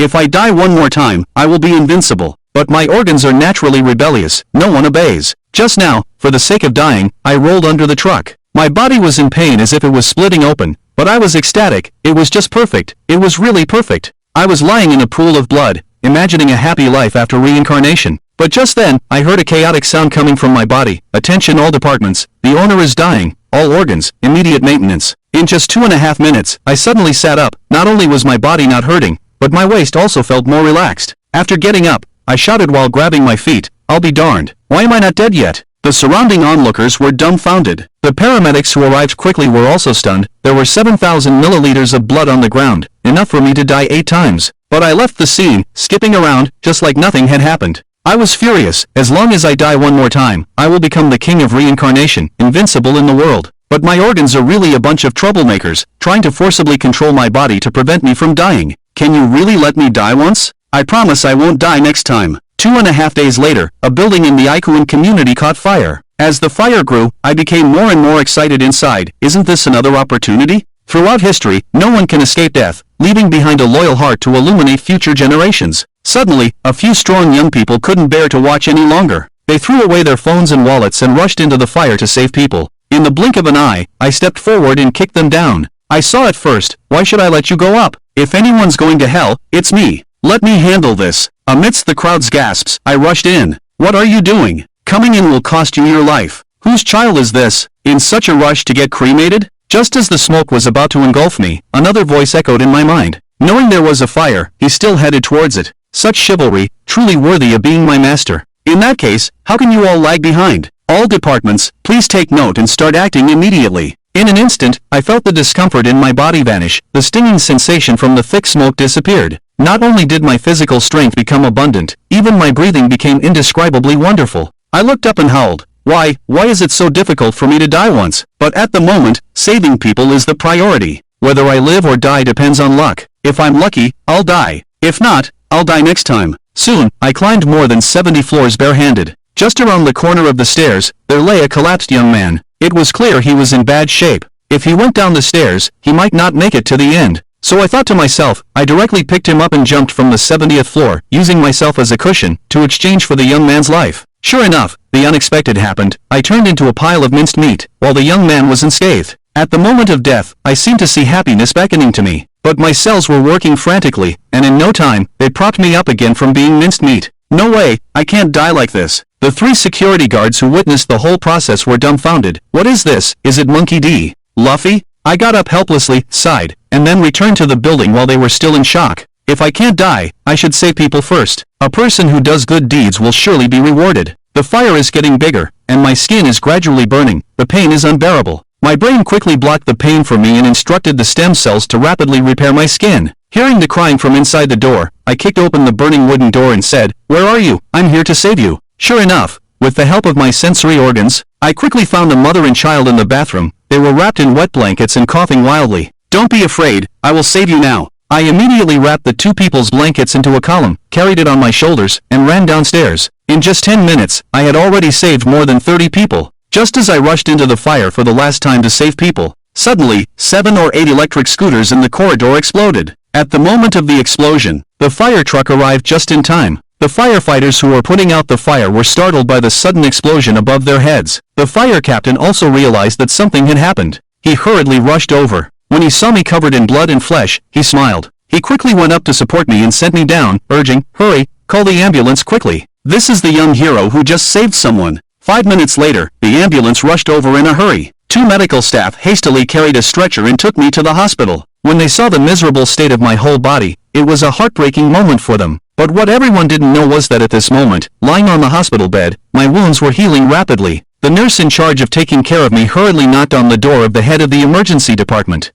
If I die one more time, I will be invincible. But my organs are naturally rebellious, no one obeys. Just now, for the sake of dying, I rolled under the truck. My body was in pain as if it was splitting open, but I was ecstatic. It was just perfect. It was really perfect. I was lying in a pool of blood, imagining a happy life after reincarnation. But just then, I heard a chaotic sound coming from my body. Attention all departments, the owner is dying, all organs, immediate maintenance. In just 2.5 minutes, I suddenly sat up. Not only was my body not hurting, but my waist also felt more relaxed. After getting up, I shouted while grabbing my feet, "I'll be darned. Why am I not dead yet?" The surrounding onlookers were dumbfounded. The paramedics who arrived quickly were also stunned. There were 7,000 milliliters of blood on the ground, enough for me to die 8 times. But I left the scene, skipping around, just like nothing had happened. I was furious. As long as I die one more time, I will become the king of reincarnation, invincible in the world. But my organs are really a bunch of troublemakers, trying to forcibly control my body to prevent me from dying. Can you really let me die once? I promise I won't die next time. 2.5 days later, a building in the Ikuan community caught fire. As the fire grew, I became more and more excited inside. Isn't this another opportunity? Throughout history, no one can escape death, leaving behind a loyal heart to illuminate future generations. Suddenly, a few strong young people couldn't bear to watch any longer. They threw away their phones and wallets and rushed into the fire to save people. In the blink of an eye, I stepped forward and kicked them down. I saw it first. Why should I let you go up? If anyone's going to hell, it's me. Let me handle this. Amidst the crowd's gasps, I rushed in. What are you doing? Coming in will cost you your life. Whose child is this? In such a rush to get cremated? Just as the smoke was about to engulf me, another voice echoed in my mind. Knowing there was a fire, he still headed towards it. Such chivalry, truly worthy of being my master. In that case, how can you all lag behind? All departments, please take note and start acting immediately. In an instant, I felt the discomfort in my body vanish. The stinging sensation from the thick smoke disappeared. Not only did my physical strength become abundant, even my breathing became indescribably wonderful. I looked up and howled. Why is it so difficult for me to die once? But at the moment, saving people is the priority. Whether I live or die depends on luck. If I'm lucky, I'll die. If not, I'll die next time. Soon, I climbed more than 70 floors barehanded. Just around the corner of the stairs, there lay a collapsed young man. It was clear he was in bad shape. If he went down the stairs, he might not make it to the end. So I thought to myself, I directly picked him up and jumped from the 70th floor, using myself as a cushion, to exchange for the young man's life. Sure enough, the unexpected happened. I turned into a pile of minced meat, while the young man was unscathed. At the moment of death, I seemed to see happiness beckoning to me. But my cells were working frantically, and in no time, they propped me up again from being minced meat. No way, I can't die like this. The 3 security guards who witnessed the whole process were dumbfounded. What is this? Is it Monkey D? Luffy? I got up helplessly, sighed, and then returned to the building while they were still in shock. If I can't die, I should save people first. A person who does good deeds will surely be rewarded. The fire is getting bigger, and my skin is gradually burning. The pain is unbearable. My brain quickly blocked the pain for me and instructed the stem cells to rapidly repair my skin. Hearing the crying from inside the door, I kicked open the burning wooden door and said, "Where are you? I'm here to save you." Sure enough, with the help of my sensory organs, I quickly found a mother and child in the bathroom. They were wrapped in wet blankets and coughing wildly. "Don't be afraid, I will save you now." I immediately wrapped the 2 people's blankets into a column, carried it on my shoulders, and ran downstairs. In just 10 minutes, I had already saved more than 30 people. Just as I rushed into the fire for the last time to save people, suddenly, 7 or 8 electric scooters in the corridor exploded. At the moment of the explosion, the fire truck arrived just in time. The firefighters who were putting out the fire were startled by the sudden explosion above their heads. The fire captain also realized that something had happened. He hurriedly rushed over. When he saw me covered in blood and flesh, he smiled. He quickly went up to support me and sent me down, urging, "Hurry, call the ambulance quickly. This is the young hero who just saved someone." 5 minutes later, the ambulance rushed over in a hurry. 2 medical staff hastily carried a stretcher and took me to the hospital. When they saw the miserable state of my whole body, it was a heartbreaking moment for them. But what everyone didn't know was that at this moment, lying on the hospital bed, my wounds were healing rapidly. The nurse in charge of taking care of me hurriedly knocked on the door of the head of the emergency department.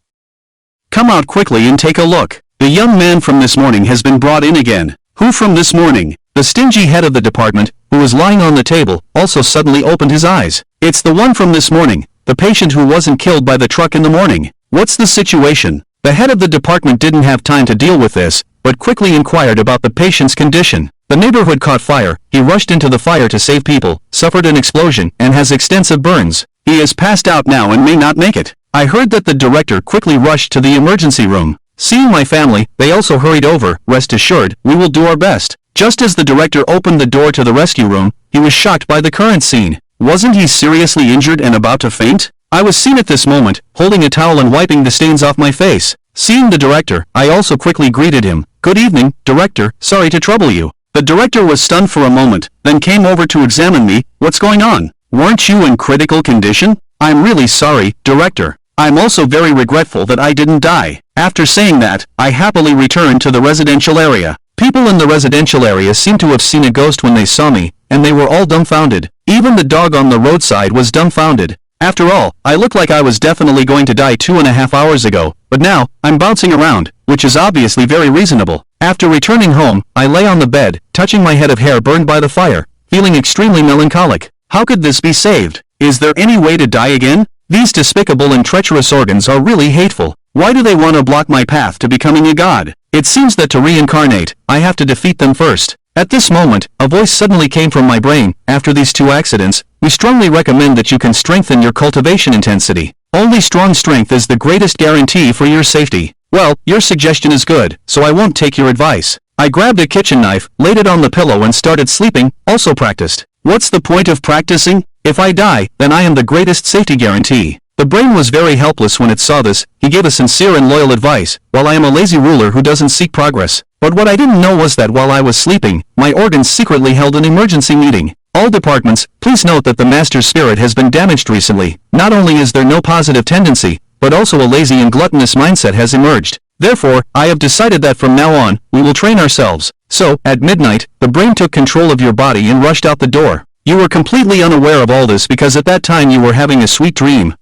"Come out quickly and take a look. The young man from this morning has been brought in again." "Who from this morning?" The stingy head of the department, who was lying on the table, also suddenly opened his eyes. "It's the one from this morning, the patient who wasn't killed by the truck in the morning. What's the situation?" The head of the department didn't have time to deal with this, but quickly inquired about the patient's condition. The neighborhood caught fire. He rushed into the fire to save people, suffered an explosion, and has extensive burns. He is passed out now and may not make it. I heard that the director quickly rushed to the emergency room. Seeing my family, they also hurried over. Rest assured, we will do our best. Just as the director opened the door to the rescue room, he was shocked by the current scene. Wasn't he seriously injured and about to faint? I was seen at this moment, holding a towel and wiping the stains off my face. Seeing the director, I also quickly greeted him. Good evening, director, sorry to trouble you. The director was stunned for a moment, then came over to examine me. What's going on? Weren't you in critical condition? I'm really sorry, director. I'm also very regretful that I didn't die. After saying that, I happily returned to the residential area. People in the residential area seemed to have seen a ghost when they saw me, and they were all dumbfounded. Even the dog on the roadside was dumbfounded. After all, I looked like I was definitely going to die 2.5 hours ago, but now, I'm bouncing around, which is obviously very reasonable. After returning home, I lay on the bed, touching my head of hair burned by the fire, feeling extremely melancholic. How could this be saved? Is there any way to die again? These despicable and treacherous organs are really hateful. Why do they want to block my path to becoming a god? It seems that to reincarnate, I have to defeat them first. At this moment, a voice suddenly came from my brain. After these 2 accidents, we strongly recommend that you can strengthen your cultivation intensity. Only strong strength is the greatest guarantee for your safety. Well, your suggestion is good, so I won't take your advice. I grabbed a kitchen knife, laid it on the pillow and started sleeping, also practiced. What's the point of practicing? If I die, then I am the greatest safety guarantee. The brain was very helpless when it saw this. He gave a sincere and loyal advice, while I am a lazy ruler who doesn't seek progress. But what I didn't know was that while I was sleeping, my organs secretly held an emergency meeting. All departments, please note that the master's spirit has been damaged recently. Not only is there no positive tendency, but also a lazy and gluttonous mindset has emerged. Therefore, I have decided that from now on, we will train ourselves. So, at midnight, the brain took control of your body and rushed out the door. You were completely unaware of all this because at that time you were having a sweet dream.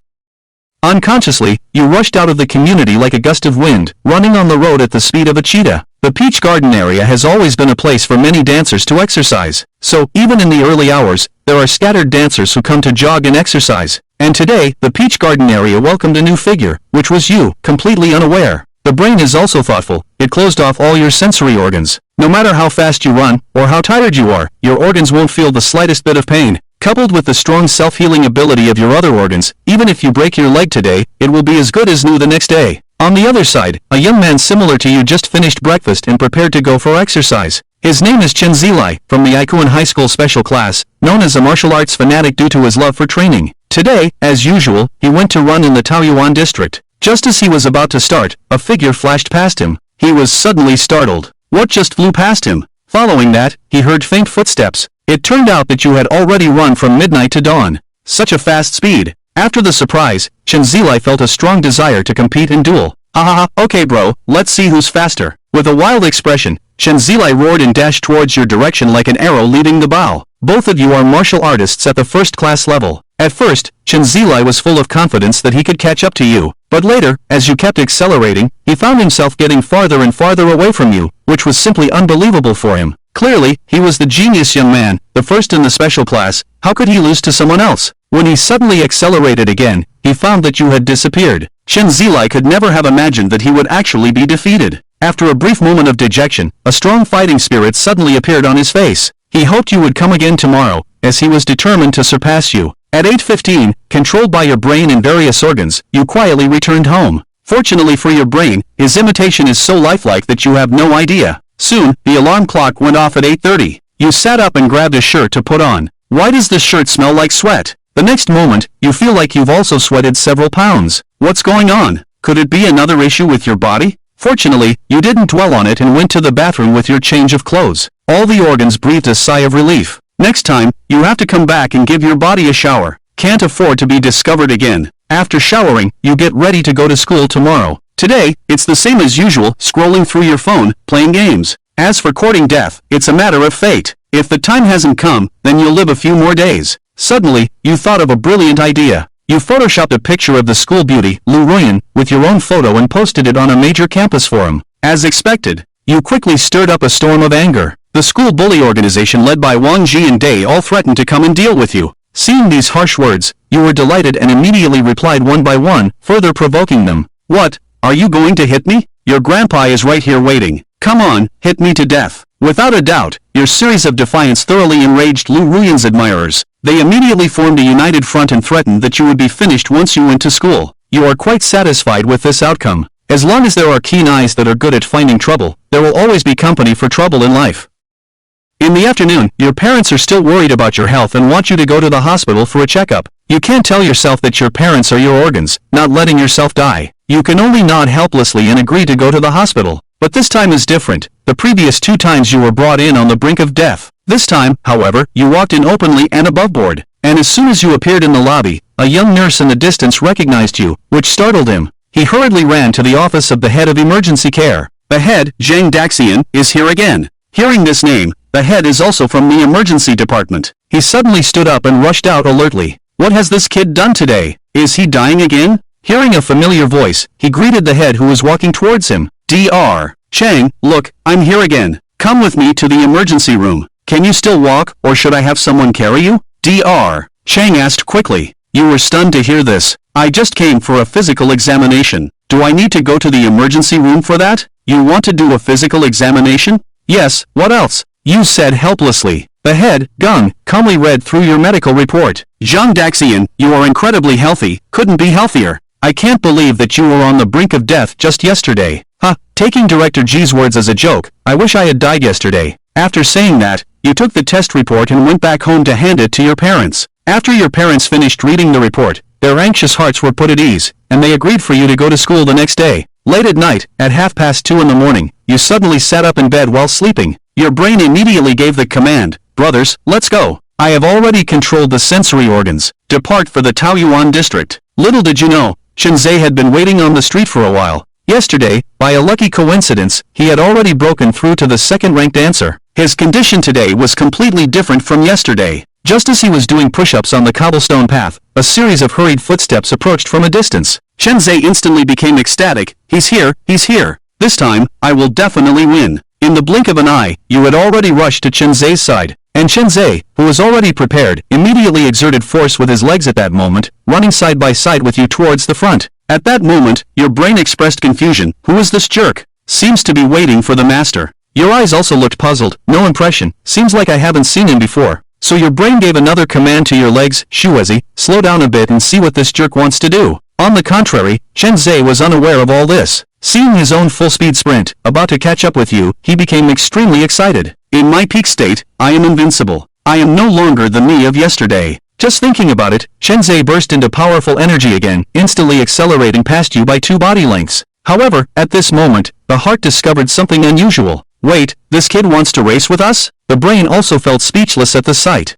Unconsciously, you rushed out of the community like a gust of wind, running on the road at the speed of a cheetah. The Peach Garden area has always been a place for many dancers to exercise. So, even in the early hours, there are scattered dancers who come to jog and exercise. And today, the Peach Garden area welcomed a new figure, which was you, completely unaware. The brain is also thoughtful. It closed off all your sensory organs. No matter how fast you run, or how tired you are, your organs won't feel the slightest bit of pain. Coupled with the strong self-healing ability of your other organs, even if you break your leg today, it will be as good as new the next day. On the other side, a young man similar to you just finished breakfast and prepared to go for exercise. His name is Chen Zilai, from the Ikuan High School special class, known as a martial arts fanatic due to his love for training. Today, as usual, he went to run in the Taoyuan district. Just as he was about to start, a figure flashed past him. He was suddenly startled. What just flew past him? Following that, he heard faint footsteps. It turned out that you had already run from midnight to dawn. Such a fast speed. After the surprise, Chen Zilai felt a strong desire to compete and duel. Ha, okay bro, let's see who's faster. With a wild expression, Chen Zilai roared and dashed towards your direction like an arrow leaving the bow. Both of you are martial artists at the first-class level. At first, Chen Zilai was full of confidence that he could catch up to you, but later, as you kept accelerating, he found himself getting farther and farther away from you, which was simply unbelievable for him. Clearly, he was the genius young man, the first in the special class. How could he lose to someone else? When he suddenly accelerated again, he found that you had disappeared. Chen Zilai could never have imagined that he would actually be defeated. After a brief moment of dejection, a strong fighting spirit suddenly appeared on his face. He hoped you would come again tomorrow, as he was determined to surpass you. At 8:15, controlled by your brain and various organs, you quietly returned home. Fortunately for your brain, his imitation is so lifelike that you have no idea. Soon, the alarm clock went off at 8:30. You sat up and grabbed a shirt to put on. Why does this shirt smell like sweat? The next moment, you feel like you've also sweated several pounds. What's going on? Could it be another issue with your body? Fortunately, you didn't dwell on it and went to the bathroom with your change of clothes. All the organs breathed a sigh of relief. Next time, you have to come back and give your body a shower. Can't afford to be discovered again. After showering, you get ready to go to school tomorrow. Today, it's the same as usual, scrolling through your phone, playing games. As for courting death, it's a matter of fate. If the time hasn't come, then you'll live a few more days. Suddenly, you thought of a brilliant idea. You photoshopped a picture of the school beauty, Lu Ruyan, with your own photo and posted it on a major campus forum. As expected, you quickly stirred up a storm of anger. The school bully organization led by Wang Ji and Dai all threatened to come and deal with you. Seeing these harsh words, you were delighted and immediately replied one by one, further provoking them. What? Are you going to hit me? Your grandpa is right here waiting. Come on, hit me to death. Without a doubt, your series of defiance thoroughly enraged Lu Ruyan's admirers. They immediately formed a united front and threatened that you would be finished once you went to school. You are quite satisfied with this outcome. As long as there are keen eyes that are good at finding trouble, there will always be company for trouble in life. In the afternoon, your parents are still worried about your health and want you to go to the hospital for a checkup. You can't tell yourself that your parents are your organs, not letting yourself die. You can only nod helplessly and agree to go to the hospital. But this time is different. The previous 2 times you were brought in on the brink of death. This time, however, you walked in openly and above board. And as soon as you appeared in the lobby, a young nurse in the distance recognized you, which startled him. He hurriedly ran to the office of the head of emergency care. The head, Zhang Daxian, is here again. Hearing this name, the head is also from the emergency department. He suddenly stood up and rushed out alertly. What has this kid done today? Is he dying again? Hearing a familiar voice, he greeted the head who was walking towards him. Dr. Chang, look, I'm here again. Come with me to the emergency room. Can you still walk, or should I have someone carry you? Dr. Chang asked quickly. You were stunned to hear this. I just came for a physical examination. Do I need to go to the emergency room for that? You want to do a physical examination? Yes, what else? You said helplessly. The head, Gung, calmly read through your medical report. Zhang Daxian, you are incredibly healthy, couldn't be healthier. I can't believe that you were on the brink of death just yesterday. Taking Director G's words as a joke, I wish I had died yesterday. After saying that, you took the test report and went back home to hand it to your parents. After your parents finished reading the report, their anxious hearts were put at ease, and they agreed for you to go to school the next day. Late at night, at 2:30 in the morning, you suddenly sat up in bed while sleeping. Your brain immediately gave the command, brothers, let's go. I have already controlled the sensory organs. Depart for the Taoyuan district. Little did you know, Shinzei had been waiting on the street for a while. Yesterday, by a lucky coincidence, he had already broken through to the second-ranked dancer. His condition today was completely different from yesterday. Just as he was doing push-ups on the cobblestone path, a series of hurried footsteps approached from a distance. Shinzei instantly became ecstatic. He's here, he's here. This time, I will definitely win. In the blink of an eye, you had already rushed to Shinzei's side. And Shinzei, who was already prepared, immediately exerted force with his legs at that moment, running side by side with you towards the front. At that moment, your brain expressed confusion. Who is this jerk? Seems to be waiting for the master. Your eyes also looked puzzled. No impression. Seems like I haven't seen him before. So your brain gave another command to your legs. Shuezi, slow down a bit and see what this jerk wants to do. On the contrary, Shinzei was unaware of all this. Seeing his own full-speed sprint, about to catch up with you, he became extremely excited. In my peak state, I am invincible. I am no longer the me of yesterday. Just thinking about it, Shinzei burst into powerful energy again, instantly accelerating past you by 2 body lengths. However, at this moment, the heart discovered something unusual. Wait, this kid wants to race with us? The brain also felt speechless at the sight.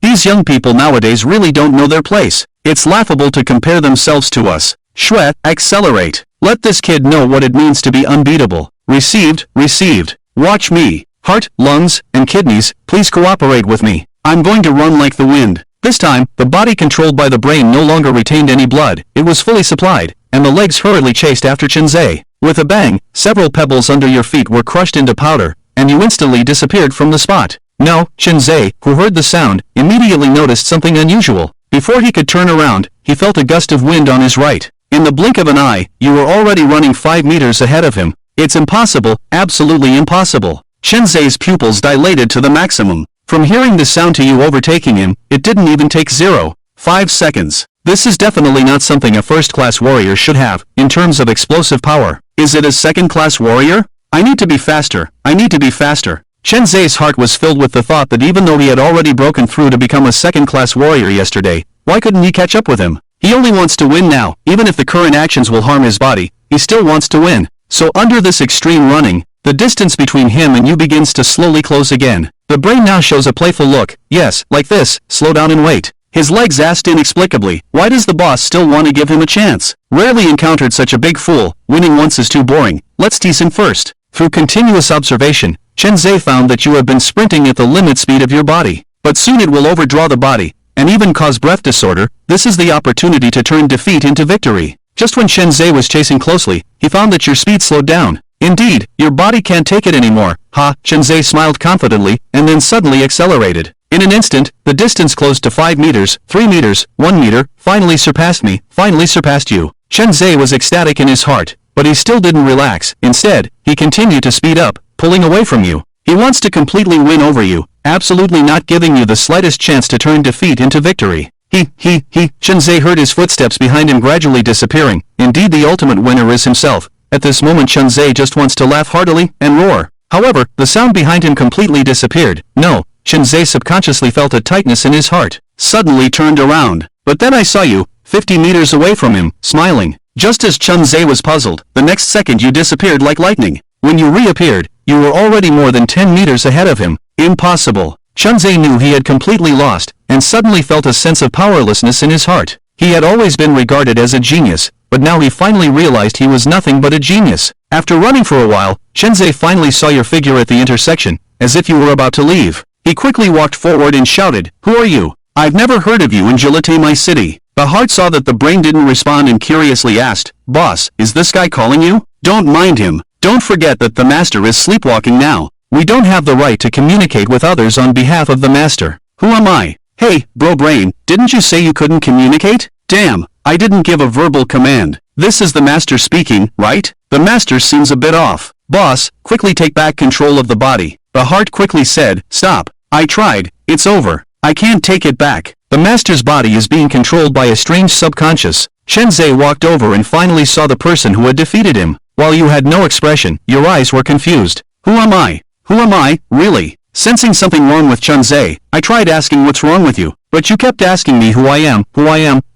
These young people nowadays really don't know their place. It's laughable to compare themselves to us. Shue, accelerate. Let this kid know what it means to be unbeatable. Received, received. Watch me. Heart, lungs, and kidneys, please cooperate with me. I'm going to run like the wind. This time, the body controlled by the brain no longer retained any blood. It was fully supplied, and the legs hurriedly chased after Shinzei. With a bang, several pebbles under your feet were crushed into powder, and you instantly disappeared from the spot. No, Shinzei, who heard the sound, immediately noticed something unusual. Before he could turn around, he felt a gust of wind on his right. In the blink of an eye, you were already running 5 meters ahead of him. It's impossible, absolutely impossible. Shinzei's pupils dilated to the maximum. From hearing the sound to you overtaking him, it didn't even take 0.5 seconds. This is definitely not something a first-class warrior should have, in terms of explosive power. Is it a second-class warrior? I need to be faster. I need to be faster. Shinzei's heart was filled with the thought that even though he had already broken through to become a second-class warrior yesterday, why couldn't he catch up with him? He only wants to win now. Even if the current actions will harm his body, he still wants to win. So under this extreme running, the distance between him and you begins to slowly close again. The brain now shows a playful look. Yes, like this, slow down and wait. His legs asked inexplicably, why does the boss still want to give him a chance? Rarely encountered such a big fool. Winning once is too boring. Let's tease him first. Through continuous observation, Shinzei found that you have been sprinting at the limit speed of your body. But soon it will overdraw the body, and even cause breath disorder. This is the opportunity to turn defeat into victory. Just when Shinzei was chasing closely, he found that your speed slowed down. Indeed, your body can't take it anymore. Shinzei smiled confidently, and then suddenly accelerated. In an instant, the distance closed to 5 meters, 3 meters, 1 meter, finally surpassed me, finally surpassed you. Shinzei was ecstatic in his heart, but he still didn't relax. Instead, he continued to speed up, pulling away from you. He wants to completely win over you, absolutely not giving you the slightest chance to turn defeat into victory. Shinzei heard his footsteps behind him gradually disappearing. Indeed, the ultimate winner is himself. At this moment Chen Zhe just wants to laugh heartily and roar. However, the sound behind him completely disappeared. No, Chen Zhe subconsciously felt a tightness in his heart. Suddenly turned around. But then I saw you, 50 meters away from him, smiling. Just as Chen Zhe was puzzled, the next second you disappeared like lightning. When you reappeared, you were already more than 10 meters ahead of him. Impossible. Chen Zhe knew he had completely lost, and suddenly felt a sense of powerlessness in his heart. He had always been regarded as a genius, but now he finally realized he was nothing but a genius. After running for a while, Chen Zhe finally saw your figure at the intersection, as if you were about to leave. He quickly walked forward and shouted, "Who are you? I've never heard of you in Gilete, my city." The heart saw that the brain didn't respond and curiously asked, "Boss, is this guy calling you?" "Don't mind him. Don't forget that the master is sleepwalking now. We don't have the right to communicate with others on behalf of the master." "Who am I?" "Hey, bro brain, didn't you say you couldn't communicate?" "Damn, I didn't give a verbal command. This is the master speaking, right?" The master seems a bit off. "Boss, quickly take back control of the body." The heart quickly said, "Stop. I tried. It's over. I can't take it back." The master's body is being controlled by a strange subconscious. Chen Zhe walked over and finally saw the person who had defeated him. While you had no expression, your eyes were confused. "Who am I? Who am I, really?" Sensing something wrong with Chen Zhe, I tried asking what's wrong with you, but you kept asking me who I am,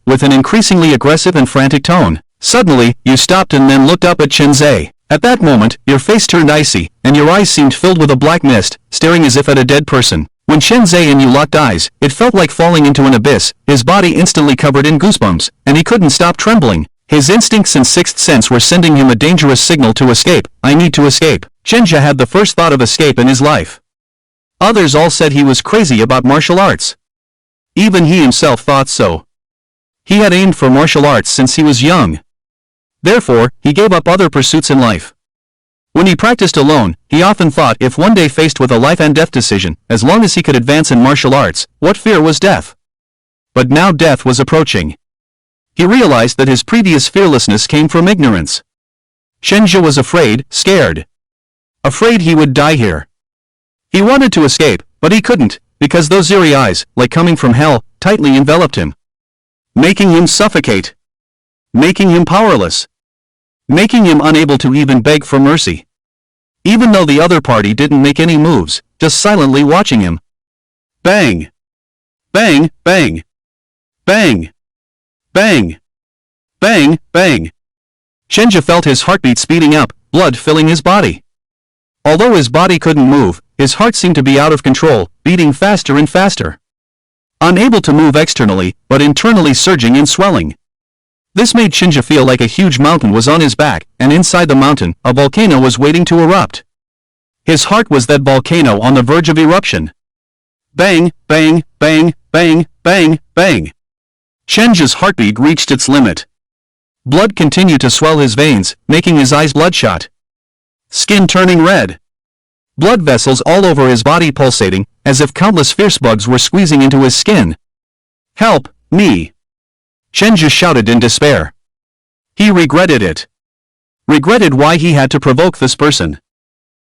with an increasingly aggressive and frantic tone. Suddenly, you stopped and then looked up at Chen Zhe. At that moment, your face turned icy, and your eyes seemed filled with a black mist, staring as if at a dead person. When Chen Zhe and you locked eyes, it felt like falling into an abyss, his body instantly covered in goosebumps, and he couldn't stop trembling. His instincts and sixth sense were sending him a dangerous signal to escape. "I need to escape." Chen Zhe had the first thought of escape in his life. Others all said he was crazy about martial arts. Even he himself thought so. He had aimed for martial arts since he was young. Therefore, he gave up other pursuits in life. When he practiced alone, he often thought if one day faced with a life and death decision, as long as he could advance in martial arts, what fear was death? But now death was approaching. He realized that his previous fearlessness came from ignorance. Chen Zhe was afraid, scared. Afraid he would die here. He wanted to escape, but he couldn't, because those eerie eyes, like coming from hell, tightly enveloped him. Making him suffocate. Making him powerless. Making him unable to even beg for mercy. Even though the other party didn't make any moves, just silently watching him. Bang! Bang, bang! Bang! Bang! Bang, bang! Chen Zhe felt his heartbeat speeding up, blood filling his body. Although his body couldn't move, his heart seemed to be out of control, beating faster and faster. Unable to move externally, but internally surging and swelling. This made Chen Zhe feel like a huge mountain was on his back, and inside the mountain, a volcano was waiting to erupt. His heart was that volcano on the verge of eruption. Bang, bang, bang, bang, bang, bang. Chen Zhe's heartbeat reached its limit. Blood continued to swell his veins, making his eyes bloodshot. Skin turning red. Blood vessels all over his body pulsating, as if countless fierce bugs were squeezing into his skin. "Help, me!" Chen Zhe shouted in despair. He regretted it. Regretted why he had to provoke this person.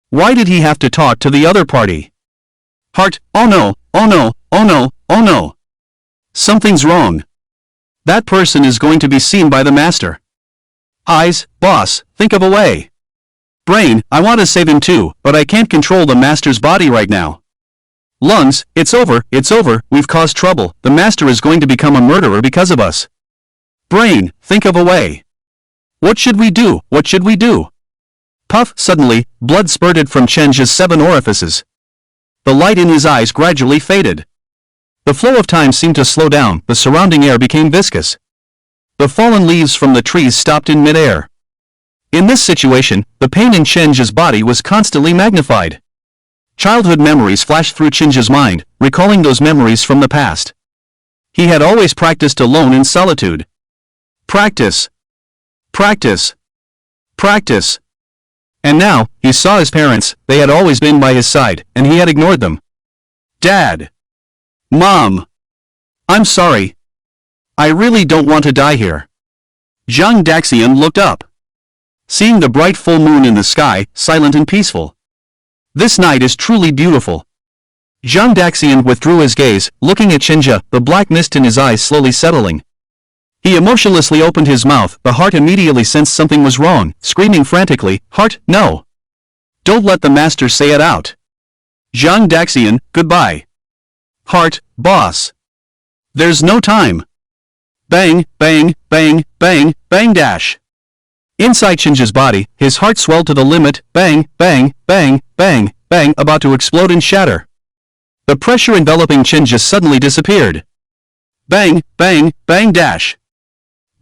Why did he have to talk to the other party? Heart, oh no, oh no, oh no, oh no. Something's wrong. That person is going to be seen by the master. Eyes, boss, think of a way. Brain, I want to save him too, but I can't control the master's body right now. Lungs, it's over, we've caused trouble, the master is going to become a murderer because of us. Brain, think of a way. What should we do, what should we do? Puff, suddenly, blood spurted from Chen Zhe's 7 orifices. The light in his eyes gradually faded. The flow of time seemed to slow down, the surrounding air became viscous. The fallen leaves from the trees stopped in midair. In this situation, the pain in Chen Zhe's body was constantly magnified. Childhood memories flashed through Chen Zhe's mind, recalling those memories from the past. He had always practiced alone in solitude. Practice. Practice. Practice. And now, he saw his parents, they had always been by his side, and he had ignored them. Dad. Mom. I'm sorry. I really don't want to die here. Zhang Daxian looked up. Seeing the bright full moon in the sky, silent and peaceful. This night is truly beautiful. Zhang Daxian withdrew his gaze, looking at Chen Zhe, the black mist in his eyes slowly settling. He emotionlessly opened his mouth. The heart immediately sensed something was wrong, screaming frantically, "Heart, no! Don't let the master say it out. Zhang Daxian, goodbye. Heart, boss. There's no time." Bang, bang, bang, bang, bang dash. Inside Chinja's body, his heart swelled to the limit, bang, bang, bang, bang, bang, about to explode and shatter. The pressure enveloping Chinja suddenly disappeared. Bang, bang, bang dash.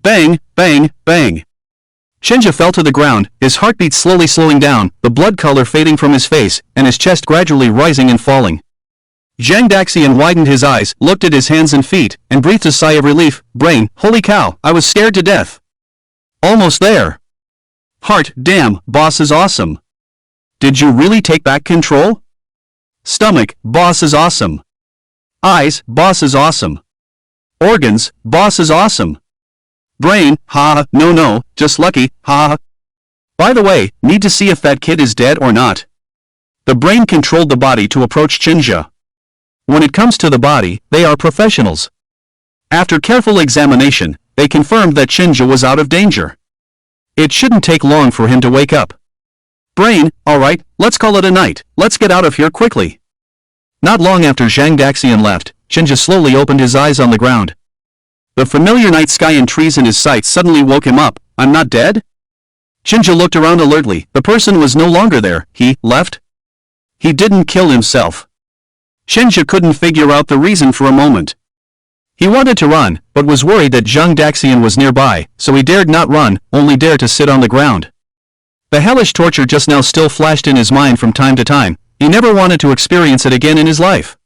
Bang, bang, bang. Chinja fell to the ground, his heartbeat slowly slowing down, the blood color fading from his face, and his chest gradually rising and falling. Zhang Daxian widened his eyes, looked at his hands and feet, and breathed a sigh of relief. Brain, holy cow, I was scared to death. Almost there. Heart, damn, boss is awesome. Did you really take back control? Stomach, boss is awesome. Eyes, boss is awesome. Organs, boss is awesome. Brain, ha, no, just lucky, ha. By the way, need to see if that kid is dead or not. The brain controlled the body to approach Chinja. When it comes to the body, they are professionals. After careful examination, they confirmed that Chinja was out of danger. It shouldn't take long for him to wake up. Brain, alright, let's call it a night, let's get out of here quickly. Not long after Zhang Daxian left, Chinja slowly opened his eyes on the ground. The familiar night sky and trees in his sight suddenly woke him up. I'm not dead? Chinja looked around alertly. The person was no longer there. He left? He didn't kill himself. Chinja couldn't figure out the reason for a moment. He wanted to run, but was worried that Zhang Daxian was nearby, so he dared not run, only dared to sit on the ground. The hellish torture just now still flashed in his mind from time to time. He never wanted to experience it again in his life.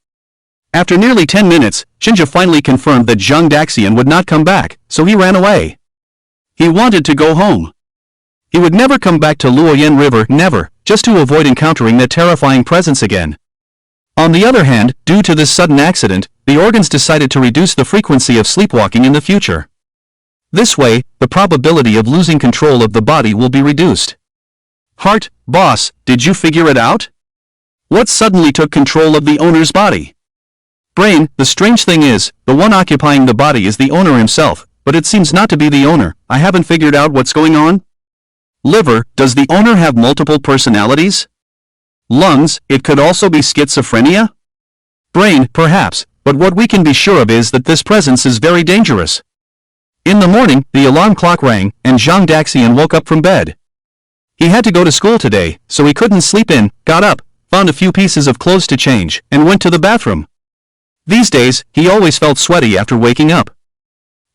After nearly 10 minutes, Chinja finally confirmed that Zhang Daxian would not come back, so he ran away. He wanted to go home. He would never come back to Luoyan River, never, just to avoid encountering that terrifying presence again. On the other hand, due to this sudden accident, the organs decided to reduce the frequency of sleepwalking in the future. This way, the probability of losing control of the body will be reduced. Heart, boss, did you figure it out? What suddenly took control of the owner's body? Brain, the strange thing is, the one occupying the body is the owner himself, but it seems not to be the owner. I haven't figured out what's going on. Liver, does the owner have multiple personalities? Lungs, it could also be schizophrenia? Brain, perhaps, but what we can be sure of is that this presence is very dangerous. In the morning, the alarm clock rang, and Zhang Daxian woke up from bed. He had to go to school today, so he couldn't sleep in, got up, found a few pieces of clothes to change, and went to the bathroom. These days, he always felt sweaty after waking up.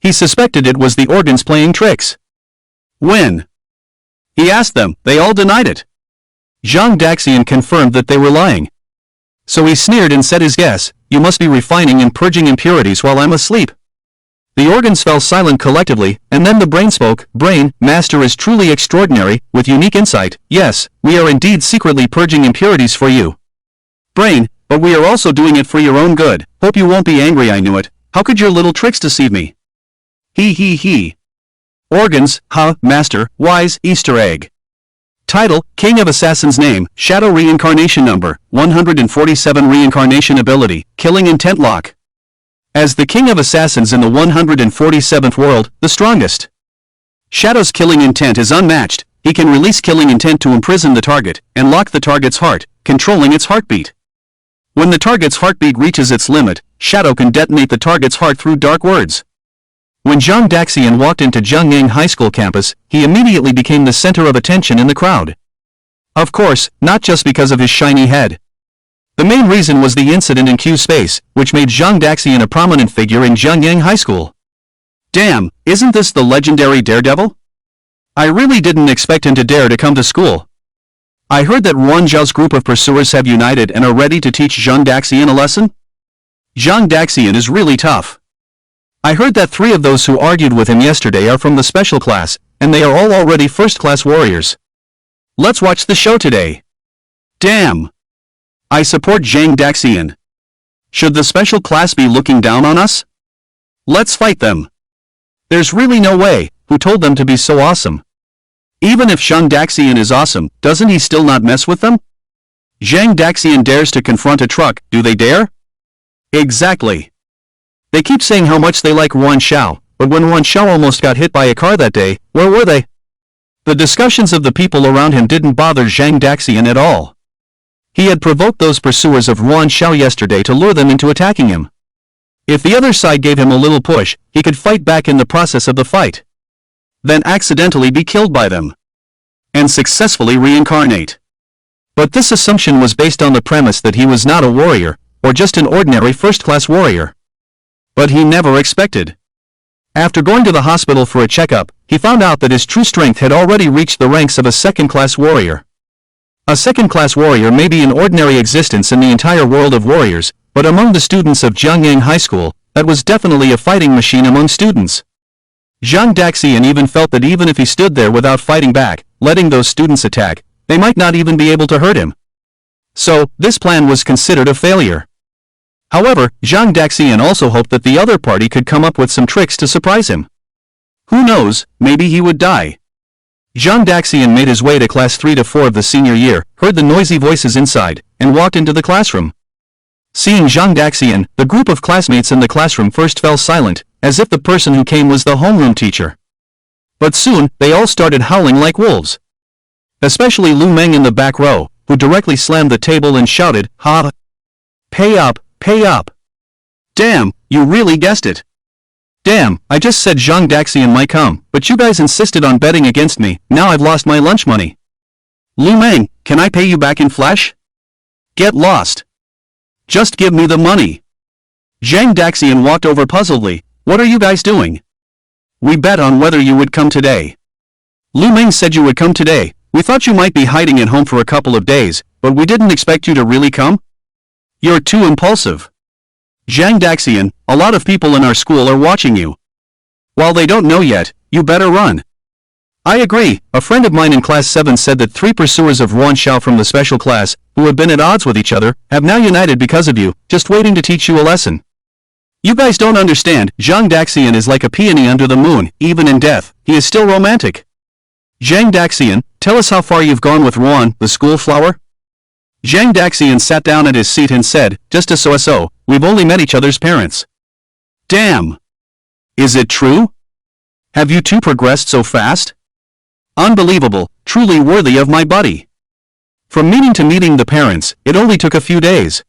He suspected it was the organs playing tricks. When he asked them, they all denied it. Zhang Daxian confirmed that they were lying. So he sneered and said his guess, you must be refining and purging impurities while I'm asleep. The organs fell silent collectively, and then the brain spoke. Brain, master is truly extraordinary, with unique insight. Yes, we are indeed secretly purging impurities for you. Brain, but we are also doing it for your own good. Hope you won't be angry, I knew it. How could your little tricks deceive me? He. Organs, master, wise, Easter egg. Title, King of Assassins. Name, Shadow Reincarnation. Number, 147. Reincarnation ability, Killing Intent Lock. As the King of Assassins in the 147th world, the strongest. Shadow's killing intent is unmatched. He can release killing intent to imprison the target, and lock the target's heart, controlling its heartbeat. When the target's heartbeat reaches its limit, Shadow can detonate the target's heart through dark words. When Zhang Daxian walked into Zhengyang High School campus, he immediately became the center of attention in the crowd. Of course, not just because of his shiny head. The main reason was the incident in Q space, which made Zhang Daxian a prominent figure in Zhengyang High School. Damn, isn't this the legendary Daredevil? I really didn't expect him to dare to come to school. I heard that Ruan Zhao's group of pursuers have united and are ready to teach Zhang Daxian a lesson? Zhang Daxian is really tough. I heard that 3 of those who argued with him yesterday are from the special class, and they are all already first-class warriors. Let's watch the show today. Damn. I support Zhang Daxian. Should the special class be looking down on us? Let's fight them. There's really no way. Who told them to be so awesome? Even if Zhang Daxian is awesome, doesn't he still not mess with them? Zhang Daxian dares to confront a truck, do they dare? Exactly. They keep saying how much they like Ruan Zhao, but when Yuan Shao almost got hit by a car that day, where were they? The discussions of the people around him didn't bother Zhang Daxian at all. He had provoked those pursuers of Yuan Shao yesterday to lure them into attacking him. If the other side gave him a little push, he could fight back in the process of the fight. Then accidentally be killed by them. And successfully reincarnate. But this assumption was based on the premise that he was not a warrior, or just an ordinary first-class warrior. But he never expected. After going to the hospital for a checkup, he found out that his true strength had already reached the ranks of a second-class warrior. A second-class warrior may be an ordinary existence in the entire world of warriors, but among the students of Jiangyang High School, that was definitely a fighting machine among students. Zhang Daxian even felt that even if he stood there without fighting back, letting those students attack, they might not even be able to hurt him. So, this plan was considered a failure. However, Zhang Daxian also hoped that the other party could come up with some tricks to surprise him. Who knows, maybe he would die. Zhang Daxian made his way to class 3 to 4 of the senior year, heard the noisy voices inside, and walked into the classroom. Seeing Zhang Daxian, the group of classmates in the classroom first fell silent, as if the person who came was the homeroom teacher. But soon, they all started howling like wolves. Especially Lu Meng in the back row, who directly slammed the table and shouted, "Ha! Pay up, pay up! Damn, you really guessed it! Damn, I just said Zhang Daxian might come, but you guys insisted on betting against me, now I've lost my lunch money. Lu Meng, can I pay you back in flesh? Get lost! Just give me the money!" Zhang Daxian walked over puzzledly. "What are you guys doing?" "We bet on whether you would come today." "Lu Meng said you would come today. We thought you might be hiding at home for a couple of days, but we didn't expect you to really come? You're too impulsive. Zhang Daxian, a lot of people in our school are watching you. While they don't know yet, you better run." "I agree. A friend of mine in class 7 said that 3 pursuers of Yuan Shao from the special class, who have been at odds with each other, have now united because of you, just waiting to teach you a lesson. You guys don't understand, Zhang Daxian is like a peony under the moon, even in death, he is still romantic. Zhang Daxian, tell us how far you've gone with Yuan, the school flower?" Zhang Daxian sat down at his seat and said, "Just so, we've only met each other's parents." "Damn! Is it true? Have you two progressed so fast? Unbelievable, truly worthy of my buddy. From meeting to meeting the parents, it only took a few days.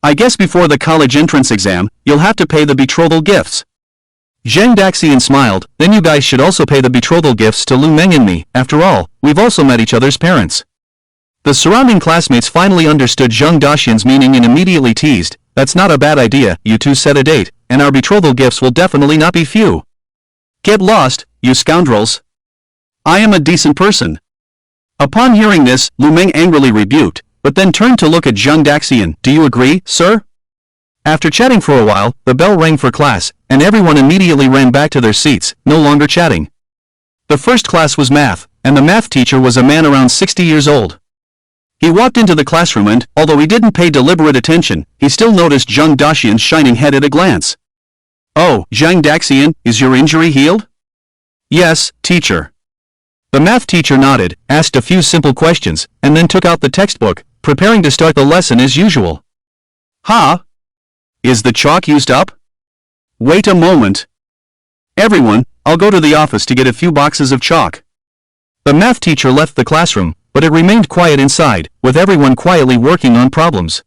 I guess before the college entrance exam, you'll have to pay the betrothal gifts." Zhang Daxian smiled, "Then you guys should also pay the betrothal gifts to Lu Meng and me, after all, we've also met each other's parents." The surrounding classmates finally understood Zhang Daxian's meaning and immediately teased, "That's not a bad idea, you two set a date, and our betrothal gifts will definitely not be few. Get lost, you scoundrels. I am a decent person." Upon hearing this, Lu Meng angrily rebuked, but then turned to look at Zhang Daxian. "Do you agree, sir?" After chatting for a while, the bell rang for class, and everyone immediately ran back to their seats, no longer chatting. The first class was math, and the math teacher was a man around 60 years old. He walked into the classroom and, although he didn't pay deliberate attention, he still noticed Zhang Daxian's shining head at a glance. "Oh, Zhang Daxian, is your injury healed?" "Yes, teacher." The math teacher nodded, asked a few simple questions, and then took out the textbook, preparing to start the lesson as usual. "Huh? Is the chalk used up? Wait a moment. Everyone, I'll go to the office to get a few boxes of chalk." The math teacher left the classroom, but it remained quiet inside, with everyone quietly working on problems.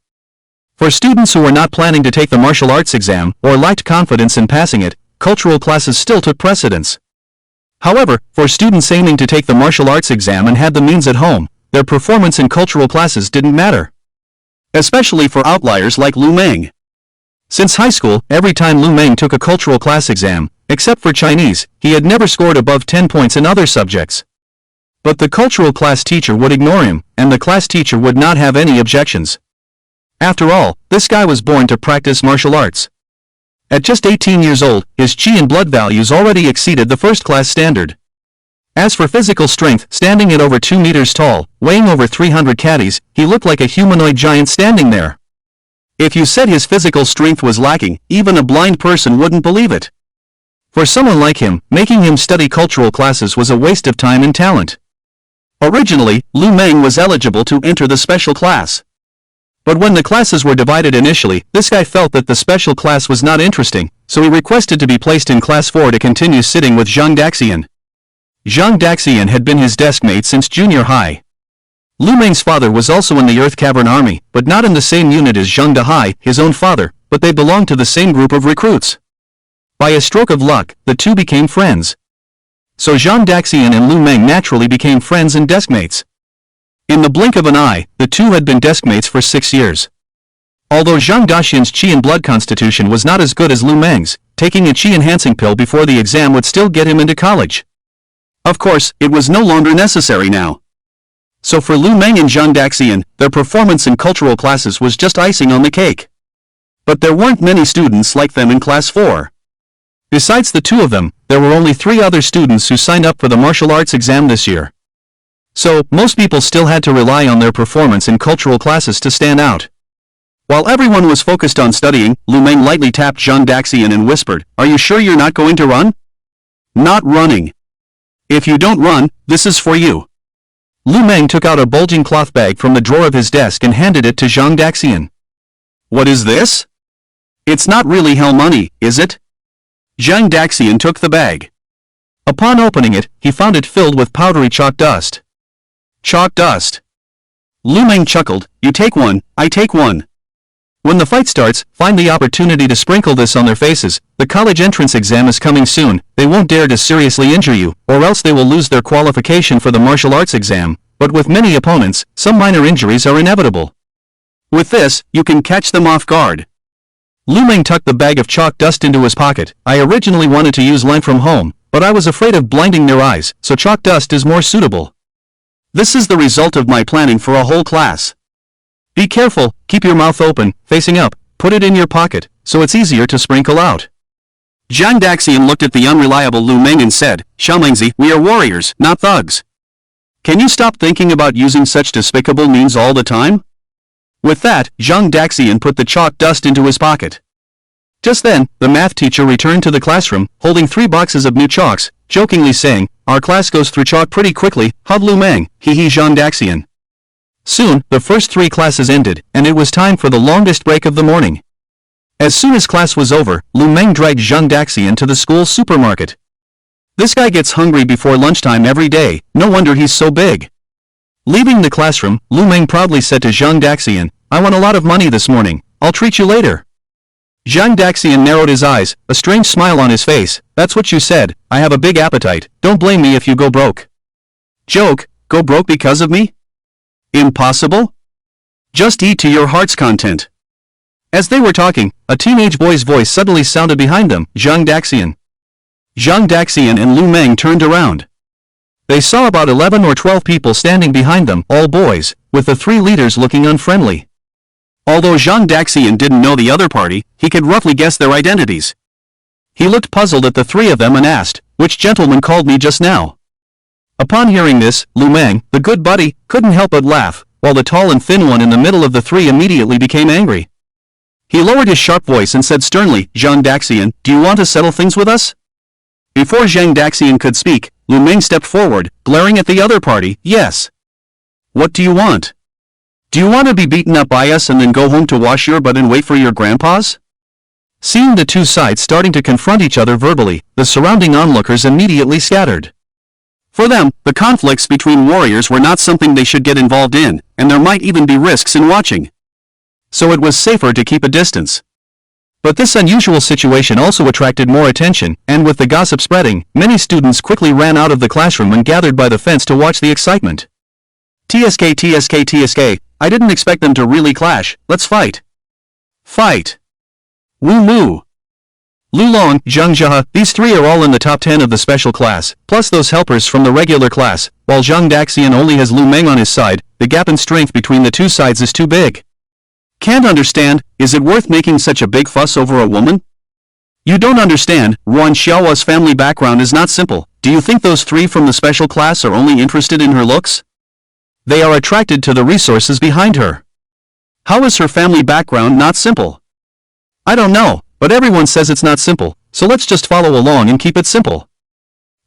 For students who were not planning to take the martial arts exam or lacked confidence in passing it, cultural classes still took precedence. However, for students aiming to take the martial arts exam and had the means at home, their performance in cultural classes didn't matter. Especially for outliers like Lu Meng. Since high school, every time Lu Meng took a cultural class exam, except for Chinese, he had never scored above 10 points in other subjects. But the cultural class teacher would ignore him, and the class teacher would not have any objections. After all, this guy was born to practice martial arts. At just 18 years old, his chi and blood values already exceeded the first-class standard. As for physical strength, standing at over 2 meters tall, weighing over 300 kgs, he looked like a humanoid giant standing there. If you said his physical strength was lacking, even a blind person wouldn't believe it. For someone like him, making him study cultural classes was a waste of time and talent. Originally, Lu Meng was eligible to enter the special class. But when the classes were divided initially, this guy felt that the special class was not interesting, so he requested to be placed in class 4 to continue sitting with Zhang Daxian. Zhang Daxian had been his desk mate since junior high. Lu Meng's father was also in the Earth Cavern Army, but not in the same unit as Zhang Dahai, his own father, but they belonged to the same group of recruits. By a stroke of luck, the two became friends. So Zhang Daxian and Lu Meng naturally became friends and deskmates. In the blink of an eye, the two had been deskmates for 6 years. Although Zhang Daxian's qi and blood constitution was not as good as Lu Meng's, taking a qi-enhancing pill before the exam would still get him into college. Of course, it was no longer necessary now. So for Lu Meng and Zhang Daxian, their performance in cultural classes was just icing on the cake. But there weren't many students like them in class 4. Besides the two of them, there were only 3 other students who signed up for the martial arts exam this year. So, most people still had to rely on their performance in cultural classes to stand out. While everyone was focused on studying, Lu Meng lightly tapped Zhang Daxian and whispered, "Are you sure you're not going to run?" "Not running. If you don't run, this is for you." Lu Meng took out a bulging cloth bag from the drawer of his desk and handed it to Zhang Daxian. "What is this?" "It's not really hell money, is it?" Zhang Daxian took the bag. Upon opening it, he found it filled with powdery chalk dust. Chalk dust. Lu Meng chuckled, "You take one, I take one. When the fight starts, find the opportunity to sprinkle this on their faces. The college entrance exam is coming soon, they won't dare to seriously injure you, or else they will lose their qualification for the martial arts exam, but with many opponents, some minor injuries are inevitable. With this, you can catch them off guard." Lu Meng tucked the bag of chalk dust into his pocket. "I originally wanted to use lime from home, but I was afraid of blinding their eyes, so chalk dust is more suitable. This is the result of my planning for a whole class. Be careful, keep your mouth open, facing up, put it in your pocket, so it's easier to sprinkle out." Zhang Daxian looked at the unreliable Lu Meng and said, "Xiaomengzi, we are warriors, not thugs. Can you stop thinking about using such despicable means all the time?" With that, Zhang Daxian put the chalk dust into his pocket. Just then, the math teacher returned to the classroom, holding 3 boxes of new chalks, jokingly saying, "Our class goes through chalk pretty quickly, huh Lu Meng, hee hee Zhang Daxian." Soon, the first 3 classes ended, and it was time for the longest break of the morning. As soon as class was over, Lu Meng dragged Zhang Daxian to the school supermarket. "This guy gets hungry before lunchtime every day, no wonder he's so big." Leaving the classroom, Lu Meng proudly said to Zhang Daxian, "I won a lot of money this morning, I'll treat you later." Zhang Daxian narrowed his eyes, a strange smile on his face. "That's what you said, I have a big appetite, don't blame me if you go broke." "Joke, go broke because of me? Impossible? Just eat to your heart's content." As they were talking, a teenage boy's voice suddenly sounded behind them, "Zhang Daxian." Zhang Daxian and Lu Meng turned around. They saw about 11 or 12 people standing behind them, all boys, with the 3 leaders looking unfriendly. Although Zhang Daxian didn't know the other party, he could roughly guess their identities. He looked puzzled at the 3 of them and asked, "Which gentleman called me just now?" Upon hearing this, Lu Meng, the good buddy, couldn't help but laugh, while the tall and thin one in the middle of the 3 immediately became angry. He lowered his sharp voice and said sternly, "Zhang Daxian, do you want to settle things with us?" Before Zhang Daxian could speak, Lu Meng stepped forward, glaring at the other party. "Yes. What do you want? Do you want to be beaten up by us and then go home to wash your butt and wait for your grandpas?" Seeing the 2 sides starting to confront each other verbally, the surrounding onlookers immediately scattered. For them, the conflicts between warriors were not something they should get involved in, and there might even be risks in watching. So it was safer to keep a distance. But this unusual situation also attracted more attention, and with the gossip spreading, many students quickly ran out of the classroom and gathered by the fence to watch the excitement. "TSK TSK TSK, I didn't expect them to really clash, let's fight. Fight. Wu Mu. Lu Long, Zhang Jia, these 3 are all in the top 10 of the special class, plus those helpers from the regular class, while Zhang Daxian only has Lu Meng on his side, the gap in strength between the 2 sides is too big. Can't understand, is it worth making such a big fuss over a woman? You don't understand, Ruan Xiaohua's family background is not simple. Do you think those 3 from the special class are only interested in her looks? They are attracted to the resources behind her. How is her family background not simple? I don't know, but everyone says it's not simple, so let's just follow along and keep it simple."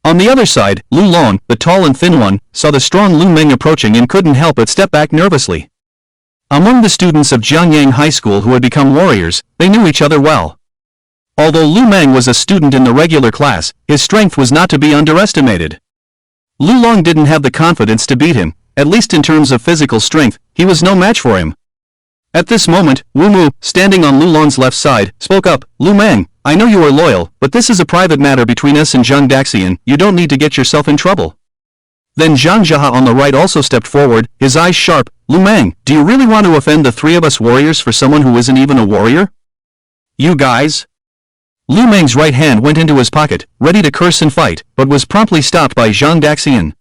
On the other side, Lu Long, the tall and thin one, saw the strong Lu Meng approaching and couldn't help but step back nervously. Among the students of Jiangyang High School who had become warriors, they knew each other well. Although Lu Meng was a student in the regular class, his strength was not to be underestimated. Lu Long didn't have the confidence to beat him, at least in terms of physical strength, he was no match for him. At this moment, Wu Mu, standing on Lu Long's left side, spoke up, "Lu Meng, I know you are loyal, but this is a private matter between us and Zhang Daxian, you don't need to get yourself in trouble." Then Zhang Jiahe on the right also stepped forward, his eyes sharp, "Lu Meng, do you really want to offend the three of us warriors for someone who isn't even a warrior? You guys?" Lu Meng's right hand went into his pocket, ready to curse and fight, but was promptly stopped by Zhang Daxian.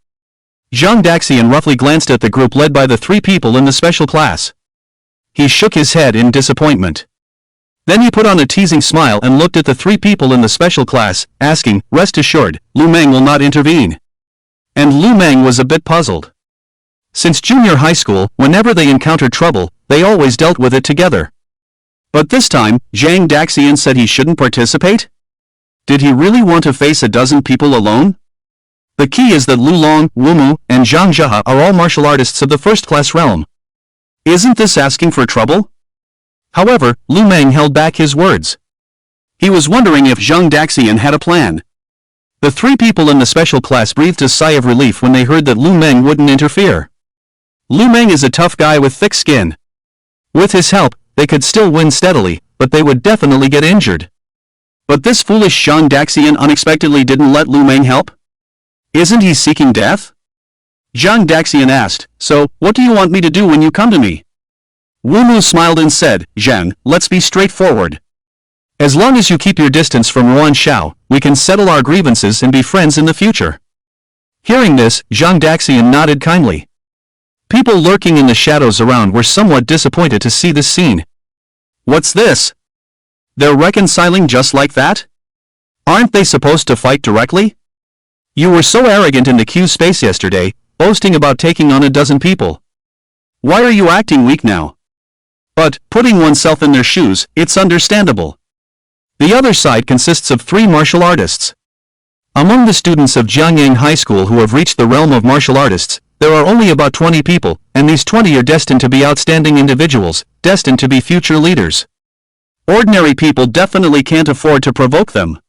Zhang Daxian roughly glanced at the group led by the three people in the special class. He shook his head in disappointment. Then he put on a teasing smile and looked at the three people in the special class, asking, "Rest assured, Lu Meng will not intervene." And Lu Meng was a bit puzzled. Since junior high school, whenever they encountered trouble, they always dealt with it together. But this time, Zhang Daxian said he shouldn't participate? Did he really want to face a dozen people alone? The key is that Lu Long, Wu Mu, and Zhang Jiahe are all martial artists of the first-class realm. Isn't this asking for trouble? However, Lu Meng held back his words. He was wondering if Zhang Daxian had a plan. The three people in the special class breathed a sigh of relief when they heard that Lu Meng wouldn't interfere. Lu Meng is a tough guy with thick skin. With his help, they could still win steadily, but they would definitely get injured. But this foolish Zhang Daxian unexpectedly didn't let Lu Meng help? Isn't he seeking death? Zhang Daxian asked, "So, what do you want me to do when you come to me?" Wu Mu smiled and said, "Zhang, let's be straightforward. As long as you keep your distance from Yuan Shao, we can settle our grievances and be friends in the future." Hearing this, Zhang Daxian nodded kindly. People lurking in the shadows around were somewhat disappointed to see this scene. What's this? They're reconciling just like that? Aren't they supposed to fight directly? You were so arrogant in the Q space yesterday, boasting about taking on a dozen people. Why are you acting weak now? But, putting oneself in their shoes, it's understandable. The other side consists of three martial artists. Among the students of Jiangyang High School who have reached the realm of martial artists, there are only about 20 people, and these 20 are destined to be outstanding individuals, destined to be future leaders. Ordinary people definitely can't afford to provoke them.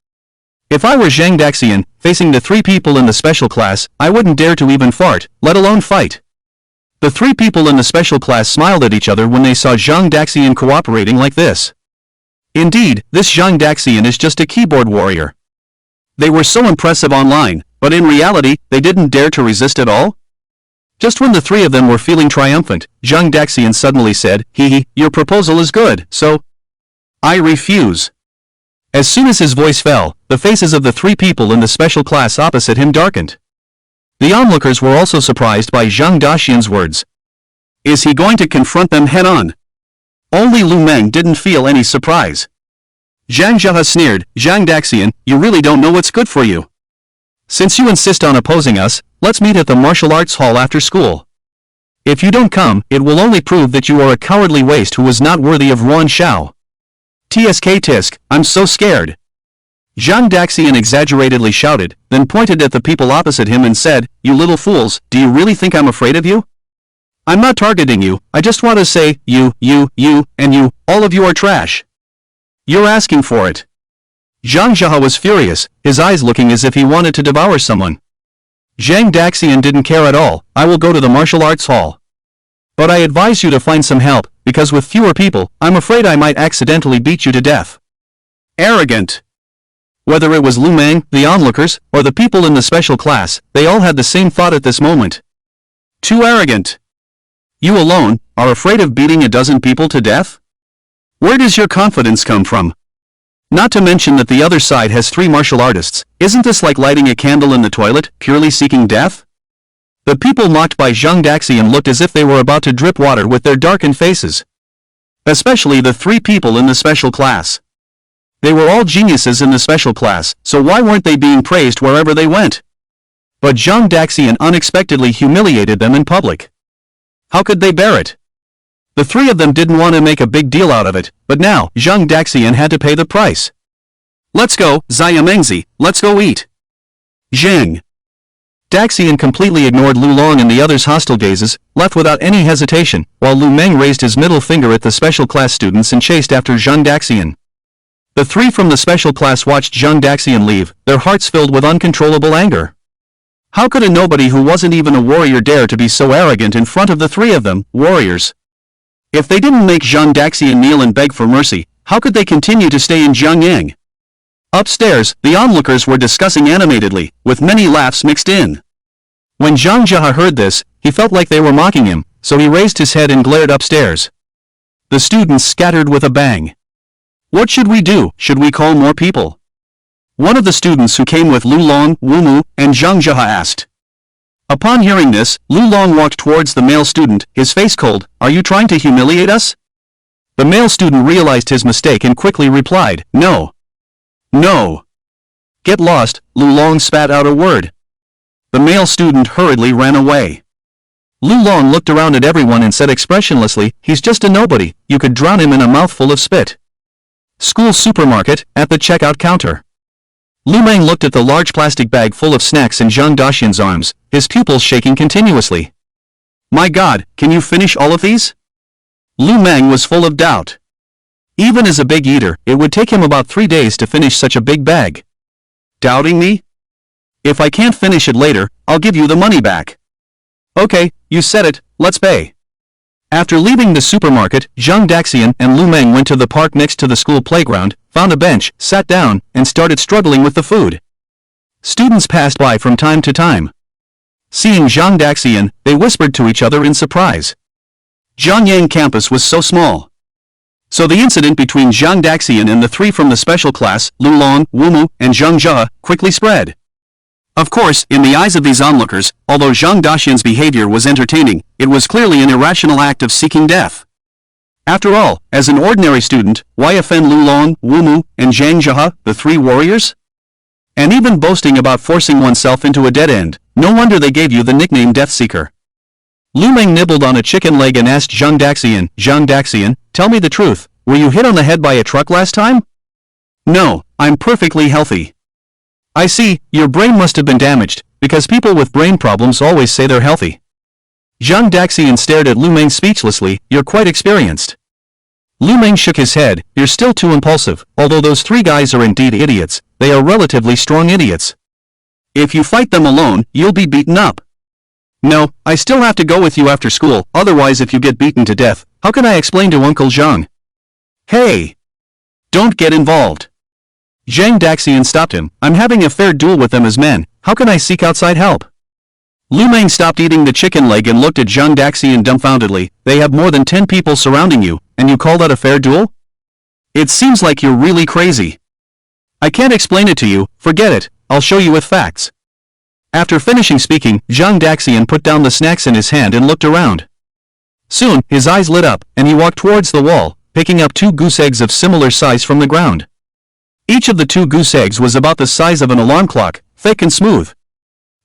If I were Zhang Daxian, facing the three people in the special class, I wouldn't dare to even fart, let alone fight. The three people in the special class smiled at each other when they saw Zhang Daxian cooperating like this. Indeed, this Zhang Daxian is just a keyboard warrior. They were so impressive online, but in reality, they didn't dare to resist at all? Just when the three of them were feeling triumphant, Zhang Daxian suddenly said, "Hee, your proposal is good, so I refuse." As soon as his voice fell, the faces of the three people in the special class opposite him darkened. The onlookers were also surprised by Zhang Daxian's words. Is he going to confront them head-on? Only Lu Meng didn't feel any surprise. Zhang Jiahe sneered, "Zhang Daxian, you really don't know what's good for you. Since you insist on opposing us, let's meet at the martial arts hall after school. If you don't come, it will only prove that you are a cowardly waste who is not worthy of Yuan Shao. Tsk tisk, I'm so scared." Zhang Daxian exaggeratedly shouted, then pointed at the people opposite him and said, "You little fools, do you really think I'm afraid of you? I'm not targeting you, I just want to say, you, and you, all of you are trash. You're asking for it." Zhang Jiahe was furious, his eyes looking as if he wanted to devour someone. Zhang Daxian didn't care at all, "I will go to the martial arts hall. But I advise you to find some help, because with fewer people, I'm afraid I might accidentally beat you to death." Arrogant. Whether it was Lu Meng, the onlookers, or the people in the special class, they all had the same thought at this moment. Too arrogant. You alone, are afraid of beating a dozen people to death? Where does your confidence come from? Not to mention that the other side has three martial artists, isn't this like lighting a candle in the toilet, purely seeking death? The people mocked by Zhang Daxian looked as if they were about to drip water with their darkened faces. Especially the three people in the special class. They were all geniuses in the special class, so why weren't they being praised wherever they went? But Zhang Daxian unexpectedly humiliated them in public. How could they bear it? The three of them didn't want to make a big deal out of it, but now Zhang Daxian had to pay the price. "Let's go, Xia Mengzi, let's go eat." Zhang Daxian completely ignored Lu Long and the others' hostile gazes, left without any hesitation, while Lu Meng raised his middle finger at the special class students and chased after Zhang Daxian. The three from the special class watched Zhang Daxian leave, their hearts filled with uncontrollable anger. How could a nobody who wasn't even a warrior dare to be so arrogant in front of the three of them, warriors? If they didn't make Zhang Daxian kneel and beg for mercy, how could they continue to stay in Jiangyang? Upstairs, the onlookers were discussing animatedly, with many laughs mixed in. When Zhang Jia heard this, he felt like they were mocking him, so he raised his head and glared upstairs. The students scattered with a bang. What should we do? Should we call more people? One of the students who came with Lu Long, Wu Mu, and Zhang Jia asked. Upon hearing this, Lu Long walked towards the male student, his face cold. Are you trying to humiliate us? The male student realized his mistake and quickly replied, No. No. Get lost, Lu Long spat out a word. The male student hurriedly ran away. Lu Long looked around at everyone and said expressionlessly, he's just a nobody, you could drown him in a mouthful of spit. School supermarket, at the checkout counter. Lu Meng looked at the large plastic bag full of snacks in Zhang Daxian's arms, his pupils shaking continuously. My God, can you finish all of these? Lu Meng was full of doubt. Even as a big eater, it would take him about 3 days to finish such a big bag. Doubting me? If I can't finish it later, I'll give you the money back. Okay, you said it, let's pay. After leaving the supermarket, Zhang Daxian and Lu Meng went to the park next to the school playground, found a bench, sat down, and started struggling with the food. Students passed by from time to time. Seeing Zhang Daxian, they whispered to each other in surprise. Jiangyang campus was so small. So the incident between Zhang Daxian and the three from the special class, Lu Long, Wu Mu, and Zhang Jia, quickly spread. Of course, in the eyes of these onlookers, although Zhang Daxian's behavior was entertaining, it was clearly an irrational act of seeking death. After all, as an ordinary student, why offend Lu Long, Wu Mu, and Zhang Jia, the three warriors? And even boasting about forcing oneself into a dead end, no wonder they gave you the nickname Death Seeker. Lu Meng nibbled on a chicken leg and asked Zhang Daxian, tell me the truth, were you hit on the head by a truck last time? No, I'm perfectly healthy. I see, your brain must have been damaged, because people with brain problems always say they're healthy. Zhang Daxian stared at Lu Meng speechlessly, you're quite experienced. Lu Meng shook his head, you're still too impulsive, although those three guys are indeed idiots, they are relatively strong idiots. If you fight them alone, you'll be beaten up. No, I still have to go with you after school, otherwise if you get beaten to death, how can I explain to Uncle Zhang? Hey! Don't get involved. Zhang Daxian stopped him, I'm having a fair duel with them as men, how can I seek outside help? Lu Meng stopped eating the chicken leg and looked at Zhang Daxian dumbfoundedly, they have more than 10 people surrounding you, and you call that a fair duel? It seems like you're really crazy. I can't explain it to you, forget it, I'll show you with facts. After finishing speaking, Zhang Daxian put down the snacks in his hand and looked around. Soon, his eyes lit up, and he walked towards the wall, picking up 2 goose eggs of similar size from the ground. Each of the 2 goose eggs was about the size of an alarm clock, thick and smooth.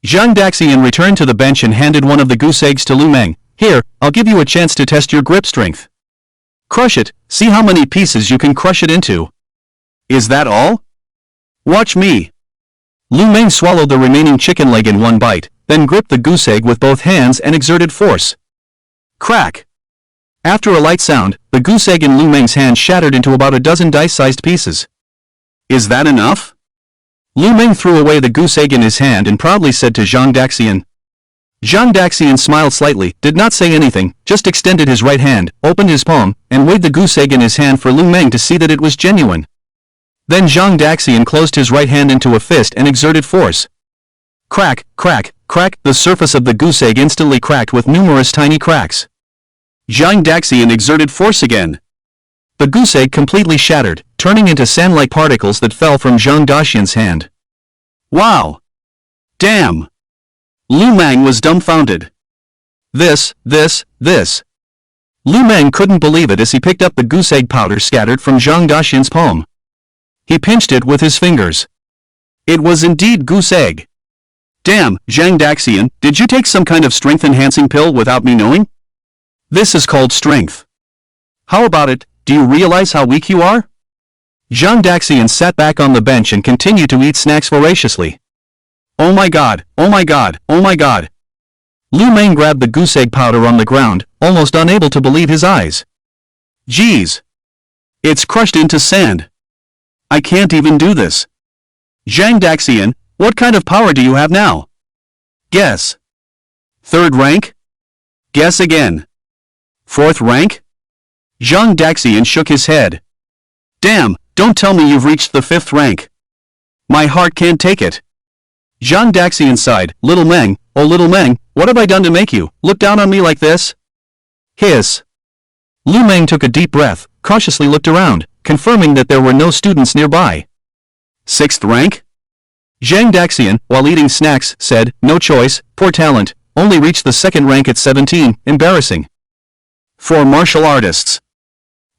Zhang Daxian returned to the bench and handed one of the goose eggs to Lu Meng. Here, I'll give you a chance to test your grip strength. Crush it, see how many pieces you can crush it into. Is that all? Watch me. Lu Meng swallowed the remaining chicken leg in one bite, then gripped the goose egg with both hands and exerted force. Crack! After a light sound, the goose egg in Lu Meng's hand shattered into about a dozen dice-sized pieces. Is that enough? Lu Meng threw away the goose egg in his hand and proudly said to Zhang Daxian. Zhang Daxian smiled slightly, did not say anything, just extended his right hand, opened his palm, and weighed the goose egg in his hand for Lu Meng to see that it was genuine. Then Zhang Daxian closed his right hand into a fist and exerted force. Crack, crack, crack, the surface of the goose egg instantly cracked with numerous tiny cracks. Zhang Daxian exerted force again. The goose egg completely shattered, turning into sand-like particles that fell from Zhang Daxian's hand. Wow! Damn! Lu Meng was dumbfounded. This. Lu Meng couldn't believe it as he picked up the goose egg powder scattered from Zhang Daxian's palm. He pinched it with his fingers. It was indeed goose egg. Damn, Zhang Daxian, did you take some kind of strength-enhancing pill without me knowing? This is called strength. How about it, do you realize how weak you are? Zhang Daxian sat back on the bench and continued to eat snacks voraciously. Oh my god, oh my god, oh my god. Lu Meng grabbed the goose egg powder on the ground, almost unable to believe his eyes. Geez. It's crushed into sand. I can't even do this. Zhang Daxian, what kind of power do you have now? Guess. Third rank? Guess again. Fourth rank? Zhang Daxian shook his head. Damn, don't tell me you've reached the fifth rank. My heart can't take it. Zhang Daxian sighed. Little Meng, oh little Meng, what have I done to make you look down on me like this? Hiss. Lu Meng took a deep breath, cautiously looked around, confirming that there were no students nearby. Sixth rank? Zhang Daxian, while eating snacks, said, no choice, poor talent, only reached the second rank at 17, embarrassing. For martial artists.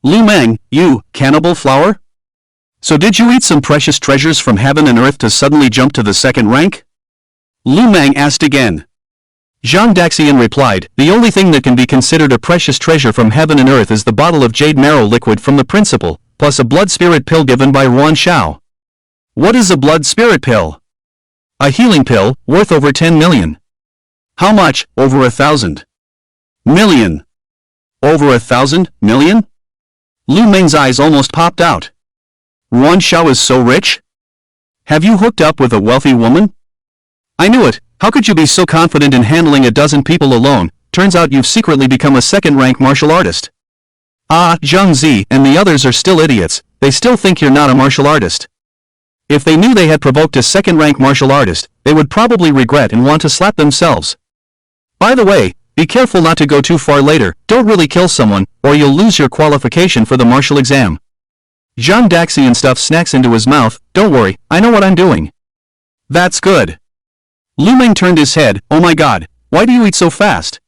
Lu Meng, you, cannibal flower? So did you eat some precious treasures from heaven and earth to suddenly jump to the second rank? Lu Meng asked again. Zhang Daxian replied, the only thing that can be considered a precious treasure from heaven and earth is the bottle of jade marrow liquid from the principal, plus a blood spirit pill given by Ruan Shao. What is a blood spirit pill? A healing pill, worth over 10 million. How much? Over 1,000 million. Over 1,000 million? Lu Meng's eyes almost popped out. Ruan Shao is so rich? Have you hooked up with a wealthy woman? I knew it, how could you be so confident in handling a dozen people alone? Turns out you've secretly become a second-rank martial artist. Ah, Zhang Zi and the others are still idiots, they still think you're not a martial artist. If they knew they had provoked a second-rank martial artist, they would probably regret and want to slap themselves. By the way, be careful not to go too far later, don't really kill someone, or you'll lose your qualification for the martial exam. Zhang Daxian stuffed snacks into his mouth, don't worry, I know what I'm doing. That's good. Lu Meng turned his head, oh my god, why do you eat so fast?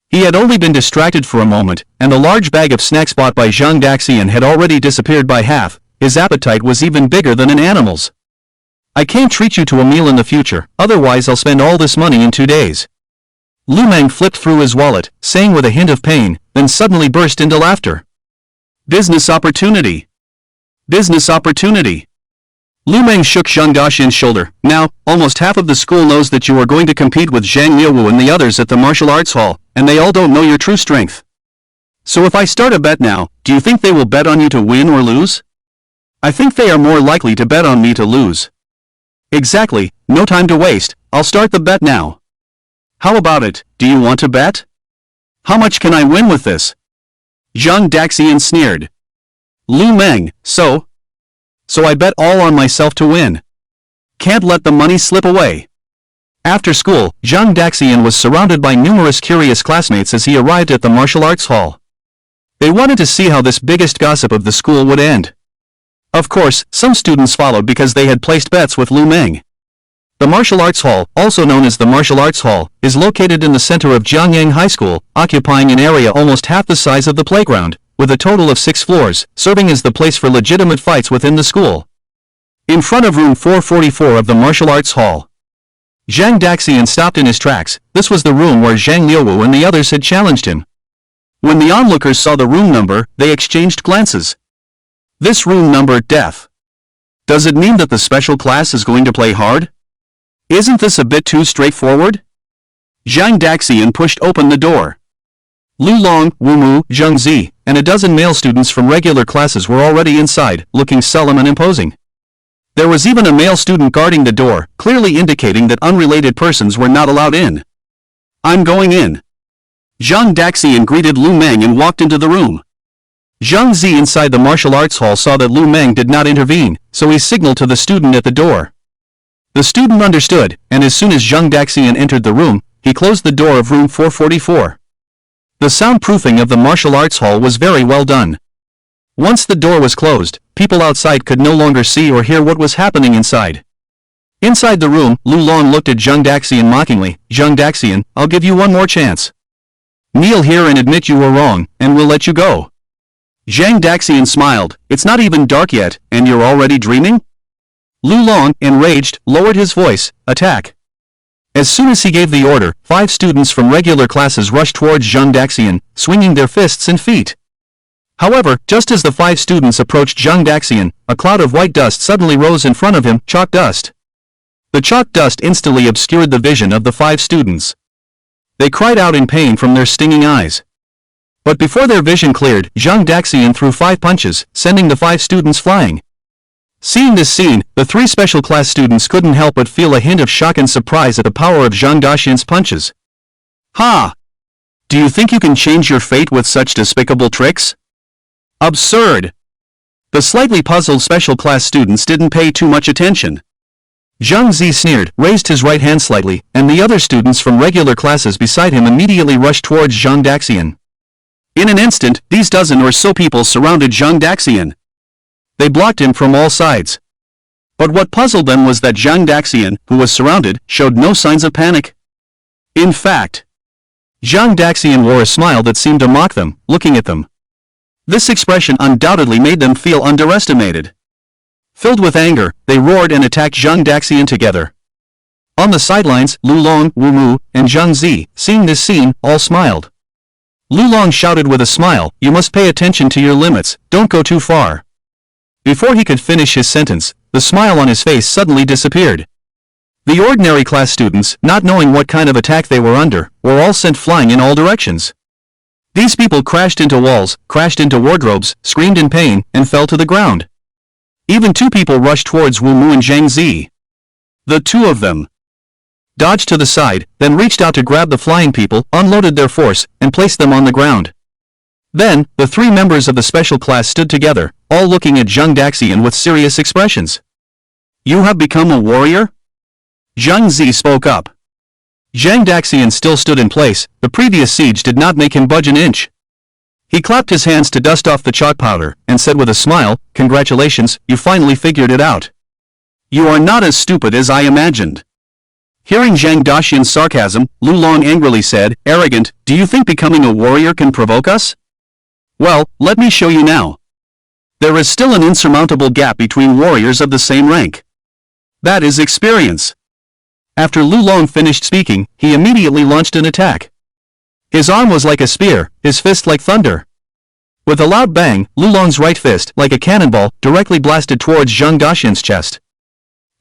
He had only been distracted for a moment, and the large bag of snacks bought by Zhang Daxian had already disappeared by half, his appetite was even bigger than an animal's. I can't treat you to a meal in the future, otherwise I'll spend all this money in 2 days. Lu Meng flipped through his wallet, saying with a hint of pain, then suddenly burst into laughter. Business opportunity. Business opportunity. Lu Meng shook Zhang Daxian's shoulder. Now, almost half of the school knows that you are going to compete with Zhang Liuwu and the others at the martial arts hall, and they all don't know your true strength. So if I start a bet now, do you think they will bet on you to win or lose? I think they are more likely to bet on me to lose. Exactly, no time to waste, I'll start the bet now. How about it, do you want to bet? How much can I win with this? Zhang Daxian sneered. Lu Meng, So I bet all on myself to win. Can't let the money slip away. After school, Zhang Daxian was surrounded by numerous curious classmates as he arrived at the martial arts hall. They wanted to see how this biggest gossip of the school would end. Of course, some students followed because they had placed bets with Lu Meng. The martial arts hall, also known as the martial arts hall, is located in the center of Jiangyang High School, occupying an area almost half the size of the playground, with a total of 6 floors, serving as the place for legitimate fights within the school. In front of room 444 of the martial arts hall, Zhang Daxian stopped in his tracks. This was the room where Zhang Liuwu and the others had challenged him. When the onlookers saw the room number, they exchanged glances. This room number, death. Does it mean that the special class is going to play hard? Isn't this a bit too straightforward? Zhang Daxian pushed open the door. Lu Long, Wu Mu, Zheng Zi, and a dozen male students from regular classes were already inside, looking solemn and imposing. There was even a male student guarding the door, clearly indicating that unrelated persons were not allowed in. I'm going in. Zhang Daxian greeted Lu Meng and walked into the room. Zheng Zi inside the martial arts hall saw that Lu Meng did not intervene, so he signaled to the student at the door. The student understood, and as soon as Zhang Daxian entered the room, he closed the door of room 444. The soundproofing of the martial arts hall was very well done. Once the door was closed, people outside could no longer see or hear what was happening inside. Inside the room, Lu Long looked at Zhang Daxian mockingly. Zhang Daxian, I'll give you one more chance. Kneel here and admit you were wrong, and we'll let you go. Zhang Daxian smiled. It's not even dark yet, and you're already dreaming? Lu Long, enraged, lowered his voice. Attack. As soon as he gave the order, 5 students from regular classes rushed towards Zhang Daxian, swinging their fists and feet. However, just as the 5 students approached Zhang Daxian, a cloud of white dust suddenly rose in front of him, chalk dust. The chalk dust instantly obscured the vision of the 5 students. They cried out in pain from their stinging eyes. But before their vision cleared, Zhang Daxian threw 5 punches, sending the 5 students flying. Seeing this scene, the three special class students couldn't help but feel a hint of shock and surprise at the power of Zhang Daxian's punches. Ha! Do you think you can change your fate with such despicable tricks? Absurd! The slightly puzzled special class students didn't pay too much attention. Zhang Zi sneered, raised his right hand slightly, and the other students from regular classes beside him immediately rushed towards Zhang Daxian. In an instant, these dozen or so people surrounded Zhang Daxian. They blocked him from all sides. But what puzzled them was that Zhang Daxian, who was surrounded, showed no signs of panic. In fact, Zhang Daxian wore a smile that seemed to mock them, looking at them. This expression undoubtedly made them feel underestimated. Filled with anger, they roared and attacked Zhang Daxian together. On the sidelines, Lu Long, Wu Mu, and Zhang Zi, seeing this scene, all smiled. Lu Long shouted with a smile, "You must pay attention to your limits, don't go too far." Before he could finish his sentence, the smile on his face suddenly disappeared. The ordinary class students, not knowing what kind of attack they were under, were all sent flying in all directions. These people crashed into walls, crashed into wardrobes, screamed in pain, and fell to the ground. Even two people rushed towards Wu Mu and Zhang Zi. The two of them dodged to the side, then reached out to grab the flying people, unloaded their force, and placed them on the ground. Then, the three members of the special class stood together, all looking at Zhang Daxian with serious expressions. "You have become a warrior?" Zhang Zi spoke up. Zhang Daxian still stood in place, the previous siege did not make him budge an inch. He clapped his hands to dust off the chalk powder, and said with a smile, "Congratulations, you finally figured it out. You are not as stupid as I imagined." Hearing Zhang Daxian's sarcasm, Lu Long angrily said, "Arrogant, do you think becoming a warrior can provoke us? Well, let me show you now. There is still an insurmountable gap between warriors of the same rank. That is experience." After Lu Long finished speaking, he immediately launched an attack. His arm was like a spear, his fist like thunder. With a loud bang, Lu Long's right fist, like a cannonball, directly blasted towards Zhang Daxian's chest.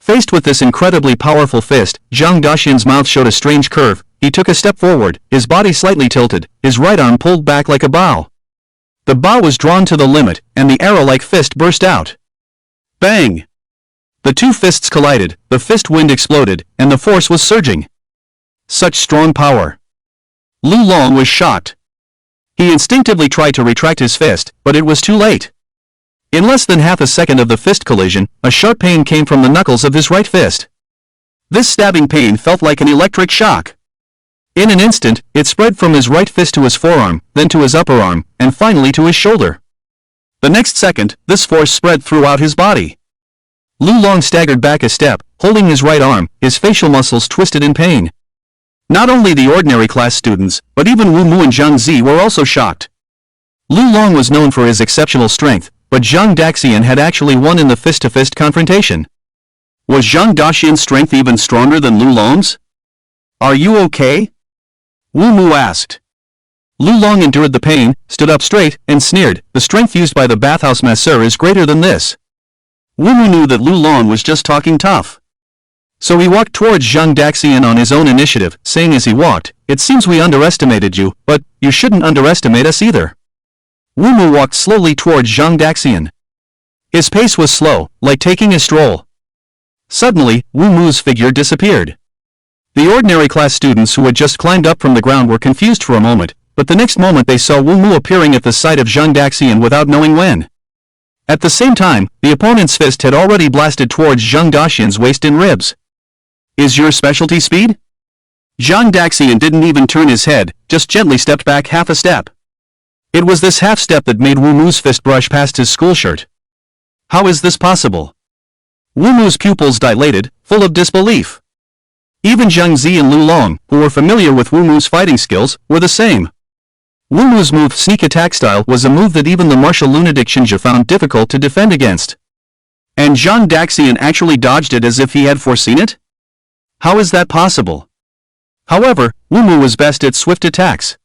Faced with this incredibly powerful fist, Zhang Daxian's mouth showed a strange curve. He took a step forward, his body slightly tilted, his right arm pulled back like a bow. The bow was drawn to the limit, and the arrow-like fist burst out. Bang! The two fists collided, the fist wind exploded, and the force was surging. Such strong power. Lu Long was shocked. He instinctively tried to retract his fist, but it was too late. In less than half a second of the fist collision, a sharp pain came from the knuckles of his right fist. This stabbing pain felt like an electric shock. In an instant, it spread from his right fist to his forearm, then to his upper arm, and finally to his shoulder. The next second, this force spread throughout his body. Lu Long staggered back a step, holding his right arm, his facial muscles twisted in pain. Not only the ordinary class students, but even Wu Mu and Zhang Zi were also shocked. Lu Long was known for his exceptional strength, but Zhang Daxian had actually won in the fist-to-fist confrontation. Was Zhang Daxian's strength even stronger than Lu Long's? "Are you okay?" Wu Mu asked. Lu Long endured the pain, stood up straight, and sneered, "The strength used by the bathhouse masseur is greater than this." Wu Mu knew that Lu Long was just talking tough. So he walked towards Zhang Daxian on his own initiative, saying as he walked, "It seems we underestimated you, but you shouldn't underestimate us either." Wu Mu walked slowly towards Zhang Daxian. His pace was slow, like taking a stroll. Suddenly, Wu Mu's figure disappeared. The ordinary class students who had just climbed up from the ground were confused for a moment, but the next moment they saw Wu Mu appearing at the side of Zhang Daxian without knowing when. At the same time, the opponent's fist had already blasted towards Zhang Daxian's waist and ribs. "Is your specialty speed?" Zhang Daxian didn't even turn his head, just gently stepped back half a step. It was this half step that made Wu Mu's fist brush past his school shirt. How is this possible? Wu Mu's pupils dilated, full of disbelief. Even Zhang Zi and Lu Long, who were familiar with Wu Mu's fighting skills, were the same. Wu Mu's move sneak attack style was a move that even the martial lunatic Xinjia found difficult to defend against. And Zhang Daxian actually dodged it as if he had foreseen it? How is that possible? However, Wu Mu was best at swift attacks.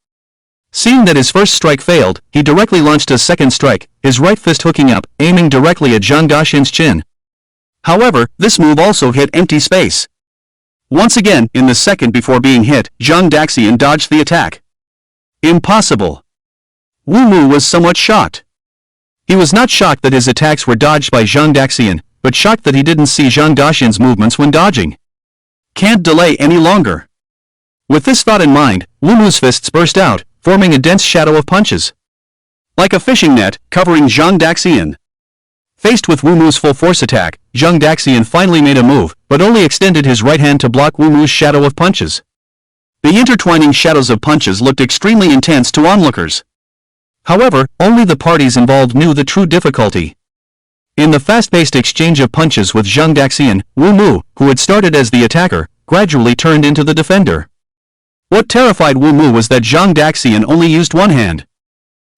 Seeing that his first strike failed, he directly launched a second strike, his right fist hooking up, aiming directly at Zhang Daxian's chin. However, this move also hit empty space. Once again, in the second before being hit, Zhang Daxian dodged the attack. Impossible. Wu Mu was somewhat shocked. He was not shocked that his attacks were dodged by Zhang Daxian, but shocked that he didn't see Zhang Daxian's movements when dodging. Can't delay any longer. With this thought in mind, Wu Mu's fists burst out, forming a dense shadow of punches. Like a fishing net, covering Zhang Daxian. Faced with Wu Mu's full force attack, Zhang Daxian finally made a move, but only extended his right hand to block Wu Mu's shadow of punches. The intertwining shadows of punches looked extremely intense to onlookers. However, only the parties involved knew the true difficulty. In the fast-paced exchange of punches with Zhang Daxian, Wu Mu, who had started as the attacker, gradually turned into the defender. What terrified Wu Mu was that Zhang Daxian only used one hand.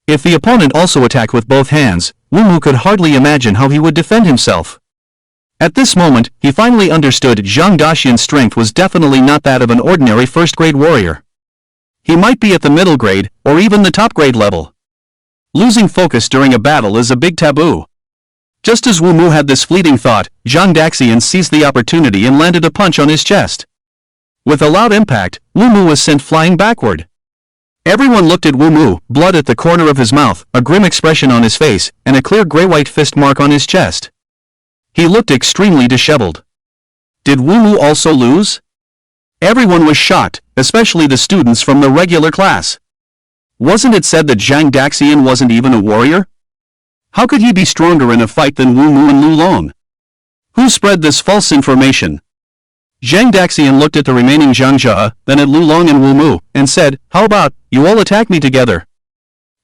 If the opponent also attacked with both hands, Wu Mu could hardly imagine how he would defend himself. At this moment, he finally understood Zhang Daxian's strength was definitely not that of an ordinary first-grade warrior. He might be at the middle grade, or even the top grade level. Losing focus during a battle is a big taboo. Just as Wu Mu had this fleeting thought, Zhang Daxian seized the opportunity and landed a punch on his chest. With a loud impact, Wu Mu was sent flying backward. Everyone looked at Wu Mu, blood at the corner of his mouth, a grim expression on his face, and a clear gray-white fist mark on his chest. He looked extremely disheveled. Did Wu Mu also lose? Everyone was shocked, especially the students from the regular class. Wasn't it said that Zhang Daxian wasn't even a warrior? How could he be stronger in a fight than Wu Mu and Lu Long? Who spread this false information? Zhang Daxian looked at the remaining Zhang Jia, then at Lu Long and Wu Mu, and said, "How about, you all attack me together?"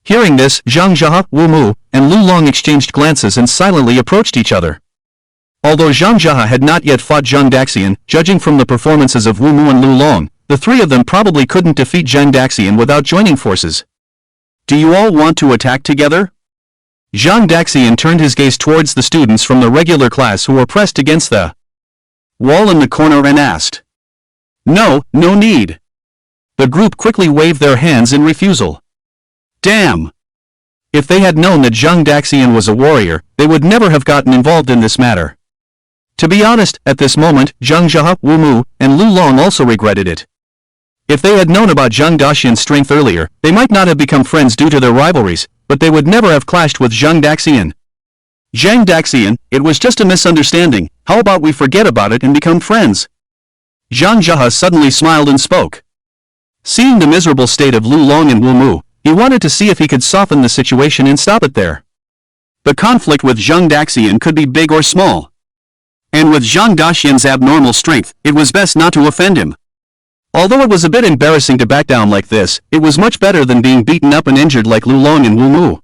Hearing this, Zhang Jia, Wu Mu, and Lu Long exchanged glances and silently approached each other. Although Zhang Jia had not yet fought Zhang Daxian, judging from the performances of Wu Mu and Lu Long, the three of them probably couldn't defeat Zhang Daxian without joining forces. Do you all want to attack together? Zhang Daxian turned his gaze towards the students from the regular class who were pressed against the wall in the corner and asked. No, no need. The group quickly waved their hands in refusal. Damn! If they had known that Zhang Daxian was a warrior, they would never have gotten involved in this matter. To be honest, at this moment, Zhang Jia, Wu Mu, and Lu Long also regretted it. If they had known about Zhang Daxian's strength earlier, they might not have become friends due to their rivalries, but they would never have clashed with Zhang Daxian. Zhang Daxian, it was just a misunderstanding, how about we forget about it and become friends? Zhang Jia suddenly smiled and spoke. Seeing the miserable state of Lu Long and Wu Mu, he wanted to see if he could soften the situation and stop it there. The conflict with Zhang Daxian could be big or small. And with Zhang Daxian's abnormal strength, it was best not to offend him. Although it was a bit embarrassing to back down like this, it was much better than being beaten up and injured like Lu Long and Wu Mu.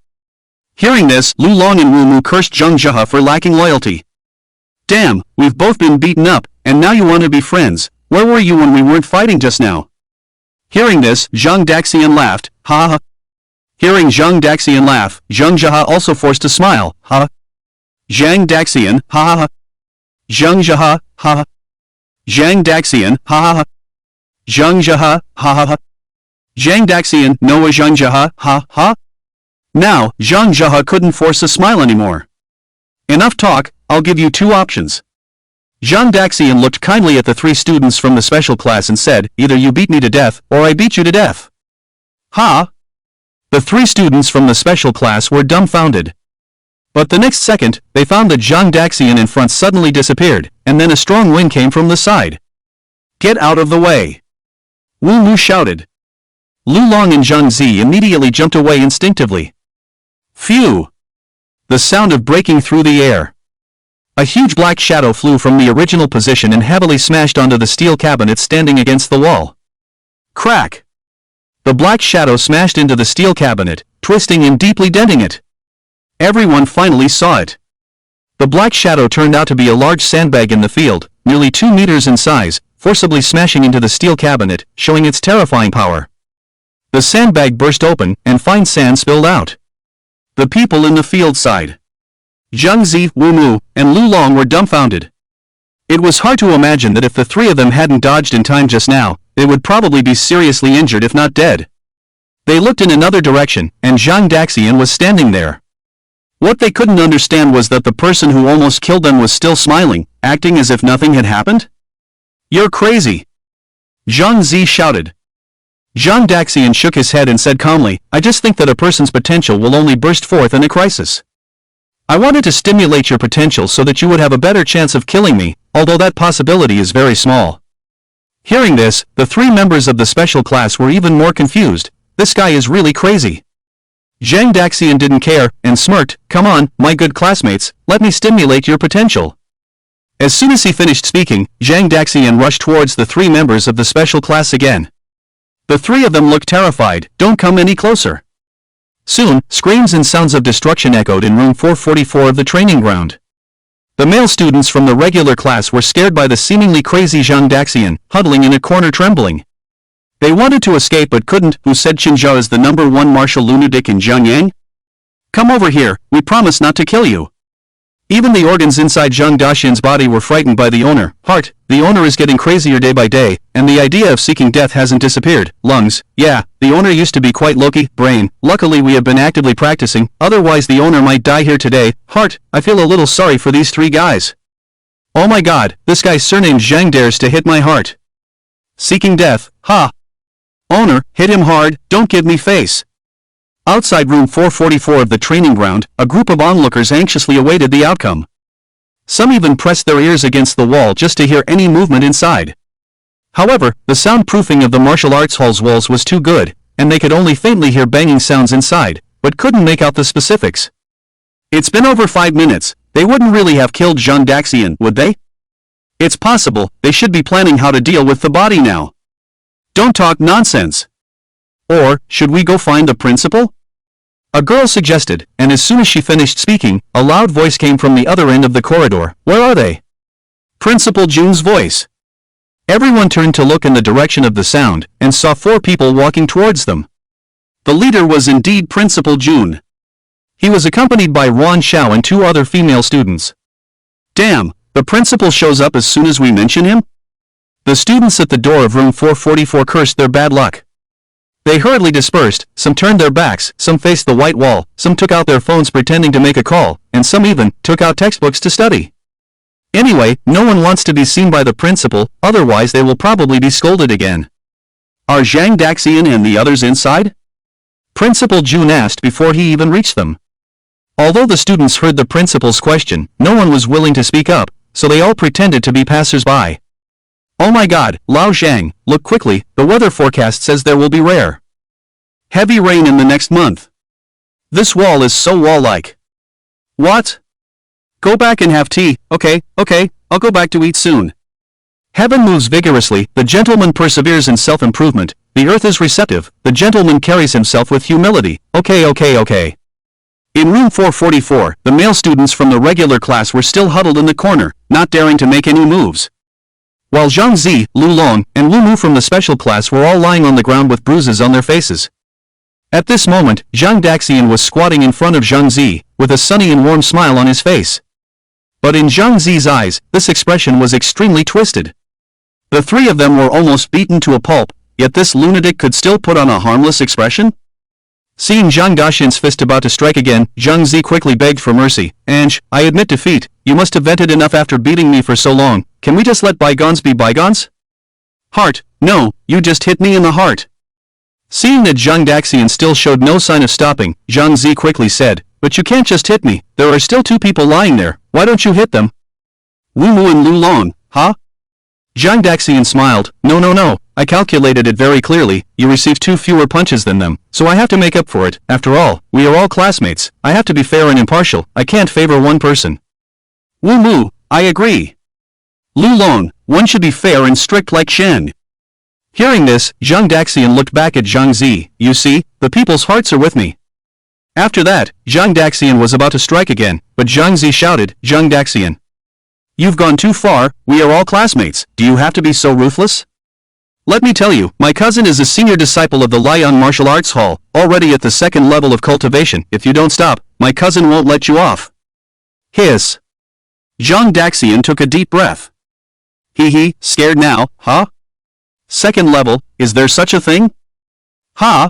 Hearing this, Lu Long and Wu Mu cursed Zhang Jia for lacking loyalty. Damn, we've both been beaten up, and now you want to be friends. Where were you when we weren't fighting just now? Hearing this, Zhang Daxian laughed, ha ha. Hearing Zhang Daxian laugh, Zhang Jia also forced a smile, ha. Zhang Daxian, ha ha ha. Zhang Jia, ha ha. Zhang Daxian, ha ha ha. Zhang Jia, ha ha ha. Zhang Daxian, no Zhang Jia, ha ha. Now, Zhang Jia couldn't force a smile anymore. Enough talk, I'll give you two options. Zhang Daxian looked kindly at the three students from the special class and said, either you beat me to death, or I beat you to death. Ha! The three students from the special class were dumbfounded. But the next second, they found that Zhang Daxian in front suddenly disappeared, and then a strong wind came from the side. Get out of the way! Wu Mu shouted. Lu Long and Zhang Zi immediately jumped away instinctively. Phew! The sound of breaking through the air. A huge black shadow flew from the original position and heavily smashed onto the steel cabinet standing against the wall. Crack! The black shadow smashed into the steel cabinet, twisting and deeply denting it. Everyone finally saw it. The black shadow turned out to be a large sandbag in the field, nearly 2 meters in size, forcibly smashing into the steel cabinet, showing its terrifying power. The sandbag burst open, and fine sand spilled out. The people in the field sighed. Zhang Zi, Wu Mu, and Lu Long were dumbfounded. It was hard to imagine that if the three of them hadn't dodged in time just now, they would probably be seriously injured if not dead. They looked in another direction, and Zhang Daxian was standing there. What they couldn't understand was that the person who almost killed them was still smiling, acting as if nothing had happened. You're crazy! Zhang Zi shouted. Zhang Daxian shook his head and said calmly, I just think that a person's potential will only burst forth in a crisis. I wanted to stimulate your potential so that you would have a better chance of killing me, although that possibility is very small. Hearing this, the three members of the special class were even more confused. This guy is really crazy. Zhang Daxian didn't care, and smirked, "Come on, my good classmates, let me stimulate your potential." As soon as he finished speaking, Zhang Daxian rushed towards the three members of the special class again. The three of them looked terrified. "Don't come any closer." Soon, screams and sounds of destruction echoed in room 444 of the training ground. The male students from the regular class were scared by the seemingly crazy Zhang Daxian, huddling in a corner trembling. They wanted to escape but couldn't. "Who said Qinzhou is the #1 martial lunatic in Zhangyang? Come over here, we promise not to kill you." Even the organs inside Zhang Daxian's body were frightened by the owner. "Heart, the owner is getting crazier day by day, and the idea of seeking death hasn't disappeared. Lungs, yeah, the owner used to be quite low-key. Brain, luckily we have been actively practicing, otherwise the owner might die here today. Heart, I feel a little sorry for these three guys. Oh my god, this guy's surname Zhang dares to hit my heart. Seeking death, ha. Owner, hit him hard, don't give me face." Outside room 444 of the training ground, a group of onlookers anxiously awaited the outcome. Some even pressed their ears against the wall just to hear any movement inside. However, the soundproofing of the martial arts hall's walls was too good, and they could only faintly hear banging sounds inside, but couldn't make out the specifics. It's been over 5 minutes, they wouldn't really have killed Zhang Daxian, would they? It's possible, they should be planning how to deal with the body now. Don't talk nonsense. Or, should we go find the principal? A girl suggested, and as soon as she finished speaking, a loud voice came from the other end of the corridor. "Where are they?" Principal Jun's voice. Everyone turned to look in the direction of the sound, and saw 4 people walking towards them. The leader was indeed Principal Jun. He was accompanied by Ruan Xiao and 2 other female students. Damn, the principal shows up as soon as we mention him? The students at the door of room 444 cursed their bad luck. They hurriedly dispersed, some turned their backs, some faced the white wall, some took out their phones pretending to make a call, and some even took out textbooks to study. Anyway, no one wants to be seen by the principal, otherwise they will probably be scolded again. Are Zhang Daxian and the others inside? Principal Jun asked before he even reached them. Although the students heard the principal's question, no one was willing to speak up, so they all pretended to be passers-by. Oh my god, Lao Zhang, look quickly, the weather forecast says there will be rare heavy rain in the next month. This wall is so wall-like. What? Go back and have tea, okay, I'll go back to eat soon. Heaven moves vigorously, the gentleman perseveres in self-improvement, the earth is receptive, the gentleman carries himself with humility, okay. In room 444, the male students from the regular class were still huddled in the corner, not daring to make any moves. While Zhang Zi, Lu Long, and Wu Mu from the special class were all lying on the ground with bruises on their faces. At this moment, Zhang Daxian was squatting in front of Zhang Zi, with a sunny and warm smile on his face. But in Zhang Zi's eyes, this expression was extremely twisted. The 3 of them were almost beaten to a pulp, yet this lunatic could still put on a harmless expression? Seeing Zhang Daxian's fist about to strike again, Zhang Zi quickly begged for mercy. "Ange, I admit defeat, you must have vented enough after beating me for so long, can we just let bygones be bygones?" Heart, no, you just hit me in the heart. Seeing that Zhang Daxian still showed no sign of stopping, Zhang Zi quickly said, "But you can't just hit me, there are still 2 people lying there, why don't you hit them?" Wu Mu and Lu Long, huh? Zhang Daxian smiled, No, I calculated it very clearly, you received 2 fewer punches than them, so I have to make up for it, after all, we are all classmates, I have to be fair and impartial, I can't favor one person. Wu Mu, I agree. Lu Long, one should be fair and strict like Shen. Hearing this, Zhang Daxian looked back at Zhang Zi, you see, the people's hearts are with me. After that, Zhang Daxian was about to strike again, but Zhang Zi shouted, Zhang Daxian. You've gone too far, we are all classmates, do you have to be so ruthless? Let me tell you, my cousin is a senior disciple of the Lion Martial Arts Hall, already at the 2nd level of cultivation, if you don't stop, my cousin won't let you off. Hiss. Zhang Daxian took a deep breath. Hee, scared now, huh? 2nd level, is there such a thing? Huh?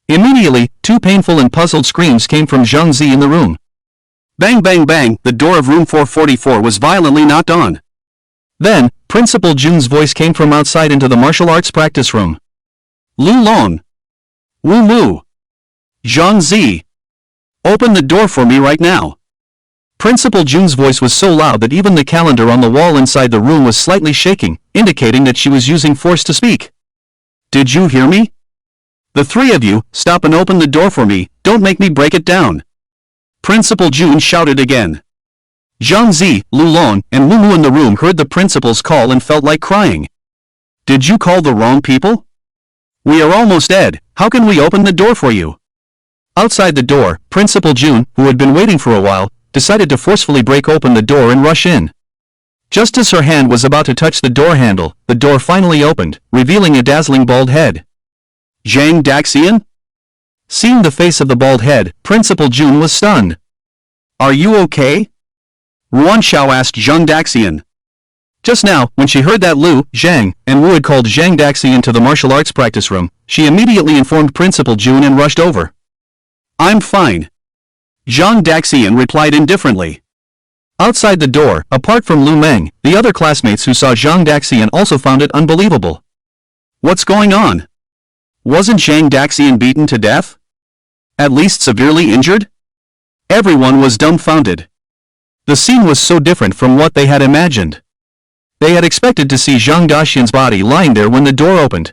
Immediately, 2 painful and puzzled screams came from Zhang Zi in the room. Bang bang bang, the door of room 444 was violently knocked on. Then, Principal Jun's voice came from outside into the martial arts practice room. Lu Long. Wu Mu. Zhang Zi. Open the door for me right now. Principal Jun's voice was so loud that even the calendar on the wall inside the room was slightly shaking, indicating that she was using force to speak. Did you hear me? The three of you, stop and open the door for me, don't make me break it down. Principal Jun shouted again. Zhang Zi, Lu Long, and Wu Mu in the room heard the principal's call and felt like crying. Did you call the wrong people? We are almost dead, how can we open the door for you? Outside the door, Principal Jun, who had been waiting for a while, decided to forcefully break open the door and rush in. Just as her hand was about to touch the door handle, the door finally opened, revealing a dazzling bald head. Zhang Daxian? Seeing the face of the bald head, Principal Jun was stunned. Are you okay? Ruan Xiao asked Zhang Daxian. Just now, when she heard that Lu, Zhang, and Wu had called Zhang Daxian to the martial arts practice room, she immediately informed Principal Jun and rushed over. I'm fine. Zhang Daxian replied indifferently. Outside the door, apart from Lu Meng, the other classmates who saw Zhang Daxian also found it unbelievable. What's going on? Wasn't Zhang Daxian beaten to death? At least severely injured? Everyone was dumbfounded. The scene was so different from what they had imagined. They had expected to see Zhang Daxian's body lying there when the door opened.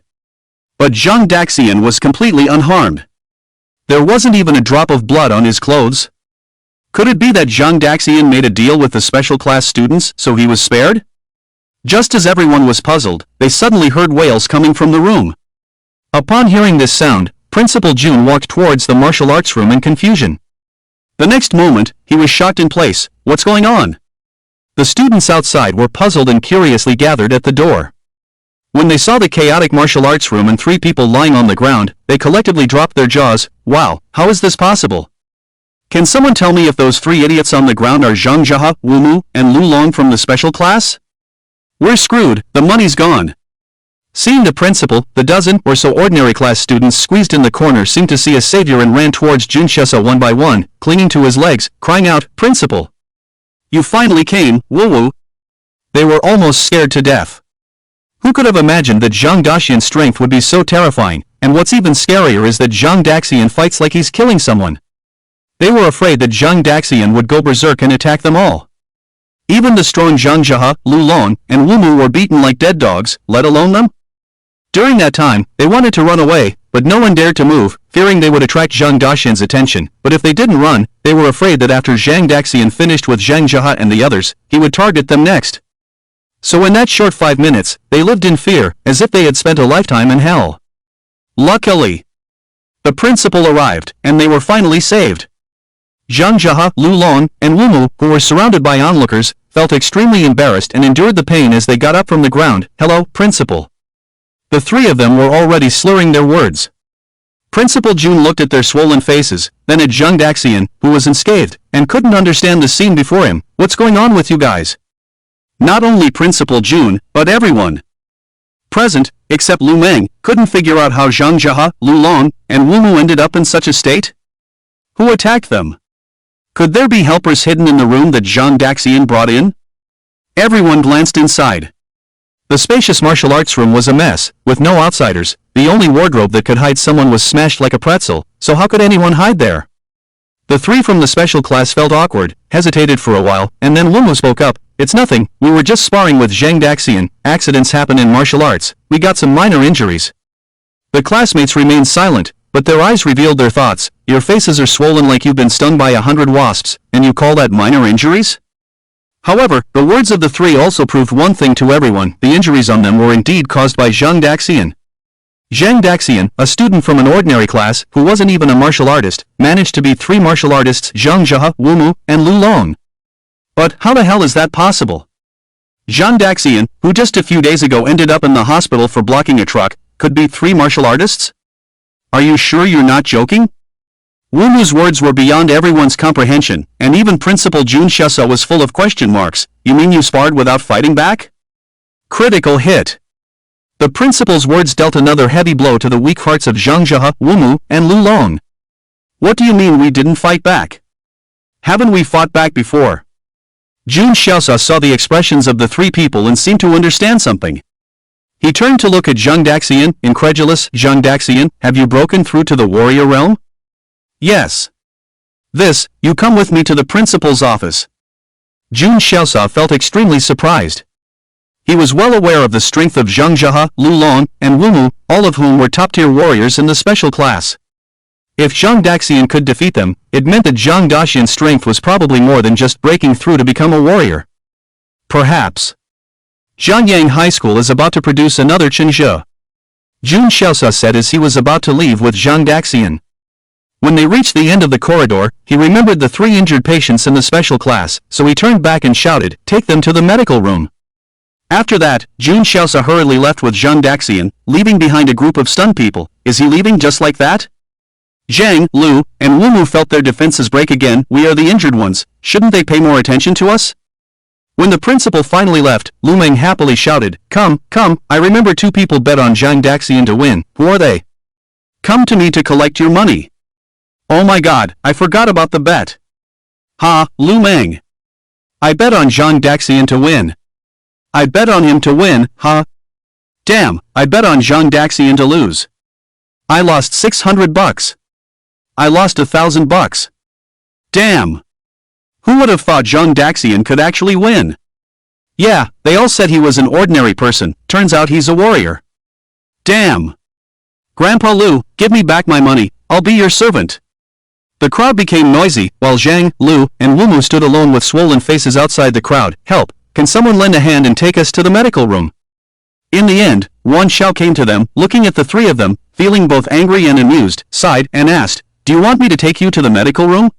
But Zhang Daxian was completely unharmed. There wasn't even a drop of blood on his clothes. Could it be that Zhang Daxian made a deal with the special class students so he was spared? Just as everyone was puzzled, they suddenly heard wails coming from the room. Upon hearing this sound, Principal Jun walked towards the martial arts room in confusion. The next moment, he was shocked in place. What's going on? The students outside were puzzled and curiously gathered at the door. When they saw the chaotic martial arts room and three people lying on the ground, they collectively dropped their jaws. Wow, how is this possible? Can someone tell me if those three idiots on the ground are Zhang Jia, Wu Mu, and Lu Long from the special class? We're screwed, the money's gone. Seeing the principal, the dozen or so ordinary class students squeezed in the corner seemed to see a savior and ran towards Jun Shesa one by one, clinging to his legs, crying out, Principal! You finally came, Wu Wu! They were almost scared to death. Who could have imagined that Zhang Daxian's strength would be so terrifying, and what's even scarier is that Zhang Daxian fights like he's killing someone. They were afraid that Zhang Daxian would go berserk and attack them all. Even the strong Zhang Jia, Lu Long, and Wu Mu were beaten like dead dogs, let alone them? During that time, they wanted to run away, but no one dared to move, fearing they would attract Zhang Daxian's attention, but if they didn't run, they were afraid that after Zhang Daxian finished with Zhang Jia and the others, he would target them next. So in that short 5 minutes, they lived in fear, as if they had spent a lifetime in hell. Luckily, the principal arrived, and they were finally saved. Zhang Jia, Lu Long, and Wu Mu, who were surrounded by onlookers, felt extremely embarrassed and endured the pain as they got up from the ground. Hello, Principal. The three of them were already slurring their words. Principal Jun looked at their swollen faces, then at Zhang Daxian, who was unscathed, and couldn't understand the scene before him. What's going on with you guys? Not only Principal Jun, but everyone present, except Lu Meng, couldn't figure out how Zhang Jia, Lu Long, and Wu Mu ended up in such a state. Who attacked them? Could there be helpers hidden in the room that Zhang Daxian brought in? Everyone glanced inside. The spacious martial arts room was a mess, with no outsiders. The only wardrobe that could hide someone was smashed like a pretzel, so how could anyone hide there? The three from the special class felt awkward, hesitated for a while, and then Wu Mu spoke up. It's nothing, we were just sparring with Zhang Daxian. Accidents happen in martial arts, we got some minor injuries. The classmates remained silent, but their eyes revealed their thoughts. Your faces are swollen like you've been stung by 100 wasps, and you call that minor injuries? However, the words of the three also proved one thing to everyone, the injuries on them were indeed caused by Zhang Daxian. Zhang Daxian, a student from an ordinary class, who wasn't even a martial artist, managed to beat three martial artists Zhang Jia, Wu Mu, and Lu Long. But how the hell is that possible? Zhang Daxian, who just a few days ago ended up in the hospital for blocking a truck, could beat three martial artists? Are you sure you're not joking? Wu Mu's words were beyond everyone's comprehension, and even Principal Jun Shesa was full of question marks. You mean you sparred without fighting back? Critical hit. The principal's words dealt another heavy blow to the weak hearts of Zhang Jia, Wu Mu, and Lu Long. What do you mean we didn't fight back? Haven't we fought back before? Jun Shesa saw the expressions of the three people and seemed to understand something. He turned to look at Zhang Daxian, incredulous. Zhang Daxian, have you broken through to the warrior realm? Yes. You come with me to the principal's office. Jun Xiaosao felt extremely surprised. He was well aware of the strength of Zhang Zhehe, Lu Long, and Wu Mu, all of whom were top-tier warriors in the special class. If Zhang Daxian could defeat them, it meant that Zhang Daxian's strength was probably more than just breaking through to become a warrior. Perhaps Jiangyang High School is about to produce another Chen Zhe. Jun Xiaosao said as he was about to leave with Zhang Daxian. When they reached the end of the corridor, he remembered the 3 injured patients in the special class, so he turned back and shouted, "Take them to the medical room." After that, Jun Xiaosao hurriedly left with Zhang Daxian, leaving behind a group of stunned people. Is he leaving just like that? Zhang, Lu, and Wu Mu felt their defenses break again. We are the injured ones, shouldn't they pay more attention to us? When the principal finally left, Lu Meng happily shouted, Come, I remember 2 people bet on Zhang Daxian to win. Who are they? Come to me to collect your money. Oh my god, I forgot about the bet. Ha, Lu Meng. I bet on Zhang Daxian to win. I bet on him to win, huh? Damn, I bet on Zhang Daxian to lose. I lost $600. I lost $1,000. Damn. Who would have thought Zhang Daxian could actually win? Yeah, they all said he was an ordinary person, turns out he's a warrior. Damn. Grandpa Lu, give me back my money, I'll be your servant. The crowd became noisy, while Zhang, Lu, and Wu Mu stood alone with swollen faces outside the crowd. Help, can someone lend a hand and take us to the medical room? In the end, Wan Xiao came to them, looking at the 3 of them, feeling both angry and amused, sighed, and asked, Do you want me to take you to the medical room?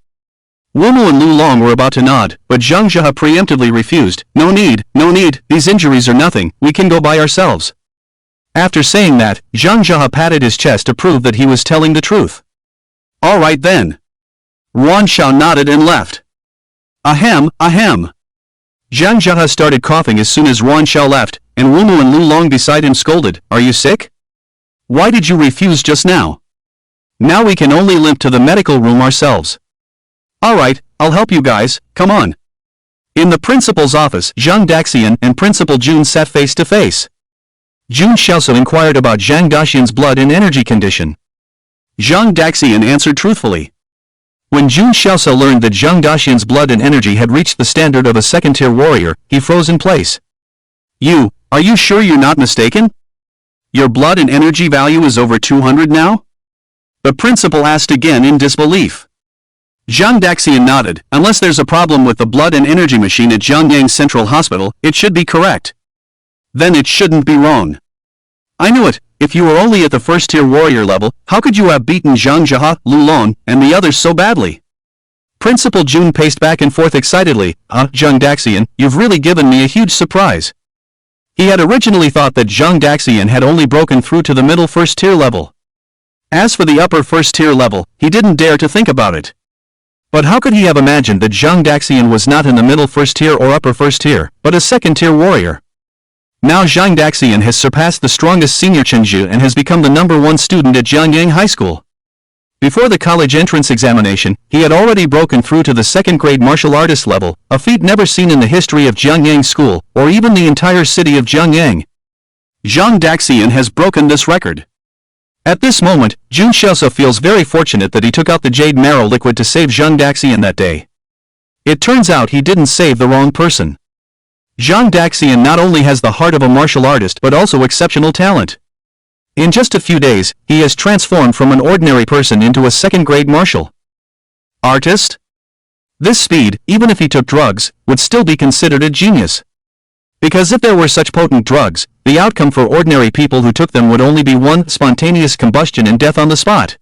Wu Mu and Lu Long were about to nod, but Zhang Zhehe preemptively refused. No need, these injuries are nothing, we can go by ourselves. After saying that, Zhang Zhehe patted his chest to prove that he was telling the truth. All right then. Wan Xiao nodded and left. Ahem. Zhang Zhehe started coughing as soon as Wan Xiao left, and Wu Mu and Lu Long beside him scolded, Are you sick? Why did you refuse just now? Now we can only limp to the medical room ourselves. Alright, I'll help you guys, come on. In the principal's office, Zhang Daxian and Principal Jun sat face to face. Jun Xiaosao inquired about Zhang Daxian's blood and energy condition. Zhang Daxian answered truthfully. When Jun Xiaosao learned that Zhang Daxian's blood and energy had reached the standard of a second-tier warrior, he froze in place. Are you sure you're not mistaken? Your blood and energy value is over 200 now? The principal asked again in disbelief. Zhang Daxian nodded. Unless there's a problem with the blood and energy machine at Jiangyang Central Hospital, it should be correct. Then it shouldn't be wrong. I knew it. If you were only at the first-tier warrior level, how could you have beaten Zhang Zhehe, Lu Long, and the others so badly? Principal Jun paced back and forth excitedly. Zhang Daxian, you've really given me a huge surprise. He had originally thought that Zhang Daxian had only broken through to the middle first-tier level. As for the upper first-tier level, he didn't dare to think about it. But how could he have imagined that Zhang Daxian was not in the middle first-tier or upper first-tier, but a second-tier warrior? Now Zhang Daxian has surpassed the strongest senior Chen Zhe and has become the #1 student at Jiangyang High School. Before the college entrance examination, he had already broken through to the second-grade martial artist level, a feat never seen in the history of Jiangyang School, or even the entire city of Jiangyang. Zhang Daxian has broken this record. At this moment, Jun Xiaosao feels very fortunate that he took out the jade marrow liquid to save Zhang Daxian that day. It turns out he didn't save the wrong person. Zhang Daxian not only has the heart of a martial artist but also exceptional talent. In just a few days, he has transformed from an ordinary person into a second-grade martial artist. This speed, even if he took drugs, would still be considered a genius. Because if there were such potent drugs, the outcome for ordinary people who took them would only be one spontaneous combustion and death on the spot.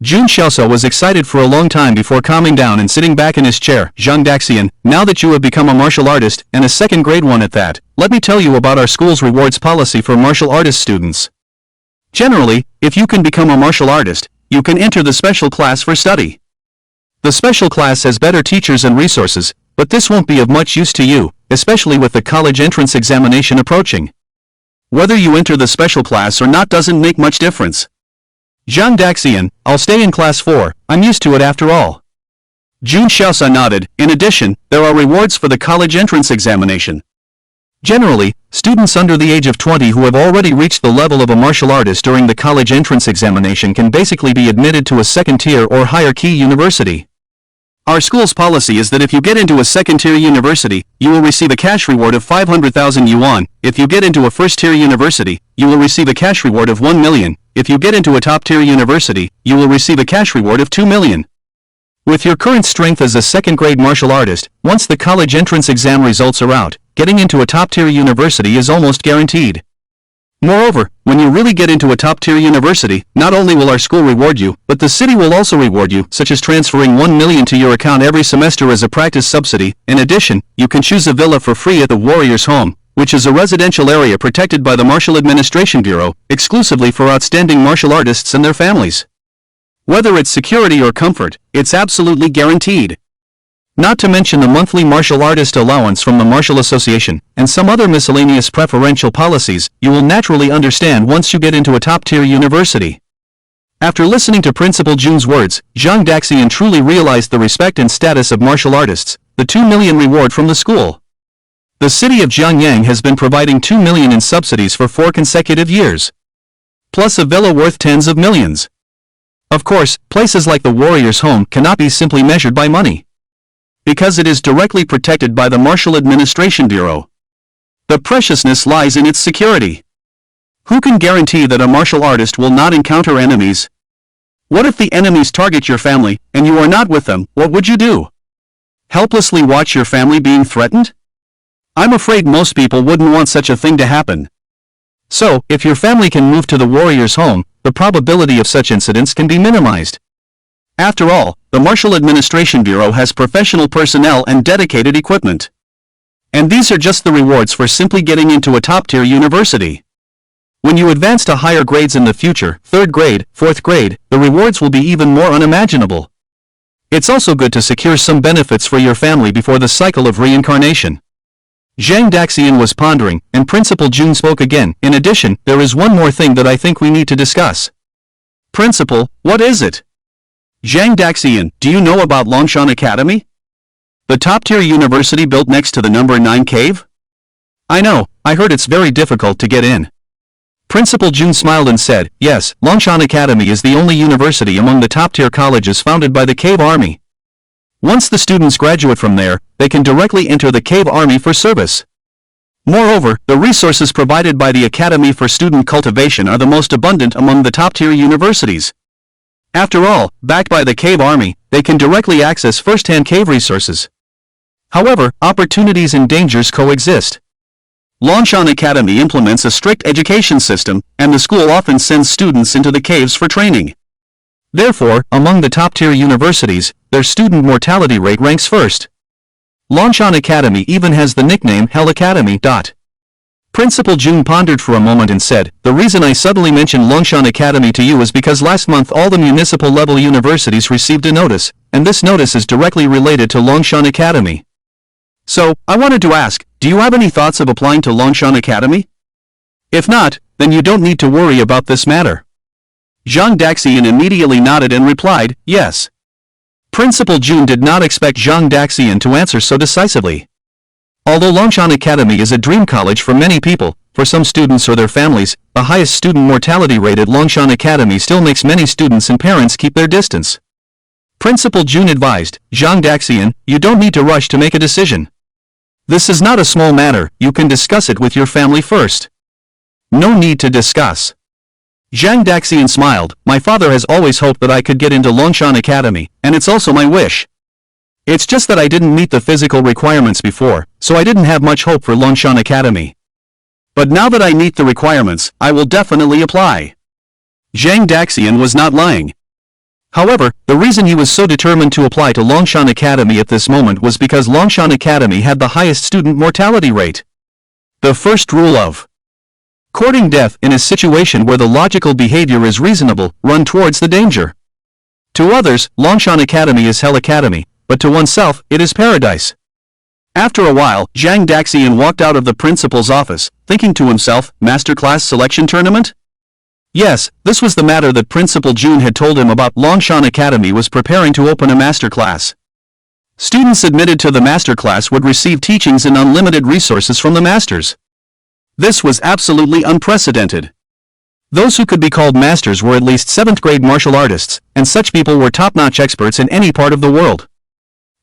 Jun Xiaosao was excited for a long time before calming down and sitting back in his chair. Zhang Daxian, now that you have become a martial artist, and a second-grade one at that, let me tell you about our school's rewards policy for martial artist students. Generally, if you can become a martial artist, you can enter the special class for study. The special class has better teachers and resources, but this won't be of much use to you, especially with the college entrance examination approaching. Whether you enter the special class or not doesn't make much difference. Zhang Daxian, I'll stay in class 4, I'm used to it after all. Jun Xiaosao nodded. In addition, there are rewards for the college entrance examination. Generally, students under the age of 20 who have already reached the level of a martial artist during the college entrance examination can basically be admitted to a second-tier or higher key university. Our school's policy is that if you get into a second-tier university, you will receive a cash reward of 500,000 yuan. If you get into a first-tier university, you will receive a cash reward of 1 million. If you get into a top-tier university, you will receive a cash reward of 2 million. With your current strength as a second-grade martial artist, once the college entrance exam results are out, getting into a top-tier university is almost guaranteed. Moreover, when you really get into a top-tier university, not only will our school reward you, but the city will also reward you, such as transferring 1 million to your account every semester as a practice subsidy. In addition, you can choose a villa for free at the Warrior's Home, which is a residential area protected by the Martial Administration Bureau, exclusively for outstanding martial artists and their families. Whether it's security or comfort, it's absolutely guaranteed. Not to mention the monthly martial artist allowance from the Martial Association, and some other miscellaneous preferential policies, you will naturally understand once you get into a top-tier university. After listening to Principal Jun's words, Zhang Daxian truly realized the respect and status of martial artists, the 2 million reward from the school. The city of Jiangyang has been providing 2 million in subsidies for 4 consecutive years. Plus a villa worth tens of millions. Of course, places like the Warrior's Home cannot be simply measured by money, because it is directly protected by the Martial Administration Bureau. The preciousness lies in its security. Who can guarantee that a martial artist will not encounter enemies? What if the enemies target your family, and you are not with them? What would you do? Helplessly watch your family being threatened? I'm afraid most people wouldn't want such a thing to happen. So, if your family can move to the Warrior's Home, the probability of such incidents can be minimized. After all, the Martial Administration Bureau has professional personnel and dedicated equipment. And these are just the rewards for simply getting into a top-tier university. When you advance to higher grades in the future, 3rd grade, 4th grade, the rewards will be even more unimaginable. It's also good to secure some benefits for your family before the cycle of reincarnation. Zhang Daxian was pondering, and Principal Jun spoke again. In addition, there is one more thing that I think we need to discuss. Principal, what is it? Zhang Daxian, do you know about Longshan Academy? The top-tier university built next to the number 9 cave? I know, I heard it's very difficult to get in. Principal Jun smiled and said, yes, Longshan Academy is the only university among the top-tier colleges founded by the Cave Army. Once the students graduate from there, they can directly enter the Cave Army for service. Moreover, the resources provided by the Academy for student cultivation are the most abundant among the top-tier universities. After all, backed by the Cave Army, they can directly access first-hand cave resources. However, opportunities and dangers coexist. Longshan Academy implements a strict education system, and the school often sends students into the caves for training. Therefore, among the top-tier universities, their student mortality rate ranks first. Longshan Academy even has the nickname Hell Academy. Principal Jun pondered for a moment and said, the reason I suddenly mentioned Longshan Academy to you is because last month all the municipal-level universities received a notice, and this notice is directly related to Longshan Academy. So, I wanted to ask, do you have any thoughts of applying to Longshan Academy? If not, then you don't need to worry about this matter. Zhang Daxian immediately nodded and replied, yes. Principal Jun did not expect Zhang Daxian to answer so decisively. Although Longshan Academy is a dream college for many people, for some students or their families, the highest student mortality rate at Longshan Academy still makes many students and parents keep their distance. Principal Jun advised, Zhang Daxian, you don't need to rush to make a decision. This is not a small matter, you can discuss it with your family first. No need to discuss. Zhang Daxian smiled, my father has always hoped that I could get into Longshan Academy, and it's also my wish. It's just that I didn't meet the physical requirements before, so I didn't have much hope for Longshan Academy. But now that I meet the requirements, I will definitely apply. Zhang Daxian was not lying. However, the reason he was so determined to apply to Longshan Academy at this moment was because Longshan Academy had the highest student mortality rate. The first rule of courting death in a situation where the logical behavior is reasonable, run towards the danger. To others, Longshan Academy is Hell Academy, but to oneself, it is paradise. After a while, Zhang Daxian walked out of the principal's office, thinking to himself, masterclass selection tournament? Yes, this was the matter that Principal Jun had told him about. Longshan Academy was preparing to open a masterclass. Students admitted to the masterclass would receive teachings and unlimited resources from the masters. This was absolutely unprecedented. Those who could be called masters were at least 7th grade martial artists, and such people were top-notch experts in any part of the world.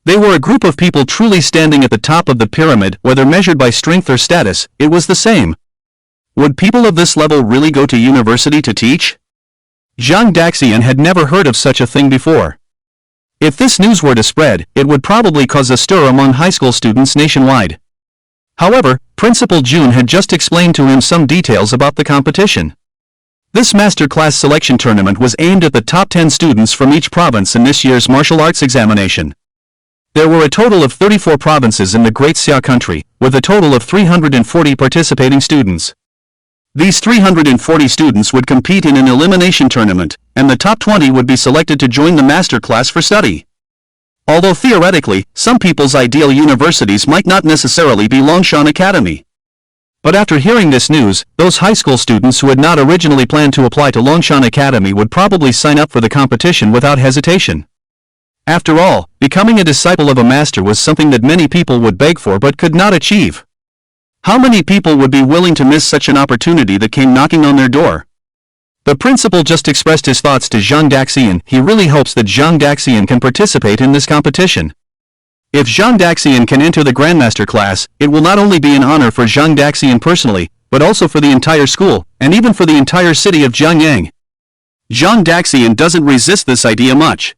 They were a group of people truly standing at the top of the pyramid, whether measured by strength or status, it was the same. Would people of this level really go to university to teach? Zhang Daxian had never heard of such a thing before. If this news were to spread, it would probably cause a stir among high school students nationwide. However, Principal Jun had just explained to him some details about the competition. This masterclass selection tournament was aimed at the top 10 students from each province in this year's martial arts examination. There were a total of 34 provinces in the Great Xia country, with a total of 340 participating students. These 340 students would compete in an elimination tournament, and the top 20 would be selected to join the master class for study. Although theoretically, some people's ideal universities might not necessarily be Longshan Academy. But after hearing this news, those high school students who had not originally planned to apply to Longshan Academy would probably sign up for the competition without hesitation. After all, becoming a disciple of a master was something that many people would beg for but could not achieve. How many people would be willing to miss such an opportunity that came knocking on their door? The principal just expressed his thoughts to Zhang Daxian. He really hopes that Zhang Daxian can participate in this competition. If Zhang Daxian can enter the Grandmaster class, it will not only be an honor for Zhang Daxian personally, but also for the entire school, and even for the entire city of Jiangyang. Zhang Daxian doesn't resist this idea much.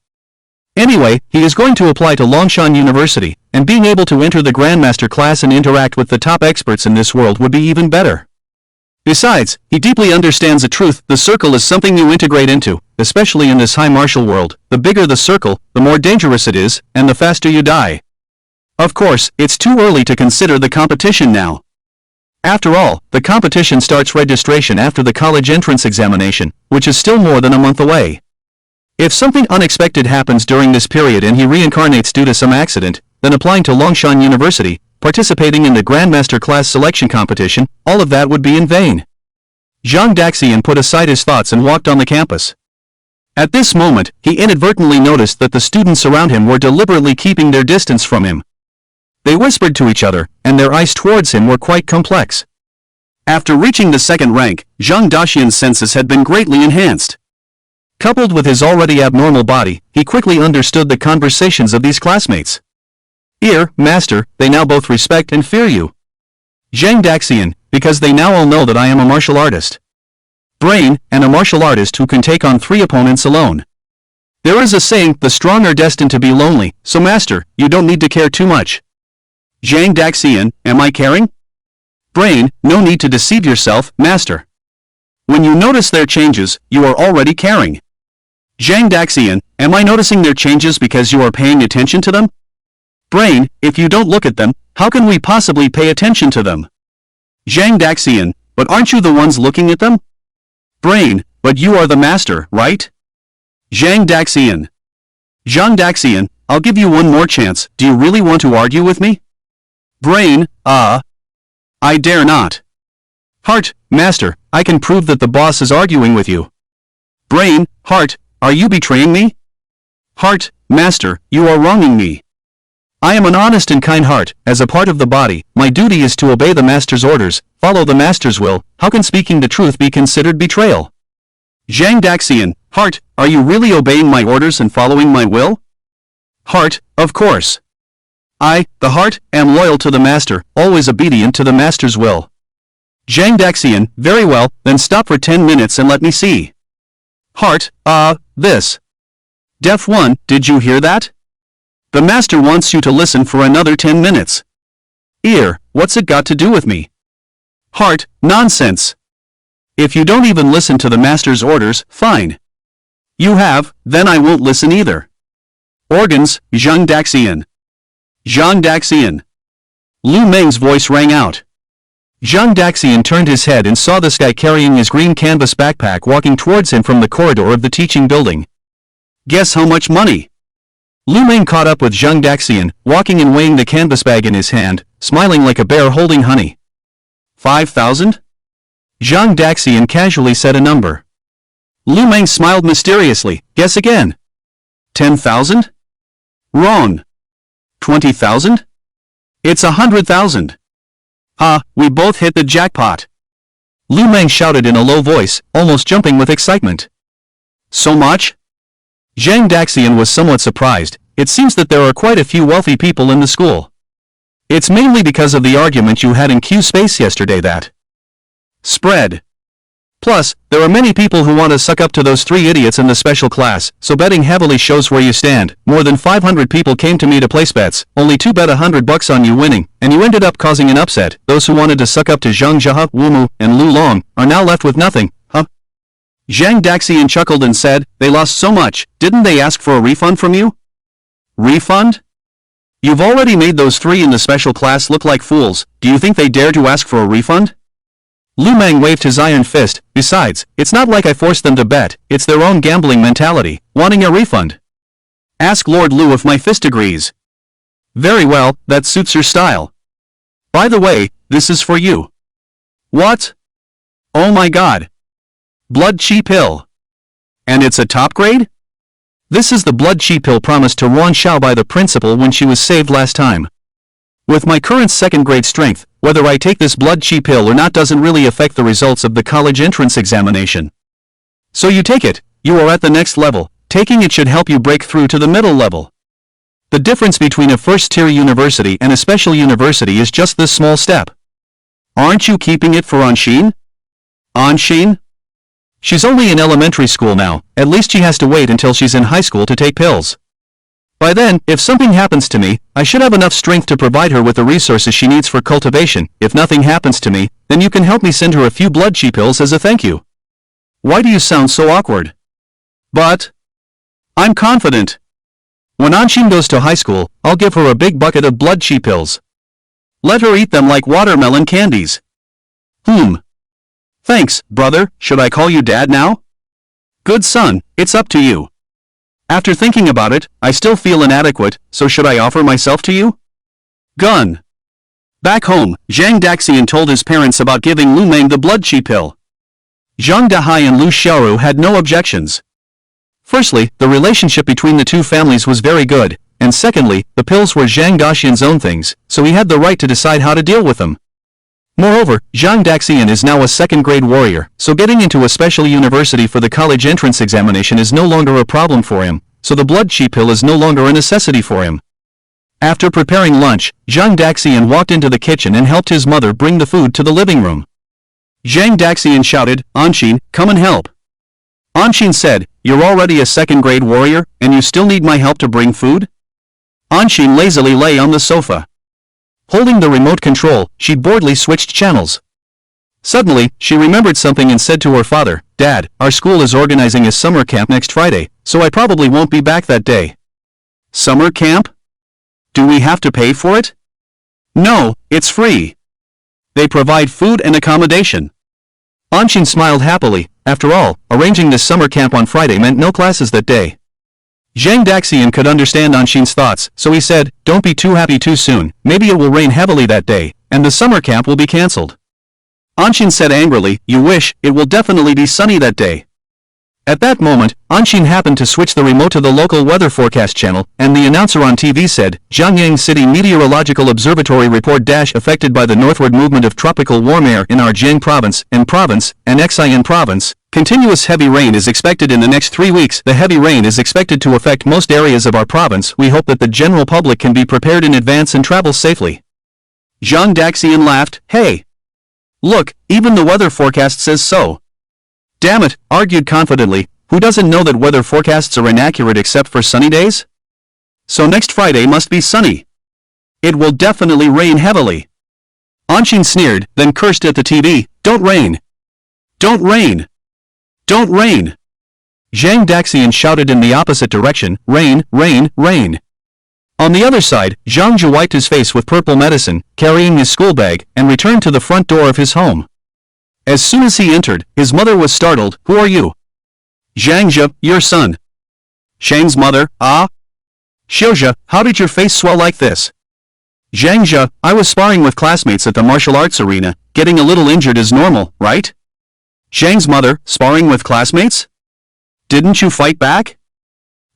Anyway, he is going to apply to Longshan University, and being able to enter the Grandmaster class and interact with the top experts in this world would be even better. Besides, he deeply understands the truth. The circle is something you integrate into, especially in this high martial world. The bigger the circle, the more dangerous it is, and the faster you die. Of course, it's too early to consider the competition now. After all, the competition starts registration after the college entrance examination, which is still more than a month away. If something unexpected happens during this period and he reincarnates due to some accident, then applying to Longshan University, participating in the Grandmaster class selection competition, all of that would be in vain. Zhang Daxian put aside his thoughts and walked on the campus. At this moment, he inadvertently noticed that the students around him were deliberately keeping their distance from him. They whispered to each other, and their eyes towards him were quite complex. After reaching the second rank, Zhang Daxian's senses had been greatly enhanced. Coupled with his already abnormal body, he quickly understood the conversations of these classmates. "Ear, master, they now both respect and fear you. Zhang Daxian, because they now all know that I am a martial artist. Brain, and a martial artist who can take on 3 opponents alone. There is a saying, the strong are destined to be lonely, so master, you don't need to care too much. Zhang Daxian, am I caring? Brain, no need to deceive yourself, master. When you notice their changes, you are already caring. Zhang Daxian, am I noticing their changes because you are paying attention to them? Brain, if you don't look at them, how can we possibly pay attention to them? Zhang Daxian, but aren't you the ones looking at them? Brain, but you are the master, right? Zhang Daxian. Zhang Daxian, I'll give you one more chance. Do you really want to argue with me? Brain, I dare not. Heart, master, I can prove that the boss is arguing with you. Brain, heart, are you betraying me? Heart, master, you are wronging me. I am an honest and kind heart. As a part of the body, my duty is to obey the master's orders, follow the master's will. How can speaking the truth be considered betrayal? Zhang Daxian, heart, are you really obeying my orders and following my will? Heart, of course. I, the heart, am loyal to the master, always obedient to the master's will. Zhang Daxian, very well, then stop for 10 minutes and let me see. Heart, this. Deaf one, did you hear that? The master wants you to listen for another 10 minutes. Ear, what's it got to do with me? Heart, nonsense. If you don't even listen to the master's orders, fine. You have, then I won't listen either. Organs, Zhang Daxian. Zhang Daxian. Lu Meng's voice rang out. Zhang Daxian turned his head and saw this guy carrying his green canvas backpack walking towards him from the corridor of the teaching building. Guess how much money? Lu Meng caught up with Zhang Daxian, walking and weighing the canvas bag in his hand, smiling like a bear holding honey. 5,000? Zhang Daxian casually said a number. Lu Meng smiled mysteriously. Guess again. 10,000? Wrong. 20,000? It's 100,000. We both hit the jackpot. Lu Meng shouted in a low voice, almost jumping with excitement. So much? Zhang Daxian was somewhat surprised. it seems that there are quite a few wealthy people in the school. It's mainly because of the argument you had in Q space yesterday that spread. Plus, there are many people who want to suck up to those 3 idiots in the special class, so betting heavily shows where you stand. More than 500 people came to me to place bets, only 2 bet $100 on you winning, and you ended up causing an upset. Those who wanted to suck up to Zhang Jia, Wumu, and Lu Long are now left with nothing, huh? Zhang Daxian chuckled and said, they lost so much, didn't they ask for a refund from you? Refund? You've already made those 3 in the special class look like fools, do you think they dare to ask for a refund? Lu Meng waved his iron fist. Besides, it's not like I forced them to bet, it's their own gambling mentality, wanting a refund. Ask Lord Lu if my fist agrees. Very well, that suits your style. By the way, this is for you. What? Oh my god. Blood Chi pill. And it's a top grade? This is the blood Chi pill promised to Ruan Xiao by the principal when she was saved last time. With my current 2nd grade strength, whether I take this blood Chi pill or not doesn't really affect the results of the college entrance examination. So you take it, you are at the next level, taking it should help you break through to the middle level. The difference between a first-tier university and a special university is just this small step. Aren't you keeping it for Anshin? Anshin? She's only in elementary school now, at least she has to wait until she's in high school to take pills. By then, if something happens to me, I should have enough strength to provide her with the resources she needs for cultivation. If nothing happens to me, then you can help me send her a few blood Chi pills as a thank you. Why do you sound so awkward? But I'm confident. When Anshin goes to high school, I'll give her a big bucket of blood Chi pills. Let her eat them like watermelon candies. Thanks, brother. Should I call you Dad now? Good son, it's up to you. After thinking about it, I still feel inadequate, so should I offer myself to you? Gun. Back home, Zhang Daxian told his parents about giving Lu Meng the blood Chi pill. Zhang Dahai and Lu Xiaoru had no objections. Firstly, the relationship between the 2 families was very good, and secondly, the pills were Zhang Daxian's own things, so he had the right to decide how to deal with them. Moreover, Zhang Daxian is now a 2nd grade warrior, so getting into a special university for the college entrance examination is no longer a problem for him, so the blood Chi pill is no longer a necessity for him. After preparing lunch, Zhang Daxian walked into the kitchen and helped his mother bring the food to the living room. Zhang Daxian shouted, Anshin, come and help. Anshin said, you're already a 2nd grade warrior, and you still need my help to bring food? Anshin lazily lay on the sofa. Holding the remote control, she boredly switched channels. Suddenly, she remembered something and said to her father, Dad, our school is organizing a summer camp next Friday, so I probably won't be back that day. Summer camp? Do we have to pay for it? No, it's free. They provide food and accommodation. Anshin smiled happily. After all, arranging this summer camp on Friday meant no classes that day. Zhang Daxian could understand Anshin's thoughts, so he said, don't be too happy too soon, maybe it will rain heavily that day, and the summer camp will be cancelled. Anshin said angrily, you wish, it will definitely be sunny that day. At that moment, Anshin happened to switch the remote to the local weather forecast channel, and the announcer on TV said, Zhangyang City Meteorological Observatory report affected by the northward movement of tropical warm air in our Jiang province, and Xi'an province. Continuous heavy rain is expected in the next 3 weeks. The heavy rain is expected to affect most areas of our province. We hope that the general public can be prepared in advance and travel safely. Zhang Daxian laughed, hey! Look, even the weather forecast says so. Damn it, argued confidently, who doesn't know that weather forecasts are inaccurate except for sunny days? So next Friday must be sunny. It will definitely rain heavily. Anshin sneered, then cursed at the TV, don't rain! Don't rain! Don't rain! Zhang Daxian shouted in the opposite direction, rain, rain, rain. On the other side, Zhang Zhu wiped his face with purple medicine, carrying his school bag, and returned to the front door of his home. As soon as he entered, his mother was startled, who are you? Zhang Zhu, your son. Shang's mother, ah? Xiuzhe, how did your face swell like this? Zhang Zhu, I was sparring with classmates at the martial arts arena, getting a little injured is normal, right? Zhang's mother, sparring with classmates? Didn't you fight back?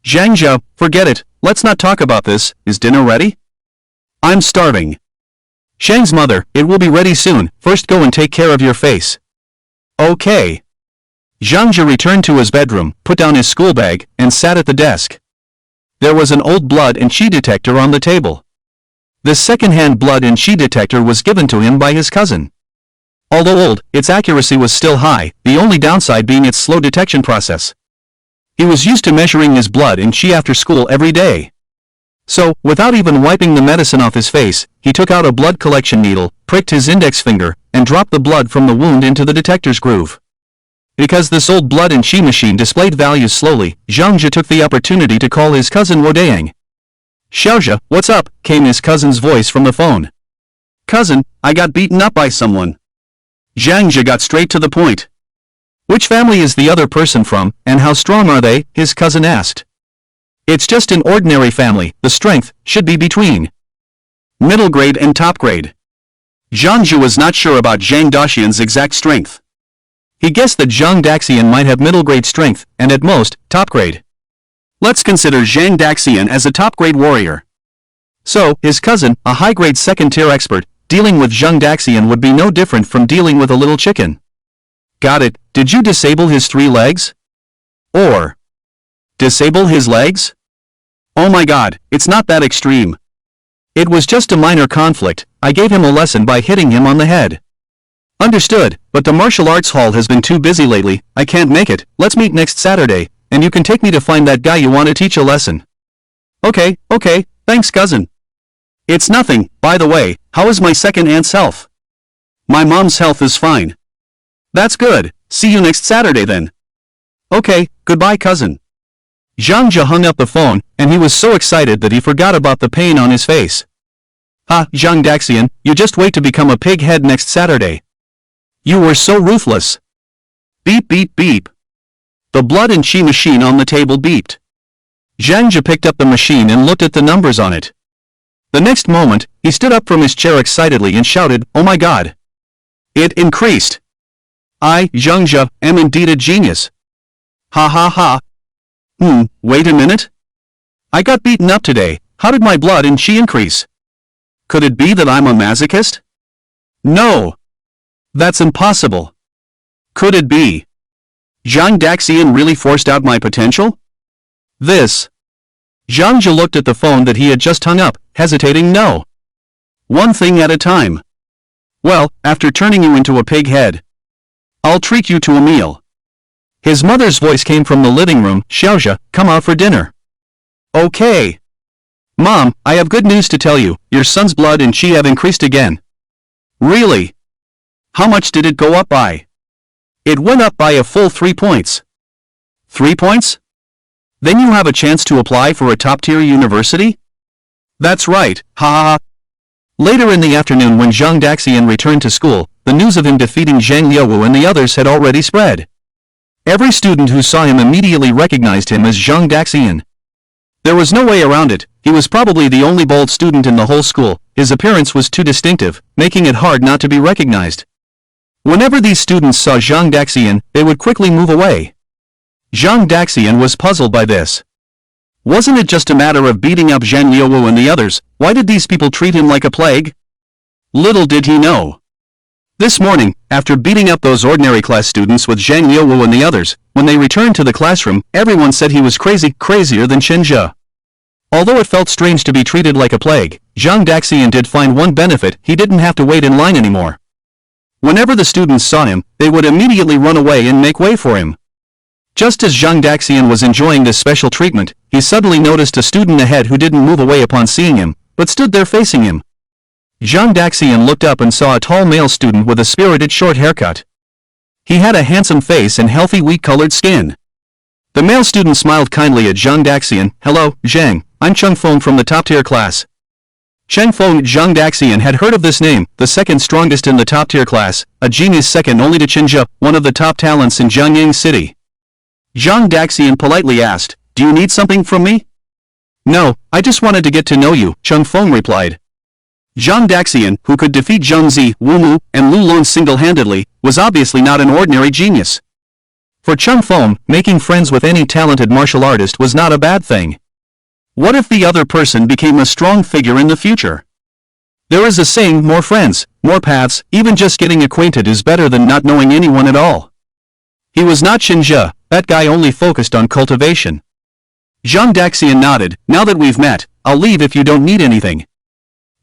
Zhang Zhu, forget it, let's not talk about this, is dinner ready? I'm starving. Shang's mother, it will be ready soon, first go and take care of your face. Okay. Zhang Zhu returned to his bedroom, put down his school bag, and sat at the desk. There was an old blood and chi detector on the table. This second-hand blood and chi detector was given to him by his cousin. Although old, its accuracy was still high, the only downside being its slow detection process. He was used to measuring his blood and chi after school every day. So, without even wiping the medicine off his face, he took out a blood collection needle, pricked his index finger, and dropped the blood from the wound into the detector's groove. Because this old blood and chi machine displayed values slowly, Zhangzhe took the opportunity to call his cousin Wodayang. "Xiaozhe, what's up?" came his cousin's voice from the phone. "Cousin, I got beaten up by someone." Zhangzhe got straight to the point. "Which family is the other person from, and how strong are they?" his cousin asked. "It's just an ordinary family, the strength should be between middle grade and top grade." Zhangzhe was not sure about Zhang Daxian's exact strength. He guessed that Zhang Daxian might have middle grade strength, and at most, top grade. Let's consider Zhang Daxian as a top grade warrior. So, his cousin, a high grade second tier expert, dealing with Zhang Daxian would be no different from dealing with a little chicken. Got it, did you disable his 3 legs? Or disable his legs? Oh my god, it's not that extreme. It was just a minor conflict, I gave him a lesson by hitting him on the head. Understood, but the martial arts hall has been too busy lately, I can't make it, let's meet next Saturday, and you can take me to find that guy you want to teach a lesson. Okay, thanks cousin. It's nothing, by the way, how is my second aunt's health? My mom's health is fine. That's good, see you next Saturday then. Okay, goodbye cousin. Zhangzhe hung up the phone, and he was so excited that he forgot about the pain on his face. Ha, Zhang Daxian, you just wait to become a pig head next Saturday. You were so ruthless. Beep beep beep. The blood and chi machine on the table beeped. Zhangzhe picked up the machine and looked at the numbers on it. The next moment, he stood up from his chair excitedly and shouted, "Oh my god! It increased! I, Zhangzhe, am indeed a genius! Ha ha ha! Wait a minute? I got beaten up today, how did my blood and chi increase? Could it be that I'm a masochist? No! That's impossible! Could it be Zhang Daxian really forced out my potential? This..." Zhangzhe looked at the phone that he had just hung up, hesitating. "No. One thing at a time. Well, after turning you into a pig head, I'll treat you to a meal." His mother's voice came from the living room. "Xiaozhe, come out for dinner." "Okay." "Mom, I have good news to tell you, your son's blood and chi have increased again." "Really? How much did it go up by?" "It went up by a full 3 points." 3 points? Then you have a chance to apply for a top-tier university? That's right, ha ha ha. Later in the afternoon when Zhang Daxian returned to school, the news of him defeating Zhang Liuwu and the others had already spread. Every student who saw him immediately recognized him as Zhang Daxian. There was no way around it, he was probably the only bold student in the whole school, his appearance was too distinctive, making it hard not to be recognized. Whenever these students saw Zhang Daxian, they would quickly move away. Zhang Daxian was puzzled by this. Wasn't it just a matter of beating up Zhang Liuwu and the others, why did these people treat him like a plague? Little did he know. This morning, after beating up those ordinary class students with Zhang Liuwu and the others, when they returned to the classroom, everyone said he was crazy, crazier than Shenjia. Although it felt strange to be treated like a plague, Zhang Daxian did find one benefit, he didn't have to wait in line anymore. Whenever the students saw him, they would immediately run away and make way for him. Just as Zhang Daxian was enjoying this special treatment, he suddenly noticed a student ahead who didn't move away upon seeing him, but stood there facing him. Zhang Daxian looked up and saw a tall male student with a spirited short haircut. He had a handsome face and healthy wheat-colored skin. The male student smiled kindly at Zhang Daxian. "Hello, Zhang, I'm Cheng Feng from the top-tier class." Cheng Feng. Zhang Daxian had heard of this name, the second strongest in the top-tier class, a genius second only to Chenjia, one of the top talents in Jiangyang City. Zhang Daxian politely asked, "Do you need something from me?" "No, I just wanted to get to know you," Cheng Feng replied. Zhang Daxian, who could defeat Zheng Zi, Wu Mu, and Lu Lun single-handedly, was obviously not an ordinary genius. For Cheng Feng, making friends with any talented martial artist was not a bad thing. What if the other person became a strong figure in the future? There is a saying, more friends, more paths, even just getting acquainted is better than not knowing anyone at all. He was not Shenjia, that guy only focused on cultivation. Zhang Daxian nodded. Now that we've met, I'll leave if you don't need anything.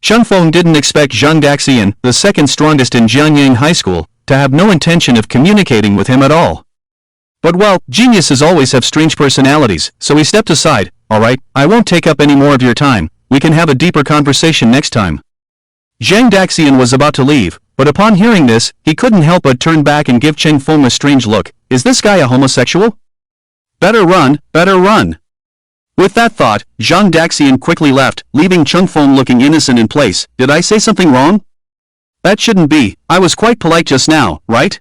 Cheng Feng didn't expect Zhang Daxian, the second strongest in Jianyang High School, to have no intention of communicating with him at all. But well, geniuses always have strange personalities, so he stepped aside. Alright, I won't take up any more of your time, we can have a deeper conversation next time. Zhang Daxian was about to leave, but upon hearing this, he couldn't help but turn back and give Cheng Feng a strange look. Is this guy a homosexual? Better run, better run. With that thought, Zhang Daxian quickly left, leaving Cheng Feng looking innocent in place. Did I say something wrong? That shouldn't be, I was quite polite just now, right?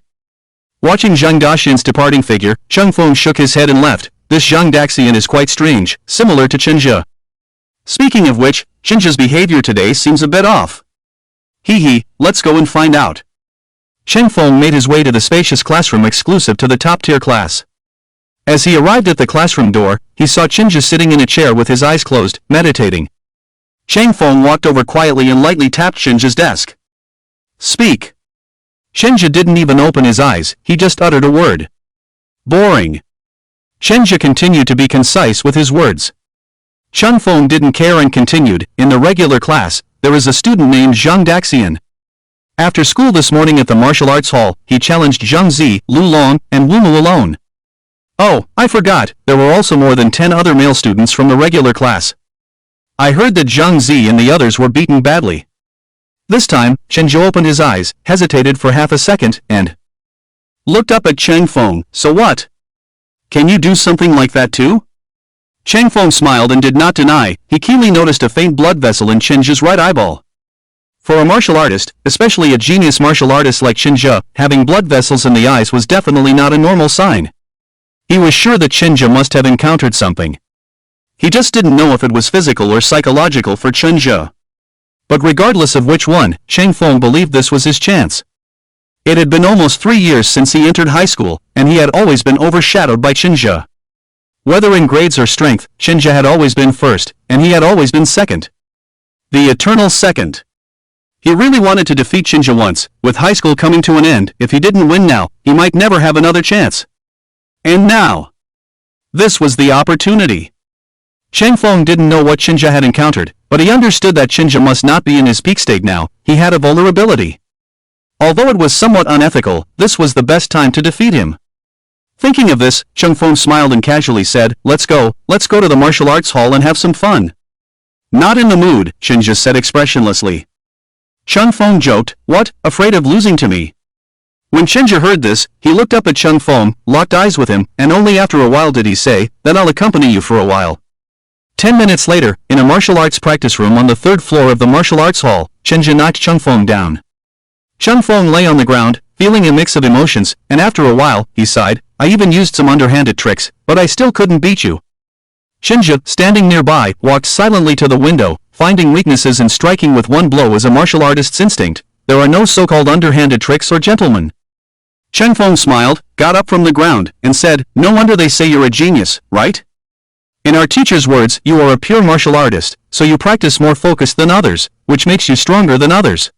Watching Zhang Daxian's departing figure, Cheng Feng shook his head and left. This Zhang Daxian is quite strange, similar to Chen Zhe. Speaking of which, Chen Zhe's behavior today seems a bit off. Hee, let's go and find out. Cheng Feng made his way to the spacious classroom exclusive to the top-tier class. As he arrived at the classroom door, he saw Chen Zhe sitting in a chair with his eyes closed, meditating. Cheng Feng walked over quietly and lightly tapped Chen Zhe's desk. Speak. Chen Zhe didn't even open his eyes, he just uttered a word. Boring. Chen Zhe continued to be concise with his words. Cheng Feng didn't care and continued. In the regular class, there is a student named Zhang Daxian. After school this morning at the martial arts hall, he challenged Zhang Zi, Lu Long, and Wu Mu alone. Oh, I forgot, there were also more than 10 other male students from the regular class. I heard that Zhang Zi and the others were beaten badly. This time, Chen Zhe opened his eyes, hesitated for half a second, and looked up at Cheng Feng. So what? Can you do something like that too? Cheng Feng smiled and did not deny. He keenly noticed a faint blood vessel in Chen Zhe's right eyeball. For a martial artist, especially a genius martial artist like Chen Zhe, having blood vessels in the eyes was definitely not a normal sign. He was sure that Chen Zhe must have encountered something. He just didn't know if it was physical or psychological for Chen Zhe. But regardless of which one, Cheng Feng believed this was his chance. It had been almost 3 years since he entered high school, and he had always been overshadowed by Chen Zhe. Whether in grades or strength, Chen Zhe had always been first, and he had always been second. The eternal second. He really wanted to defeat Chen Zhe once. With high school coming to an end, if he didn't win now, he might never have another chance. And now, this was the opportunity. Cheng Feng didn't know what Chen Zhe had encountered, but he understood that Chen Zhe must not be in his peak state now. He had a vulnerability. Although it was somewhat unethical, this was the best time to defeat him. Thinking of this, Cheng Feng smiled and casually said, let's go to the martial arts hall and have some fun. Not in the mood, Chen Zhe said expressionlessly. Cheng Feng joked, what, afraid of losing to me? When Chen Zhe heard this, he looked up at Cheng Feng, locked eyes with him, and only after a while did he say, then I'll accompany you for a while. 10 minutes later, in a martial arts practice room on the 3rd floor of the martial arts hall, Chen Zhe knocked Cheng Feng down. Cheng Feng lay on the ground, feeling a mix of emotions, and after a while, he sighed, I even used some underhanded tricks, but I still couldn't beat you. Chen Zhe, standing nearby, walked silently to the window, finding weaknesses in striking with one blow is a martial artist's instinct. There are no so-called underhanded tricks or gentlemen. Cheng Feng smiled, got up from the ground, and said, no wonder they say you're a genius, right? In our teacher's words, you are a pure martial artist, so you practice more focused than others, which makes you stronger than others.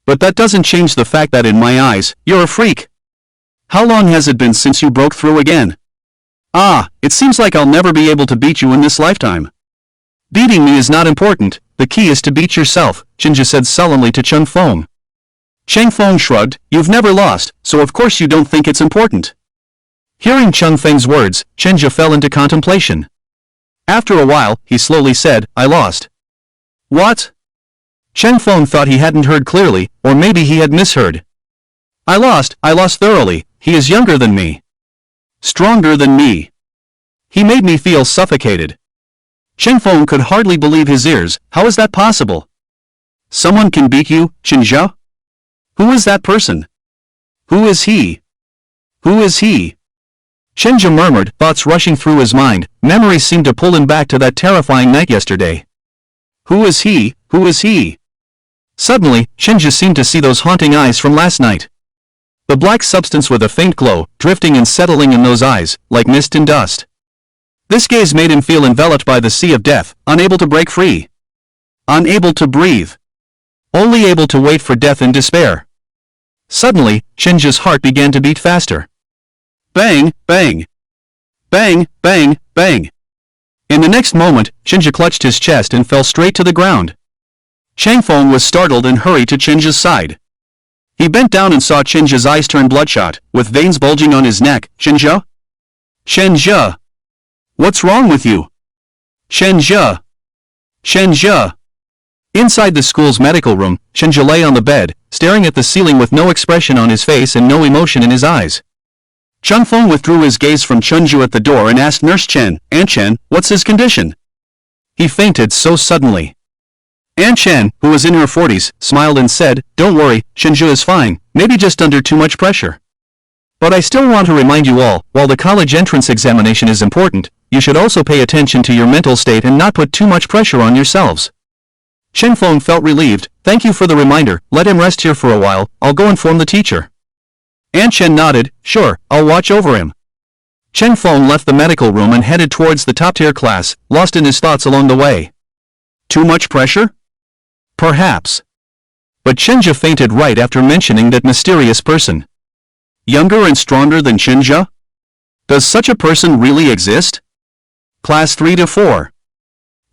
But that doesn't change the fact that in my eyes, you're a freak. How long has it been since you broke through again? Ah, it seems like I'll never be able to beat you in this lifetime. Beating me is not important, the key is to beat yourself, Chen Zhe said sullenly to Cheng Feng. Cheng Feng shrugged, you've never lost, so of course you don't think it's important. Hearing Cheng Feng's words, Chen Zhe fell into contemplation. After a while, he slowly said, I lost. What? Cheng Feng thought he hadn't heard clearly, or maybe he had misheard. I lost thoroughly, he is younger than me. Stronger than me. He made me feel suffocated. Cheng Feng could hardly believe his ears, how is that possible? Someone can beat you, Chen Zhe? Who is that person? Who is he? Who is he? Chen Zhe murmured, thoughts rushing through his mind, memories seemed to pull him back to that terrifying night yesterday. Who is he? Who is he? Suddenly, Chen Zhe seemed to see those haunting eyes from last night. The black substance with a faint glow, drifting and settling in those eyes, like mist and dust. This gaze made him feel enveloped by the sea of death, unable to break free. Unable to breathe. Only able to wait for death in despair. Suddenly, Chen Zhe's heart began to beat faster. Bang, bang. Bang, bang, bang. In the next moment, Chenja clutched his chest and fell straight to the ground. Chang Feng was startled and hurried to Chenja's side. He bent down and saw Chenja's eyes turn bloodshot, with veins bulging on his neck. Chenja? Chenja! What's wrong with you? Chenja! Chenja! Inside the school's medical room, Chenja lay on the bed, staring at the ceiling with no expression on his face and no emotion in his eyes. Chang Feng withdrew his gaze from Chenju at the door and asked Nurse Chen, "Aunt Chen, what's his condition?" He fainted so suddenly. Aunt Chen, who was in her 40s, smiled and said, "Don't worry, Chenju is fine, maybe just under too much pressure. But I still want to remind you all, while the college entrance examination is important, you should also pay attention to your mental state and not put too much pressure on yourselves." Chang Feng felt relieved. "Thank you for the reminder, let him rest here for a while, I'll go inform the teacher." Aunt Chen nodded, "Sure, I'll watch over him." Chang Feng left the medical room and headed towards the top-tier class, lost in his thoughts along the way. Too much pressure? Perhaps. But Chenja fainted right after mentioning that mysterious person. Younger and stronger than Chenja? Does such a person really exist? Class 3 to 4.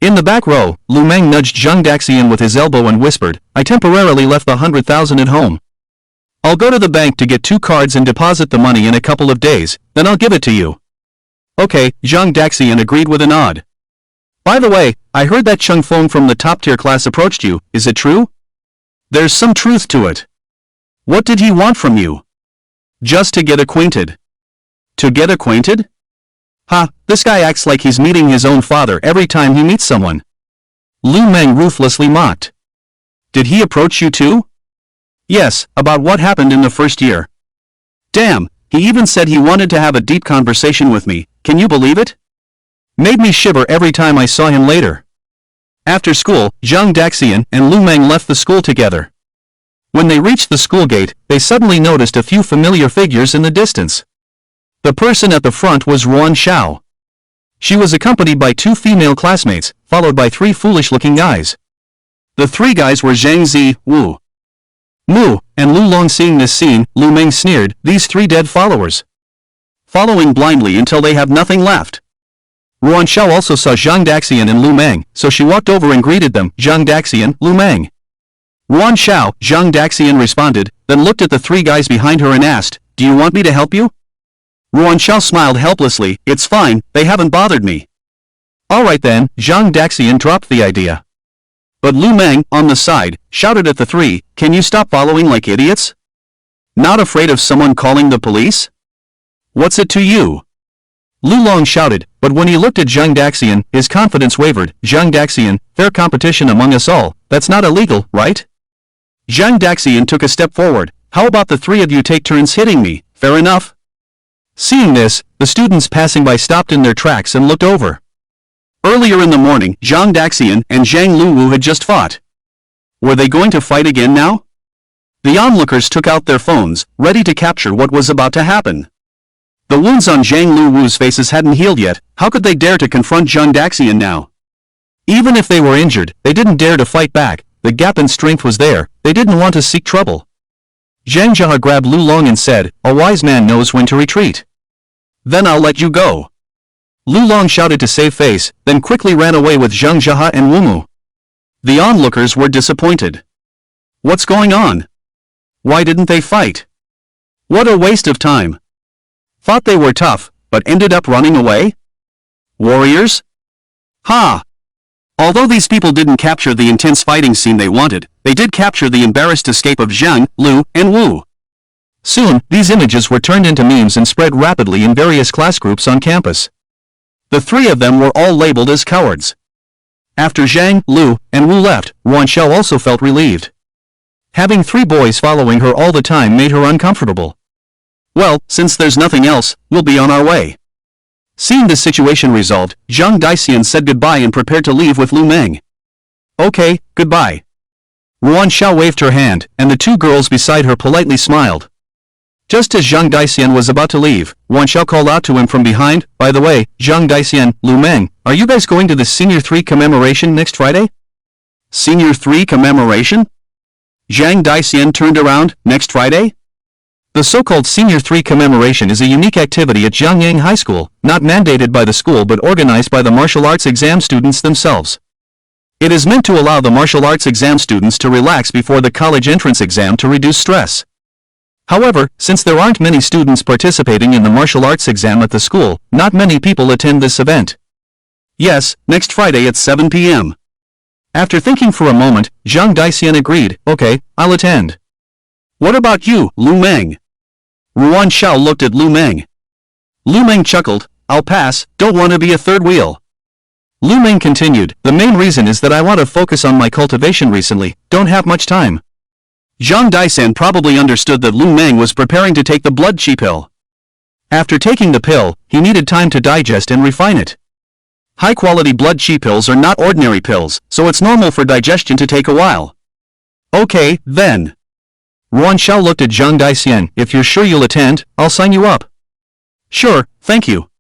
In the back row, Lu Meng nudged Zhang Daxian with his elbow and whispered, "I temporarily left the 100,000 at home. I'll go to the bank to get 2 cards and deposit the money in a couple of days, then I'll give it to you." "Okay," Zhang Daxian agreed with a nod. "By the way, I heard that Chang Feng from the top-tier class approached you, is it true?" "There's some truth to it." "What did he want from you?" "Just to get acquainted." "To get acquainted?" "Ha, this guy acts like he's meeting his own father every time he meets someone." Lu Meng ruthlessly mocked. "Did he approach you too?" "Yes, about what happened in the first year." "Damn, he even said he wanted to have a deep conversation with me, can you believe it? Made me shiver every time I saw him later." After school, Zhang Daxian and Lu Meng left the school together. When they reached the school gate, they suddenly noticed a few familiar figures in the distance. The person at the front was Ruan Xiao. She was accompanied by 2 female classmates, followed by 3 foolish-looking guys. The 3 guys were Zhang Zi, Wu Mu, and Lu Long. Seeing this scene, Lu Meng sneered, "These 3 dead followers. Following blindly until they have nothing left." Ruan Xiao also saw Zhang Daxian and Lu Meng, so she walked over and greeted them, "Zhang Daxian, Lu Meng." "Ruan Xiao," Zhang Daxian responded, then looked at the 3 guys behind her and asked, "Do you want me to help you?" Ruan Xiao smiled helplessly, "It's fine, they haven't bothered me." "Alright then," Zhang Daxian dropped the idea. But Lu Meng, on the side, shouted at the 3, "Can you stop following like idiots? Not afraid of someone calling the police? What's it to you?" Lu Long shouted, but when he looked at Zhang Daxian, his confidence wavered. "Zhang Daxian, fair competition among us all, that's not illegal, right?" Zhang Daxian took a step forward, "How about the 3 of you take turns hitting me, fair enough?" Seeing this, the students passing by stopped in their tracks and looked over. Earlier in the morning, Zhang Daxian and Zhang Luwu had just fought. Were they going to fight again now? The onlookers took out their phones, ready to capture what was about to happen. The wounds on Zhang Luwu's faces hadn't healed yet, how could they dare to confront Zhang Daxian now? Even if they were injured, they didn't dare to fight back, the gap in strength was there, they didn't want to seek trouble. Zhang Jia grabbed Lu Long and said, "A wise man knows when to retreat. Then I'll let you go." Lu Long shouted to save face, then quickly ran away with Zhang Jia and Wu Mu. The onlookers were disappointed. What's going on? Why didn't they fight? What a waste of time. Thought they were tough, but ended up running away? Warriors? Ha! Although these people didn't capture the intense fighting scene they wanted, they did capture the embarrassed escape of Zhang, Lu, and Wu. Soon, these images were turned into memes and spread rapidly in various class groups on campus. The 3 of them were all labeled as cowards. After Zhang, Lu, and Wu left, Ruan Xiao also felt relieved. Having 3 boys following her all the time made her uncomfortable. "Well, since there's nothing else, we'll be on our way." Seeing the situation resolved, Zhang Daxian said goodbye and prepared to leave with Lu Meng. "Okay, goodbye." Ruan Xiao waved her hand, and the 2 girls beside her politely smiled. Just as Zhang Daxian was about to leave, Ruan Xiao called out to him from behind, "By the way, Zhang Daxian, Lu Meng, are you guys going to the Senior 3 commemoration next Friday?" "Senior 3 commemoration?" Zhang Daxian turned around, "Next Friday?" The so-called Senior 3 commemoration is a unique activity at Jiangyang High School, not mandated by the school but organized by the martial arts exam students themselves. It is meant to allow the martial arts exam students to relax before the college entrance exam to reduce stress. However, since there aren't many students participating in the martial arts exam at the school, not many people attend this event. Yes, next Friday at 7 p.m. After thinking for a moment, Zhang Daxian agreed, okay, I'll attend. What about you, Lu Meng? Ruan Xiao looked at Lu Meng. Lu Meng chuckled, I'll pass, don't want to be a third wheel. Lu Meng continued, the main reason is that I want to focus on my cultivation recently, don't have much time. Zhang Daxian probably understood that Lu Meng was preparing to take the blood qi pill. After taking the pill, he needed time to digest and refine it. High-quality blood qi pills are not ordinary pills, so it's normal for digestion to take a while. Okay, then. Ruan Xiao looked at Zhang Daxian, if you're sure you'll attend, I'll sign you up. Sure, thank you.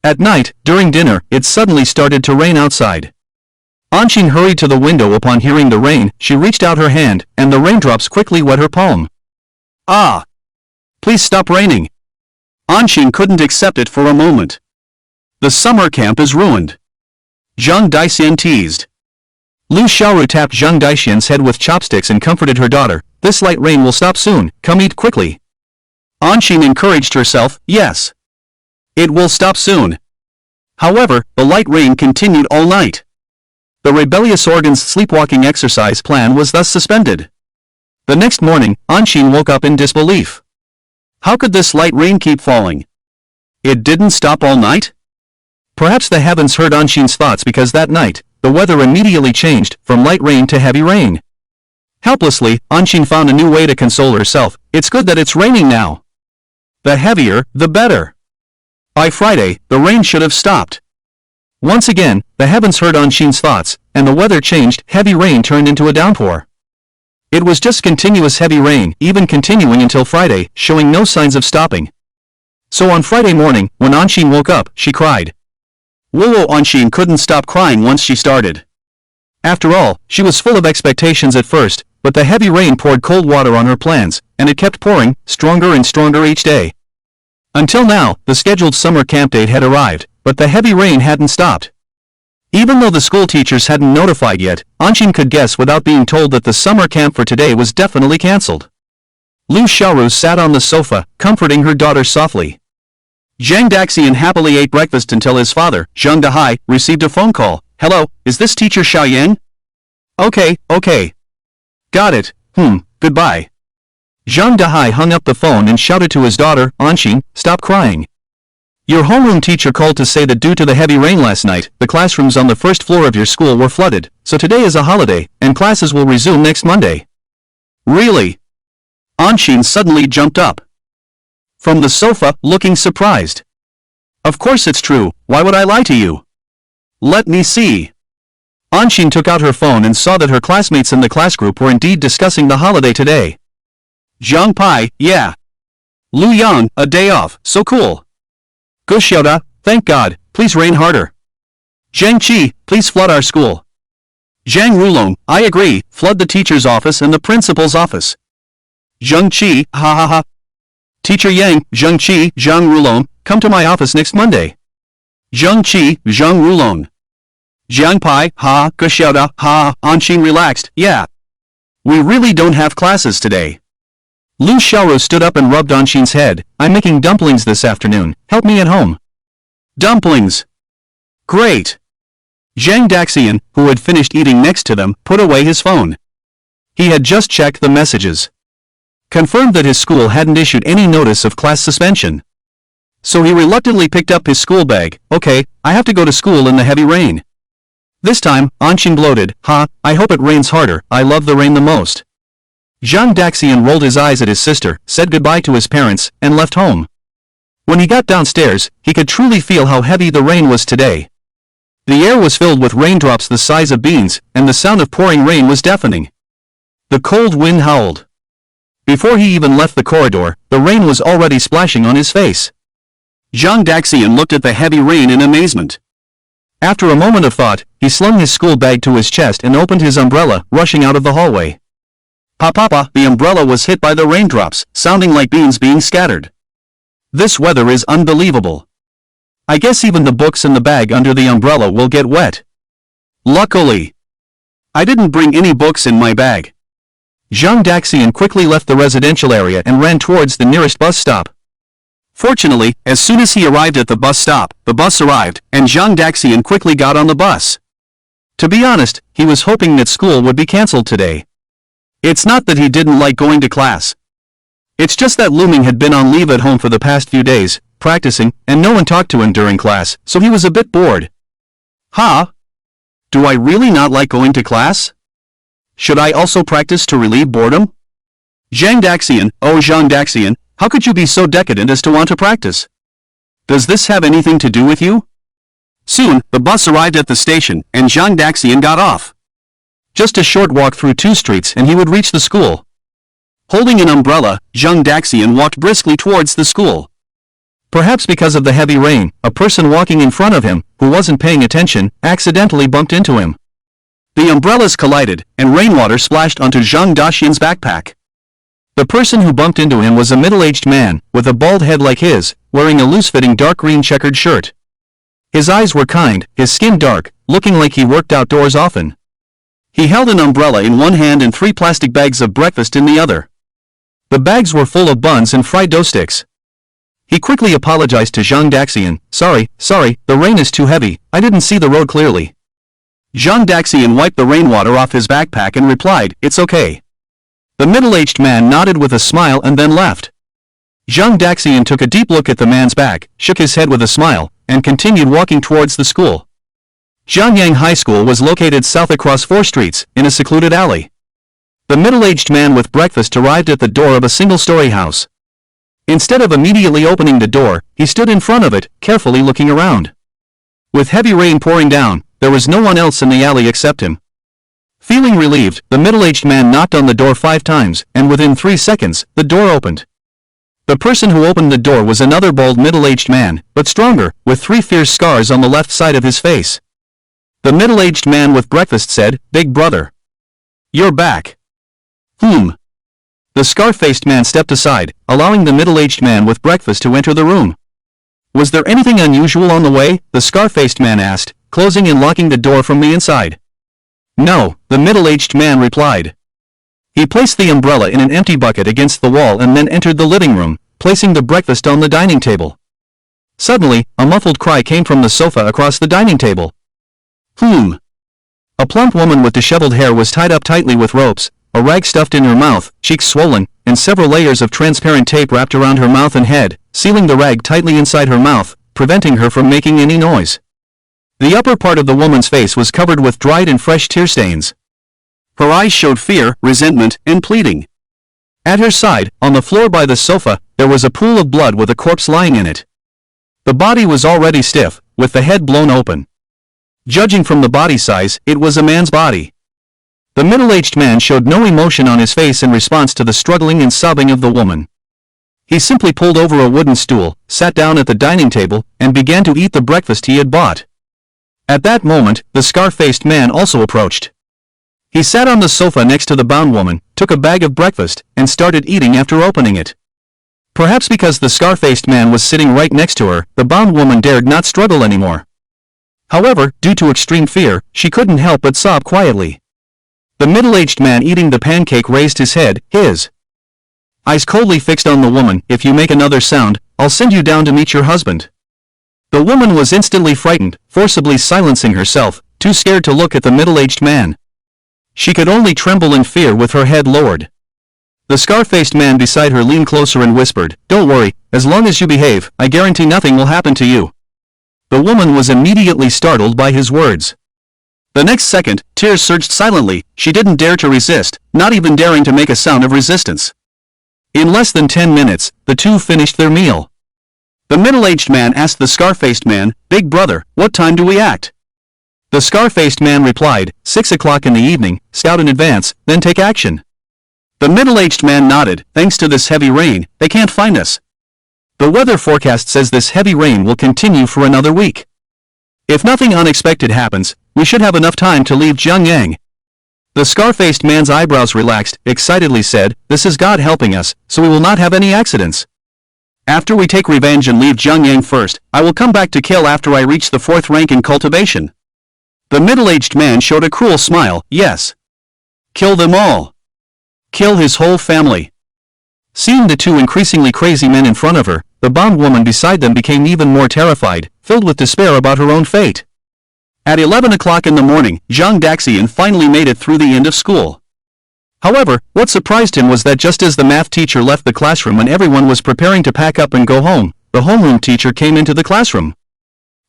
At night, during dinner, it suddenly started to rain outside. Anqing hurried to the window upon hearing the rain, she reached out her hand, and the raindrops quickly wet her palm. Ah! Please stop raining. Anqing couldn't accept it for a moment. The summer camp is ruined. Zhang Daxian teased. Lu Xiaoru tapped Zhang Daxian's head with chopsticks and comforted her daughter, this light rain will stop soon, come eat quickly. Anqing encouraged herself, yes. It will stop soon. However, the light rain continued all night. The rebellious organs sleepwalking exercise plan was thus suspended. The next morning, Anqing woke up in disbelief. How could this light rain keep falling? It didn't stop all night? Perhaps the heavens heard Anqing's thoughts because that night, the weather immediately changed from light rain to heavy rain. Helplessly, Anqing found a new way to console herself, it's good that it's raining now. The heavier, the better. By Friday, the rain should have stopped. Once again, the heavens heard Anqing's thoughts, and the weather changed, heavy rain turned into a downpour. It was just continuous heavy rain, even continuing until Friday, showing no signs of stopping. So on Friday morning, when Anqing woke up, she cried. Whoa, Anqing couldn't stop crying once she started. After all, she was full of expectations at first, but the heavy rain poured cold water on her plans, and it kept pouring, stronger and stronger each day. Until now, the scheduled summer camp date had arrived, but the heavy rain hadn't stopped. Even though the school teachers hadn't notified yet, Anqing could guess without being told that the summer camp for today was definitely cancelled. Lu Xiaoru sat on the sofa, comforting her daughter softly. Zhang Daxian happily ate breakfast until his father, Zhang Dahai, received a phone call. Hello, is this teacher Xiaoyan? Okay. Got it, goodbye. Zhang Dahai hung up the phone and shouted to his daughter, Anqing, stop crying. Your homeroom teacher called to say that due to the heavy rain last night, the classrooms on the first floor of your school were flooded, so today is a holiday, and classes will resume next Monday. Really? Anqing suddenly jumped up from the sofa, looking surprised. Of course it's true, why would I lie to you? Let me see. Anqing took out her phone and saw that her classmates in the class group were indeed discussing the holiday today. Zhang Pai, yeah. Lu Yang, a day off, so cool. Guxiaoda, thank God, please rain harder. Zhang Qi, please flood our school. Zhang Rulong, I agree, flood the teacher's office and the principal's office. Zhang Qi, ha ha ha. Teacher Yang, Zhang Qi, Zhang Rulong, come to my office next Monday. Zhang Qi, Zhang Rulong. Zhang Pai, ha, Guxiaoda, ha, Anqing relaxed, yeah. We really don't have classes today. Lu Xiaoru stood up and rubbed Anqing's head. I'm making dumplings this afternoon, help me at home. Dumplings. Great. Zhang Daxian, who had finished eating next to them, put away his phone. He had just checked the messages. Confirmed that his school hadn't issued any notice of class suspension. So he reluctantly picked up his school bag. Okay, I have to go to school in the heavy rain. This time, Anqing gloated, I hope it rains harder, I love the rain the most. Zhang Daxian rolled his eyes at his sister, said goodbye to his parents, and left home. When he got downstairs, he could truly feel how heavy the rain was today. The air was filled with raindrops the size of beans, and the sound of pouring rain was deafening. The cold wind howled. Before he even left the corridor, the rain was already splashing on his face. Zhang Daxian looked at the heavy rain in amazement. After a moment of thought, he slung his school bag to his chest and opened his umbrella, rushing out of the hallway. Papa, the umbrella was hit by the raindrops, sounding like beans being scattered. This weather is unbelievable. I guess even the books in the bag under the umbrella will get wet. Luckily, I didn't bring any books in my bag. Zhang Daxian quickly left the residential area and ran towards the nearest bus stop. Fortunately, as soon as he arrived at the bus stop, the bus arrived, and Zhang Daxian quickly got on the bus. To be honest, he was hoping that school would be cancelled today. It's not that he didn't like going to class. It's just that Luming had been on leave at home for the past few days, practicing, and no one talked to him during class, so he was a bit bored. Huh? Do I really not like going to class? Should I also practice to relieve boredom? Zhang Daxian, oh Zhang Daxian, how could you be so decadent as to want to practice? Does this have anything to do with you? Soon, the bus arrived at the station, and Zhang Daxian got off. Just a short walk through 2 streets and he would reach the school. Holding an umbrella, Zhang Daxian walked briskly towards the school. Perhaps because of the heavy rain, a person walking in front of him, who wasn't paying attention, accidentally bumped into him. The umbrellas collided, and rainwater splashed onto Zhang Daxian's backpack. The person who bumped into him was a middle-aged man, with a bald head like his, wearing a loose-fitting dark green checkered shirt. His eyes were kind, his skin dark, looking like he worked outdoors often. He held an umbrella in one hand and 3 plastic bags of breakfast in the other. The bags were full of buns and fried dough sticks. He quickly apologized to Zhang Daxian. Sorry, the rain is too heavy, I didn't see the road clearly. Zhang Daxian wiped the rainwater off his backpack and replied, it's okay. The middle-aged man nodded with a smile and then left. Zhang Daxian took a deep look at the man's back, shook his head with a smile, and continued walking towards the school. Zhangyang High School was located south across 4 streets, in a secluded alley. The middle-aged man with breakfast arrived at the door of a single-story house. Instead of immediately opening the door, he stood in front of it, carefully looking around. With heavy rain pouring down, there was no one else in the alley except him. Feeling relieved, the middle-aged man knocked on the door 5 times, and within 3 seconds, the door opened. The person who opened the door was another bald middle-aged man, but stronger, with 3 fierce scars on the left side of his face. The middle-aged man with breakfast said, Big brother. You're back. The scar-faced man stepped aside, allowing the middle-aged man with breakfast to enter the room. Was there anything unusual on the way? The scar-faced man asked, closing and locking the door from the inside. No, the middle-aged man replied. He placed the umbrella in an empty bucket against the wall and then entered the living room, placing the breakfast on the dining table. Suddenly, a muffled cry came from the sofa across the dining table. A plump woman with disheveled hair was tied up tightly with ropes, a rag stuffed in her mouth, cheeks swollen, and several layers of transparent tape wrapped around her mouth and head, sealing the rag tightly inside her mouth, preventing her from making any noise. The upper part of the woman's face was covered with dried and fresh tear stains. Her eyes showed fear, resentment, and pleading. At her side, on the floor by the sofa, there was a pool of blood with a corpse lying in it. The body was already stiff, with the head blown open. Judging from the body size, it was a man's body. The middle-aged man showed no emotion on his face in response to the struggling and sobbing of the woman. He simply pulled over a wooden stool, sat down at the dining table, and began to eat the breakfast he had bought. At that moment, the scar-faced man also approached. He sat on the sofa next to the bound woman, took a bag of breakfast, and started eating after opening it. Perhaps because the scar-faced man was sitting right next to her, the bound woman dared not struggle anymore. However, due to extreme fear, she couldn't help but sob quietly. The middle-aged man eating the pancake raised his head, his eyes coldly fixed on the woman. If you make another sound, I'll send you down to meet your husband. The woman was instantly frightened, forcibly silencing herself, too scared to look at the middle-aged man. She could only tremble in fear with her head lowered. The scar-faced man beside her leaned closer and whispered, Don't worry, as long as you behave, I guarantee nothing will happen to you. The woman was immediately startled by his words. The next second, tears surged silently. She didn't dare to resist, not even daring to make a sound of resistance. In less than 10 minutes, the two finished their meal. The middle-aged man asked the scar-faced man, Big brother, what time do we act? The scar-faced man replied, 6 o'clock in the evening, scout in advance, then take action. The middle-aged man nodded. Thanks to this heavy rain, they can't find us. The weather forecast says this heavy rain will continue for another week. If nothing unexpected happens, we should have enough time to leave Zhangyang. The scar-faced man's eyebrows relaxed, excitedly said, "This is God helping us, so we will not have any accidents. After we take revenge and leave Zhengyang first, I will come back to kill after I reach the 4th rank in cultivation." The middle-aged man showed a cruel smile. "Yes. Kill them all. Kill his whole family." Seeing the two increasingly crazy men in front of her, the bound woman beside them became even more terrified, filled with despair about her own fate. At 11 o'clock in the morning, Zhang Daxian finally made it through the end of school. However, what surprised him was that just as the math teacher left the classroom and everyone was preparing to pack up and go home, the homeroom teacher came into the classroom.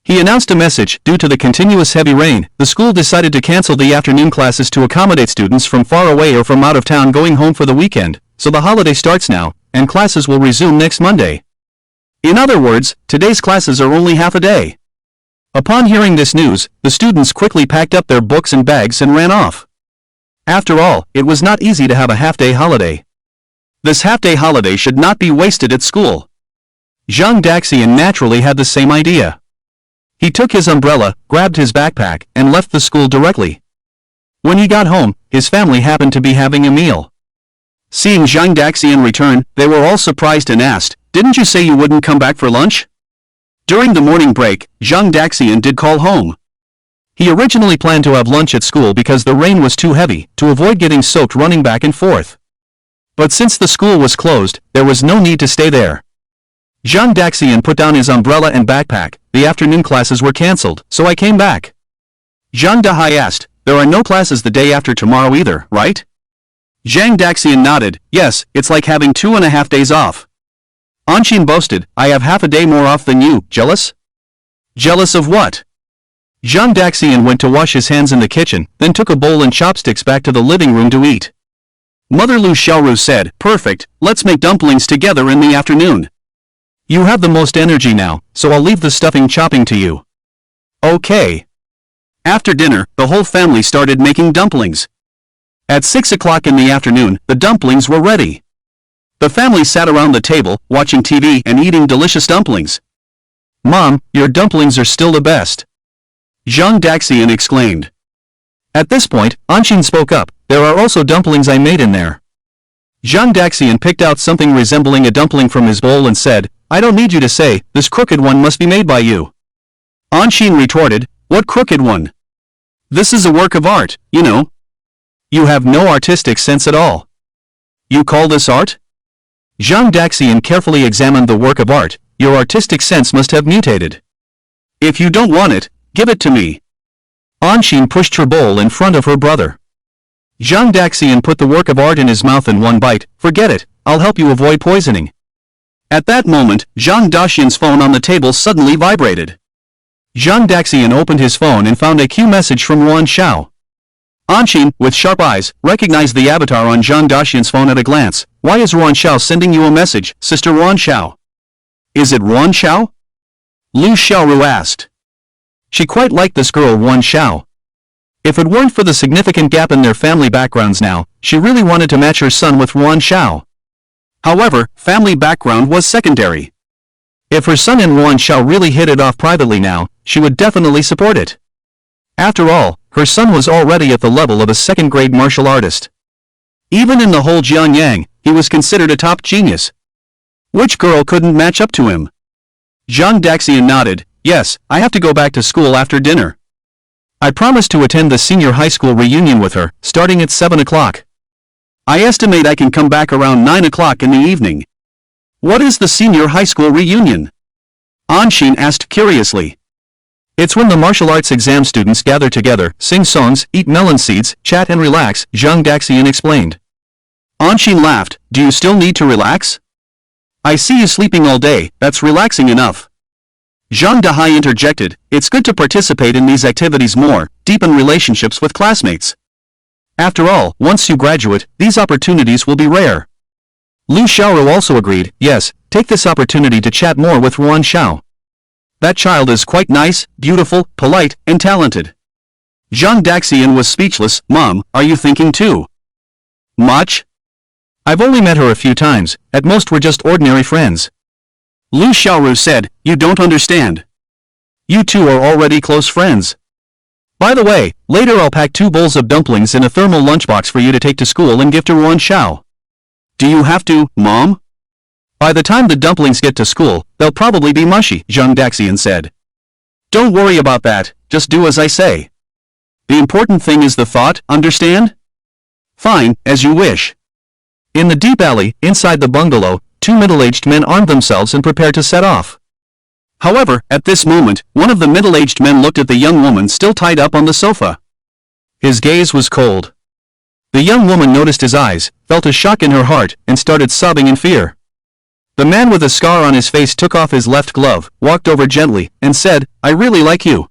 He announced a message. Due to the continuous heavy rain, the school decided to cancel the afternoon classes to accommodate students from far away or from out of town going home for the weekend, so the holiday starts now, and classes will resume next Monday. In other words, today's classes are only half a day. Upon hearing this news, the students quickly packed up their books and bags and ran off. After all, it was not easy to have a half-day holiday. This half-day holiday should not be wasted at school. Zhang Daxian naturally had the same idea. He took his umbrella, grabbed his backpack, and left the school directly. When he got home, his family happened to be having a meal. Seeing Zhang Daxian return, they were all surprised and asked, "Didn't you say you wouldn't come back for lunch?" During the morning break, Zhang Daxian did call home. He originally planned to have lunch at school because the rain was too heavy, to avoid getting soaked running back and forth. But since the school was closed, there was no need to stay there. Zhang Daxian put down his umbrella and backpack. "The afternoon classes were cancelled, so I came back." Zhang Dahai asked, "There are no classes the day after tomorrow either, right?" Zhang Daxian nodded, "Yes, it's like having 2.5 days off." Anshin boasted, "I have half a day more off than you. Jealous?" "Jealous of what?" Zhang Daxian went to wash his hands in the kitchen, then took a bowl and chopsticks back to the living room to eat. Mother Lu Xiaoru said, "Perfect, let's make dumplings together in the afternoon. You have the most energy now, so I'll leave the stuffing chopping to you." "Okay." After dinner, the whole family started making dumplings. At 6 o'clock in the afternoon, the dumplings were ready. The family sat around the table, watching TV and eating delicious dumplings. "Mom, your dumplings are still the best," Zhang Daxian exclaimed. At this point, Anshin spoke up, "There are also dumplings I made in there." Zhang Daxian picked out something resembling a dumpling from his bowl and said, "I don't need you to say, this crooked one must be made by you." Anshin retorted, "What crooked one? This is a work of art, you know. You have no artistic sense at all. You call this art?" Zhang Daxian carefully examined the work of art. "Your artistic sense must have mutated. If you don't want it, give it to me." Anshin pushed her bowl in front of her brother. Zhang Daxian put the work of art in his mouth in one bite. "Forget it, I'll help you avoid poisoning." At that moment, Zhang Daxian's phone on the table suddenly vibrated. Zhang Daxian opened his phone and found a Q message from Ruan Xiao. Anshin, with sharp eyes, recognized the avatar on Zhang Daxian's phone at a glance. "Why is Ruan Xiao sending you a message, Sister Ruan Xiao?" "Is it Ruan Xiao?" Lu Xiaoru asked. She quite liked this girl Ruan Xiao. If it weren't for the significant gap in their family backgrounds now, she really wanted to match her son with Ruan Xiao. However, family background was secondary. If her son and Ruan Xiao really hit it off privately now, she would definitely support it. After all, her son was already at the level of a second-grade martial artist. Even in the whole Jianyang, he was considered a top genius. Which girl couldn't match up to him? Zhang Daxian nodded, "Yes, I have to go back to school after dinner. I promised to attend the senior high school reunion with her, starting at 7 o'clock. I estimate I can come back around 9 o'clock in the evening." "What is the senior high school reunion?" Anshin asked curiously. "It's when the martial arts exam students gather together, sing songs, eat melon seeds, chat and relax," Zhang Daxian explained. Anshin laughed, "Do you still need to relax? I see you sleeping all day, that's relaxing enough." Zhang Dahai interjected, "It's good to participate in these activities more, deepen relationships with classmates. After all, once you graduate, these opportunities will be rare." Lu Xiaoru also agreed, "Yes, take this opportunity to chat more with Ruan Xiao. That child is quite nice, beautiful, polite, and talented." Zhang Daxian was speechless. "Mom, are you thinking too much? I've only met her a few times, at most we're just ordinary friends." Lu Xiaoru said, "You don't understand. You two are already close friends. By the way, later I'll pack 2 bowls of dumplings in a thermal lunchbox for you to take to school and give to Ron Xiao. Do you have to, Mom? By the time the dumplings get to school, they'll probably be mushy, Zhang Daxian said. Don't worry about that, just do as I say. The important thing is the thought, understand? Fine, as you wish. In the deep alley, inside the bungalow, 2 middle-aged men armed themselves and prepared to set off. However, at this moment, one of the middle-aged men looked at the young woman still tied up on the sofa. His gaze was cold. The young woman noticed his eyes, felt a shock in her heart, and started sobbing in fear. The man with a scar on his face took off his left glove, walked over gently, and said, I really like you.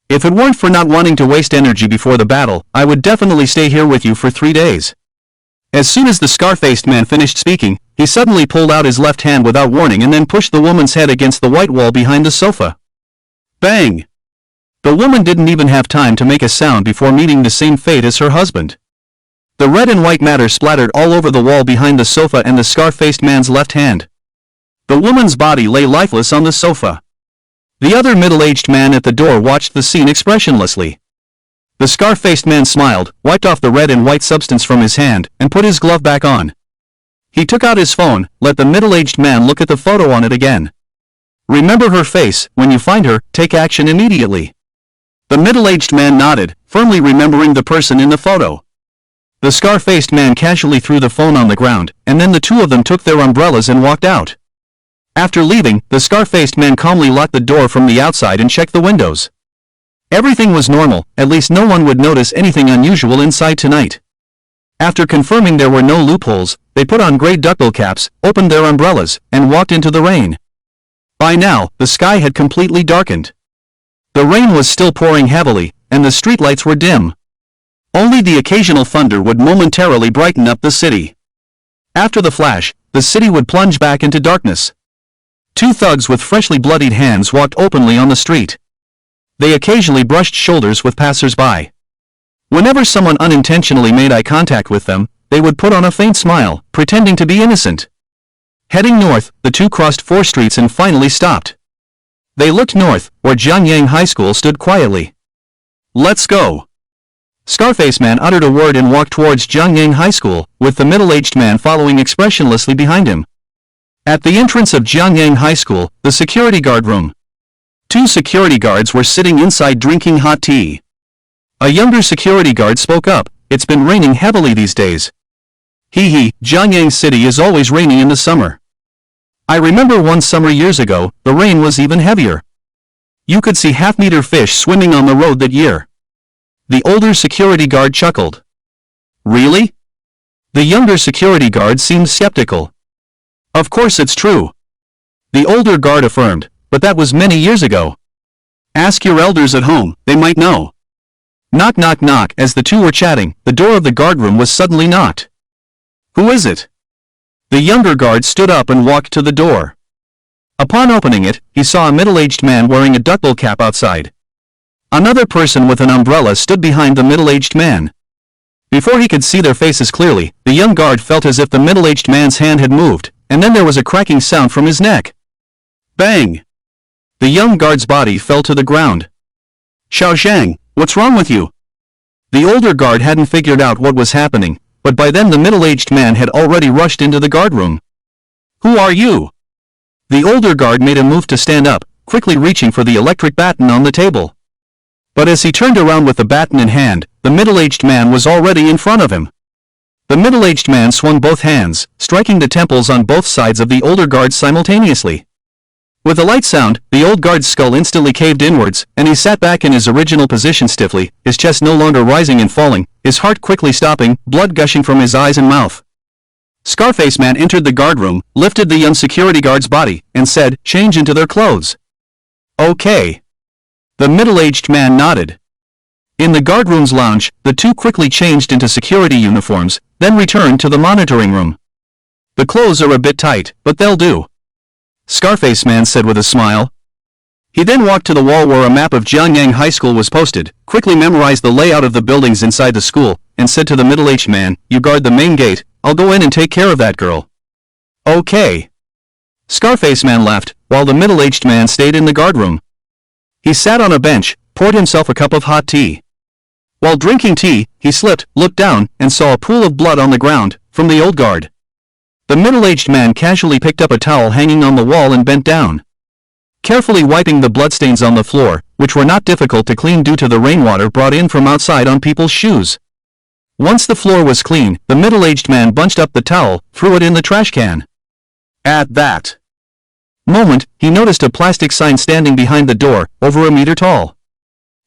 If it weren't for not wanting to waste energy before the battle, I would definitely stay here with you for 3 days. As soon as the scar-faced man finished speaking, he suddenly pulled out his left hand without warning and then pushed the woman's head against the white wall behind the sofa. Bang! The woman didn't even have time to make a sound before meeting the same fate as her husband. The red and white matter splattered all over the wall behind the sofa and the scar-faced man's left hand. The woman's body lay lifeless on the sofa. The other middle-aged man at the door watched the scene expressionlessly. The scar-faced man smiled, wiped off the red and white substance from his hand, and put his glove back on. He took out his phone, let the middle-aged man look at the photo on it again. Remember her face, when you find her, take action immediately. The middle-aged man nodded, firmly remembering the person in the photo. The scar-faced man casually threw the phone on the ground, and then the 2 of them took their umbrellas and walked out. After leaving, the scar-faced man calmly locked the door from the outside and checked the windows. Everything was normal, at least no one would notice anything unusual inside tonight. After confirming there were no loopholes, they put on gray duckbill caps, opened their umbrellas, and walked into the rain. By now, the sky had completely darkened. The rain was still pouring heavily, and the streetlights were dim. Only the occasional thunder would momentarily brighten up the city. After the flash, the city would plunge back into darkness. 2 thugs with freshly bloodied hands walked openly on the street. They occasionally brushed shoulders with passers-by. Whenever someone unintentionally made eye contact with them, they would put on a faint smile, pretending to be innocent. Heading north, the 2 crossed 4 streets and finally stopped. They looked north, where Jiangyang High School stood quietly. Let's go. Scarface Man uttered a word and walked towards Jiangyang High School, with the middle-aged man following expressionlessly behind him. At the entrance of Jiangyang High School, the security guard room. 2 security guards were sitting inside drinking hot tea. A younger security guard spoke up, it's been raining heavily these days. Hee, Jiangyang City is always raining in the summer. I remember one summer years ago, the rain was even heavier. You could see half-meter fish swimming on the road that year. The older security guard chuckled. Really? The younger security guard seemed skeptical. Of course it's true. The older guard affirmed, but that was many years ago. Ask your elders at home, they might know. Knock knock knock. As the 2 were chatting, the door of the guardroom was suddenly knocked. Who is it? The younger guard stood up and walked to the door. Upon opening it, he saw a middle-aged man wearing a duckbill cap outside. Another person with an umbrella stood behind the middle-aged man. Before he could see their faces clearly, the young guard felt as if the middle-aged man's hand had moved, and then there was a cracking sound from his neck. Bang! The young guard's body fell to the ground. Xiao Zhang, what's wrong with you? The older guard hadn't figured out what was happening, but by then the middle-aged man had already rushed into the guardroom. Who are you? The older guard made a move to stand up, quickly reaching for the electric baton on the table. But as he turned around with the baton in hand, the middle-aged man was already in front of him. The middle-aged man swung both hands, striking the temples on both sides of the older guard simultaneously. With a light sound, the old guard's skull instantly caved inwards, and he sat back in his original position stiffly, his chest no longer rising and falling, his heart quickly stopping, blood gushing from his eyes and mouth. Scarface Man entered the guardroom, lifted the young security guard's body, and said, "Change into their clothes." Okay. The middle-aged man nodded. In the guardroom's lounge, the 2 quickly changed into security uniforms, then returned to the monitoring room. The clothes are a bit tight, but they'll do, Scarface Man said with a smile. He then walked to the wall where a map of Jiangyang High School was posted, quickly memorized the layout of the buildings inside the school, and said to the middle-aged man, "You guard the main gate, I'll go in and take care of that girl." Okay. Scarface Man left, while the middle-aged man stayed in the guardroom. He sat on a bench, poured himself a cup of hot tea. While drinking tea, he slipped, looked down, and saw a pool of blood on the ground, from the old guard. The middle-aged man casually picked up a towel hanging on the wall and bent down, carefully wiping the bloodstains on the floor, which were not difficult to clean due to the rainwater brought in from outside on people's shoes. Once the floor was clean, the middle-aged man bunched up the towel, threw it in the trash can. At that moment, he noticed a plastic sign standing behind the door, over a meter tall.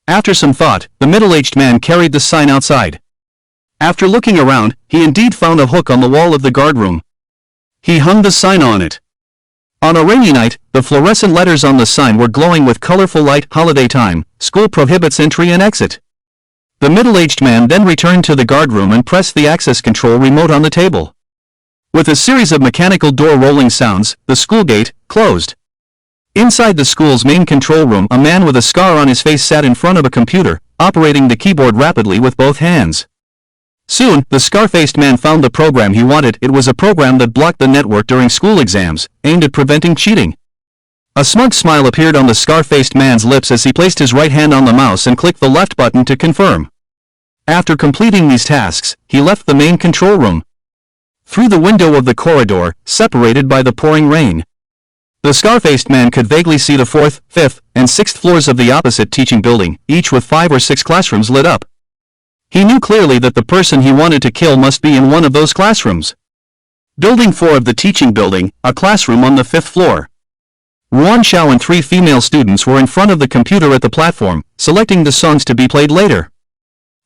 After some thought, the middle-aged man carried the sign outside. After looking around, he indeed found a hook on the wall of the guardroom. He hung the sign on it. On a rainy night, the fluorescent letters on the sign were glowing with colorful light. Holiday time, school prohibits entry and exit. The middle-aged man then returned to the guardroom and pressed the access control remote on the table. With a series of mechanical door rolling sounds, the school gate closed. Inside the school's main control room, a man with a scar on his face sat in front of a computer, operating the keyboard rapidly with both hands. Soon, the scar-faced man found the program he wanted. It was a program that blocked the network during school exams, aimed at preventing cheating. A smug smile appeared on the scar-faced man's lips as he placed his right hand on the mouse and clicked the left button to confirm. After completing these tasks, he left the main control room. Through the window of the corridor, separated by the pouring rain, the scar-faced man could vaguely see the 4th, 5th, and 6th floors of the opposite teaching building, each with 5 or 6 classrooms lit up. He knew clearly that the person he wanted to kill must be in one of those classrooms. Building 4 of the teaching building, a classroom on the 5th floor. Ruan Xiao and 3 female students were in front of the computer at the platform, selecting the songs to be played later.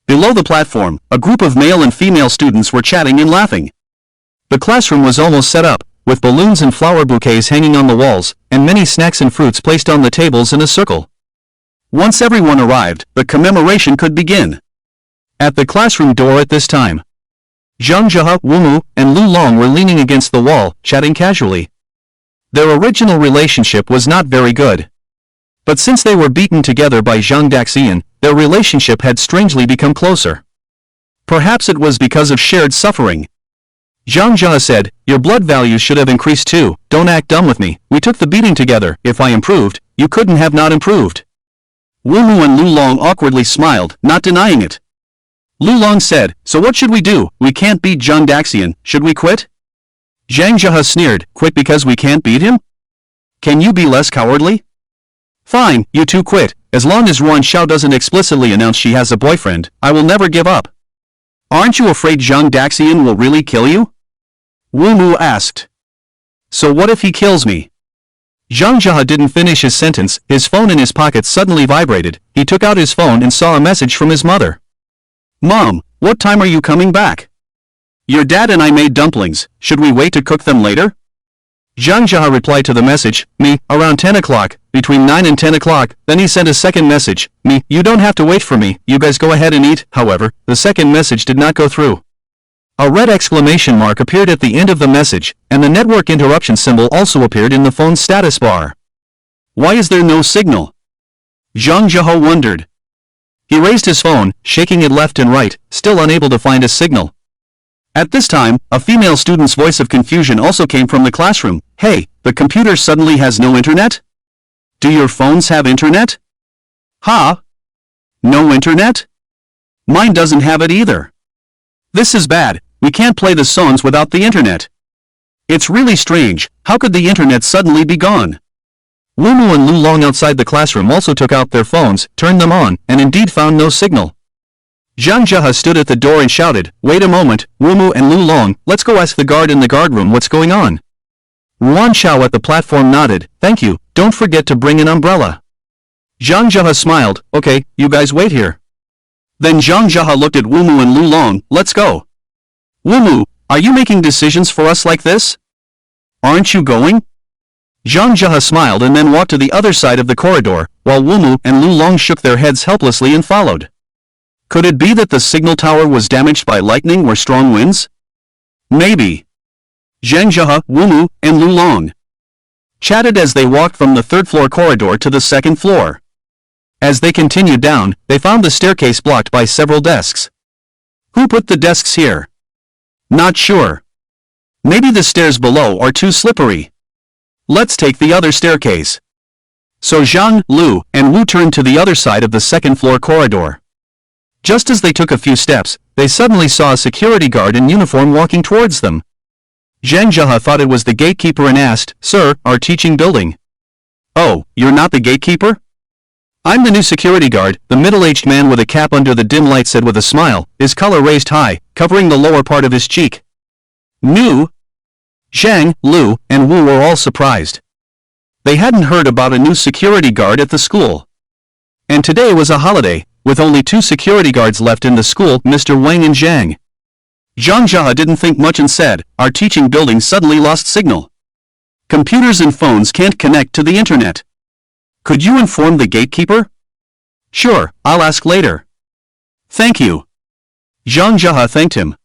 Below the platform, a group of male and female students were chatting and laughing. The classroom was almost set up, with balloons and flower bouquets hanging on the walls, and many snacks and fruits placed on the tables in a circle. Once everyone arrived, the commemoration could begin. At the classroom door at this time, Zhang Jia, Wu Mu, and Lu Long were leaning against the wall, chatting casually. Their original relationship was not very good. But since they were beaten together by Zhang Daxian, their relationship had strangely become closer. Perhaps it was because of shared suffering. Zhang Jia said, "Your blood values should have increased too. Don't act dumb with me. We took the beating together. If I improved, you couldn't have not improved." Wu Mu and Lu Long awkwardly smiled, not denying it. Lu Long said, "So what should we do? We can't beat Zhang Daxian. Should we quit?" Zhang Jia sneered, "Quit because we can't beat him? Can you be less cowardly?" "Fine, you two quit. As long as Ruan Xiao doesn't explicitly announce she has a boyfriend, I will never give up." "Aren't you afraid Zhang Daxian will really kill you?" Wu Mu asked. "So what if he kills me?" Zhang Jia didn't finish his sentence. His phone in his pocket suddenly vibrated. He took out his phone and saw a message from his mother. "Mom, what time are you coming back? Your dad and I made dumplings. Should we wait to cook them later?" Zhang Jia replied to the message, "Me, around 10 o'clock, between 9 and 10 o'clock. Then he sent a second message, "Me, you don't have to wait for me, you guys go ahead and eat." However, the second message did not go through. A red exclamation mark appeared at the end of the message, and the network interruption symbol also appeared in the phone's status bar. Why is there no signal? Zhang Jia wondered. He raised his phone, shaking it left and right, still unable to find a signal. At this time, a female student's voice of confusion also came from the classroom. "Hey, the computer suddenly has no internet? Do your phones have internet?" "Huh? No internet? Mine doesn't have it either. This is bad, we can't play the songs without the internet. It's really strange, how could the internet suddenly be gone?" Wu Mu and Lu Long outside the classroom also took out their phones, turned them on, and indeed found no signal. Zhang Jia stood at the door and shouted, "Wait a moment, Wu Mu and Lu Long, let's go ask the guard in the guardroom what's going on." Ruan Xiao at the platform nodded, "Thank you, don't forget to bring an umbrella." Zhang Jia smiled, "Okay, you guys wait here." Then Zhang Jia looked at Wu Mu and Lu Long, "Let's go." "Wu Mu, are you making decisions for us like this? Aren't you going?" Zhang Jia smiled and then walked to the other side of the corridor, while Wu Mu and Lu Long shook their heads helplessly and followed. Could it be that the signal tower was damaged by lightning or strong winds? Maybe. Zhang Jia, Wu Mu, and Lu Long chatted as they walked from the third-floor corridor to the second floor. As they continued down, they found the staircase blocked by several desks. Who put the desks here? Not sure. Maybe the stairs below are too slippery. Let's take the other staircase. So Zhang, Lu, and Wu turned to the other side of the second-floor corridor. Just as they took a few steps, they suddenly saw a security guard in uniform walking towards them. Zhang Zhehe thought it was the gatekeeper and asked, "Sir, our teaching building." "Oh, you're not the gatekeeper?" "I'm the new security guard," the middle-aged man with a cap under the dim light said with a smile, his collar raised high, covering the lower part of his cheek. New? Zhang, Lu, and Wu were all surprised. They hadn't heard about a new security guard at the school. And today was a holiday, with only 2 security guards left in the school, Mr. Wang and Zhang. Zhang Zhehe didn't think much and said, "Our teaching building suddenly lost signal. Computers and phones can't connect to the internet. Could you inform the gatekeeper?" "Sure, I'll ask later." "Thank you." Zhang Zhehe thanked him.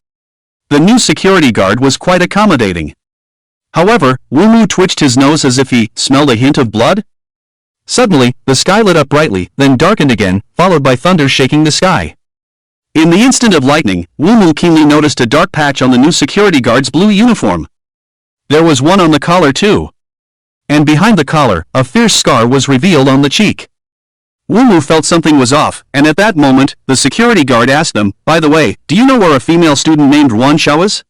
The new security guard was quite accommodating. However, Wu Mu twitched his nose as if he smelled a hint of blood. Suddenly, the sky lit up brightly, then darkened again, followed by thunder shaking the sky. In the instant of lightning, Wu Mu keenly noticed a dark patch on the new security guard's blue uniform. There was one on the collar too. And behind the collar, a fierce scar was revealed on the cheek. Wu Mu felt something was off, and at that moment, the security guard asked them, "By the way, do you know where a female student named Wan Xiao is?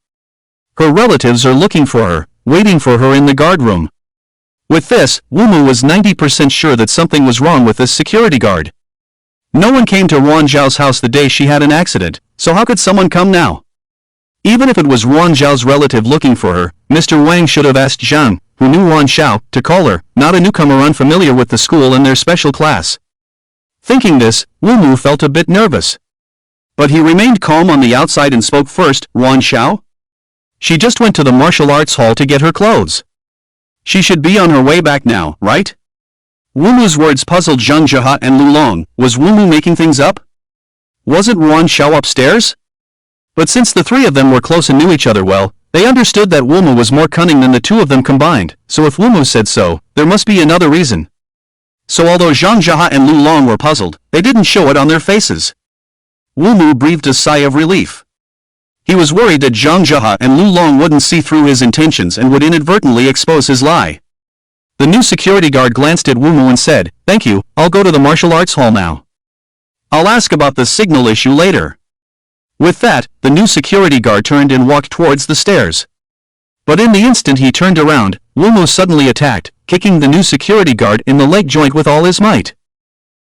Her relatives are looking for her, waiting for her in the guard room." With this, Wu Mu was 90% sure that something was wrong with this security guard. No one came to Wan Zhao's house the day she had an accident, so how could someone come now? Even if it was Wan Zhao's relative looking for her, Mr. Wang should have asked Zhang, who knew Wan Xiao, to call her, not a newcomer unfamiliar with the school and their special class. Thinking this, Wu Mu felt a bit nervous. But he remained calm on the outside and spoke first. "Wan Xiao? She just went to the martial arts hall to get her clothes. She should be on her way back now, right?" Wu Mu's words puzzled Zhang Zhehe and Lu Long. Was Wu Mu making things up? Wasn't Wan Xiao upstairs? But since the 3 of them were close and knew each other well, they understood that Wu Mu was more cunning than the 2 of them combined, so if Wu Mu said so, there must be another reason. So although Zhang Zhehe and Lu Long were puzzled, they didn't show it on their faces. Wu Mu breathed a sigh of relief. He was worried that Zhang Zhehe and Lu Long wouldn't see through his intentions and would inadvertently expose his lie. The new security guard glanced at Wu Mu and said, "Thank you, I'll go to the martial arts hall now. I'll ask about the signal issue later." With that, the new security guard turned and walked towards the stairs. But in the instant he turned around, Wu Mu suddenly attacked, kicking the new security guard in the leg joint with all his might.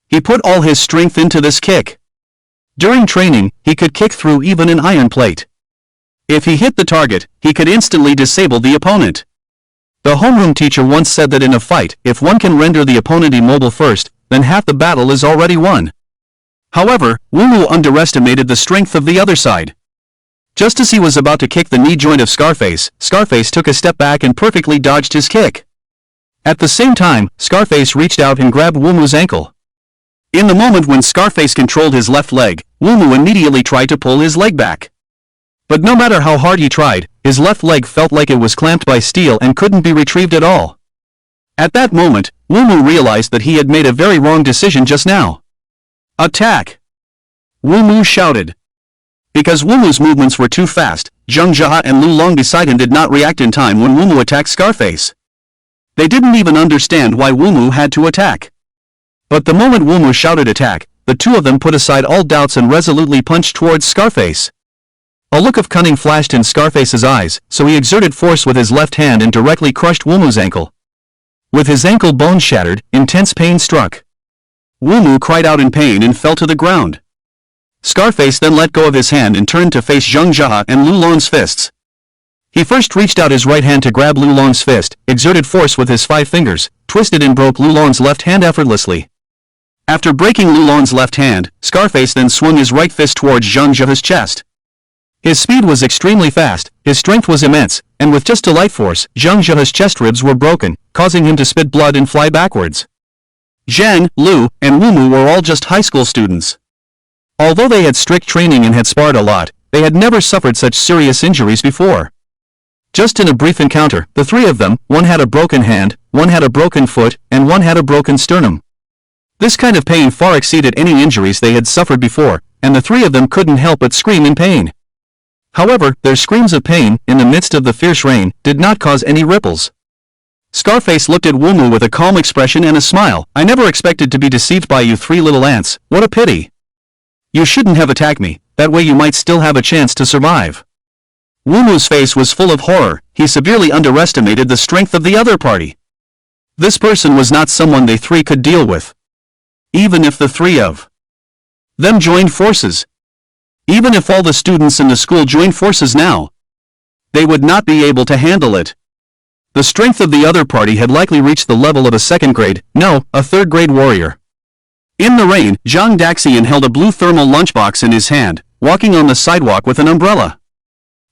He put all his strength into this kick. During training, he could kick through even an iron plate. If he hit the target, he could instantly disable the opponent. The homeroom teacher once said that in a fight, if one can render the opponent immobile first, then half the battle is already won. However, Wu Mu underestimated the strength of the other side. Just as he was about to kick the knee joint of Scarface, Scarface took a step back and perfectly dodged his kick. At the same time, Scarface reached out and grabbed Wu Mu's ankle. In the moment when Scarface controlled his left leg, Wu Mu immediately tried to pull his leg back. But no matter how hard he tried, his left leg felt like it was clamped by steel and couldn't be retrieved at all. At that moment, Wu Mu realized that he had made a very wrong decision just now. "Attack!" Wu Mu shouted. Because Wu Mu's movements were too fast, Zhang Zhehe and Lu Long beside him did not react in time when Wu Mu attacked Scarface. They didn't even understand why Wu Mu had to attack. But the moment Wu Mu shouted attack, the 2 of them put aside all doubts and resolutely punched towards Scarface. A look of cunning flashed in Scarface's eyes, so he exerted force with his left hand and directly crushed Wu Mu's ankle. With his ankle bone shattered, intense pain struck. Wu Mu cried out in pain and fell to the ground. Scarface then let go of his hand and turned to face Zhang Zhehe and Lu Long's fists. He first reached out his right hand to grab Lu Long's fist, exerted force with his 5 fingers, twisted and broke Lu Long's left hand effortlessly. After breaking Lu Long's left hand, Scarface then swung his right fist towards Zhang Zhehe's chest. His speed was extremely fast, his strength was immense, and with just a light force, Zhang Zhehe's chest ribs were broken, causing him to spit blood and fly backwards. Zhang, Lu, and Wu Mu were all just high school students. Although they had strict training and had sparred a lot, they had never suffered such serious injuries before. Just in a brief encounter, the 3 of them, one had a broken hand, one had a broken foot, and one had a broken sternum. This kind of pain far exceeded any injuries they had suffered before, and the 3 of them couldn't help but scream in pain. However, their screams of pain, in the midst of the fierce rain, did not cause any ripples. Scarface looked at Wumu with a calm expression and a smile. I never expected to be deceived by you three little ants. What a pity. You shouldn't have attacked me, that way you might still have a chance to survive. Wumu's face was full of horror. He severely underestimated the strength of the other party. This person was not someone they three could deal with. Even if the three of them joined forces. Even if all the students in the school joined forces now, they would not be able to handle it. The strength of the other party had likely reached the level of a second grade, no, a third grade warrior. In the rain, Zhang Daxian held a blue thermal lunchbox in his hand, walking on the sidewalk with an umbrella.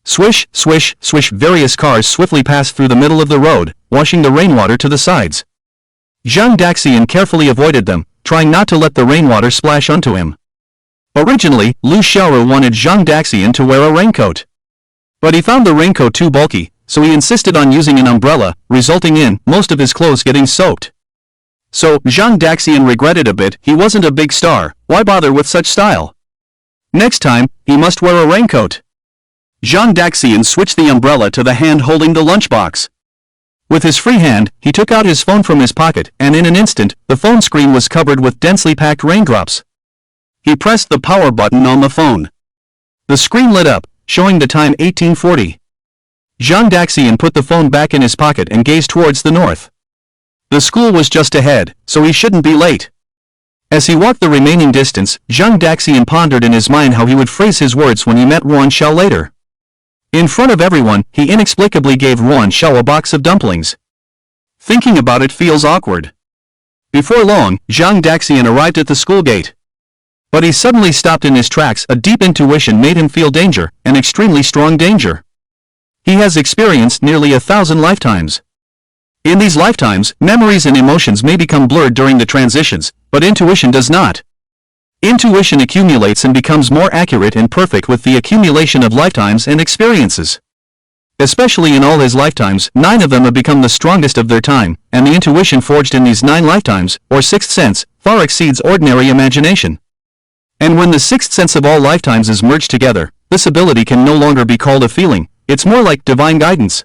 Swish, swish, swish. Various cars swiftly passed through the middle of the road, washing the rainwater to the sides. Zhang Daxian carefully avoided them, trying not to let the rainwater splash onto him. Originally, Lu Xiaoru wanted Zhang Daxian to wear a raincoat. But he found the raincoat too bulky, so he insisted on using an umbrella, resulting in most of his clothes getting soaked. So, Zhang Daxian regretted a bit. He wasn't a big star, why bother with such style? Next time, he must wear a raincoat. Zhang Daxian switched the umbrella to the hand holding the lunchbox. With his free hand, he took out his phone from his pocket, and in an instant, the phone screen was covered with densely packed raindrops. He pressed the power button on the phone. The screen lit up, showing the time 1840. Zhang Daxian put the phone back in his pocket and gazed towards the north. The school was just ahead, so he shouldn't be late. As he walked the remaining distance, Zhang Daxian pondered in his mind how he would phrase his words when he met Ruan Xiao later. In front of everyone, he inexplicably gave Ruan Xiao a box of dumplings. Thinking about it feels awkward. Before long, Zhang Daxian arrived at the school gate. But he suddenly stopped in his tracks. A deep intuition made him feel danger, an extremely strong danger. He has experienced nearly 1,000 lifetimes. In these lifetimes, memories and emotions may become blurred during the transitions, but intuition does not. Intuition accumulates and becomes more accurate and perfect with the accumulation of lifetimes and experiences. Especially in all his lifetimes, 9 of them have become the strongest of their time, and the intuition forged in these 9 lifetimes, or sixth sense, far exceeds ordinary imagination. And when the sixth sense of all lifetimes is merged together, this ability can no longer be called a feeling, it's more like divine guidance.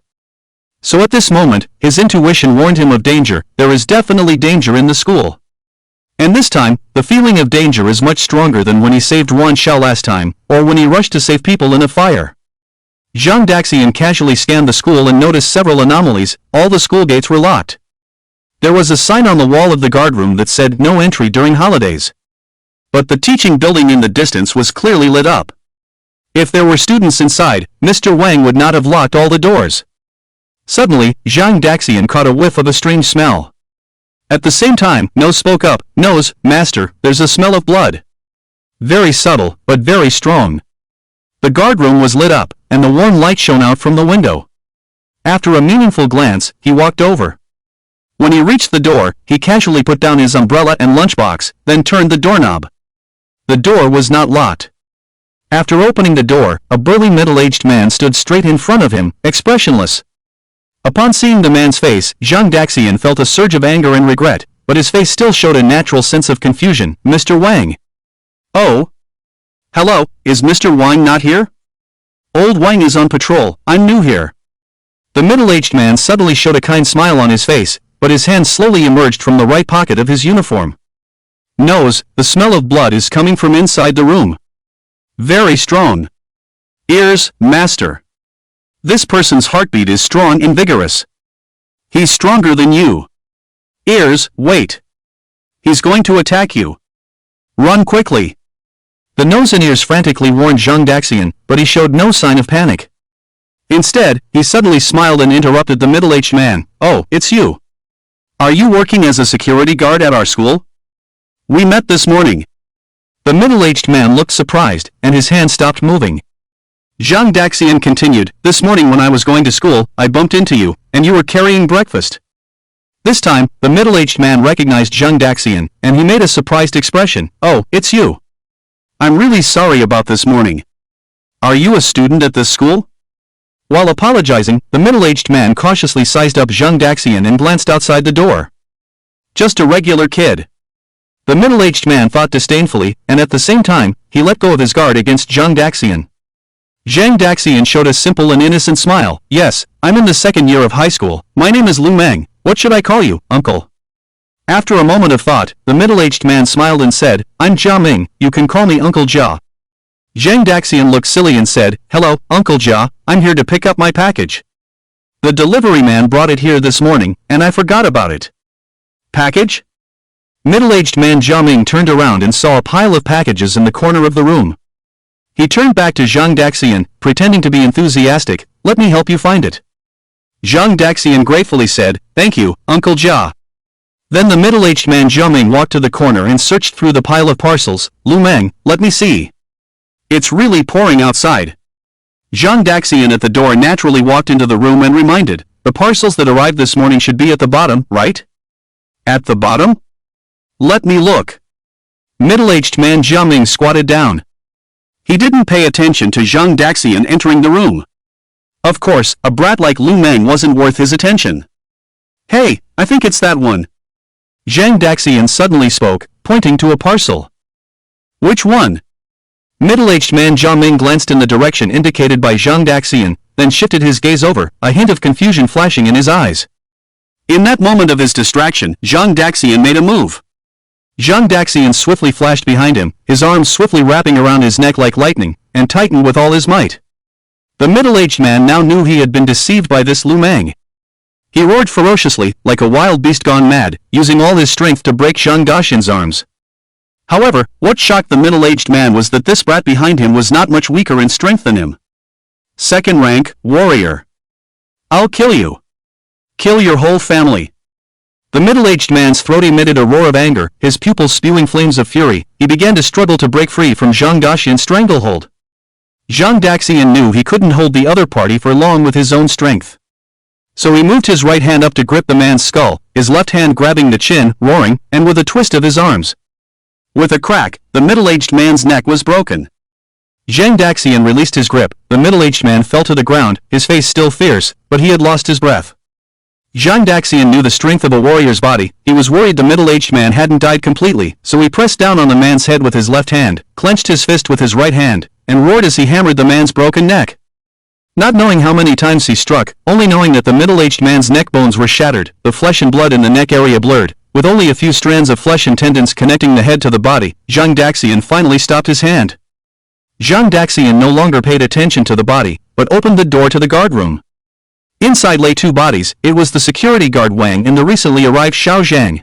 So at this moment, his intuition warned him of danger. There is definitely danger in the school. And this time, the feeling of danger is much stronger than when he saved Ruan Xiao last time, or when he rushed to save people in a fire. Zhang Daxian casually scanned the school and noticed several anomalies. All the school gates were locked. There was a sign on the wall of the guard room that said no entry during holidays. But the teaching building in the distance was clearly lit up. If there were students inside, Mr. Wang would not have locked all the doors. Suddenly, Zhang Daxian caught a whiff of a strange smell. At the same time, Nose spoke up. Nose, master, there's a smell of blood. Very subtle, but very strong. The guard room was lit up, and the warm light shone out from the window. After a meaningful glance, he walked over. When he reached the door, he casually put down his umbrella and lunchbox, then turned the doorknob. The door was not locked. After opening the door, a burly middle-aged man stood straight in front of him, expressionless. Upon seeing the man's face, Zhang Daxian felt a surge of anger and regret, but his face still showed a natural sense of confusion. Mr. Wang. Oh. Hello, is Mr. Wang not here? Old Wang is on patrol, I'm new here. The middle-aged man suddenly showed a kind smile on his face, but his hand slowly emerged from the right pocket of his uniform. Nose, the smell of blood is coming from inside the room. Very strong. Ears, master. This person's heartbeat is strong and vigorous. He's stronger than you. Ears, wait. He's going to attack you. Run quickly. The nose and ears frantically warned Zhang Daxian, but he showed no sign of panic. Instead, he suddenly smiled and interrupted the middle-aged man. Oh, it's you. Are you working as a security guard at our school? We met this morning. The middle-aged man looked surprised, and his hand stopped moving. Zhang Daxian continued, this morning when I was going to school, I bumped into you, and you were carrying breakfast. This time, the middle-aged man recognized Zhang Daxian, and he made a surprised expression. Oh, it's you. I'm really sorry about this morning. Are you a student at this school? While apologizing, the middle-aged man cautiously sized up Zhang Daxian and glanced outside the door. Just a regular kid. The middle-aged man thought disdainfully, and at the same time, he let go of his guard against Zhang Daxian. Zhang Daxian showed a simple and innocent smile. Yes, I'm in the second year of high school. My name is Lu Meng, What should I call you, uncle? After a moment of thought, the middle-aged man smiled and said, I'm Jia Ming, you can call me Uncle Jia. Zhang Daxian looked silly and said, Hello, Uncle Jia, I'm here to pick up my package. The delivery man brought it here this morning, and I forgot about it. Package? Middle-aged man Jia Ming turned around and saw a pile of packages in the corner of the room. He turned back to Zhang Daxian, pretending to be enthusiastic, let me help you find it. Zhang Daxian gratefully said, Thank you, Uncle Jia. Then the middle-aged man Jia Ming walked to the corner and searched through the pile of parcels. Lu Meng, let me see. It's really pouring outside. Zhang Daxian at the door naturally walked into the room and reminded, the parcels that arrived this morning should be at the bottom, right? At the bottom? Let me look. Middle-aged man Jia Ming squatted down. He didn't pay attention to Zhang Daxian entering the room. Of course, a brat like Lu Meng wasn't worth his attention. Hey, I think it's that one. Zhang Daxian suddenly spoke, pointing to a parcel. Which one? Middle-aged man Jia Ming glanced in the direction indicated by Zhang Daxian, then shifted his gaze over, a hint of confusion flashing in his eyes. In that moment of his distraction, Zhang Daxian made a move. Zhang Daxian swiftly flashed behind him, his arms swiftly wrapping around his neck like lightning, and tightened with all his might. The middle-aged man now knew he had been deceived by this Lu Meng. He roared ferociously, like a wild beast gone mad, using all his strength to break Zhang Daxian's arms. However, what shocked the middle-aged man was that this brat behind him was not much weaker in strength than him. Second rank, warrior. I'll kill you. Kill your whole family. The middle-aged man's throat emitted a roar of anger, his pupils spewing flames of fury. He began to struggle to break free from Zhang Daxian's stranglehold. Zhang Daxian knew he couldn't hold the other party for long with his own strength. So he moved his right hand up to grip the man's skull, his left hand grabbing the chin, roaring, and with a twist of his arms. With a crack, the middle-aged man's neck was broken. Zhang Daxian released his grip, the middle-aged man fell to the ground, his face still fierce, but he had lost his breath. Zhang Daxian knew the strength of a warrior's body. He was worried the middle-aged man hadn't died completely, so he pressed down on the man's head with his left hand, clenched his fist with his right hand, and roared as he hammered the man's broken neck. Not knowing how many times he struck, only knowing that the middle-aged man's neck bones were shattered, the flesh and blood in the neck area blurred, with only a few strands of flesh and tendons connecting the head to the body, Zhang Daxian finally stopped his hand. Zhang Daxian no longer paid attention to the body, but opened the door to the guard room. Inside lay two bodies. It was the security guard Wang and the recently arrived Xiao Zhang.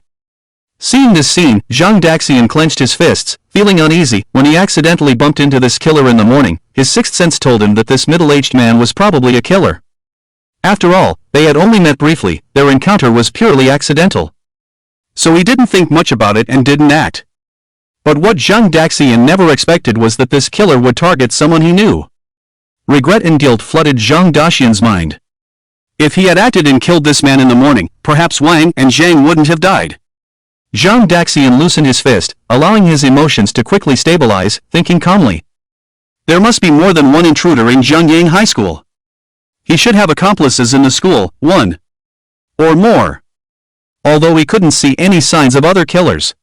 Seeing this scene, Zhang Daxian clenched his fists, feeling uneasy. When he accidentally bumped into this killer in the morning, his sixth sense told him that this middle-aged man was probably a killer. After all, they had only met briefly, their encounter was purely accidental. So he didn't think much about it and didn't act. But what Zhang Daxian never expected was that this killer would target someone he knew. Regret and guilt flooded Zhang Daxian's mind. If he had acted and killed this man in the morning, perhaps Wang and Zhang wouldn't have died. Zhang Daxian loosened his fist, allowing his emotions to quickly stabilize, thinking calmly. There must be more than one intruder in Zhongyang High School. He should have accomplices in the school, one or more. Although he couldn't see any signs of other killers.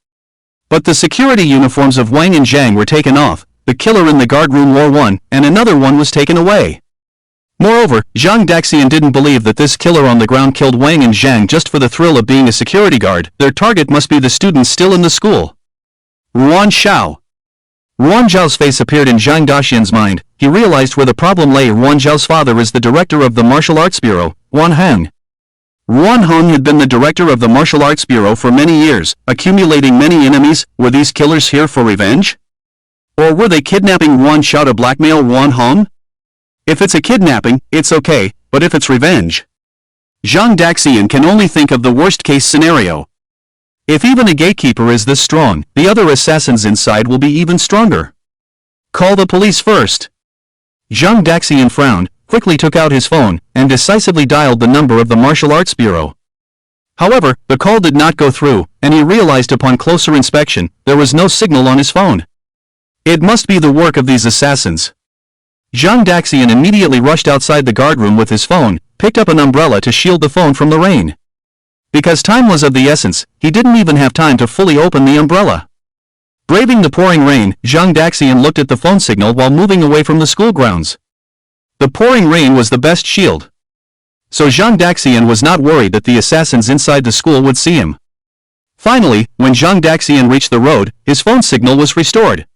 But the security uniforms of Wang and Zhang were taken off, the killer in the guard room wore one, and another one was taken away. Moreover, Zhang Daxian didn't believe that this killer on the ground killed Wang and Zhang just for the thrill of being a security guard. Their target must be the students still in the school. Ruan Xiao. Ruan Zhao's face appeared in Zhang Daxian's mind. He realized where the problem lay. Ruan Zhao's father is the director of the Martial Arts Bureau, Ruan Heng. Ruan Heng had been the director of the Martial Arts Bureau for many years, accumulating many enemies. Were these killers here for revenge? Or were they kidnapping Ruan Xiao to blackmail Ruan Heng? If it's a kidnapping, it's okay, but if it's revenge, Zhang Daxian can only think of the worst-case scenario. If even a gatekeeper is this strong, the other assassins inside will be even stronger. Call the police first. Zhang Daxian frowned, quickly took out his phone, and decisively dialed the number of the Martial Arts Bureau. However, the call did not go through, and he realized upon closer inspection, there was no signal on his phone. It must be the work of these assassins. Zhang Daxian immediately rushed outside the guard room with his phone, picked up an umbrella to shield the phone from the rain. Because time was of the essence, he didn't even have time to fully open the umbrella. Braving the pouring rain, Zhang Daxian looked at the phone signal while moving away from the school grounds. The pouring rain was the best shield. So Zhang Daxian was not worried that the assassins inside the school would see him. Finally, when Zhang Daxian reached the road, his phone signal was restored.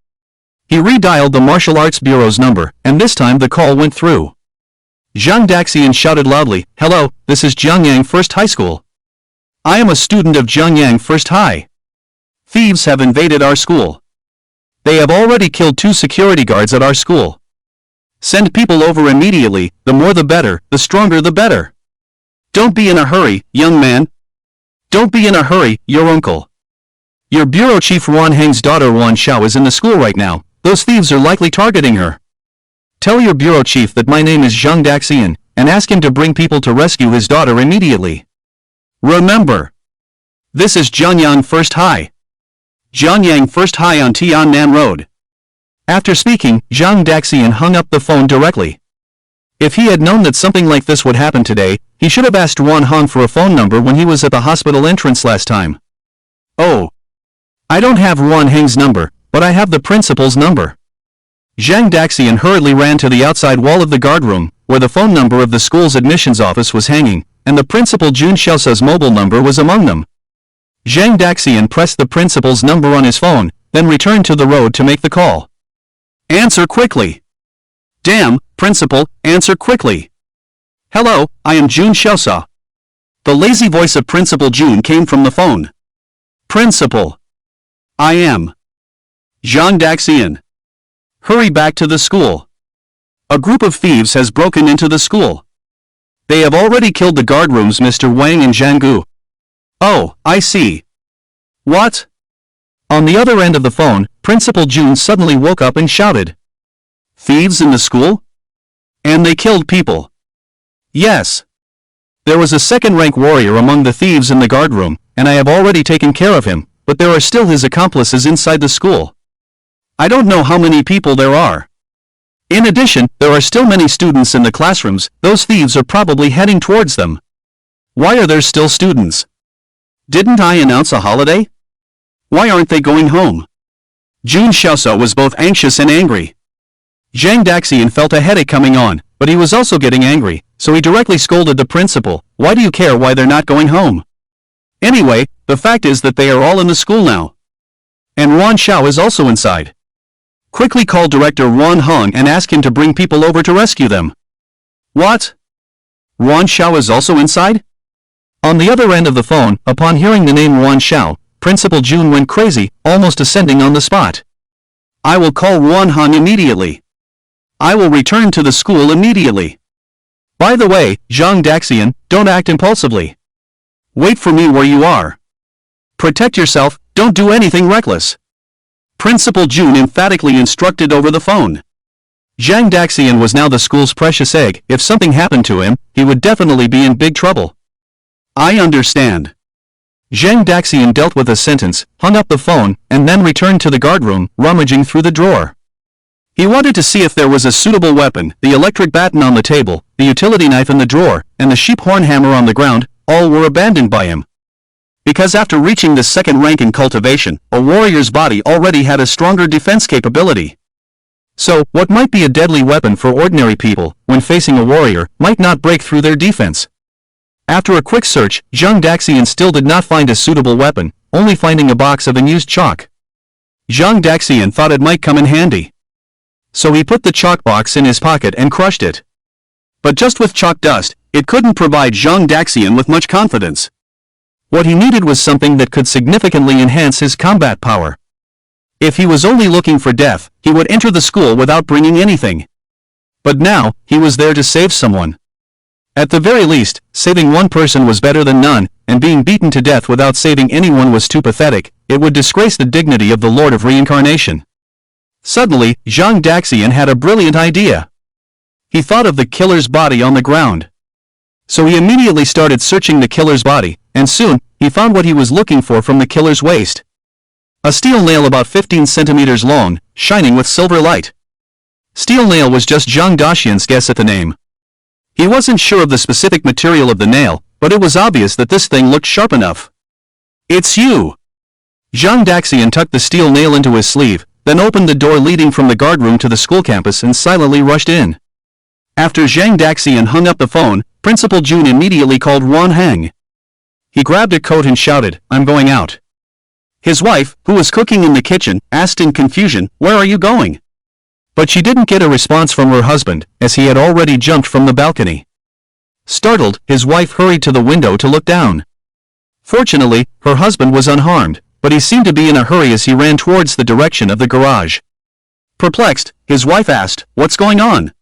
He redialed the Martial Arts Bureau's number, and this time the call went through. Zhang Daxian shouted loudly, "Hello, this is Jiangyang First High School. I am a student of Jiangyang First High. Thieves have invaded our school. They have already killed 2 security guards at our school. Send people over immediately, the more the better, the stronger the better. Don't be in a hurry, young man. Don't be in a hurry, your uncle. Your bureau chief Wan Heng's daughter Wan Xiao is in the school right now. Those thieves are likely targeting her. Tell your bureau chief that my name is Zhang Daxian, and ask him to bring people to rescue his daughter immediately. Remember, this is Jiangyang First High. Jiangyang First High on Tiannan Road." After speaking, Zhang Daxian hung up the phone directly. If he had known that something like this would happen today, he should have asked Wan Hong for a phone number when he was at the hospital entrance last time. "Oh. I don't have Wan Heng's number, but I have the principal's number." Zhang Daxian hurriedly ran to the outside wall of the guard room, where the phone number of the school's admissions office was hanging, and the principal Jun Xiaosa's mobile number was among them. Zhang Daxian pressed the principal's number on his phone, then returned to the road to make the call. "Answer quickly. Damn, principal, answer quickly. Hello, I am Jun Xiaosa." The lazy voice of Principal Jun came from the phone. "Principal. I am Zhang Daxian. Hurry back to the school. A group of thieves has broken into the school. They have already killed the guard rooms Mr. Wang and Zhang Gu." "Oh, I see. What?" On the other end of the phone, Principal Jun suddenly woke up and shouted. "Thieves in the school? And they killed people?" "Yes. There was a second-rank warrior among the thieves in the guard room, and I have already taken care of him, but there are still his accomplices inside the school. I don't know how many people there are. In addition, there are still many students in the classrooms. Those thieves are probably heading towards them. Why are there still students? Didn't I announce a holiday? Why aren't they going home?" Jun Xiaosa was both anxious and angry. Zhang Daxian felt a headache coming on, but he was also getting angry, so he directly scolded the principal. "Why do you care why they're not going home? Anyway, the fact is that they are all in the school now. And Wan Xiao is also inside. Quickly call Director Wan Hong and ask him to bring people over to rescue them." "What? Wan Xiao is also inside?" On the other end of the phone, upon hearing the name Wan Xiao, Principal Jun went crazy, almost ascending on the spot. "I will call Wan Hong immediately. I will return to the school immediately. By the way, Zhang Daxian, don't act impulsively. Wait for me where you are. Protect yourself, don't do anything reckless." Principal Jun emphatically instructed over the phone. Zhang Daxian was now the school's precious egg. If something happened to him, he would definitely be in big trouble. "I understand." Zhang Daxian dealt with a sentence, hung up the phone, and then returned to the guard room, rummaging through the drawer. He wanted to see if there was a suitable weapon. The electric baton on the table, the utility knife in the drawer, and the sheep horn hammer on the ground, all were abandoned by him. Because after reaching the second rank in cultivation, a warrior's body already had a stronger defense capability. So, what might be a deadly weapon for ordinary people, when facing a warrior, might not break through their defense. After a quick search, Zhang Daxian still did not find a suitable weapon, only finding a box of unused chalk. Zhang Daxian thought it might come in handy. So he put the chalk box in his pocket and crushed it. But just with chalk dust, it couldn't provide Zhang Daxian with much confidence. What he needed was something that could significantly enhance his combat power. If he was only looking for death, he would enter the school without bringing anything. But now, he was there to save someone. At the very least, saving one person was better than none, and being beaten to death without saving anyone was too pathetic. It would disgrace the dignity of the Lord of Reincarnation. Suddenly, Zhang Daxian had a brilliant idea. He thought of the killer's body on the ground. So he immediately started searching the killer's body, and soon, he found what he was looking for from the killer's waist. A steel nail about 15 centimeters long, shining with silver light. Steel nail was just Zhang Daxian's guess at the name. He wasn't sure of the specific material of the nail, but it was obvious that this thing looked sharp enough. "It's you!" Zhang Daxian tucked the steel nail into his sleeve, then opened the door leading from the guard room to the school campus and silently rushed in. After Zhang Daxian hung up the phone, Principal June immediately called Ron Hang. He grabbed a coat and shouted, "I'm going out." His wife, who was cooking in the kitchen, asked in confusion, "Where are you going?" But she didn't get a response from her husband, as he had already jumped from the balcony. Startled, his wife hurried to the window to look down. Fortunately, her husband was unharmed, but he seemed to be in a hurry as he ran towards the direction of the garage. Perplexed, his wife asked, "What's going on?"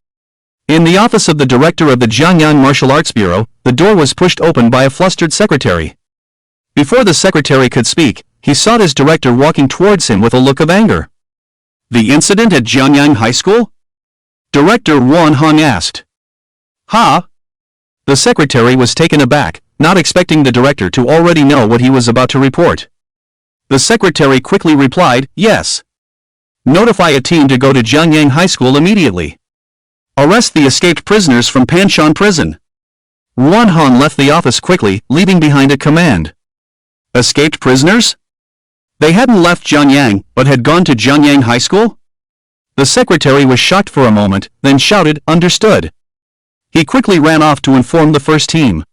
In the office of the director of the Jiangyang Martial Arts Bureau, the door was pushed open by a flustered secretary. Before the secretary could speak, he saw his director walking towards him with a look of anger. "The incident at Jiangyang High School?" Director Wan Hong asked. "Huh?" The secretary was taken aback, not expecting the director to already know what he was about to report. The secretary quickly replied, "Yes. Notify a team to go to Jiangyang High School immediately. Arrest the escaped prisoners from Panshan Prison." Wan Hong left the office quickly, leaving behind a command. Escaped prisoners? They hadn't left Jiangyang, but had gone to Jiangyang High School? The secretary was shocked for a moment, then shouted, "Understood." He quickly ran off to inform the first team.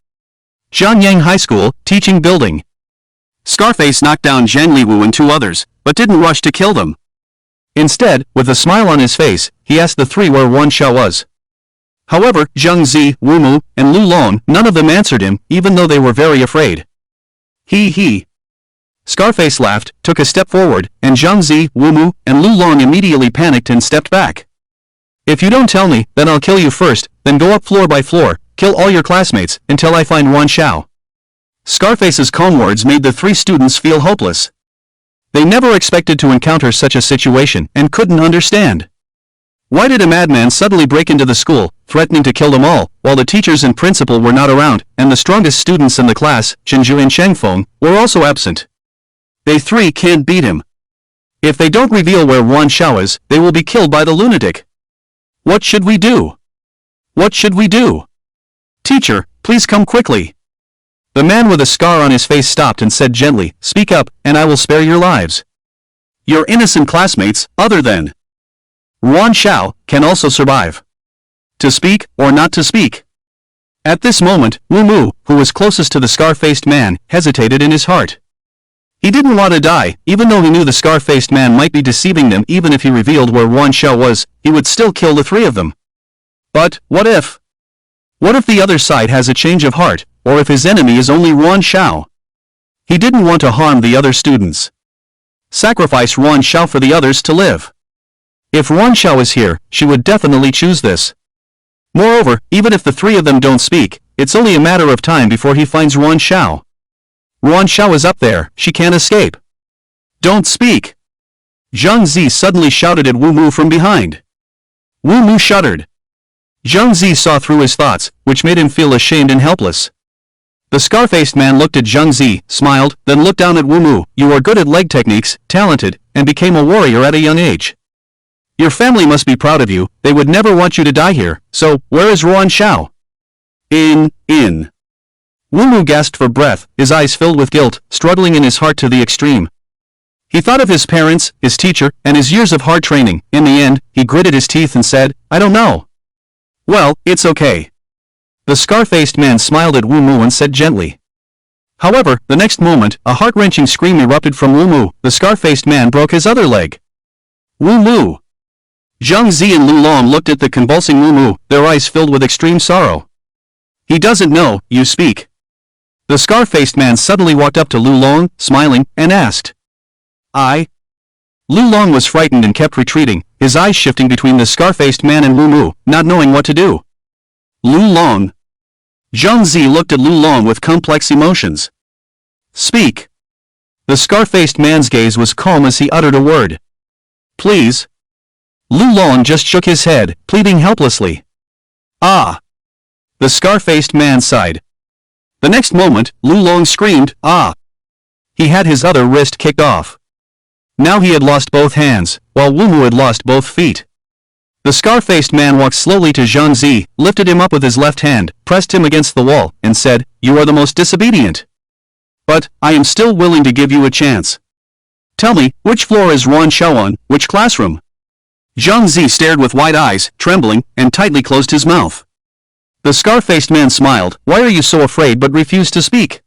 Jiangyang High School, teaching building. Scarface knocked down Zhang Liwu and two others, but didn't rush to kill them. Instead, with a smile on his face, he asked the three where Wan Xiao was. However, Zhang Zi, Wu Mu, and Lu Long, none of them answered him, even though they were very afraid. He. Scarface laughed, took a step forward, and Zhang Zi, Wu Mu, and Lu Long immediately panicked and stepped back. "If you don't tell me, then I'll kill you first, then go up floor by floor, kill all your classmates, until I find Wan Xiao." Scarface's calm words made the three students feel hopeless. They never expected to encounter such a situation and couldn't understand. Why did a madman suddenly break into the school, threatening to kill them all, while the teachers and principal were not around, and the strongest students in the class, Chenju and Shangfeng, were also absent? They three can't beat him. If they don't reveal where Wan Xiao is, they will be killed by the lunatic. What should we do? What should we do? Teacher, please come quickly. The man with a scar on his face stopped and said gently, "Speak up, and I will spare your lives. Your innocent classmates, other than Wan Xiao, can also survive. To speak, or not to speak." At this moment, Wu Mu, who was closest to the scar-faced man, hesitated in his heart. He didn't want to die, even though he knew the scar-faced man might be deceiving them. Even if he revealed where Wan Xiao was, he would still kill the three of them. But, what if? What if the other side has a change of heart, or if his enemy is only Wan Xiao? He didn't want to harm the other students. Sacrifice Wan Xiao for the others to live. If Wan Xiao is here, she would definitely choose this. Moreover, even if the three of them don't speak, it's only a matter of time before he finds Wan Xiao. Wan Xiao is up there, she can't escape. Don't speak! Zhang Zi suddenly shouted at Wu Mu from behind. Wu Mu shuddered. Zhang Zi saw through his thoughts, which made him feel ashamed and helpless. The scar-faced man looked at Zhang Zi, smiled, then looked down at Wu Mu. "You are good at leg techniques, talented, and became a warrior at a young age. Your family must be proud of you. They would never want you to die here, so, where is Wan Xiao?" In. Wu Mu gasped for breath, his eyes filled with guilt, struggling in his heart to the extreme. He thought of his parents, his teacher, and his years of hard training. In the end, he gritted his teeth and said, "I don't know." "Well, it's okay." The scar-faced man smiled at Wu Mu and said gently. However, the next moment, a heart-wrenching scream erupted from Wu Mu. The scar-faced man broke his other leg. Wu Mu! Zhang Zi and Lu Long looked at the convulsing Wu Mu, their eyes filled with extreme sorrow. "He doesn't know, you speak." The scar-faced man suddenly walked up to Lu Long, smiling, and asked. "I?" Lu Long was frightened and kept retreating, his eyes shifting between the scar-faced man and Wu Mu, not knowing what to do. Lu Long. Zhang Zi looked at Lu Long with complex emotions. "Speak." The scar-faced man's gaze was calm as he uttered a word. "Please." Lu Long just shook his head, pleading helplessly. "Ah." The scar-faced man sighed. The next moment, Lu Long screamed, "Ah!" He had his other wrist kicked off. Now he had lost both hands, while Wu Mu had lost both feet. The scar-faced man walked slowly to Zhang Zi, lifted him up with his left hand, pressed him against the wall, and said, "You are the most disobedient. But, I am still willing to give you a chance. Tell me, which floor is Wan Xiao on, which classroom?" Zhang Zi stared with wide eyes, trembling, and tightly closed his mouth. The scar-faced man smiled. Why are you so afraid but refuse to speak?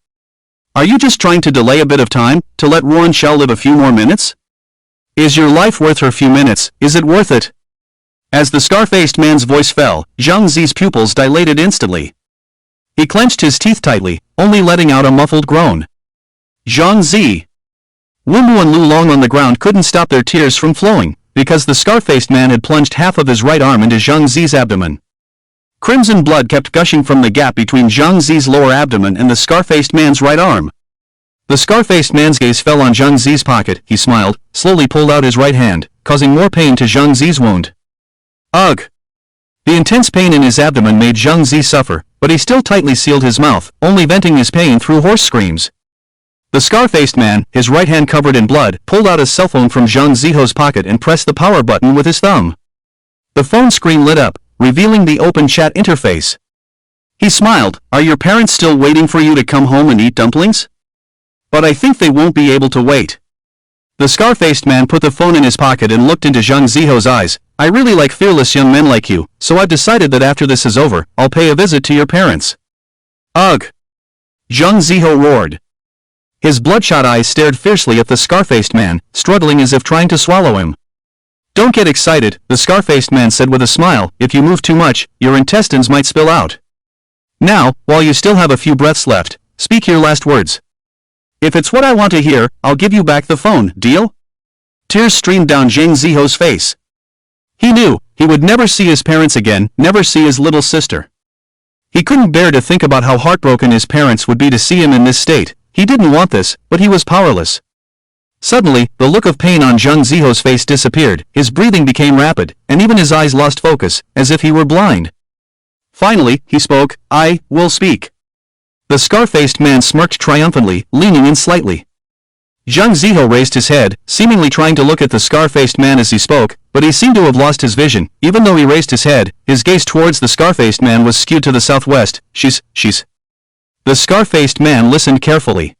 Are you just trying to delay a bit of time, to let Ruan Xiao live a few more minutes? Is your life worth her few minutes? Is it worth it? As the scar-faced man's voice fell, Zhang Zi's pupils dilated instantly. He clenched his teeth tightly, only letting out a muffled groan. Zhang Zi! Wu Mu and Lu Long on the ground couldn't stop their tears from flowing, because the scar-faced man had plunged half of his right arm into Zhang Zi's abdomen. Crimson blood kept gushing from the gap between Zhang Zi's lower abdomen and the scar-faced man's right arm. The scar-faced man's gaze fell on Zhang Zi's pocket. He smiled, slowly pulled out his right hand, causing more pain to Zhang Zi's wound. Ugh! The intense pain in his abdomen made Zhang Zi suffer, but he still tightly sealed his mouth, only venting his pain through hoarse screams. The scar-faced man, his right hand covered in blood, pulled out his cell phone from Zhang Ziho's pocket and pressed the power button with his thumb. The phone screen lit up, revealing the open chat interface. He smiled. Are your parents still waiting for you to come home and eat dumplings? But I think they won't be able to wait. The scar-faced man put the phone in his pocket and looked into Zhang Ziho's eyes. I really like fearless young men like you, so I've decided that after this is over, I'll pay a visit to your parents. Ugh! Zhang Ziho roared. His bloodshot eyes stared fiercely at the scar-faced man, struggling as if trying to swallow him. Don't get excited, the scar-faced man said with a smile. If you move too much, your intestines might spill out. Now, while you still have a few breaths left, speak your last words. If it's what I want to hear, I'll give you back the phone, deal? Tears streamed down Zhang Ziho's face. He knew he would never see his parents again, never see his little sister. He couldn't bear to think about how heartbroken his parents would be to see him in this state. He didn't want this, but he was powerless. Suddenly, the look of pain on Zhang Ziho's face disappeared, his breathing became rapid, and even his eyes lost focus, as if he were blind. Finally, he spoke. I will speak. The scar-faced man smirked triumphantly, leaning in slightly. Zhang Ziho raised his head, seemingly trying to look at the scar-faced man as he spoke, but he seemed to have lost his vision. Even though he raised his head, his gaze towards the scar-faced man was skewed to the southwest. She's. The scar-faced man listened carefully.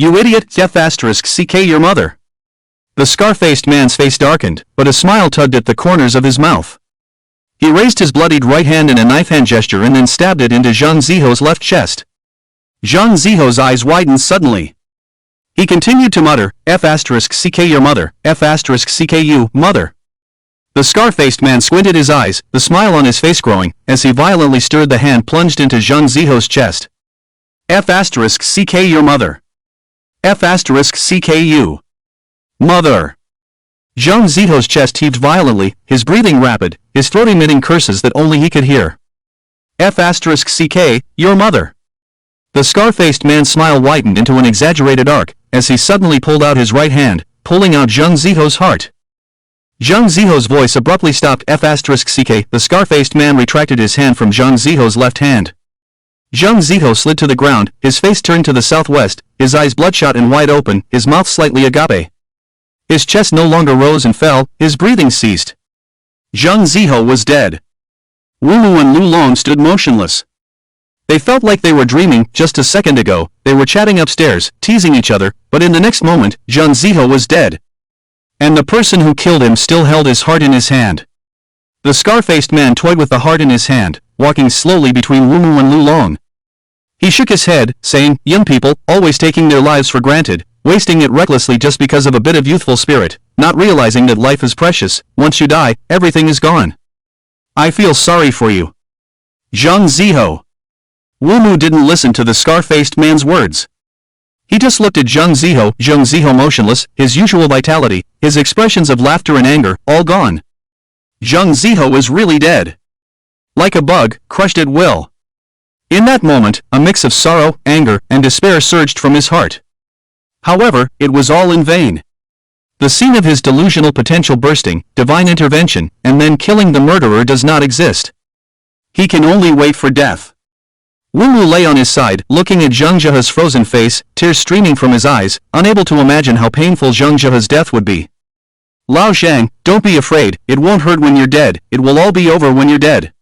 You idiot, F***ck your mother. The scar-faced man's face darkened, but a smile tugged at the corners of his mouth. He raised his bloodied right hand in a knife hand gesture and then stabbed it into Zhang Ziho's left chest. Zhang Ziho's eyes widened suddenly. He continued to mutter, F***ck your mother, F***ck you, mother. The scar-faced man squinted his eyes, the smile on his face growing, as he violently stirred the hand plunged into Zhang Ziho's chest. F***ck your mother. F***ck you. Mother. Zhang Ziho's chest heaved violently, his breathing rapid, his throat emitting curses that only he could hear. F***ck, your mother. The scar-faced man's smile widened into an exaggerated arc, as he suddenly pulled out his right hand, pulling out Zhang Ziho's heart. Zhang Ziho's voice abruptly stopped. F***ck. The scar-faced man retracted his hand from Zhang Ziho's left hand. Zhang Ziho slid to the ground, his face turned to the southwest, his eyes bloodshot and wide open, his mouth slightly agape. His chest no longer rose and fell, his breathing ceased. Zhang Ziho was dead. Wu Mu and Lu Long stood motionless. They felt like they were dreaming. Just a second ago, they were chatting upstairs, teasing each other, but in the next moment, Zhang Ziho was dead. And the person who killed him still held his heart in his hand. The scar-faced man toyed with the heart in his hand, walking slowly between Wu Mu and Lu Long. He shook his head, saying, young people, always taking their lives for granted, wasting it recklessly just because of a bit of youthful spirit, not realizing that life is precious. Once you die, everything is gone. I feel sorry for you. Zhang Ziho. Wu Mu didn't listen to the scar-faced man's words. He just looked at Zhang Ziho motionless, his usual vitality, his expressions of laughter and anger, all gone. Zhang Ziho was really dead. Like a bug, crushed at will. In that moment, a mix of sorrow, anger, and despair surged from his heart. However, it was all in vain. The scene of his delusional potential bursting, divine intervention, and then killing the murderer does not exist. He can only wait for death. Wu Mu lay on his side, looking at Zhang Zhihe's frozen face, tears streaming from his eyes, unable to imagine how painful Zhang Zhihe's death would be. Lao Zhang, don't be afraid, it won't hurt when you're dead, it will all be over when you're dead.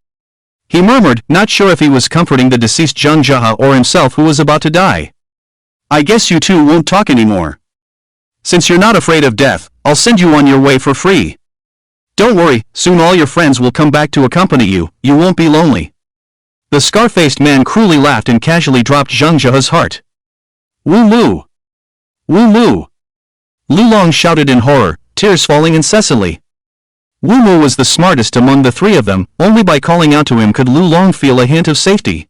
He murmured, not sure if he was comforting the deceased Zhang Zhihe or himself who was about to die. I guess you two won't talk anymore. Since you're not afraid of death, I'll send you on your way for free. Don't worry, soon all your friends will come back to accompany you, you won't be lonely. The scar-faced man cruelly laughed and casually dropped Zhang Jia's heart. Wu Mu! Wu Mu! Lu Long shouted in horror, tears falling incessantly. Wu Mu was the smartest among the three of them, only by calling out to him could Lu Long feel a hint of safety.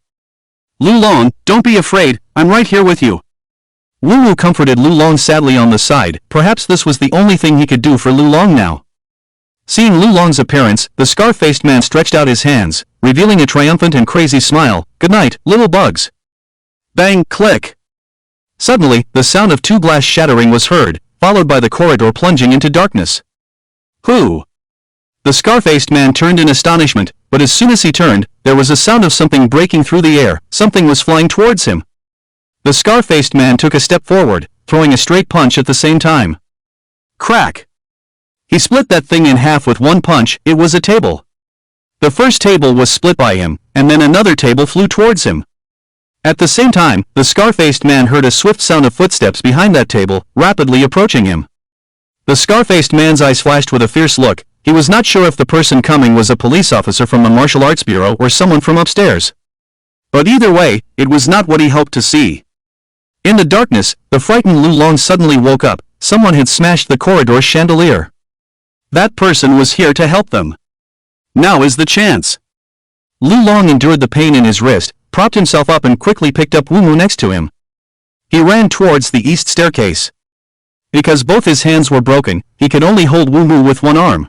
Lu Long, don't be afraid, I'm right here with you. Wu Mu comforted Lu Long sadly on the side, perhaps this was the only thing he could do for Lu Long now. Seeing Lu Long's appearance, the scar-faced man stretched out his hands, revealing a triumphant and crazy smile. Good night, little bugs. Bang, click. Suddenly, the sound of two glass shattering was heard, followed by the corridor plunging into darkness. Who? The scar-faced man turned in astonishment, but as soon as he turned, there was a sound of something breaking through the air. Something was flying towards him. The scar-faced man took a step forward, throwing a straight punch at the same time. Crack! He split that thing in half with one punch. It was a table. The first table was split by him, and then another table flew towards him. At the same time, the scar-faced man heard a swift sound of footsteps behind that table, rapidly approaching him. The scar-faced man's eyes flashed with a fierce look. He was not sure if the person coming was a police officer from the martial arts bureau or someone from upstairs. But either way, it was not what he hoped to see. In the darkness, the frightened Lu Long suddenly woke up. Someone had smashed the corridor chandelier. That person was here to help them. Now is the chance. Lu Long endured the pain in his wrist, propped himself up and quickly picked up Wu Mu next to him. He ran towards the east staircase. Because both his hands were broken, he could only hold Wu Mu with one arm.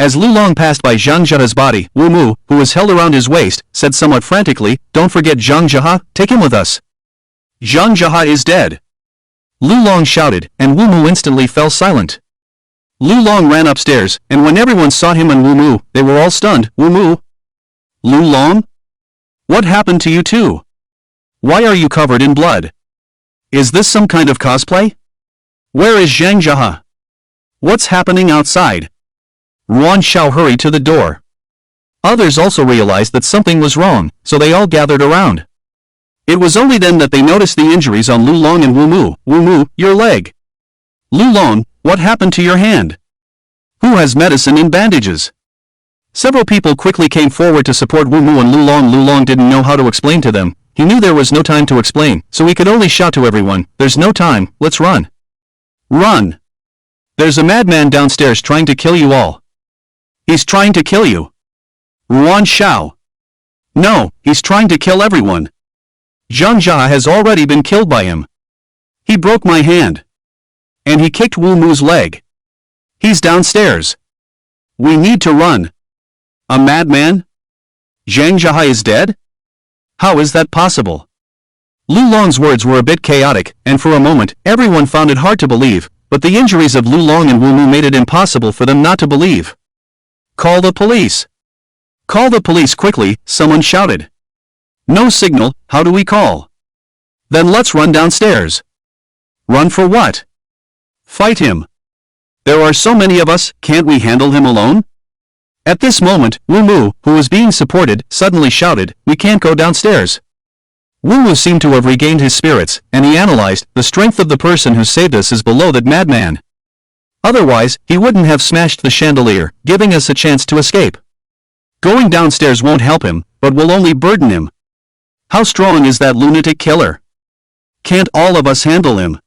As Lu Long passed by Zhang Jia's body, Wu Mu, who was held around his waist, said somewhat frantically, "Don't forget Zhang Jia, take him with us." Zhang Jia is dead. Lu Long shouted, and Wu Mu instantly fell silent. Lu Long ran upstairs, and when everyone saw him and Wu Mu, they were all stunned. Wu Mu? Lu Long? What happened to you two? Why are you covered in blood? Is this some kind of cosplay? Where is Zhang Jia? What's happening outside? Ruan Xiao hurried to the door. Others also realized that something was wrong, so they all gathered around. It was only then that they noticed the injuries on Lu Long and Wu Mu. Wu Mu, your leg. Lu Long, what happened to your hand? Who has medicine and bandages? Several people quickly came forward to support Wu Mu and Lu Long. Lu Long didn't know how to explain to them. He knew there was no time to explain, so he could only shout to everyone, "There's no time, let's run." Run! There's a madman downstairs trying to kill you all. He's trying to kill you. Ruan Xiao. No, he's trying to kill everyone. Zhang Jia has already been killed by him. He broke my hand. And he kicked Wu Mu's leg. He's downstairs. We need to run. A madman? Zhang Jia is dead? How is that possible? Lu Long's words were a bit chaotic, and for a moment, everyone found it hard to believe, but the injuries of Lu Long and Wu Mu made it impossible for them not to believe. Call the police. Call the police quickly, someone shouted. No signal, how do we call? Then let's run downstairs. Run for what? Fight him. There are so many of us, can't we handle him alone? At this moment, Wu Mu, who was being supported, suddenly shouted, "We can't go downstairs." Wu Mu seemed to have regained his spirits, and he analyzed, the strength of the person who saved us is below that madman. Otherwise, he wouldn't have smashed the chandelier, giving us a chance to escape. Going downstairs won't help him, but will only burden him. How strong is that lunatic killer? Can't all of us handle him?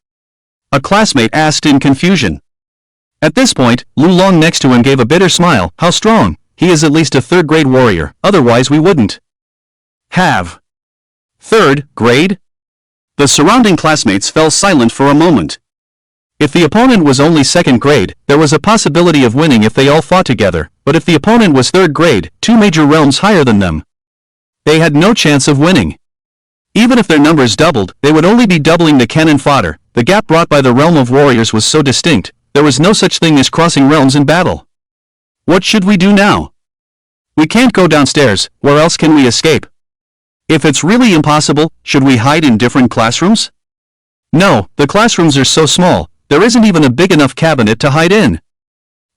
A classmate asked in confusion. At this point, Lu Long next to him gave a bitter smile. How strong? He is at least a third-grade warrior, otherwise we wouldn't have. Third grade? The surrounding classmates fell silent for a moment. If the opponent was only second grade, there was a possibility of winning if they all fought together, but if the opponent was third grade, 2 major realms higher than them, they had no chance of winning. Even if their numbers doubled, they would only be doubling the cannon fodder. The gap brought by the realm of warriors was so distinct, there was no such thing as crossing realms in battle. What should we do now? We can't go downstairs, where else can we escape? If it's really impossible, should we hide in different classrooms? No, the classrooms are so small, there isn't even a big enough cabinet to hide in.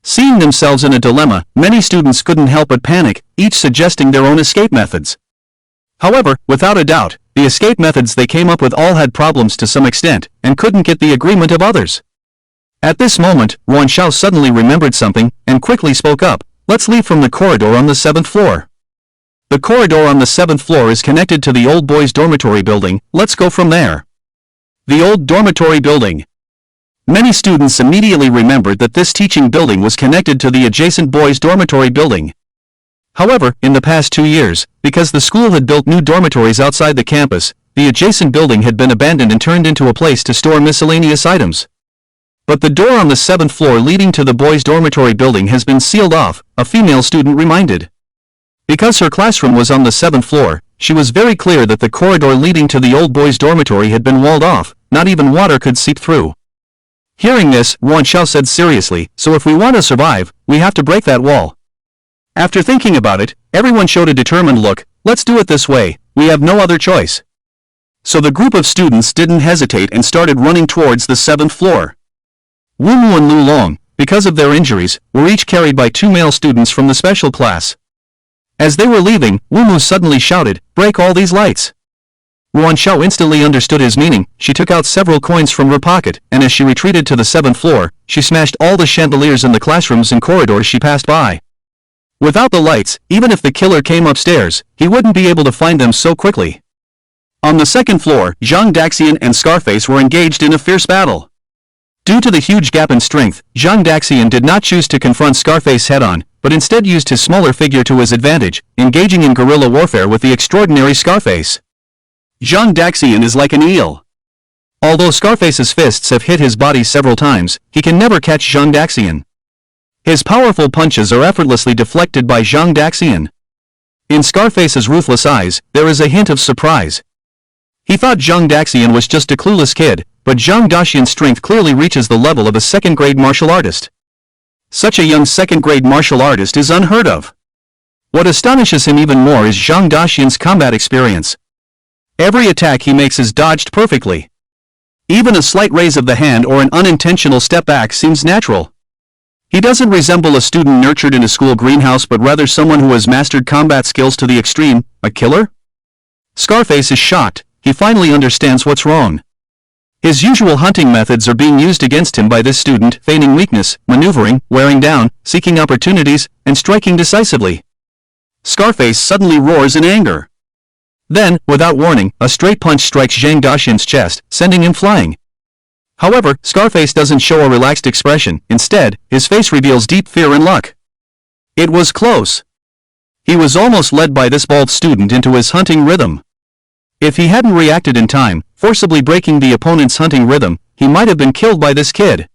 Seeing themselves in a dilemma, many students couldn't help but panic, each suggesting their own escape methods. However, without a doubt, the escape methods they came up with all had problems to some extent, and couldn't get the agreement of others. At this moment, Ruan Xiao suddenly remembered something, and quickly spoke up, "Let's leave from the corridor on the 7th floor." The corridor on the 7th floor is connected to the old boys' dormitory building. Let's go from there. The old dormitory building. Many students immediately remembered that this teaching building was connected to the adjacent boys' dormitory building. However, in the past 2 years, because the school had built new dormitories outside the campus, the adjacent building had been abandoned and turned into a place to store miscellaneous items. But the door on the 7th floor leading to the boys' dormitory building has been sealed off, a female student reminded. Because her classroom was on the 7th floor, she was very clear that the corridor leading to the old boys' dormitory had been walled off, not even water could seep through. Hearing this, Yuan Shao said seriously, so if we want to survive, we have to break that wall. After thinking about it, everyone showed a determined look. Let's do it this way, we have no other choice. So the group of students didn't hesitate and started running towards the 7th floor. Wu Mu and Lu Long, because of their injuries, were each carried by 2 male students from the special class. As they were leaving, Wu Mu suddenly shouted, "Break all these lights!" Yuan Shao instantly understood his meaning. She took out several coins from her pocket, and as she retreated to the 7th floor, she smashed all the chandeliers in the classrooms and corridors she passed by. Without the lights, even if the killer came upstairs, he wouldn't be able to find them so quickly. On the 2nd floor, Zhang Daxian and Scarface were engaged in a fierce battle. Due to the huge gap in strength, Zhang Daxian did not choose to confront Scarface head-on, but instead used his smaller figure to his advantage, engaging in guerrilla warfare with the extraordinary Scarface. Zhang Daxian is like an eel. Although Scarface's fists have hit his body several times, he can never catch Zhang Daxian. His powerful punches are effortlessly deflected by Zhang Daxian. In Scarface's ruthless eyes, there is a hint of surprise. He thought Zhang Daxian was just a clueless kid, but Zhang Daxian's strength clearly reaches the level of a second-grade martial artist. Such a young second-grade martial artist is unheard of. What astonishes him even more is Zhang Daxian's combat experience. Every attack he makes is dodged perfectly. Even a slight raise of the hand or an unintentional step back seems natural. He doesn't resemble a student nurtured in a school greenhouse but rather someone who has mastered combat skills to the extreme. A killer? Scarface is shocked. He finally understands what's wrong. His usual hunting methods are being used against him by this student, feigning weakness, maneuvering, wearing down, seeking opportunities, and striking decisively. Scarface suddenly roars in anger. Then, without warning, a straight punch strikes Zhang Daxian's chest, sending him flying. However, Scarface doesn't show a relaxed expression. Instead, his face reveals deep fear and luck. It was close. He was almost led by this bald student into his hunting rhythm. If he hadn't reacted in time, forcibly breaking the opponent's hunting rhythm, he might have been killed by this kid.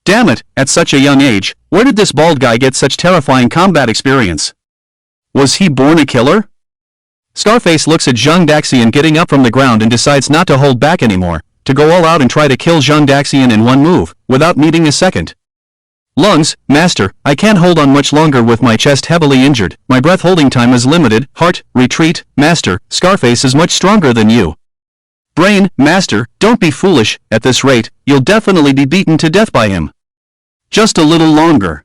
Damn it, at such a young age, where did this bald guy get such terrifying combat experience? Was he born a killer? Scarface looks at Zhang Daxian getting up from the ground and decides not to hold back anymore, to go all out and try to kill Zhang Daxian in one move, without needing a second. Lungs, master, I can't hold on much longer with my chest heavily injured, my breath holding time is limited. Heart, retreat, master, Scarface is much stronger than you. Brain, master, don't be foolish, at this rate, you'll definitely be beaten to death by him. Just a little longer.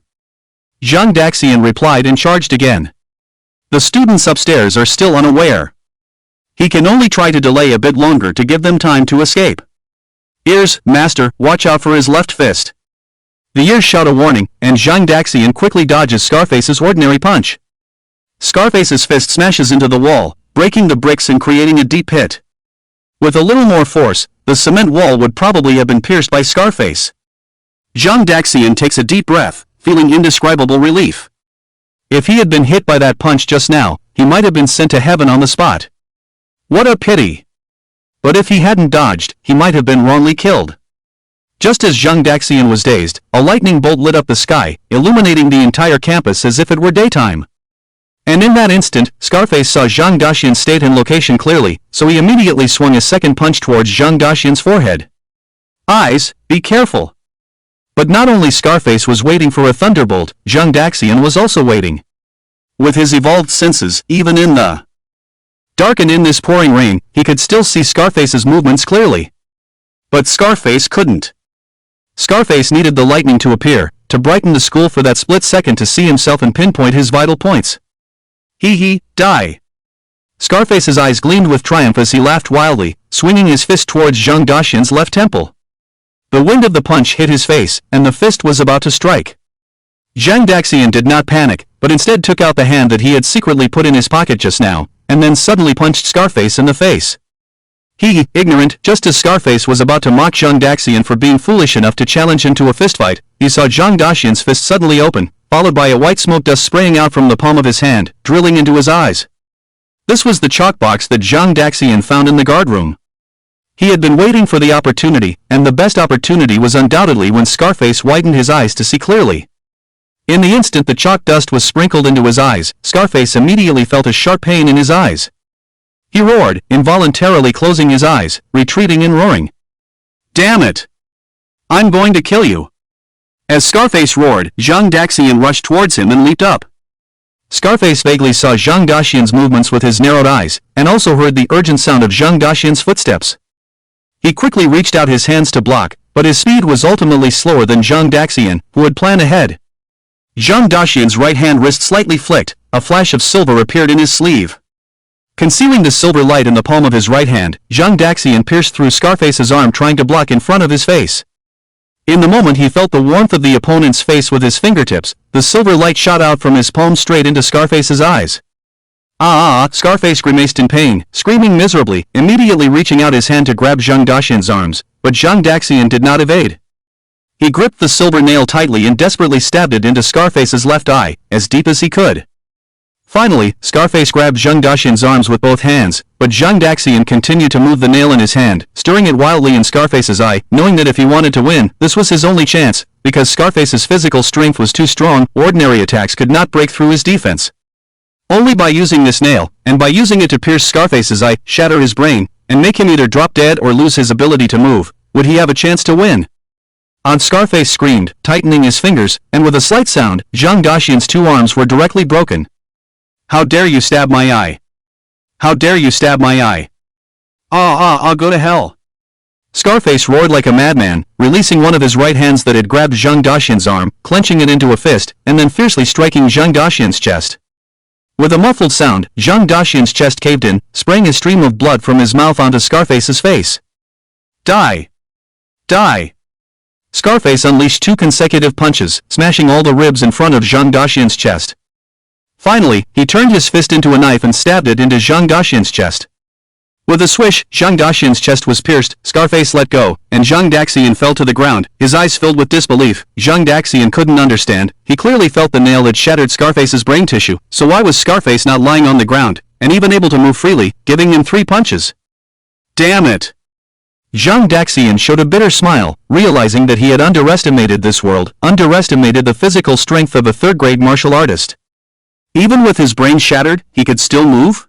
Zhang Daxian replied and charged again. The students upstairs are still unaware. He can only try to delay a bit longer to give them time to escape. Ears, master, watch out for his left fist. The ears shout a warning, and Zhang Daxian quickly dodges Scarface's ordinary punch. Scarface's fist smashes into the wall, breaking the bricks and creating a deep pit. With a little more force, the cement wall would probably have been pierced by Scarface. Zhang Daxian takes a deep breath, feeling indescribable relief. If he had been hit by that punch just now, he might have been sent to heaven on the spot. What a pity! But if he hadn't dodged, he might have been wrongly killed. Just as Zhang Daxian was dazed, a lightning bolt lit up the sky, illuminating the entire campus as if it were daytime. And in that instant, Scarface saw Zhang Daxian's state and location clearly, so he immediately swung a second punch towards Zhang Daxian's forehead. Eyes, be careful! But not only Scarface was waiting for a thunderbolt, Zhang Daxian was also waiting. With his evolved senses, even in the dark and in this pouring rain, he could still see Scarface's movements clearly. But Scarface couldn't. Scarface needed the lightning to appear, to brighten the school for that split second to see himself and pinpoint his vital points. Die! Scarface's eyes gleamed with triumph as he laughed wildly, swinging his fist towards Zhang Daxian's left temple. The wind of the punch hit his face, and the fist was about to strike. Zhang Daxian did not panic, but instead took out the hand that he had secretly put in his pocket just now, and then suddenly punched Scarface in the face. He, ignorant, just as Scarface was about to mock Zhang Daxian for being foolish enough to challenge him to a fistfight, he saw Zhang Daxian's fist suddenly open, followed by a white smoke dust spraying out from the palm of his hand, drilling into his eyes. This was the chalk box that Zhang Daxian found in the guardroom. He had been waiting for the opportunity, and the best opportunity was undoubtedly when Scarface widened his eyes to see clearly. In the instant the chalk dust was sprinkled into his eyes, Scarface immediately felt a sharp pain in his eyes. He roared, involuntarily closing his eyes, retreating and roaring. "Damn it! I'm going to kill you!" As Scarface roared, Zhang Daxian rushed towards him and leaped up. Scarface vaguely saw Zhang Daxian's movements with his narrowed eyes, and also heard the urgent sound of Zhang Daxian's footsteps. He quickly reached out his hands to block, but his speed was ultimately slower than Zhang Daxian, who had planned ahead. Zhang Daxian's right hand wrist slightly flicked, a flash of silver appeared in his sleeve. Concealing the silver light in the palm of his right hand, Zhang Daxian pierced through Scarface's arm trying to block in front of his face. In the moment he felt the warmth of the opponent's face with his fingertips, the silver light shot out from his palm straight into Scarface's eyes. Scarface grimaced in pain, screaming miserably, immediately reaching out his hand to grab Zhang Daxian's arms, but Zhang Daxian did not evade. He gripped the silver nail tightly and desperately stabbed it into Scarface's left eye, as deep as he could. Finally, Scarface grabbed Zhang Daxian's arms with both hands, but Zhang Daxian continued to move the nail in his hand, stirring it wildly in Scarface's eye, knowing that if he wanted to win, this was his only chance, because Scarface's physical strength was too strong, ordinary attacks could not break through his defense. Only by using this nail, and by using it to pierce Scarface's eye, shatter his brain, and make him either drop dead or lose his ability to move, would he have a chance to win. Scarface screamed, tightening his fingers, and with a slight sound, Zhang Daxian's two arms were directly broken. "How dare you stab my eye? How dare you stab my eye? I'll go to hell!" Scarface roared like a madman, releasing one of his right hands that had grabbed Zhang Daxian's arm, clenching it into a fist, and then fiercely striking Zhang Daxian's chest. With a muffled sound, Zhang Daxian's chest caved in, spraying a stream of blood from his mouth onto Scarface's face. "Die! Die!" Scarface unleashed two consecutive punches, smashing all the ribs in front of Zhang Daxian's chest. Finally, he turned his fist into a knife and stabbed it into Zhang Daxian's chest. With a swish, Zhang Daxian's chest was pierced, Scarface let go, and Zhang Daxian fell to the ground, his eyes filled with disbelief. Zhang Daxian couldn't understand. He clearly felt the nail had shattered Scarface's brain tissue, so why was Scarface not lying on the ground, and even able to move freely, giving him 3 punches? Damn it! Zhang Daxian showed a bitter smile, realizing that he had underestimated this world, underestimated the physical strength of a third-grade martial artist. Even with his brain shattered, he could still move?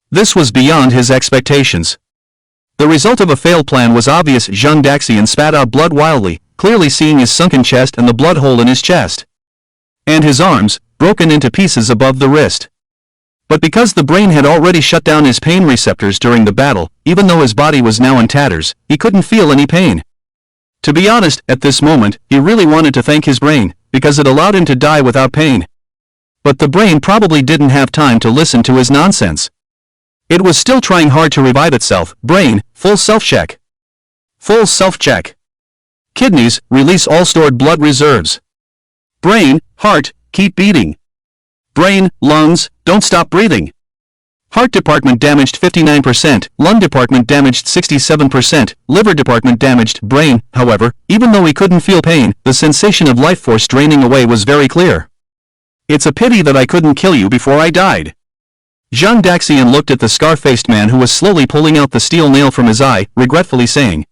This was beyond his expectations. The result of a failed plan was obvious. Zhang Daxian spat out blood wildly, clearly seeing his sunken chest and the blood hole in his chest. And his arms, broken into pieces above the wrist. But because the brain had already shut down his pain receptors during the battle, even though his body was now in tatters, he couldn't feel any pain. To be honest, at this moment, he really wanted to thank his brain, because it allowed him to die without pain. But the brain probably didn't have time to listen to his nonsense. It was still trying hard to revive itself. Brain, full self-check. Full self-check. Kidneys, release all stored blood reserves. Brain, heart, keep beating. Brain, lungs, don't stop breathing. Heart department damaged 59%, lung department damaged 67%, liver department damaged. Brain, however, even though he couldn't feel pain, the sensation of life force draining away was very clear. It's a pity that I couldn't kill you before I died. Zhang Daxian looked at the scar-faced man who was slowly pulling out the steel nail from his eye, regretfully saying.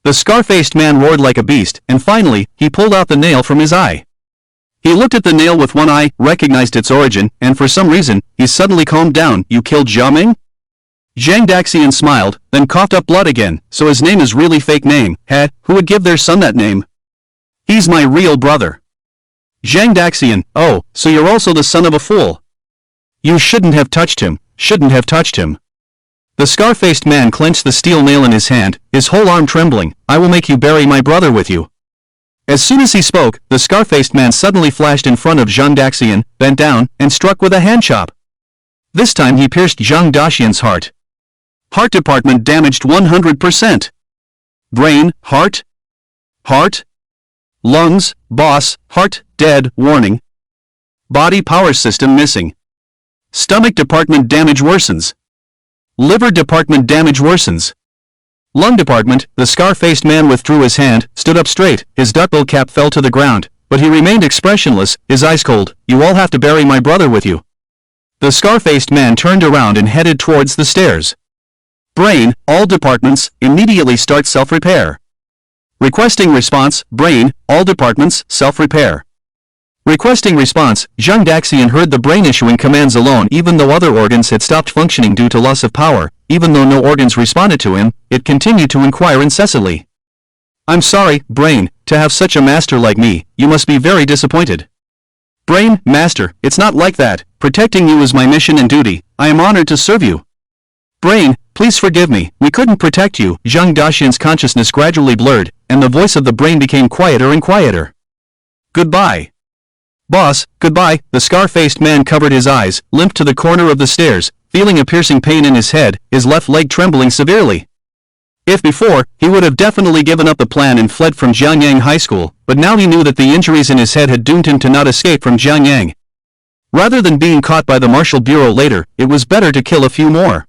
The scar-faced man roared like a beast, and finally, he pulled out the nail from his eye. He looked at the nail with one eye, recognized its origin, and for some reason, he suddenly calmed down. You killed Jiaming? Zhang Daxian smiled, then coughed up blood again. So his name is really fake name, who would give their son that name? He's my real brother. Zhang Daxian, oh, so you're also the son of a fool. You shouldn't have touched him, shouldn't have touched him. The scar-faced man clenched the steel nail in his hand, his whole arm trembling. I will make you bury my brother with you. As soon as he spoke, the scar-faced man suddenly flashed in front of Zhang Daxian, bent down, and struck with a hand chop. This time he pierced Zhang Daxian's heart. Heart department damaged 100%. Brain, heart? Heart? Lungs, boss, heart, dead, warning. Body power system missing. Stomach department damage worsens. Liver department damage worsens. Lung department, the scar-faced man withdrew his hand, stood up straight, his duckbill cap fell to the ground, but he remained expressionless, his eyes cold. You all have to bury my brother with you. The scar-faced man turned around and headed towards the stairs. Brain, all departments, immediately start self-repair. Requesting response, brain, all departments, self-repair. Requesting response, Zhang Daxian heard the brain issuing commands alone even though other organs had stopped functioning due to loss of power. Even though no organs responded to him, it continued to inquire incessantly. I'm sorry, brain, to have such a master like me, you must be very disappointed. Brain, master, it's not like that, protecting you is my mission and duty, I am honored to serve you. Brain, please forgive me, we couldn't protect you. Zhang Daxian's consciousness gradually blurred, and the voice of the brain became quieter and quieter. Goodbye. Boss, goodbye. The scar-faced man covered his eyes, limped to the corner of the stairs, feeling a piercing pain in his head, his left leg trembling severely. If before, he would have definitely given up the plan and fled from Jiangyang High School, but now he knew that the injuries in his head had doomed him to not escape from Jiangyang. Rather than being caught by the Martial Bureau later, it was better to kill a few more.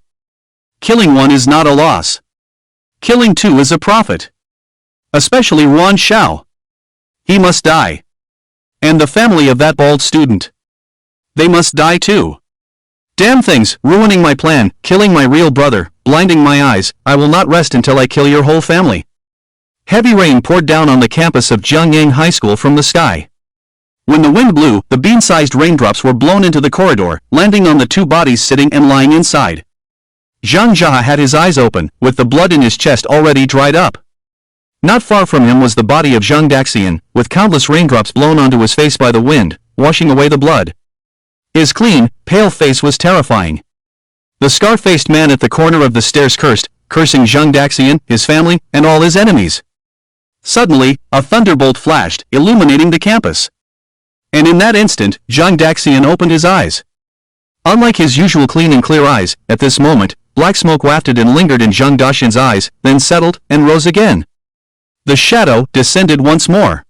Killing one is not a loss. Killing two is a profit. Especially Yuan Shao. He must die. And the family of that bald student. They must die too. Damn things, ruining my plan, killing my real brother, blinding my eyes, I will not rest until I kill your whole family. Heavy rain poured down on the campus of Jiangyang High School from the sky. When the wind blew, the bean-sized raindrops were blown into the corridor, landing on the two bodies sitting and lying inside. Zhang Jia had his eyes open, with the blood in his chest already dried up. Not far from him was the body of Zhang Daxian, with countless raindrops blown onto his face by the wind, washing away the blood. His clean, pale face was terrifying. The scar-faced man at the corner of the stairs cursing Zhang Daxian, his family, and all his enemies. Suddenly, a thunderbolt flashed, illuminating the campus. And in that instant, Zhang Daxian opened his eyes. Unlike his usual clean and clear eyes, at this moment, black smoke wafted and lingered in Zhang Daxian's eyes, then settled, and rose again. The shadow descended once more.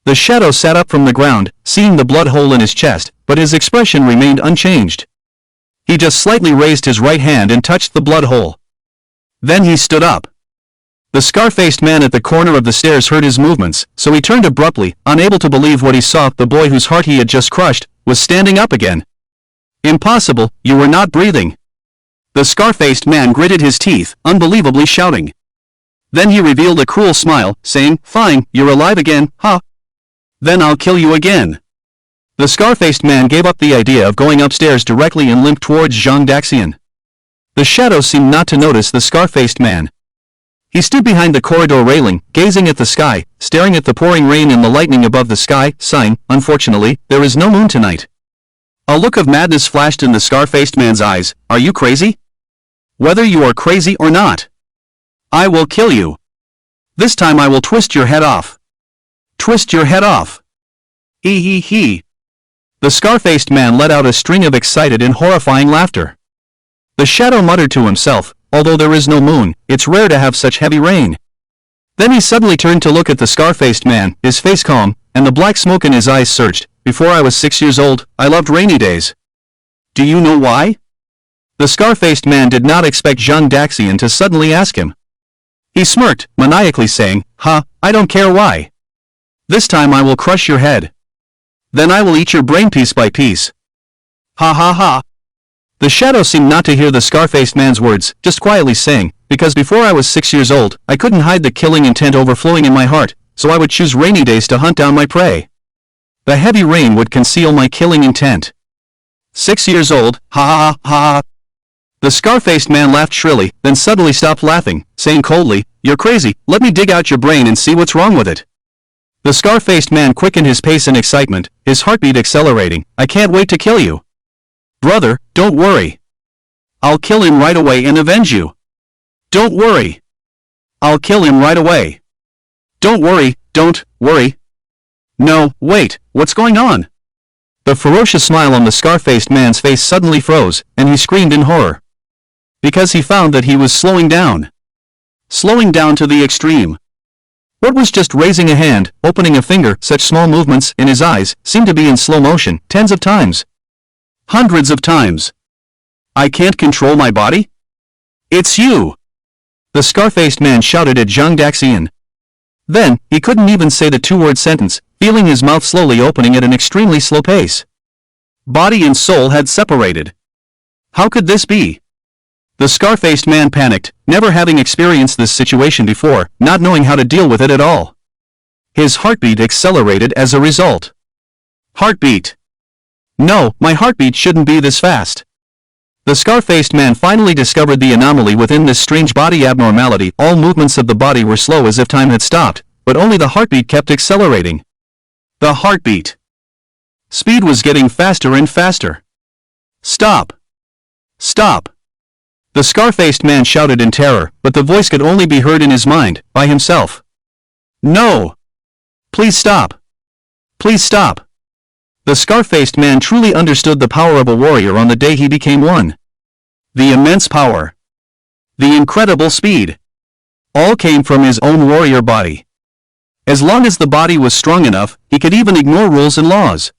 The shadow sat up from the ground, seeing the blood hole in his chest, but his expression remained unchanged. He just slightly raised his right hand and touched the blood hole. Then he stood up. The scar-faced man at the corner of the stairs heard his movements, so he turned abruptly, unable to believe what he saw. The boy whose heart he had just crushed was standing up again. Impossible, you were not breathing. The scar-faced man gritted his teeth, unbelievably shouting. Then he revealed a cruel smile, saying, Fine, you're alive again, huh? Then I'll kill you again. The scar-faced man gave up the idea of going upstairs directly and limped towards Zhang Daxian. The shadow seemed not to notice the scar-faced man. He stood behind the corridor railing, gazing at the sky, staring at the pouring rain and the lightning above the sky, sighing, Unfortunately, there is no moon tonight. A look of madness flashed in the scar-faced man's eyes. Are you crazy? Whether you are crazy or not, I will kill you. This time I will twist your head off. Twist your head off. He. The scar-faced man let out a string of excited and horrifying laughter. The shadow muttered to himself, Although there is no moon, it's rare to have such heavy rain. Then he suddenly turned to look at the scar-faced man, his face calm, and the black smoke in his eyes surged. Before I was 6 years old, I loved rainy days. Do you know why? The scar-faced man did not expect Zhang Daxian to suddenly ask him. He smirked, maniacally saying, I don't care why. This time I will crush your head. Then I will eat your brain piece by piece. Ha. The shadow seemed not to hear the scar-faced man's words, just quietly saying, Because before I was 6 years old, I couldn't hide the killing intent overflowing in my heart, so I would choose rainy days to hunt down my prey. The heavy rain would conceal my killing intent. 6 years old, ha. The scar-faced man laughed shrilly, then suddenly stopped laughing, saying coldly, You're crazy, let me dig out your brain and see what's wrong with it. The scar-faced man quickened his pace in excitement, his heartbeat accelerating. I can't wait to kill you. Brother, don't worry. I'll kill him right away and avenge you. Don't worry. I'll kill him right away. Don't worry. No, wait, what's going on? The ferocious smile on the scar-faced man's face suddenly froze, and he screamed in horror. Because he found that he was slowing down. Slowing down to the extreme. What was just raising a hand, opening a finger, such small movements in his eyes seemed to be in slow motion, tens of times. Hundreds of times. I can't control my body? It's you! The scar-faced man shouted at Zhang Daxian. Then, he couldn't even say the two-word sentence, feeling his mouth slowly opening at an extremely slow pace. Body and soul had separated. How could this be? The scar-faced man panicked, never having experienced this situation before, not knowing how to deal with it at all. His heartbeat accelerated as a result. Heartbeat. No, my heartbeat shouldn't be this fast. The scar-faced man finally discovered the anomaly within this strange body abnormality. All movements of the body were slow as if time had stopped, but only the heartbeat kept accelerating. The heartbeat. Speed was getting faster and faster. Stop! Stop! The scar-faced man shouted in terror, but the voice could only be heard in his mind, by himself. No! Please stop! Please stop! The scar-faced man truly understood the power of a warrior on the day he became one. The immense power. The incredible speed. All came from his own warrior body. As long as the body was strong enough, he could even ignore rules and laws.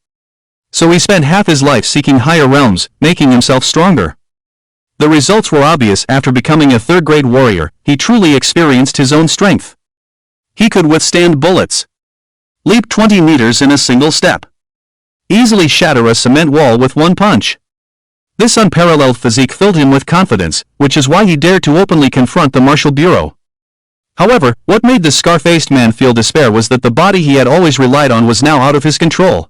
So he spent half his life seeking higher realms, making himself stronger. The results were obvious. After becoming a third-grade warrior, he truly experienced his own strength. He could withstand bullets. Leap 20 meters in a single step. Easily shatter a cement wall with one punch. This unparalleled physique filled him with confidence, which is why he dared to openly confront the Martial Bureau. However, what made the scar-faced man feel despair was that the body he had always relied on was now out of his control.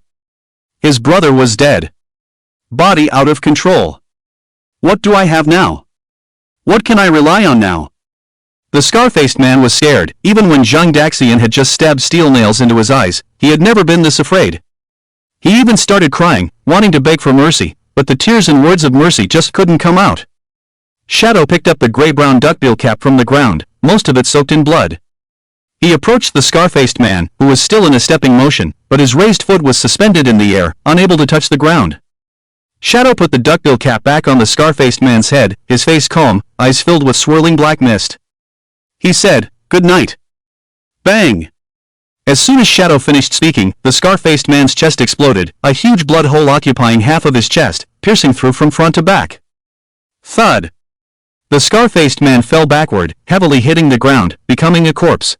His brother was dead. Body out of control. What do I have now? What can I rely on now? The scar-faced man was scared. Even when Zhang Daxian had just stabbed steel nails into his eyes, he had never been this afraid. He even started crying, wanting to beg for mercy, but the tears and words of mercy just couldn't come out. Shadow picked up the gray-brown duckbill cap from the ground, most of it soaked in blood. He approached the scar-faced man, who was still in a stepping motion, but his raised foot was suspended in the air, unable to touch the ground. Shadow put the duckbill cap back on the scar-faced man's head, his face calm, eyes filled with swirling black mist. He said, "Good night." Bang! As soon as Shadow finished speaking, the scar-faced man's chest exploded, a huge blood hole occupying half of his chest, piercing through from front to back. Thud! The scar-faced man fell backward, heavily hitting the ground, becoming a corpse.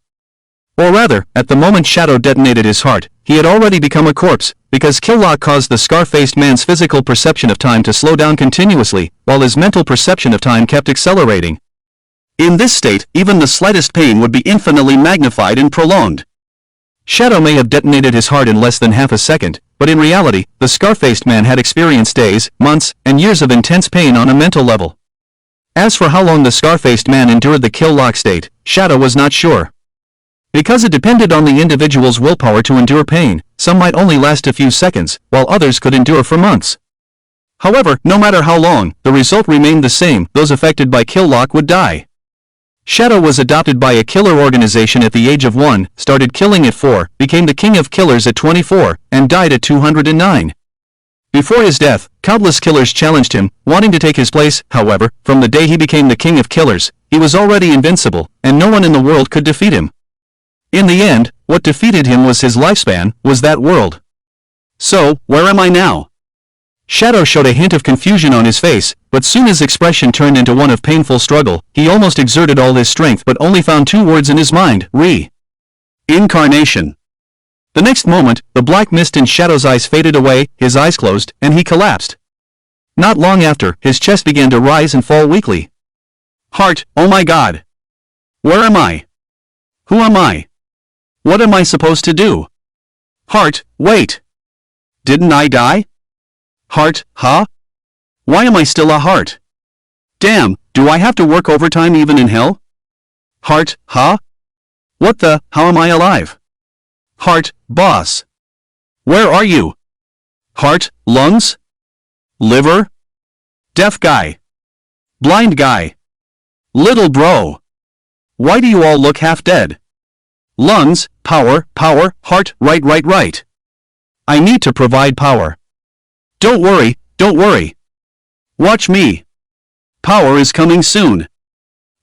Or rather, at the moment Shadow detonated his heart, he had already become a corpse, because kill lock caused the scar-faced man's physical perception of time to slow down continuously, while his mental perception of time kept accelerating. In this state, even the slightest pain would be infinitely magnified and prolonged. Shadow may have detonated his heart in less than half a second, but in reality, the scar-faced man had experienced days, months, and years of intense pain on a mental level. As for how long the scar-faced man endured the kill lock state, Shadow was not sure. Because it depended on the individual's willpower to endure pain, some might only last a few seconds, while others could endure for months. However, no matter how long, the result remained the same: those affected by kill lock would die. Shadow was adopted by a killer organization at the age of 1, started killing at 4, became the king of killers at 24, and died at 209. Before his death, countless killers challenged him, wanting to take his place. However, from the day he became the king of killers, he was already invincible, and no one in the world could defeat him. In the end, what defeated him was his lifespan, was that world. So, where am I now? Shadow showed a hint of confusion on his face, but soon his expression turned into one of painful struggle. He almost exerted all his strength but only found two words in his mind: Incarnation. The next moment, the black mist in Shadow's eyes faded away, his eyes closed, and he collapsed. Not long after, his chest began to rise and fall weakly. Heart, oh my God! Where am I? Who am I? What am I supposed to do? Heart, wait! Didn't I die? Heart, huh? Why am I still a heart? Damn, do I have to work overtime even in hell? Heart, huh? What the, how am I alive? Heart, boss. Where are you? Heart, lungs? Liver? Deaf guy. Blind guy. Little bro. Why do you all look half dead? Lungs, power, power, heart, right. I need to provide power. Don't worry, don't worry. Watch me. Power is coming soon.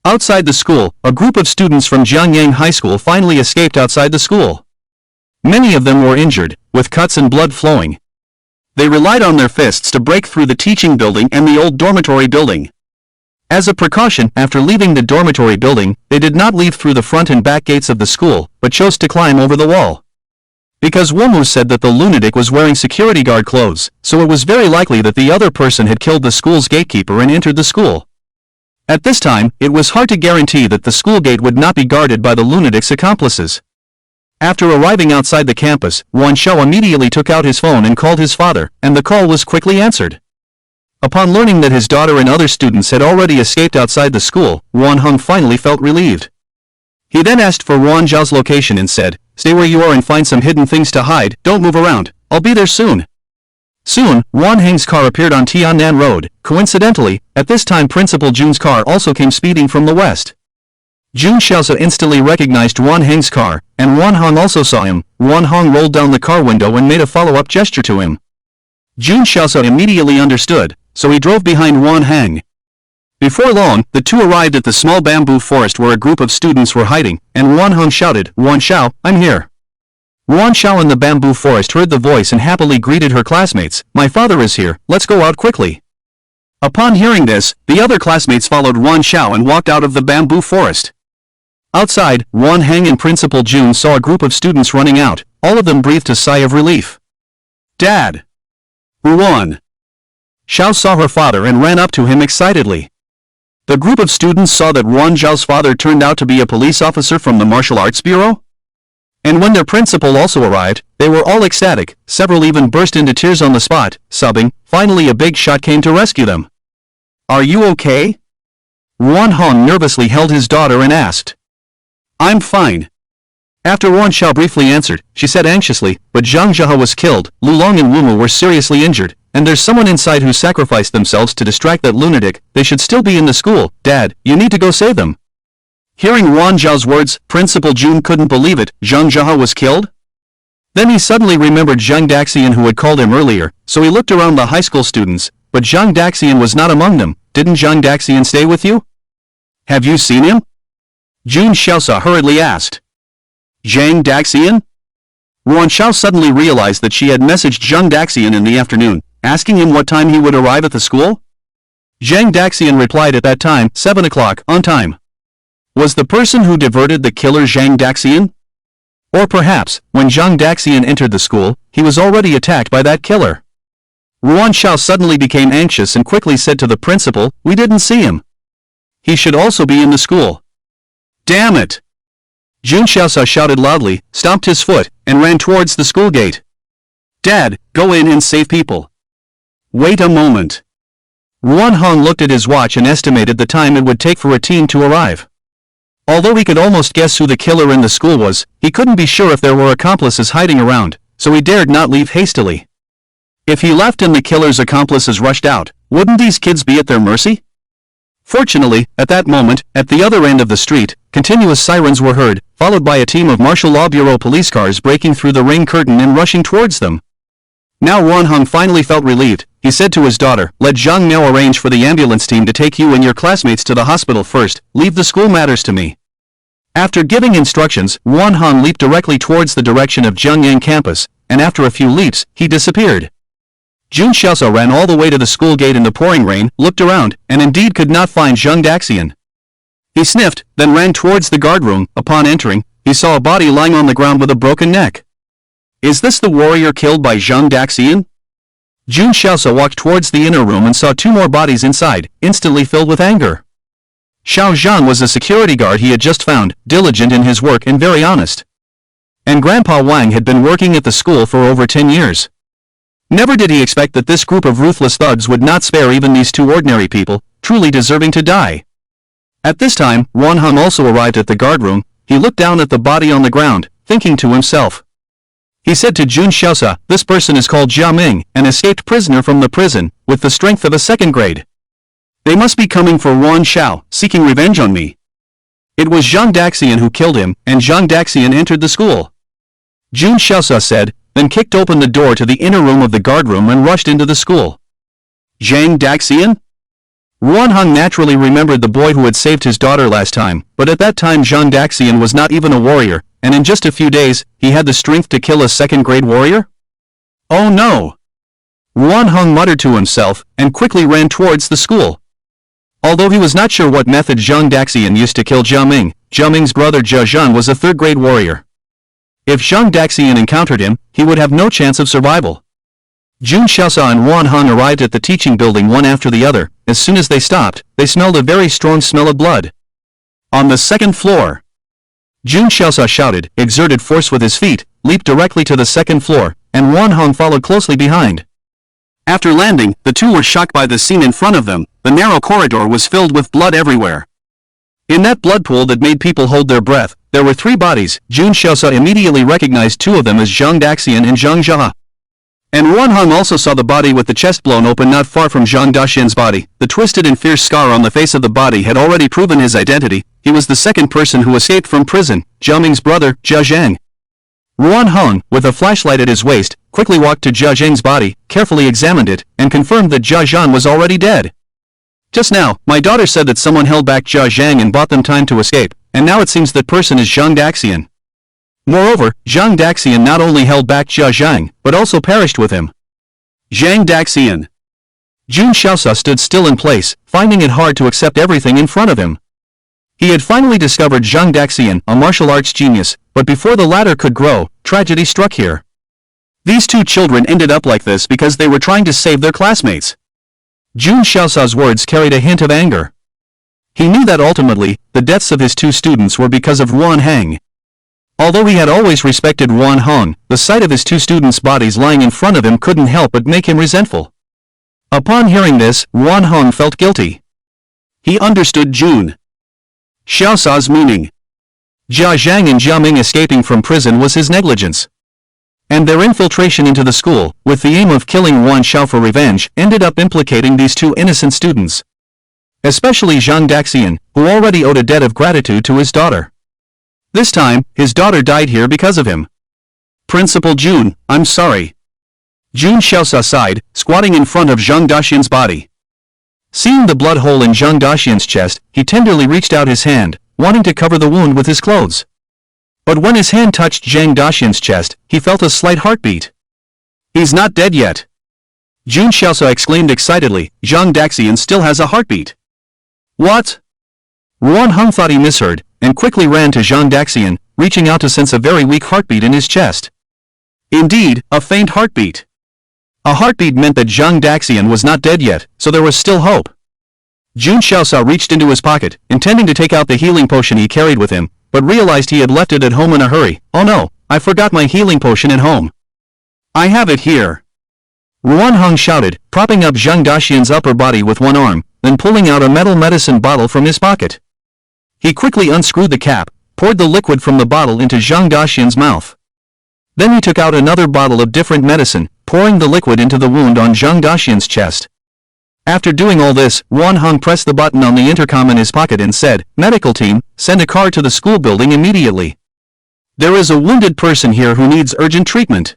Outside the school, a group of students from Jiangyang High School finally escaped outside the school. Many of them were injured, with cuts and blood flowing. They relied on their fists to break through the teaching building and the old dormitory building. As a precaution, after leaving the dormitory building, they did not leave through the front and back gates of the school, but chose to climb over the wall. Because Womu said that the lunatic was wearing security guard clothes, so it was very likely that the other person had killed the school's gatekeeper and entered the school. At this time, it was hard to guarantee that the school gate would not be guarded by the lunatic's accomplices. After arriving outside the campus, Wan Xiao immediately took out his phone and called his father, and the call was quickly answered. Upon learning that his daughter and other students had already escaped outside the school, Wan Heng finally felt relieved. He then asked for Wan Zhao's location and said, "Stay where you are and find some hidden things to hide, don't move around, I'll be there soon." Soon, Wan Heng's car appeared on Tiannan Road. Coincidentally, at this time Principal Jun's car also came speeding from the west. Jun Xiaosa instantly recognized Wan Heng's car, and Wan Heng also saw him. Wan Heng rolled down the car window and made a follow-up gesture to him. Jun Xiaosa immediately understood, so he drove behind Wan Heng. Before long, the two arrived at the small bamboo forest where a group of students were hiding, and Wan Heng shouted, "Wan Xiao, I'm here." Wan Xiao in the bamboo forest heard the voice and happily greeted her classmates, "My father is here, let's go out quickly." Upon hearing this, the other classmates followed Wan Xiao and walked out of the bamboo forest. Outside, Wan Heng and Principal Jun saw a group of students running out. All of them breathed a sigh of relief. "Dad!" Wan Xiao saw her father and ran up to him excitedly. The group of students saw that Wan Zhao's father turned out to be a police officer from the Martial Arts Bureau. And when their principal also arrived, they were all ecstatic, several even burst into tears on the spot, sobbing. Finally a big shot came to rescue them. "Are you okay?" Wan Heng nervously held his daughter and asked. "I'm fine." After Wan Xiao briefly answered, she said anxiously, "But Zhang Zhehe was killed, Lu Long and Wumu were seriously injured, and there's someone inside who sacrificed themselves to distract that lunatic. They should still be in the school. Dad, you need to go save them." Hearing Wan Zhao's words, Principal Jun couldn't believe it. Zhang Zhehe was killed? Then he suddenly remembered Zhang Daxian who had called him earlier, so he looked around the high school students, but Zhang Daxian was not among them. "Didn't Zhang Daxian stay with you? Have you seen him?" Jun Xiaosa hurriedly asked. "Zhang Daxian?" Wan Xiao suddenly realized that she had messaged Zhang Daxian in the afternoon, asking him what time he would arrive at the school. Zhang Daxian replied at that time, 7 o'clock, on time. Was the person who diverted the killer Zhang Daxian? Or perhaps, when Zhang Daxian entered the school, he was already attacked by that killer. Wan Xiao suddenly became anxious and quickly said to the principal, "We didn't see him. He should also be in the school." "Damn it!" Jun Xiaosa shouted loudly, stomped his foot, and ran towards the school gate. "Dad, go in and save people." "Wait a moment." Wan Heng looked at his watch and estimated the time it would take for a team to arrive. Although he could almost guess who the killer in the school was, he couldn't be sure if there were accomplices hiding around, so he dared not leave hastily. If he left and the killer's accomplices rushed out, wouldn't these kids be at their mercy? Fortunately, at that moment, at the other end of the street, continuous sirens were heard, followed by a team of Martial Law Bureau police cars breaking through the rain curtain and rushing towards them. Now Wan Heng finally felt relieved. He said to his daughter, "Let Zhang Miao arrange for the ambulance team to take you and your classmates to the hospital first. Leave the school matters to me." After giving instructions, Wan Heng leaped directly towards the direction of Jiangyang campus, and after a few leaps, he disappeared. Jun Xiaosa ran all the way to the school gate in the pouring rain, looked around, and indeed could not find Zhang Daxian. He sniffed, then ran towards the guard room. Upon entering, he saw a body lying on the ground with a broken neck. Is this the warrior killed by Zhang Daxian? Jun Xiaosa walked towards the inner room and saw two more bodies inside, instantly filled with anger. Xiao Zhang was a security guard he had just found, diligent in his work and very honest. And Grandpa Wang had been working at the school for over 10 years. Never did he expect that this group of ruthless thugs would not spare even these two ordinary people, truly deserving to die. At this time, Wan Heng also arrived at the guard room. He looked down at the body on the ground, thinking to himself. He said to Jun Xiaosa, "This person is called Jia Ming, an escaped prisoner from the prison, with the strength of a second grade. They must be coming for Wan Xiao, seeking revenge on me." It was Zhang Daxian who killed him, and Zhang Daxian entered the school. Jun Xiaosa said, then kicked open the door to the inner room of the guard room and rushed into the school. Zhang Daxian? Ruan Hong naturally remembered the boy who had saved his daughter last time, but at that time Zhang Daxian was not even a warrior, and in just a few days, he had the strength to kill a second-grade warrior? Oh no! Ruan Hong muttered to himself, and quickly ran towards the school. Although he was not sure what method Zhang Daxian used to kill Jia Ming's brother Jia Zhang was a third-grade warrior. If Zhang Daxian encountered him, he would have no chance of survival. Jun Xiaosha and Ruan Hong arrived at the teaching building one after the other. As soon as they stopped, they smelled a very strong smell of blood. On the second floor. Jun Xiaosha shouted, exerted force with his feet, leaped directly to the second floor, and Ruan Hong followed closely behind. After landing, the two were shocked by the scene in front of them. The narrow corridor was filled with blood everywhere. In that blood pool that made people hold their breath, there were three bodies. Jun Xiaosha immediately recognized two of them as Zhang Daxian and Zhang Jia. And Ruan Hong also saw the body with the chest blown open not far from Zhang Daxian's body. The twisted and fierce scar on the face of the body had already proven his identity. He was the second person who escaped from prison, Jia Ming's brother, Jia Zhang. Ruan Hong, with a flashlight at his waist, quickly walked to Jia Zhang's body, carefully examined it, and confirmed that Jia Zhang was already dead. Just now, my daughter said that someone held back Jia Zhang and bought them time to escape, and now it seems that person is Zhang Daxian. Moreover, Zhang Daxian not only held back Jia Zhang, but also perished with him. Zhang Daxian. Jun Xiaosha stood still in place, finding it hard to accept everything in front of him. He had finally discovered Zhang Daxian, a martial arts genius, but before the latter could grow, tragedy struck here. These two children ended up like this because they were trying to save their classmates. Jun Xiaosha's words carried a hint of anger. He knew that ultimately, the deaths of his two students were because of Ruan Hong. Although he had always respected Ruan Hong, the sight of his two students' bodies lying in front of him couldn't help but make him resentful. Upon hearing this, Ruan Hong felt guilty. He understood Jun Xiaosha's meaning. Jia Zhang and Jia Ming escaping from prison was his negligence. And their infiltration into the school, with the aim of killing Ruan Xiao for revenge, ended up implicating these two innocent students. Especially Zhang Daxian, who already owed a debt of gratitude to his daughter. This time, his daughter died here because of him. Principal Jun, I'm sorry. Jun Xiaosha sighed, squatting in front of Zhang Daxian's body. Seeing the blood hole in Zhang Daxian's chest, he tenderly reached out his hand, wanting to cover the wound with his clothes. But when his hand touched Zhang Daxian's chest, he felt a slight heartbeat. He's not dead yet. Jun Xiaosha exclaimed excitedly, Zhang Daxian still has a heartbeat. What? Ruan Hong thought he misheard, and quickly ran to Zhang Daxian, reaching out to sense a very weak heartbeat in his chest. Indeed, a faint heartbeat. A heartbeat meant that Zhang Daxian was not dead yet, so there was still hope. Jun Xiaosha reached into his pocket, intending to take out the healing potion he carried with him, but realized he had left it at home in a hurry. Oh no, I forgot my healing potion at home. I have it here. Ruan Hong shouted, propping up Zhang Daxian's upper body with one arm, then pulling out a metal medicine bottle from his pocket. He quickly unscrewed the cap, poured the liquid from the bottle into Zhang Daxian's mouth. Then he took out another bottle of different medicine, pouring the liquid into the wound on Zhang Daxian's chest. After doing all this, Ruan Hong pressed the button on the intercom in his pocket and said, Medical team, send a car to the school building immediately. There is a wounded person here who needs urgent treatment.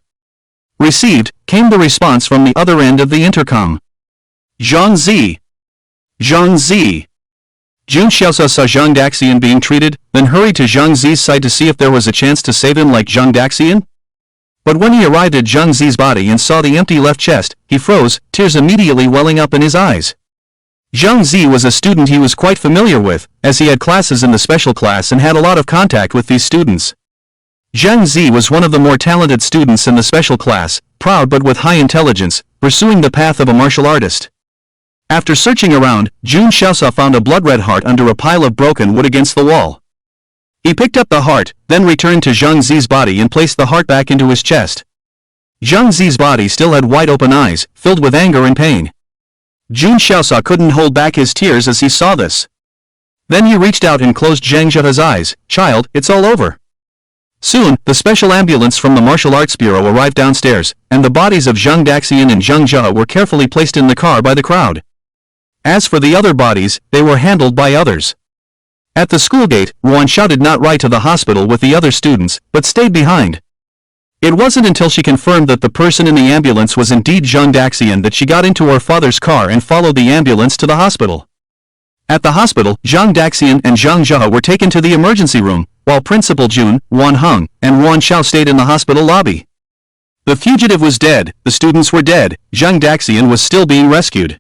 Received, came the response from the other end of the intercom. Zhang Zi. Zhang Zi. Jun Xiaosha saw Zhang Daxian being treated, then hurried to Zhang Zi's side to see if there was a chance to save him like Zhang Daxian. But when he arrived at Zhang Zi's body and saw the empty left chest, he froze, tears immediately welling up in his eyes. Zhang Zi was a student he was quite familiar with, as he had classes in the special class and had a lot of contact with these students. Zhang Zi was one of the more talented students in the special class, proud but with high intelligence, pursuing the path of a martial artist. After searching around, Jun Xiaosha found a blood-red heart under a pile of broken wood against the wall. He picked up the heart, then returned to Zhang Zi's body and placed the heart back into his chest. Zhang Zi's body still had wide-open eyes, filled with anger and pain. Jun Xiaosha couldn't hold back his tears as he saw this. Then he reached out and closed Zhang Zhe's eyes. Child, it's all over. Soon, the special ambulance from the Martial Arts Bureau arrived downstairs, and the bodies of Zhang Daxian and Zhang Zhe were carefully placed in the car by the crowd. As for the other bodies, they were handled by others. At the school gate, Ruan Xiao did not ride to the hospital with the other students, but stayed behind. It wasn't until she confirmed that the person in the ambulance was indeed Zhang Daxian that she got into her father's car and followed the ambulance to the hospital. At the hospital, Zhang Daxian and Zhang Zhe were taken to the emergency room, while Principal Jun, Wan Heng, and Wan Xiao stayed in the hospital lobby. The fugitive was dead, the students were dead, Zhang Daxian was still being rescued.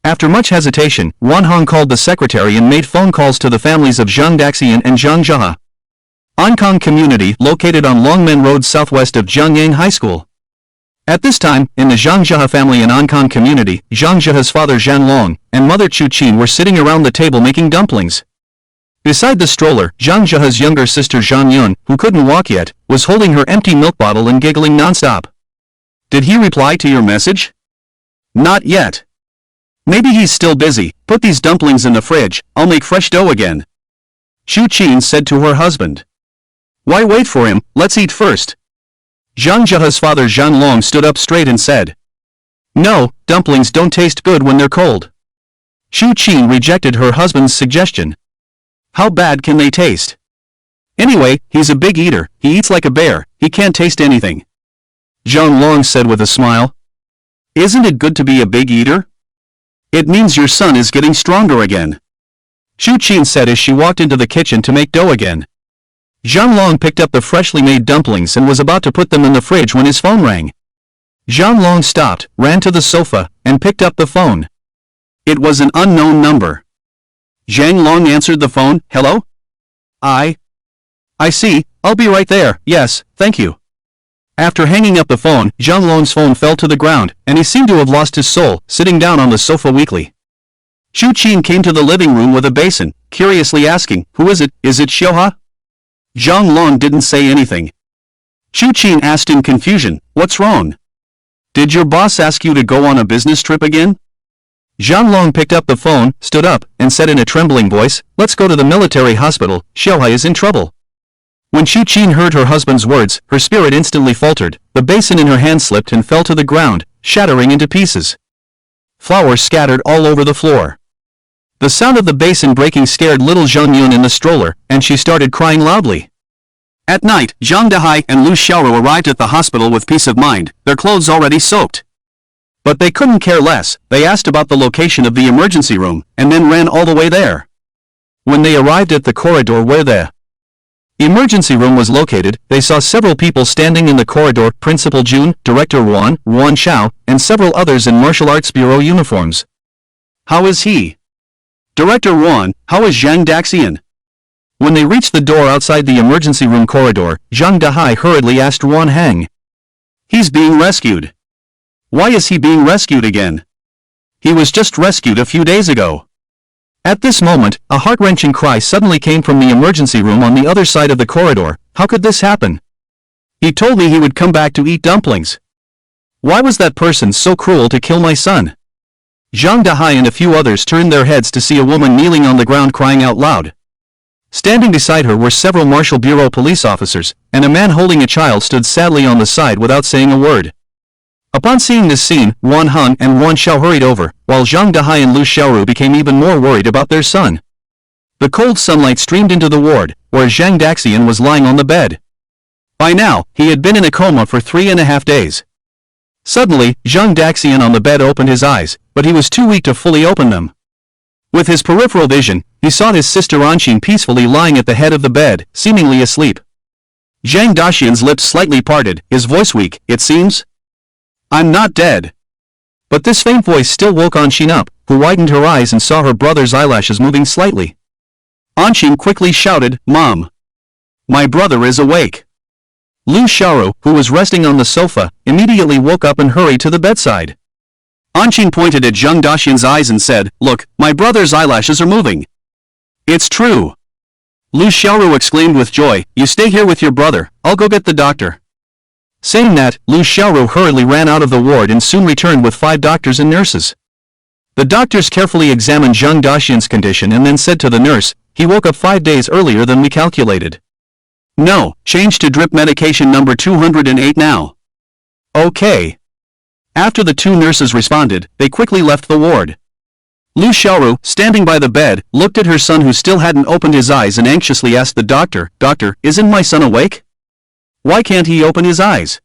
After much hesitation, Wan Heng called the secretary and made phone calls to the families of Zhang Daxian and Zhang Zhe. Ankang community located on Longmen Road southwest of Jiangyang High School. At this time, in the Zhang Zhe family in Ankang community, Zhang Zhe's father Zhan Long and mother Chu Qin were sitting around the table making dumplings. Beside the stroller, Zhang Zhe's younger sister Zhan Yun, who couldn't walk yet, was holding her empty milk bottle and giggling nonstop. Did he reply to your message? Not yet. Maybe he's still busy. Put these dumplings in the fridge, I'll make fresh dough again. Chu Qin said to her husband. Why wait for him, let's eat first. Zhang Zhe's father Zhan Long stood up straight and said. No, dumplings don't taste good when they're cold. Chu Qin rejected her husband's suggestion. How bad can they taste? Anyway, he's a big eater, he eats like a bear, he can't taste anything. Zhang Long said with a smile. Isn't it good to be a big eater? It means your son is getting stronger again. Chu Qin said as she walked into the kitchen to make dough again. Zhang Long picked up the freshly made dumplings and was about to put them in the fridge when his phone rang. Zhang Long stopped, ran to the sofa, and picked up the phone. It was an unknown number. Zhang Long answered the phone. Hello? I see, I'll be right there, yes, thank you. After hanging up the phone, Zhang Long's phone fell to the ground, and he seemed to have lost his soul, sitting down on the sofa weakly. Chu Qin came to the living room with a basin, curiously asking, who is it? Is it Xiuha? Zhang Long didn't say anything. Chu Qin asked in confusion, what's wrong? Did your boss ask you to go on a business trip again? Zhang Long picked up the phone, stood up, and said in a trembling voice, let's go to the military hospital, Xiuha is in trouble. When Chu Qin heard her husband's words, her spirit instantly faltered, the basin in her hand slipped and fell to the ground, shattering into pieces. Flour scattered all over the floor. The sound of the basin breaking scared little Zhang Yun in the stroller, and she started crying loudly. At night, Zhang Dehai and Lu Xiaoru arrived at the hospital with peace of mind, their clothes already soaked. But they couldn't care less, they asked about the location of the emergency room, and then ran all the way there. When they arrived at the corridor where the emergency room was located, they saw several people standing in the corridor, Principal Jun, Director Wan Xiao, and several others in Martial Arts Bureau uniforms. How is he? Director Wan, how is Zhang Daxian? When they reached the door outside the emergency room corridor, Zhang Dehai hurriedly asked Wan Heng. He's being rescued. Why is he being rescued again? He was just rescued a few days ago. At this moment, a heart-wrenching cry suddenly came from the emergency room on the other side of the corridor. How could this happen? He told me he would come back to eat dumplings. Why was that person so cruel to kill my son? Zhang Dehai and a few others turned their heads to see a woman kneeling on the ground crying out loud. Standing beside her were several Martial Bureau police officers, and a man holding a child stood sadly on the side without saying a word. Upon seeing this scene, Wan Heng and Wan Xiao hurried over, while Zhang Dehai and Lu Xiaoru became even more worried about their son. The cold sunlight streamed into the ward, where Zhang Daxian was lying on the bed. By now, he had been in a coma for 3.5 days. Suddenly, Zhang Daxian on the bed opened his eyes, but he was too weak to fully open them. With his peripheral vision, he saw his sister Anqing peacefully lying at the head of the bed, seemingly asleep. Zhang Daxian's lips slightly parted, his voice weak, it seems. I'm not dead. But this faint voice still woke Anqing up, who widened her eyes and saw her brother's eyelashes moving slightly. Anqing quickly shouted, Mom! My brother is awake. Lu Xiaoru, who was resting on the sofa, immediately woke up and hurried to the bedside. Anqing pointed at Zhang Daxian's eyes and said, Look, my brother's eyelashes are moving. It's true. Lu Xiaoru exclaimed with joy, You stay here with your brother, I'll go get the doctor. Saying that, Lu Xiaoru hurriedly ran out of the ward and soon returned with 5 doctors and nurses. The doctors carefully examined Zhang Daxian's condition and then said to the nurse, He woke up 5 days earlier than we calculated. No, change to drip medication number 208 now. Okay. After the 2 nurses responded, they quickly left the ward. Lu Xiaoru, standing by the bed, looked at her son who still hadn't opened his eyes and anxiously asked the doctor, Doctor, isn't my son awake? Why can't he open his eyes?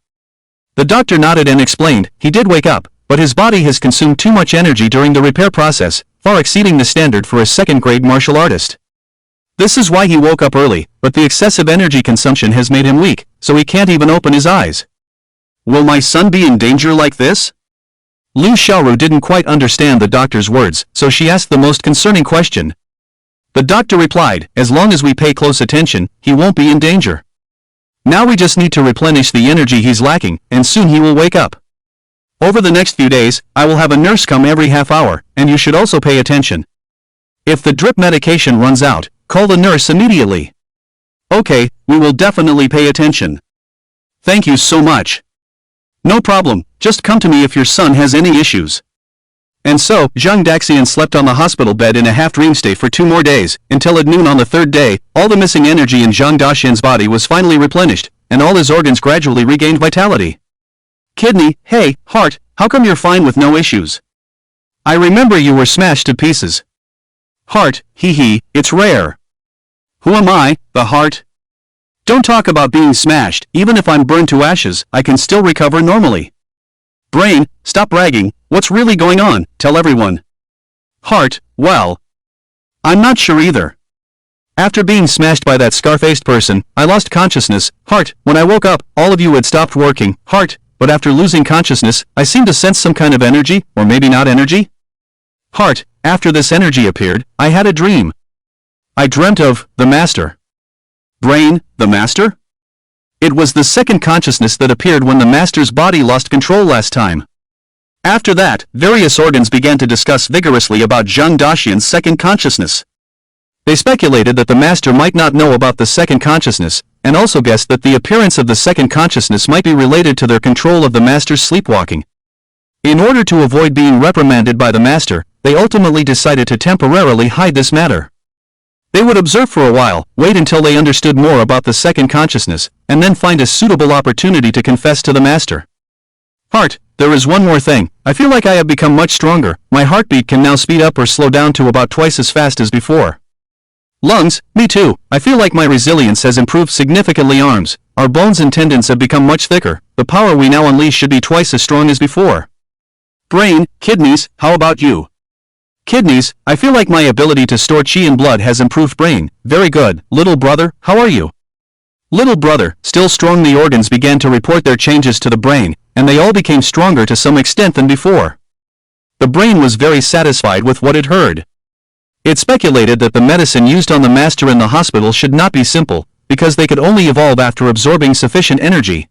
The doctor nodded and explained, he did wake up, but his body has consumed too much energy during the repair process, far exceeding the standard for a second-grade martial artist. This is why he woke up early, but the excessive energy consumption has made him weak, so he can't even open his eyes. Will my son be in danger like this? Lu Xiaoru didn't quite understand the doctor's words, so she asked the most concerning question. The doctor replied, as long as we pay close attention, he won't be in danger. Now we just need to replenish the energy he's lacking, and soon he will wake up. Over the next few days, I will have a nurse come every half hour, and you should also pay attention. If the drip medication runs out, call the nurse immediately. Okay, we will definitely pay attention. Thank you so much. No problem, just come to me if your son has any issues. And so, Zhang Daxian slept on the hospital bed in a half-dream state for 2 more days, until at noon on the 3rd day, all the missing energy in Zhang Daxian's body was finally replenished, and all his organs gradually regained vitality. Kidney, hey, heart, how come you're fine with no issues? I remember you were smashed to pieces. Heart, hee, it's rare. Who am I, the heart? Don't talk about being smashed, even if I'm burned to ashes, I can still recover normally. Brain, stop bragging, what's really going on, tell everyone. Heart, well, I'm not sure either. After being smashed by that scar-faced person, I lost consciousness. Heart, when I woke up, all of you had stopped working. Heart, but after losing consciousness, I seemed to sense some kind of energy, or maybe not energy? Heart, after this energy appeared, I had a dream. I dreamt of the Master. Brain, the Master? It was the second consciousness that appeared when the Master's body lost control last time. After that, various organs began to discuss vigorously about Zhang Daxian's second consciousness. They speculated that the Master might not know about the second consciousness, and also guessed that the appearance of the second consciousness might be related to their control of the Master's sleepwalking. In order to avoid being reprimanded by the Master, they ultimately decided to temporarily hide this matter. They would observe for a while, wait until they understood more about the second consciousness, and then find a suitable opportunity to confess to the Master. Heart, there is one more thing. I feel like I have become much stronger. My heartbeat can now speed up or slow down to about twice as fast as before. Lungs, me too. I feel like my resilience has improved significantly. Arms, our bones and tendons have become much thicker. The power we now unleash should be twice as strong as before. Brain, kidneys, how about you? Kidneys, I feel like my ability to store qi in blood has improved. Brain, very good. Little brother, how are you? Little brother, still strong. The organs began to report their changes to the brain, and they all became stronger to some extent than before. The brain was very satisfied with what it heard. It speculated that the medicine used on the Master in the hospital should not be simple, because they could only evolve after absorbing sufficient energy.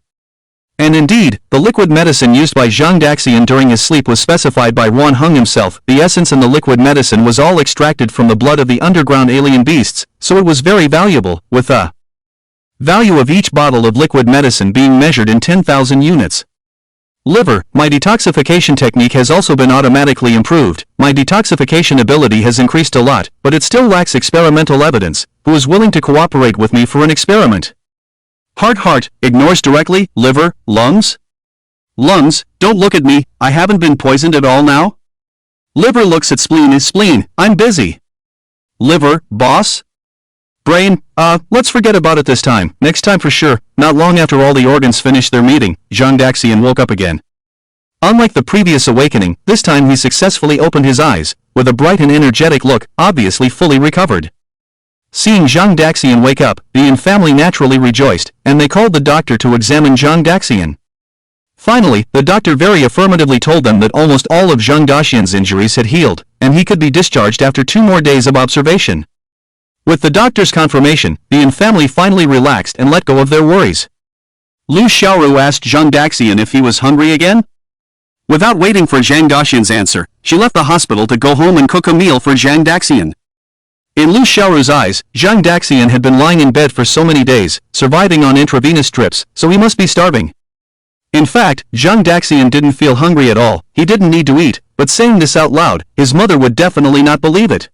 And indeed, the liquid medicine used by Zhang Daxian during his sleep was specified by Wan Heng himself. The essence in the liquid medicine was all extracted from the blood of the underground alien beasts, so it was very valuable, with the value of each bottle of liquid medicine being measured in 10,000 units. Liver, my detoxification technique has also been automatically improved. My detoxification ability has increased a lot, but it still lacks experimental evidence. Who is willing to cooperate with me for an experiment? Heart, ignores directly. Liver, lungs? Lungs, don't look at me, I haven't been poisoned at all now? Liver looks at spleen. Is spleen, I'm busy. Liver, boss? Brain, let's forget about it this time. Next time for sure. Not long after all the organs finished their meeting, Zhang Daxian woke up again. Unlike the previous awakening, this time he successfully opened his eyes, with a bright and energetic look, obviously fully recovered. Seeing Zhang Daxian wake up, the Yin family naturally rejoiced, and they called the doctor to examine Zhang Daxian. Finally, the doctor very affirmatively told them that almost all of Zhang Daxian's injuries had healed, and he could be discharged after 2 more days of observation. With the doctor's confirmation, the Yin family finally relaxed and let go of their worries. Lu Xiaoru asked Zhang Daxian if he was hungry again. Without waiting for Zhang Daxian's answer, she left the hospital to go home and cook a meal for Zhang Daxian. In Lu Xiaoru's eyes, Zhang Daxian had been lying in bed for so many days, surviving on intravenous drips, so he must be starving. In fact, Zhang Daxian didn't feel hungry at all. He didn't need to eat, but saying this out loud, his mother would definitely not believe it.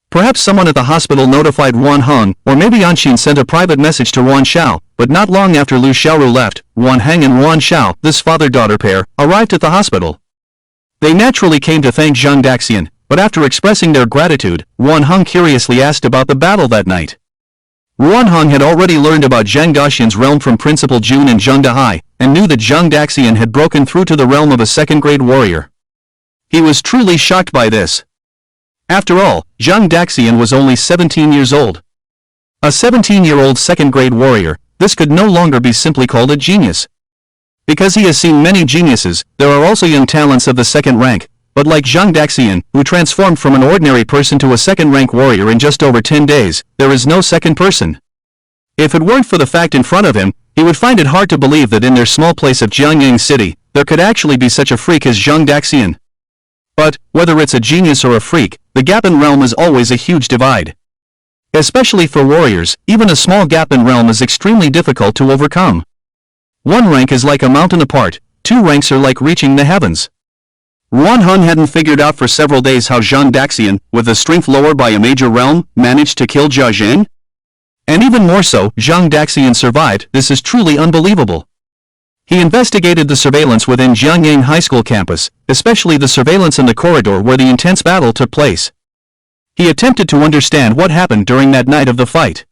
Perhaps someone at the hospital notified Wan Heng, or maybe Anxin sent a private message to Wan Xiao, but not long after Lu Xiaoru left, Wan Heng and Wan Xiao, this father-daughter pair, arrived at the hospital. They naturally came to thank Zhang Daxian, but after expressing their gratitude, Wan Heng curiously asked about the battle that night. Wan Heng had already learned about Zhang Daxian's realm from Principal Jun and Zheng Dahai, and knew that Zhang Daxian had broken through to the realm of a second-grade warrior. He was truly shocked by this. After all, Zhang Daxian was only 17 years old. A 17-year-old second-grade warrior, this could no longer be simply called a genius. Because he has seen many geniuses, there are also young talents of the second rank, but like Zhang Daxian, who transformed from an ordinary person to a second-rank warrior in just over 10 days, there is no second person. If it weren't for the fact in front of him, he would find it hard to believe that in their small place of Jiangyang City, there could actually be such a freak as Zhang Daxian. But, whether it's a genius or a freak, the gap in realm is always a huge divide. Especially for warriors, even a small gap in realm is extremely difficult to overcome. One rank is like a mountain apart, two ranks are like reaching the heavens. Ruan Heng hadn't figured out for several days how Zhang Daxian, with a strength lowered by a major realm, managed to kill Jia Zheng. And even more so, Zhang Daxian survived. This is truly unbelievable. He investigated the surveillance within Jiangyang High School campus, especially the surveillance in the corridor where the intense battle took place. He attempted to understand what happened during that night of the fight.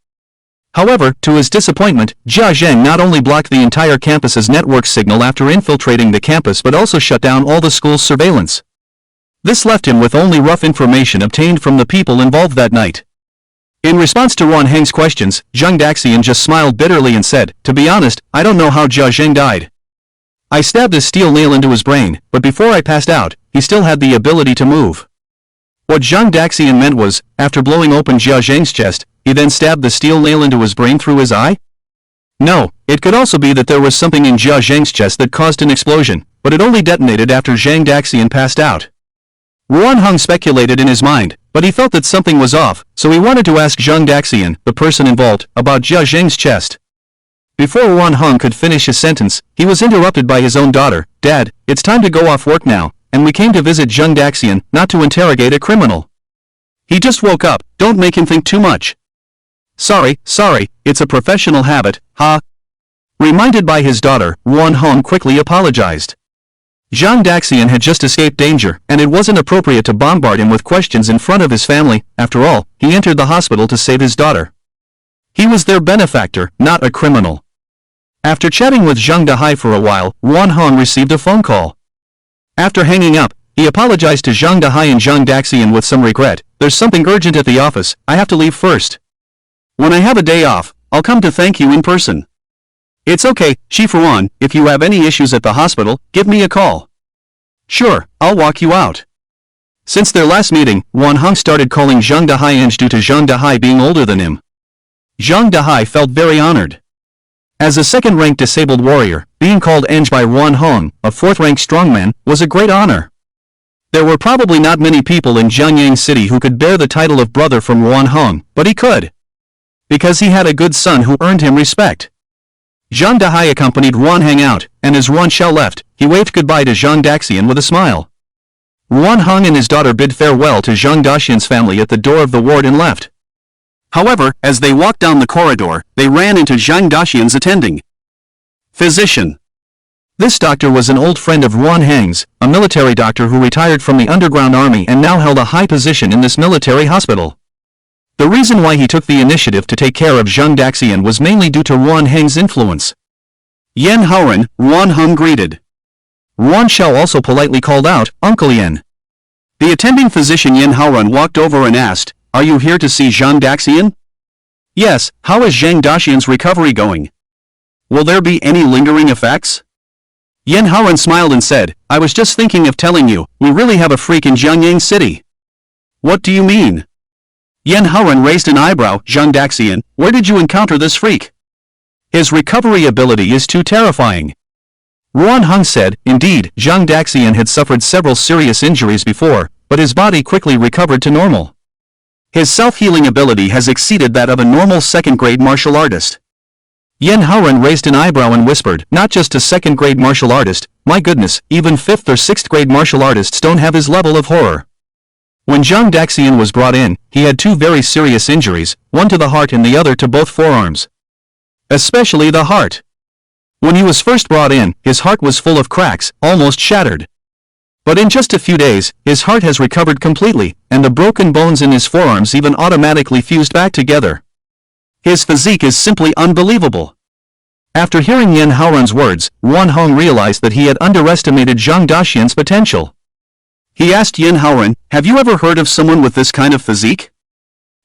However, to his disappointment, Jia Zheng not only blocked the entire campus's network signal after infiltrating the campus but also shut down all the school's surveillance. This left him with only rough information obtained from the people involved that night. In response to Ruan Heng's questions, Zhang Daxian just smiled bitterly and said, "To be honest, I don't know how Jia Zheng died. I stabbed a steel nail into his brain, but before I passed out, he still had the ability to move." What Zhang Daxian meant was, after blowing open Jia Zheng's chest, he then stabbed the steel nail into his brain through his eye? No, it could also be that there was something in Jia Zheng's chest that caused an explosion, but it only detonated after Zhang Daxian passed out. Ruan Heng speculated in his mind, but he felt that something was off, so he wanted to ask Zhang Daxian, the person involved, about Jia Zheng's chest. Before Ruan Heng could finish his sentence, he was interrupted by his own daughter. "Dad, it's time to go off work now, and we came to visit Zhang Daxian, not to interrogate a criminal. He just woke up, don't make him think too much." Sorry, it's a professional habit, ha." Reminded by his daughter, Ruan Heng quickly apologized. Zhang Daxian had just escaped danger, and it wasn't appropriate to bombard him with questions in front of his family. After all, he entered the hospital to save his daughter. He was their benefactor, not a criminal. After chatting with Zhang Dahai for a while, Ruan Heng received a phone call. After hanging up, he apologized to Zhang Dahai and Zhang Daxian with some regret. "There's something urgent at the office, I have to leave first. When I have a day off, I'll come to thank you in person." "It's okay, Chief Ruan, if you have any issues at the hospital, give me a call." "Sure, I'll walk you out." Since their last meeting, Ruan Heng started calling Zhang Dahai Eng due to Zhang Dahai being older than him. Zhang Dahai felt very honored. As a second-rank disabled warrior, being called Eng by Ruan Heng, a fourth-rank strongman, was a great honor. There were probably not many people in Jiangyang City who could bear the title of brother from Ruan Heng, but he could. Because he had a good son who earned him respect. Zhang Dahai accompanied Ruan Heng out, and as Ruan Xiao left, he waved goodbye to Zhang Daxian with a smile. Ruan Heng and his daughter bid farewell to Zhang Daxian's family at the door of the ward and left. However, as they walked down the corridor, they ran into Zhang Daxian's attending physician. This doctor was an old friend of Ruan Heng's, a military doctor who retired from the underground army and now held a high position in this military hospital. The reason why he took the initiative to take care of Zhang Daxian was mainly due to Ruan Heng's influence. "Yan Haoren," Ruan Heng greeted. Ruan Xiao also politely called out, "Uncle Yan." The attending physician Yan Haoren walked over and asked, "Are you here to see Zhang Daxian?" "Yes, how is Zhang Daxian's recovery going? Will there be any lingering effects?" Yan Haoren smiled and said, "I was just thinking of telling you, we really have a freak in Jiangyang City." "What do you mean?" Yan Haoren raised an eyebrow. "Zhang Daxian, where did you encounter this freak? His recovery ability is too terrifying." Ruan Heng said, "Indeed, Zhang Daxian had suffered several serious injuries before, but his body quickly recovered to normal. His self-healing ability has exceeded that of a normal second-grade martial artist." Yan Haoren raised an eyebrow and whispered, "Not just a second-grade martial artist, my goodness, even 5th or 6th-grade martial artists don't have his level of horror." When Zhang Daxian was brought in, he had two very serious injuries, one to the heart and the other to both forearms. Especially the heart. When he was first brought in, his heart was full of cracks, almost shattered. But in just a few days, his heart has recovered completely, and the broken bones in his forearms even automatically fused back together. His physique is simply unbelievable. After hearing Yan Haoren's words, Ruan Heng realized that he had underestimated Zhang Daxian's potential. He asked Yin Haoran, have you ever heard of someone with this kind of physique?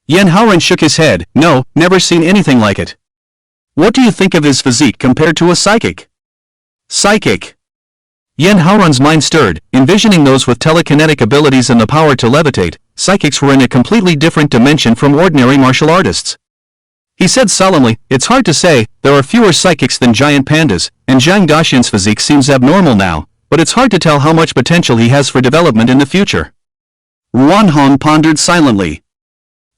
Yin Haoran shook his head, no, never seen anything like it. What do you think of his physique compared to a psychic? Psychic. Yin Haoran's mind stirred, envisioning those with telekinetic abilities and the power to levitate. Psychics were in a completely different dimension from ordinary martial artists. He said solemnly, it's hard to say, there are fewer psychics than giant pandas, and Zhang Daxian's physique seems abnormal now, but it's hard to tell how much potential he has for development in the future. Ruan Hong pondered silently.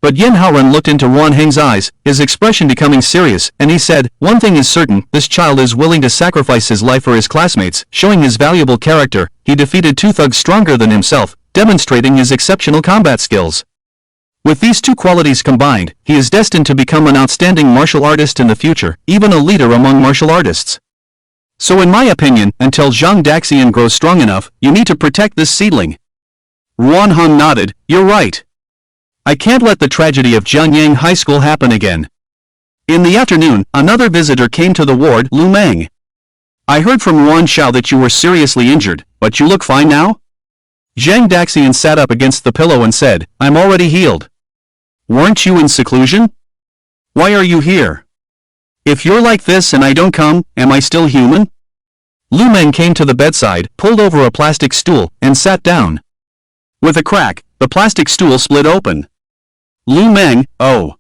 But Yin Haoran looked into Ruan Heng's eyes, his expression becoming serious, and he said, one thing is certain, this child is willing to sacrifice his life for his classmates, showing his valuable character. He defeated two thugs stronger than himself, demonstrating his exceptional combat skills. With these two qualities combined, he is destined to become an outstanding martial artist in the future, even a leader among martial artists. So in my opinion, until Zhang Daxian grows strong enough, you need to protect this seedling. Ruan Hong nodded, you're right. I can't let the tragedy of Jiangyang High School happen again. In the afternoon, another visitor came to the ward, Lu Meng. I heard from Ruan Xiao that you were seriously injured, but you look fine now? Zhang Daxian sat up against the pillow and said, I'm already healed. Weren't you in seclusion? Why are you here? If you're like this and I don't come, am I still human? Lu Meng came to the bedside, pulled over a plastic stool, and sat down. With a crack, the plastic stool split open. Lu Meng, oh.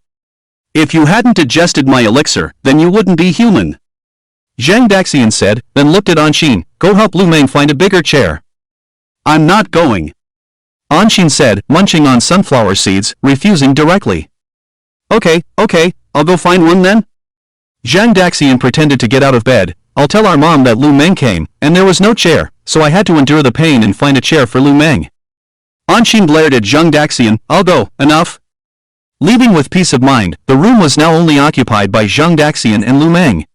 If you hadn't digested my elixir, then you wouldn't be human. Zhang Daxian said, then looked at Anxin, go help Lu Meng find a bigger chair. I'm not going. Anxin said, munching on sunflower seeds, refusing directly. Okay, I'll go find one then? Zhang Daxian pretended to get out of bed. I'll tell our mom that Lu Meng came, and there was no chair, so I had to endure the pain and find a chair for Lu Meng. Anxin blared at Zhang Daxian, I'll go, enough. Leaving with peace of mind, the room was now only occupied by Zhang Daxian and Lu Meng.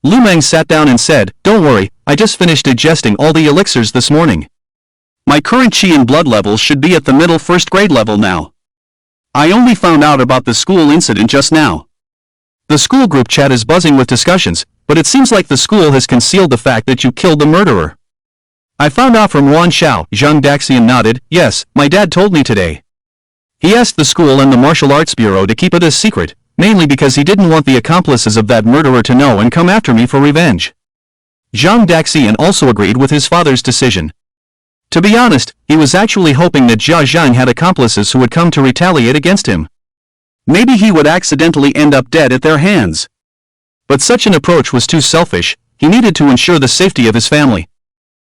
Lu Meng sat down and said, don't worry, I just finished digesting all the elixirs this morning. My current qi and blood levels should be at the middle first grade level now. I only found out about the school incident just now. The school group chat is buzzing with discussions, but it seems like the school has concealed the fact that you killed the murderer. I found out from Ruan Xiao. Zhang Daxian nodded, yes, my dad told me today. He asked the school and the Martial Arts Bureau to keep it a secret, mainly because he didn't want the accomplices of that murderer to know and come after me for revenge. Zhang Daxian also agreed with his father's decision. To be honest, he was actually hoping that Jia Zhang had accomplices who would come to retaliate against him. Maybe he would accidentally end up dead at their hands. But such an approach was too selfish. He needed to ensure the safety of his family.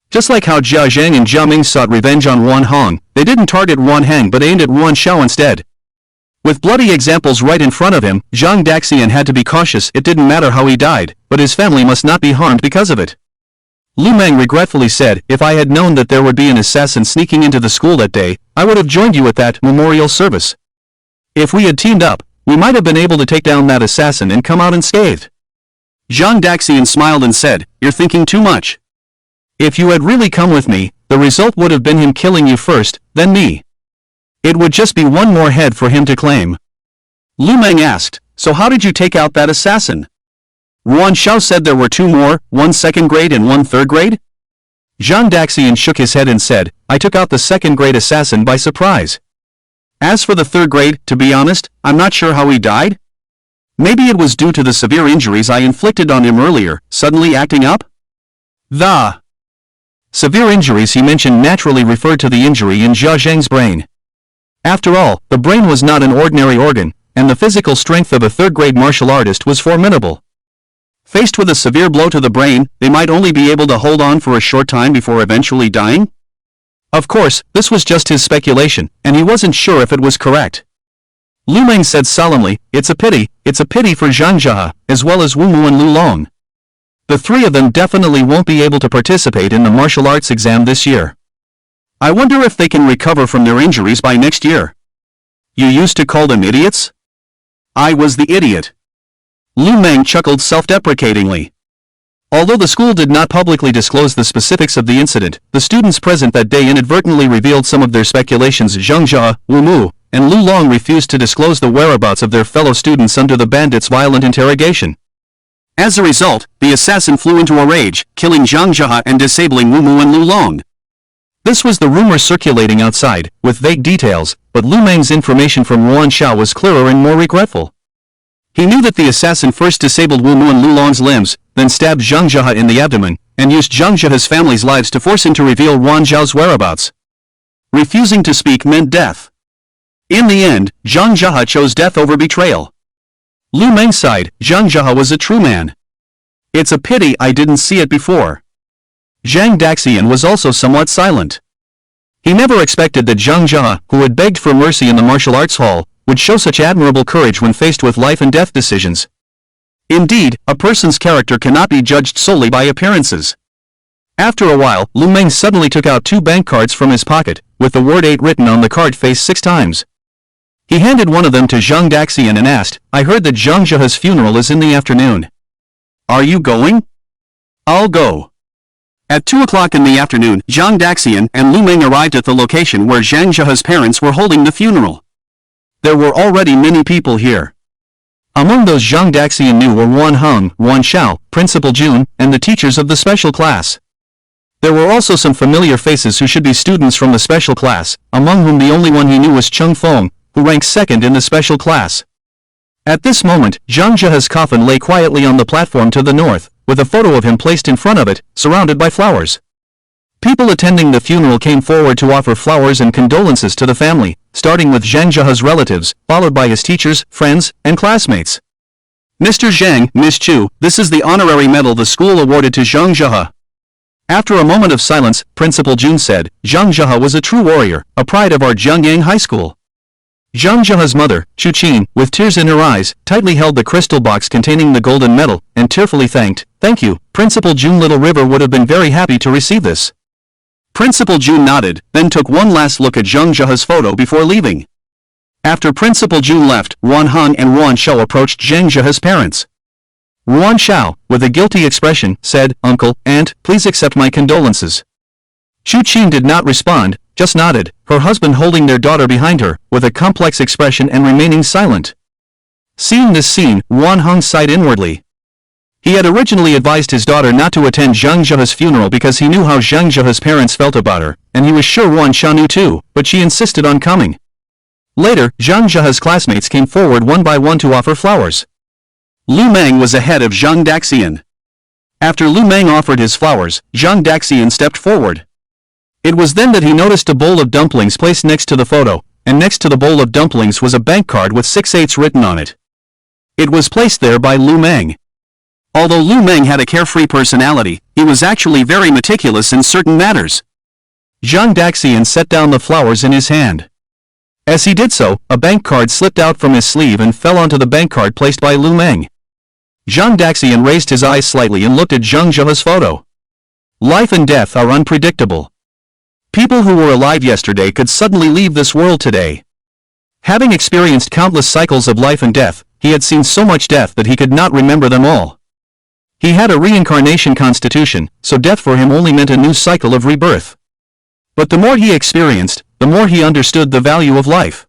Just like how Jia Zhang and Jia Ming sought revenge on Ruan Hong, they didn't target Ruan Heng but aimed at Ruan Xiao instead. With bloody examples right in front of him, Zhang Daxian had to be cautious. It didn't matter how he died, but his family must not be harmed because of it. Lu Meng regretfully said, if I had known that there would be an assassin sneaking into the school that day, I would have joined you at that memorial service. If we had teamed up, we might have been able to take down that assassin and come out unscathed. Zhang Daxian smiled and said, you're thinking too much. If you had really come with me, the result would have been him killing you first, then me. It would just be one more head for him to claim. Lu Meng asked, so how did you take out that assassin? Ruan Xiao said there were two more, one second grade and one third grade? Zhang Daxian shook his head and said, I took out the second grade assassin by surprise. As for the third grade, to be honest, I'm not sure how he died. Maybe it was due to the severe injuries I inflicted on him earlier, suddenly acting up? The severe injuries he mentioned naturally referred to the injury in Jia Zhang's brain. After all, the brain was not an ordinary organ, and the physical strength of a third-grade martial artist was formidable. Faced with a severe blow to the brain, they might only be able to hold on for a short time before eventually dying? Of course, this was just his speculation, and he wasn't sure if it was correct. Lu Meng said solemnly, it's a pity for Zhang Jia, as well as Wu Mu and Lu Long. The three of them definitely won't be able to participate in the martial arts exam this year. I wonder if they can recover from their injuries by next year. You used to call them idiots? I was the idiot. Lu Meng chuckled self-deprecatingly. Although the school did not publicly disclose the specifics of the incident, the students present that day inadvertently revealed some of their speculations. Zhang Jia, Wu Mu, and Lu Long refused to disclose the whereabouts of their fellow students under the bandits' violent interrogation. As a result, the assassin flew into a rage, killing Zhang Jia and disabling Wu Mu and Lu Long. This was the rumor circulating outside, with vague details, but Lu Meng's information from Yuan Shao was clearer and more regretful. He knew that the assassin first disabled Wu Mu and Lu Long's limbs, then stabbed Zhang Jia in the abdomen, and used Zhang Jia's family's lives to force him to reveal Yuan Zhao's whereabouts. Refusing to speak meant death. In the end, Zhang Jia chose death over betrayal. Lu Meng sighed. Zhang Jia was a true man. It's a pity I didn't see it before. Zhang Daxian was also somewhat silent. He never expected that Zhang Jia, who had begged for mercy in the martial arts hall, would show such admirable courage when faced with life and death decisions. Indeed, a person's character cannot be judged solely by appearances. After a while, Lu Meng suddenly took out 2 bank cards from his pocket, with the word 8 written on the card face 6 times. He handed one of them to Zhang Daxian and asked, "I heard that Zhang Jia's funeral is in the afternoon. Are you going?" "I'll go." At 2 o'clock in the afternoon, Zhang Daxian and Lu Meng arrived at the location where Zhang Jia's parents were holding the funeral. There were already many people here. Among those Zhang Daxian knew were Wan Heng, Wan Xiao, Principal Jun, and the teachers of the special class. There were also some familiar faces who should be students from the special class, among whom the only one he knew was Cheng Feng, who ranked second in the special class. At this moment, Zhang Jia's coffin lay quietly on the platform to the north, with a photo of him placed in front of it, surrounded by flowers. People attending the funeral came forward to offer flowers and condolences to the family, starting with Zhang Jia's relatives, followed by his teachers, friends, and classmates. "Mr. Zhang, Miss Chu, this is the honorary medal the school awarded to Zhang Jia." After a moment of silence, Principal Jun said, "Zhang Jia was a true warrior, a pride of our Jiangyang High School." Zhang Jia's mother, Chu Qin, with tears in her eyes, tightly held the crystal box containing the golden medal, and tearfully thanked, "Thank you, Principal Jun. Little River would have been very happy to receive this." Principal Jun nodded, then took one last look at Zhang Jia's photo before leaving. After Principal Jun left, Wan Heng and Wan Xiao approached Zhang Jia's parents. Wan Xiao, with a guilty expression, said, "Uncle, Aunt, please accept my condolences." Chu Qin did not respond, just nodded, her husband holding their daughter behind her, with a complex expression and remaining silent. Seeing this scene, Wan Heng sighed inwardly. He had originally advised his daughter not to attend Zhang Jia's funeral because he knew how Zhang Jia's parents felt about her, and he was sure Wan Xiao knew too, but she insisted on coming. Later, Zhang Jia's classmates came forward one by one to offer flowers. Lu Meng was ahead of Zhang Daxian. After Lu Meng offered his flowers, Zhang Daxian stepped forward. It was then that he noticed a bowl of dumplings placed next to the photo, and next to the bowl of dumplings was a bank card with 6 8s written on it. It was placed there by Lu Meng. Although Lu Meng had a carefree personality, he was actually very meticulous in certain matters. Zhang Daxian set down the flowers in his hand. As he did so, a bank card slipped out from his sleeve and fell onto the bank card placed by Lu Meng. Zhang Daxian raised his eyes slightly and looked at Zhang Jia's photo. Life and death are unpredictable. People who were alive yesterday could suddenly leave this world today. Having experienced countless cycles of life and death, he had seen so much death that he could not remember them all. He had a reincarnation constitution, so death for him only meant a new cycle of rebirth. But the more he experienced, the more he understood the value of life.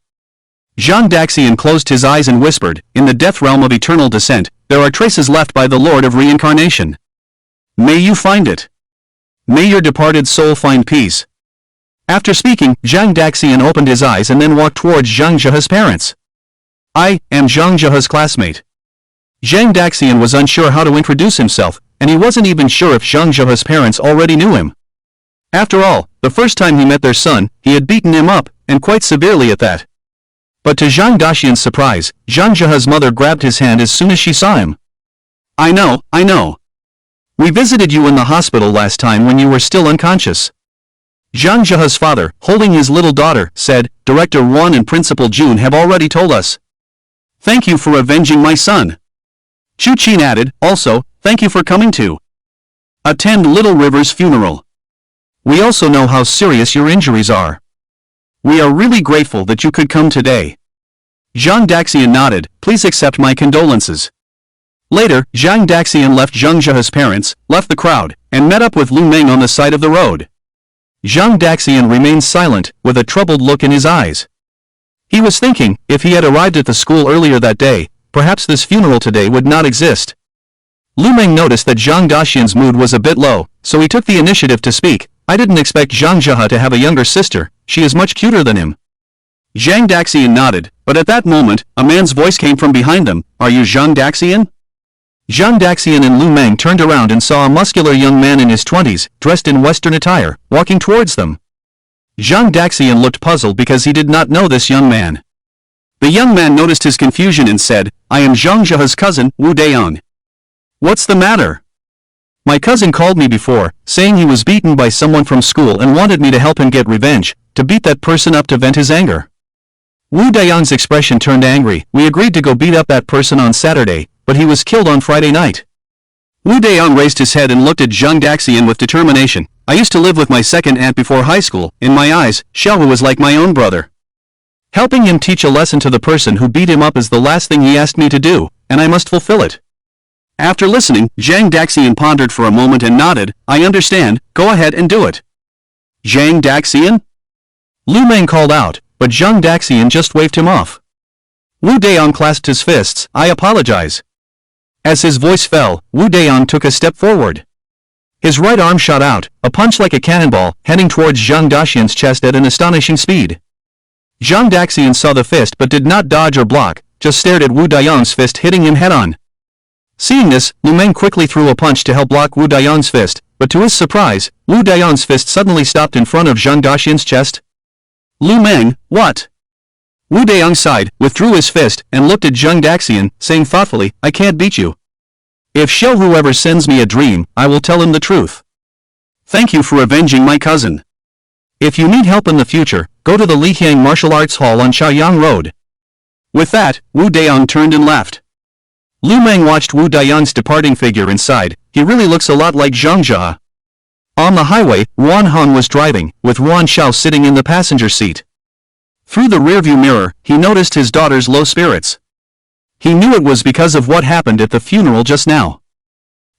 Zhang Daxian closed his eyes and whispered, "In the death realm of eternal descent, there are traces left by the Lord of Reincarnation. May you find it. May your departed soul find peace." After speaking, Zhang Daxian opened his eyes and then walked towards Zhang Jia's parents. "I am Zhang Jia's classmate." Zhang Daxian was unsure how to introduce himself, and he wasn't even sure if Zhang Jia's parents already knew him. After all, the first time he met their son, he had beaten him up, and quite severely at that. But to Zhang Daxian's surprise, Zhang Jia's mother grabbed his hand as soon as she saw him. I know. We visited you in the hospital last time when you were still unconscious." Zhang Jia's father, holding his little daughter, said, "Director Wan and Principal Jun have already told us. Thank you for avenging my son." Chu Qin added, "Also, thank you for coming to attend Little River's funeral. We also know how serious your injuries are. We are really grateful that you could come today." Zhang Daxian nodded, "Please accept my condolences." Later, Zhang Daxian left Zhang Jia's parents, left the crowd, and met up with Lu Meng on the side of the road. Zhang Daxian remained silent, with a troubled look in his eyes. He was thinking, if he had arrived at the school earlier that day, perhaps this funeral today would not exist. Lu Meng noticed that Zhang Daxian's mood was a bit low, so he took the initiative to speak, I didn't expect Zhang Jia to have a younger sister, she is much cuter than him. Zhang Daxian nodded, but at that moment, a man's voice came from behind them, are you Zhang Daxian? Zhang Daxian and Lu Meng turned around and saw a muscular young man in his 20s, dressed in Western attire, walking towards them. Zhang Daxian looked puzzled because he did not know this young man. The young man noticed his confusion and said, I am Zhang Jia's cousin, Wu Dayang. What's the matter? My cousin called me before, saying he was beaten by someone from school and wanted me to help him get revenge, to beat that person up to vent his anger. Wu Dayang's expression turned angry. We agreed to go beat up that person on Saturday, but he was killed on Friday night. Wu Dayang raised his head and looked at Zhang Daxian with determination. I used to live with my second aunt before high school. In my eyes, Xiaohu was like my own brother. Helping him teach a lesson to the person who beat him up is the last thing he asked me to do, and I must fulfill it. After listening, Zhang Daxian pondered for a moment and nodded, I understand, go ahead and do it. Zhang Daxian? Lu Meng called out, but Zhang Daxian just waved him off. Wu Dayang clasped his fists, I apologize. As his voice fell, Wu Dayang took a step forward. His right arm shot out, a punch like a cannonball, heading towards Zhang Daxian's chest at an astonishing speed. Zhang Daxian saw the fist but did not dodge or block, just stared at Wu Dayang's fist hitting him head-on. Seeing this, Lu Meng quickly threw a punch to help block Wu Dayang's fist, but to his surprise, Wu Dayang's fist suddenly stopped in front of Zhang Daxian's chest. Lu Meng, what? Wu Dayang sighed, withdrew his fist, and looked at Zhang Daxian, saying thoughtfully, I can't beat you. If Xiaohu ever sends me a dream, I will tell him the truth. Thank you for avenging my cousin. If you need help in the future, go to the Lijiang Martial Arts Hall on Shaoyang Road. With that, Wu Dayang turned and left. Lu Meng watched Wu Dayang's departing figure and sighed, he really looks a lot like Zhang Jia. On the highway, Ruan Hong was driving, with Ruan Xiao sitting in the passenger seat. Through the rearview mirror, he noticed his daughter's low spirits. He knew it was because of what happened at the funeral just now.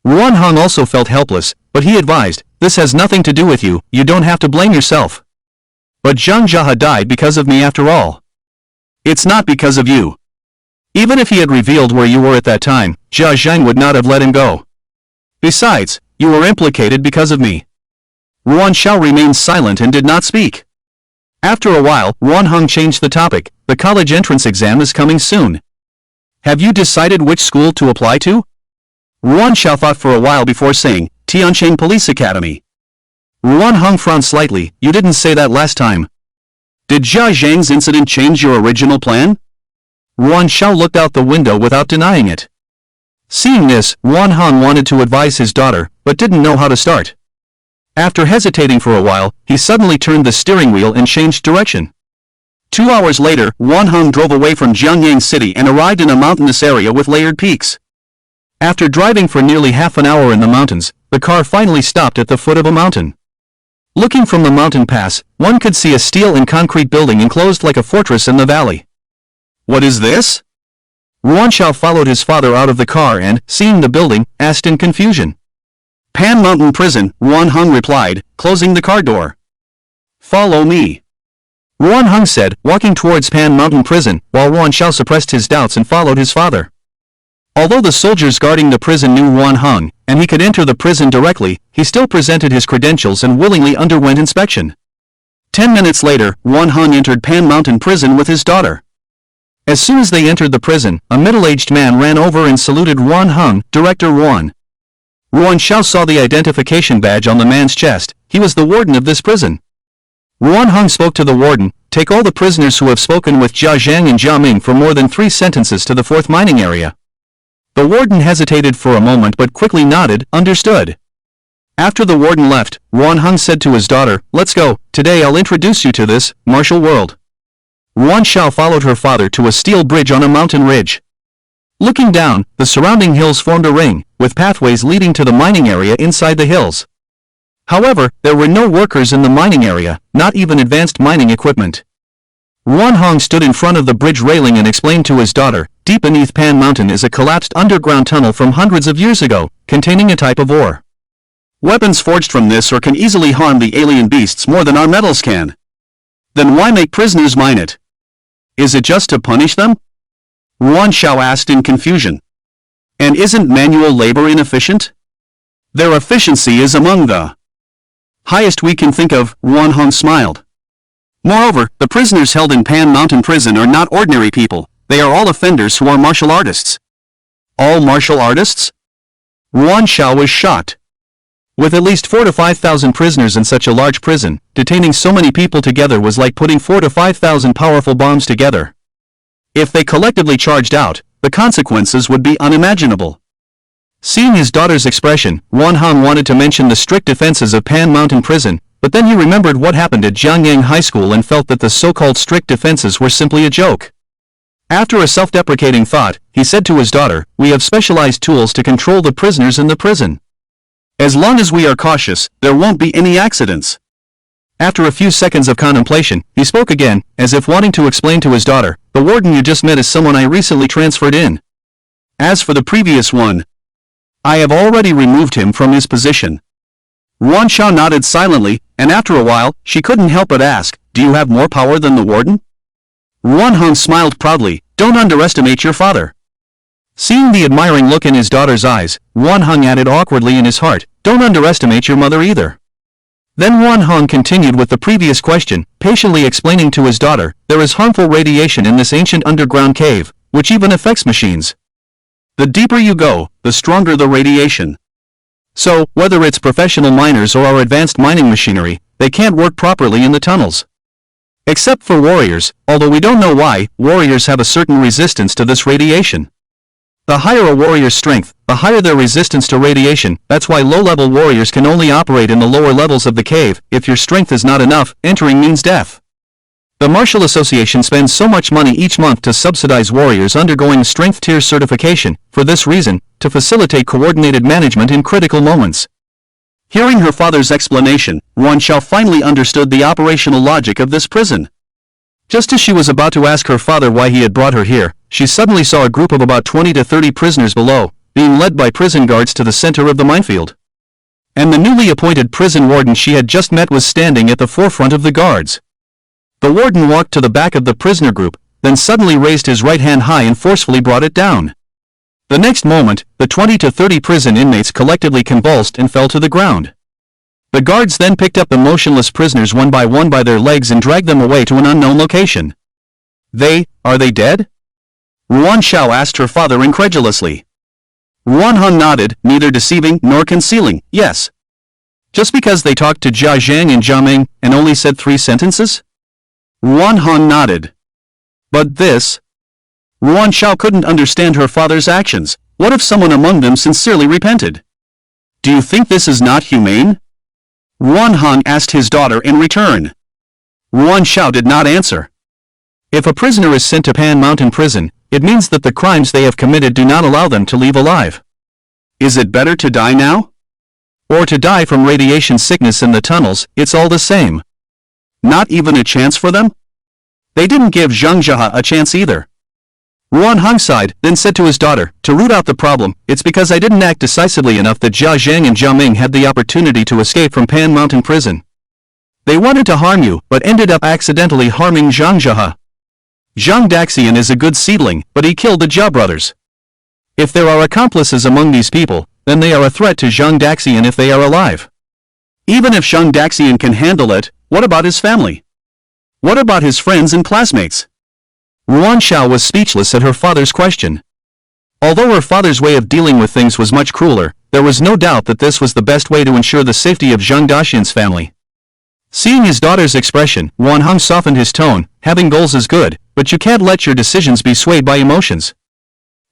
Ruan Hong also felt helpless, but he advised, this has nothing to do with you, you don't have to blame yourself. But Zhang Jia died because of me after all. It's not because of you. Even if he had revealed where you were at that time, Jia Zhang would not have let him go. Besides, you were implicated because of me. Ruan Xiao remained silent and did not speak. After a while, Ruan Hong changed the topic, the college entrance exam is coming soon. Have you decided which school to apply to? Ruan Xiao thought for a while before saying, Tianqiang Police Academy. Ruan Hong frowned slightly, you didn't say that last time. Did Jia Zhang's incident change your original plan? Ruan Xiao looked out the window without denying it. Seeing this, Ruan Hong wanted to advise his daughter, but didn't know how to start. After hesitating for a while, he suddenly turned the steering wheel and changed direction. 2 hours later, Ruan Hong drove away from Jiangyang City and arrived in a mountainous area with layered peaks. After driving for nearly half an hour in the mountains, the car finally stopped at the foot of a mountain. Looking from the mountain pass, one could see a steel and concrete building enclosed like a fortress in the valley. What is this? Ruan Xiao followed his father out of the car and, seeing the building, asked in confusion. Pan Mountain Prison, Ruan Hong replied, closing the car door. Follow me. Ruan Hong said, walking towards Pan Mountain Prison, while Ruan Xiao suppressed his doubts and followed his father. Although the soldiers guarding the prison knew Ruan Hong, and he could enter the prison directly, he still presented his credentials and willingly underwent inspection. 10 minutes later, Ruan Hong entered Pan Mountain Prison with his daughter. As soon as they entered the prison, a middle-aged man ran over and saluted Ruan Hong, Director Ruan. Ruan Xiao saw the identification badge on the man's chest, he was the warden of this prison. Ruan Hong spoke to the warden, take all the prisoners who have spoken with Jia Zhang and Jia Ming for more than 3 sentences to the 4th mining area. The warden hesitated for a moment but quickly nodded, understood. After the warden left, Ruan Hong said to his daughter, let's go, today I'll introduce you to this, martial world. Ruan Xiao followed her father to a steel bridge on a mountain ridge. Looking down, the surrounding hills formed a ring, with pathways leading to the mining area inside the hills. However, there were no workers in the mining area, not even advanced mining equipment. Ruan Hong stood in front of the bridge railing and explained to his daughter, deep beneath Pan Mountain is a collapsed underground tunnel from hundreds of years ago, containing a type of ore. Weapons forged from this ore can easily harm the alien beasts more than our metals can. Then why make prisoners mine it? Is it just to punish them? Ruan Xiao asked in confusion. And isn't manual labor inefficient? Their efficiency is among the Highest we can think of, Ruan Hong smiled. Moreover, the prisoners held in Pan Mountain Prison are not ordinary people, they are all offenders who are martial artists. All martial artists? Ruan Shao was shocked. With at least 4,000 to 5,000 prisoners in such a large prison, detaining so many people together was like putting 4,000 to 5,000 powerful bombs together. If they collectively charged out, the consequences would be unimaginable. Seeing his daughter's expression, Ruan Hong wanted to mention the strict defenses of Pan Mountain Prison, but then he remembered what happened at Jiangyang High School and felt that the so-called strict defenses were simply a joke. After a self-deprecating thought, he said to his daughter, "We have specialized tools to control the prisoners in the prison. As long as we are cautious, there won't be any accidents." After a few seconds of contemplation, he spoke again, as if wanting to explain to his daughter, "The warden you just met is someone I recently transferred in. As for the previous one, I have already removed him from his position." Ruan Shao nodded silently, and after a while, she couldn't help but ask, "Do you have more power than the warden?" Ruan Hong smiled proudly, "Don't underestimate your father." Seeing the admiring look in his daughter's eyes, Ruan Hong added awkwardly in his heart, "Don't underestimate your mother either." Then Ruan Hong continued with the previous question, patiently explaining to his daughter, "There is harmful radiation in this ancient underground cave, which even affects machines. The deeper you go, the stronger the radiation. So, whether it's professional miners or our advanced mining machinery, they can't work properly in the tunnels. Except for warriors, although we don't know why, warriors have a certain resistance to this radiation. The higher a warrior's strength, the higher their resistance to radiation. That's why low-level warriors can only operate in the lower levels of the cave. If your strength is not enough, entering means death. The Martial Association spends so much money each month to subsidize warriors undergoing strength tier certification, for this reason, to facilitate coordinated management in critical moments." Hearing her father's explanation, Ruan Shao finally understood the operational logic of this prison. Just as she was about to ask her father why he had brought her here, she suddenly saw a group of about 20 to 30 prisoners below, being led by prison guards to the center of the minefield. And the newly appointed prison warden she had just met was standing at the forefront of the guards. The warden walked to the back of the prisoner group, then suddenly raised his right hand high and forcefully brought it down. The next moment, the 20 to 30 prison inmates collectively convulsed and fell to the ground. The guards then picked up the motionless prisoners one by their legs and dragged them away to an unknown location. Are they dead?" Ruan Shao asked her father incredulously. Ruan Hong nodded, neither deceiving nor concealing, "Yes." "Just because they talked to Jia Zhang and Jia Ming, and only said 3 sentences?" Ruan Hong nodded. "But this?" Ruan Shao couldn't understand her father's actions. What if someone among them sincerely repented? "Do you think this is not humane?" Ruan Hong asked his daughter in return. Ruan Shao did not answer. If a prisoner is sent to Pan Mountain Prison, it means that the crimes they have committed do not allow them to leave alive. Is it better to die now? Or to die from radiation sickness in the tunnels? It's all the same. Not even a chance for them? They didn't give Zhang Jia a chance either. Ruan Hong sighed, then said to his daughter, "To root out the problem, it's because I didn't act decisively enough that Jia Zhang and Jia Ming had the opportunity to escape from Pan Mountain Prison. They wanted to harm you, but ended up accidentally harming Zhang Jia. Zhang Daxian is a good seedling, but he killed the Jia brothers. If there are accomplices among these people, then they are a threat to Zhang Daxian if they are alive. Even if Zhang Daxian can handle it, what about his family? What about his friends and classmates?" Ruan Shao was speechless at her father's question. Although her father's way of dealing with things was much crueler, there was no doubt that this was the best way to ensure the safety of Zhang Daxian's family. Seeing his daughter's expression, Ruan Hong softened his tone. "Having goals is good, but you can't let your decisions be swayed by emotions.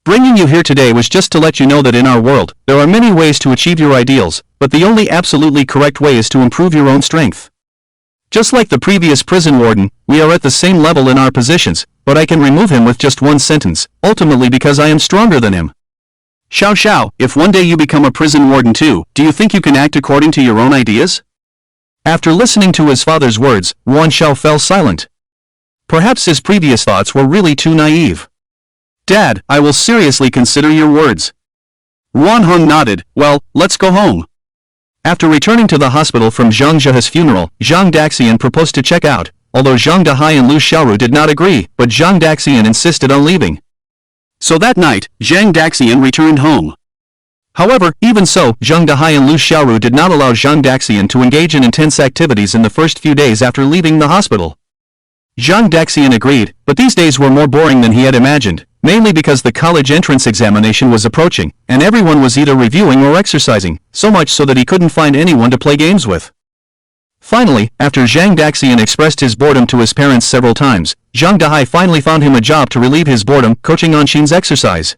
Bringing you here today was just to let you know that in our world, there are many ways to achieve your ideals, but the only absolutely correct way is to improve your own strength. Just like the previous prison warden, we are at the same level in our positions, but I can remove him with just one sentence, ultimately because I am stronger than him. Xiao, if one day you become a prison warden too, do you think you can act according to your own ideas?" After listening to his father's words, Ruan Shao fell silent. Perhaps his previous thoughts were really too naive. "Dad, I will seriously consider your words." Ruan Hong nodded. "Well, let's go home." After returning to the hospital from Zhang Jia's funeral, Zhang Daxian proposed to check out, although Zhang Dahai and Lu Xiaoru did not agree, but Zhang Daxian insisted on leaving. So that night, Zhang Daxian returned home. However, even so, Zhang Dahai and Lu Xiaoru did not allow Zhang Daxian to engage in intense activities in the first few days after leaving the hospital. Zhang Daxian agreed, but these days were more boring than he had imagined, mainly because the college entrance examination was approaching, and everyone was either reviewing or exercising, so much so that he couldn't find anyone to play games with. Finally, after Zhang Daxian expressed his boredom to his parents several times, Zhang Dahai finally found him a job to relieve his boredom, coaching Anshin's exercise.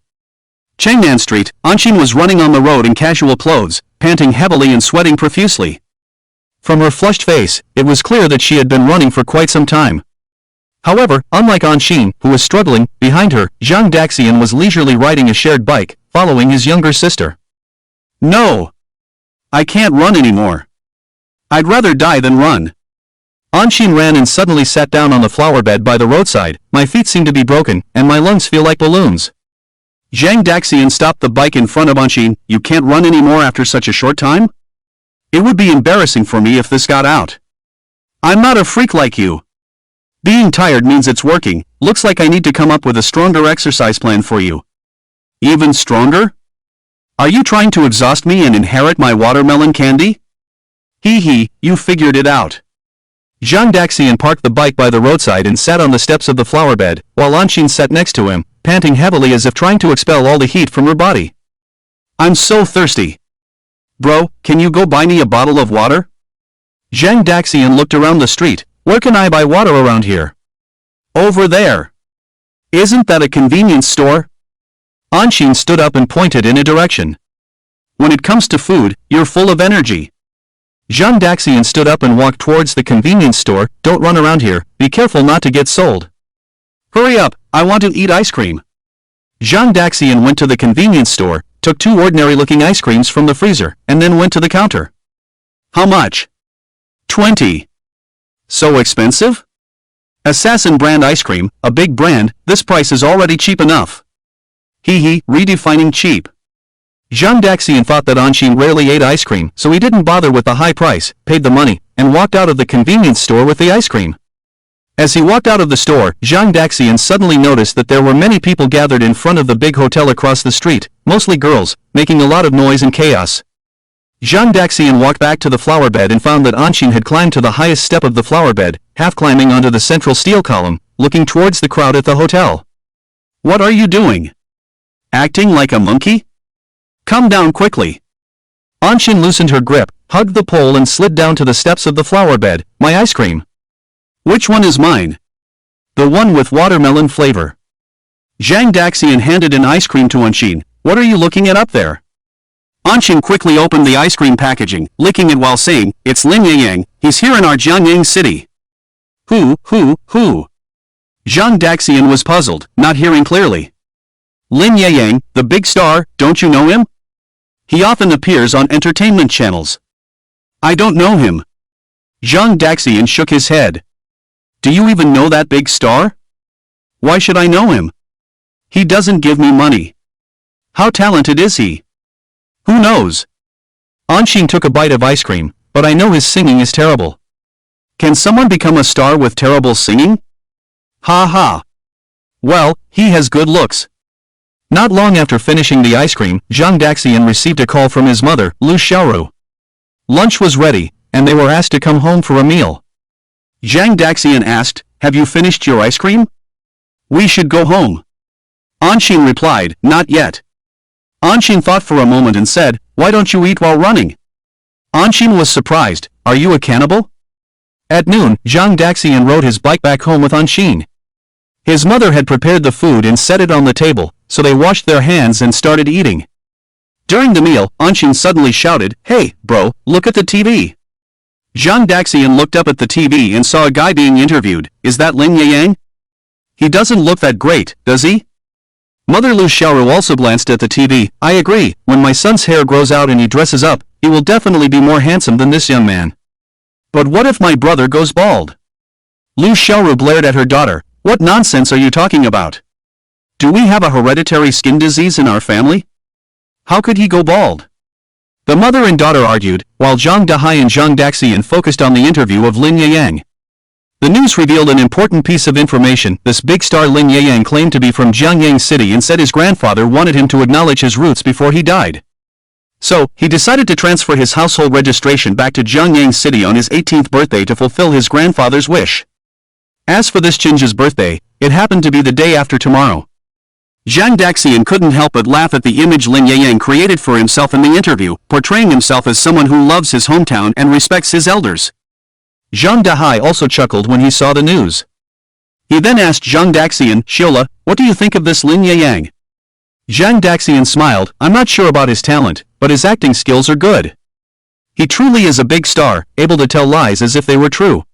Changnan Street, Anshin was running on the road in casual clothes, panting heavily and sweating profusely. From her flushed face, it was clear that she had been running for quite some time. However, unlike Anshin, who was struggling, behind her, Zhang Daxian was leisurely riding a shared bike, following his younger sister. No! I can't run anymore. I'd rather die than run. Anshin ran and suddenly sat down on the flower bed by the roadside. My feet seem to be broken, and my lungs feel like balloons. Zhang Daxian stopped the bike in front of Anshin. You can't run anymore after such a short time? It would be embarrassing for me if this got out. I'm not a freak like you. Being tired means it's working. Looks like I need to come up with a stronger exercise plan for you. Even stronger? Are you trying to exhaust me and inherit my watermelon candy? Hee hee, you figured it out. Zhang Daxian parked the bike by the roadside and sat on the steps of the flower bed, while Anshin sat next to him, panting heavily as if trying to expel all the heat from her body. I'm so thirsty. Bro, can you go buy me a bottle of water? Zhang Daxian looked around the street. Where can I buy water around here? Over there. Isn't that a convenience store? Anshin stood up and pointed in a direction. When it comes to food, you're full of energy. Zhang Daxian stood up and walked towards the convenience store. Don't run around here, be careful not to get sold. Hurry up, I want to eat ice cream. Zhang Daxian went to the convenience store, took 2 ordinary-looking ice creams from the freezer, and then went to the counter. How much? 20. So expensive? Assassin brand ice cream, a big brand, this price is already cheap enough. Hee hee, redefining cheap. Zhang Daxian thought that Anshin rarely ate ice cream, so he didn't bother with the high price, paid the money, and walked out of the convenience store with the ice cream. As he walked out of the store, Zhang Daxian suddenly noticed that there were many people gathered in front of the big hotel across the street, mostly girls, making a lot of noise and chaos. Zhang Daxian walked back to the flower bed and found that Anshin had climbed to the highest step of the flower bed, half climbing onto the central steel column, looking towards the crowd at the hotel. What are you doing? Acting like a monkey? Come down quickly. Anshin loosened her grip, hugged the pole and slid down to the steps of the flower bed. My ice cream. Which one is mine? The one with watermelon flavor. Zhang Daxian handed an ice cream to Anshin. What are you looking at up there? Anshin quickly opened the ice cream packaging, licking it while saying, It's Lin Yang, he's here in our Jiangyang city. Who? Zhang Daxian was puzzled, not hearing clearly. Lin Yang, the big star, don't you know him? He often appears on entertainment channels. I don't know him. Zhang Daxian shook his head. Do you even know that big star? Why should I know him? He doesn't give me money. How talented is he? Who knows? Anshin took a bite of ice cream, but I know his singing is terrible. Can someone become a star with terrible singing? Ha ha. Well, he has good looks. Not long after finishing the ice cream, Zhang Daxian received a call from his mother, Lu Xiaoru. Lunch was ready, and they were asked to come home for a meal. Zhang Daxian asked, Have you finished your ice cream? We should go home. Anshin replied, Not yet. Anshin thought for a moment and said, Why don't you eat while running? Anshin was surprised, Are you a cannibal? At noon, Zhang Daxian rode his bike back home with Anshin. His mother had prepared the food and set it on the table, so they washed their hands and started eating. During the meal, Anshin suddenly shouted, Hey, bro, look at the TV. Zhang Daxian looked up at the TV and saw a guy being interviewed. Is that Lin Yang? He doesn't look that great, does he? Mother Lu Xiaoru also glanced at the TV. I agree, when my son's hair grows out and he dresses up, he will definitely be more handsome than this young man. But what if my brother goes bald? Lu Xiaoru blared at her daughter. What nonsense are you talking about? Do we have a hereditary skin disease in our family? How could he go bald? The mother and daughter argued, while Zhang Dahai and Zhang Daxian focused on the interview of Lin Yang. The news revealed an important piece of information. This big star Lin Yang claimed to be from Jiangyang City and said his grandfather wanted him to acknowledge his roots before he died. So, he decided to transfer his household registration back to Jiangyang City on his 18th birthday to fulfill his grandfather's wish. As for this Jinja's birthday, it happened to be the day after tomorrow. Zhang Daxian couldn't help but laugh at the image Lin Yayang created for himself in the interview, portraying himself as someone who loves his hometown and respects his elders. Zhang Dahai also chuckled when he saw the news. He then asked Zhang Daxian, "Shiola, what do you think of this Lin Yayang?" Zhang Daxian smiled, "I'm not sure about his talent, but his acting skills are good. He truly is a big star, able to tell lies as if they were true."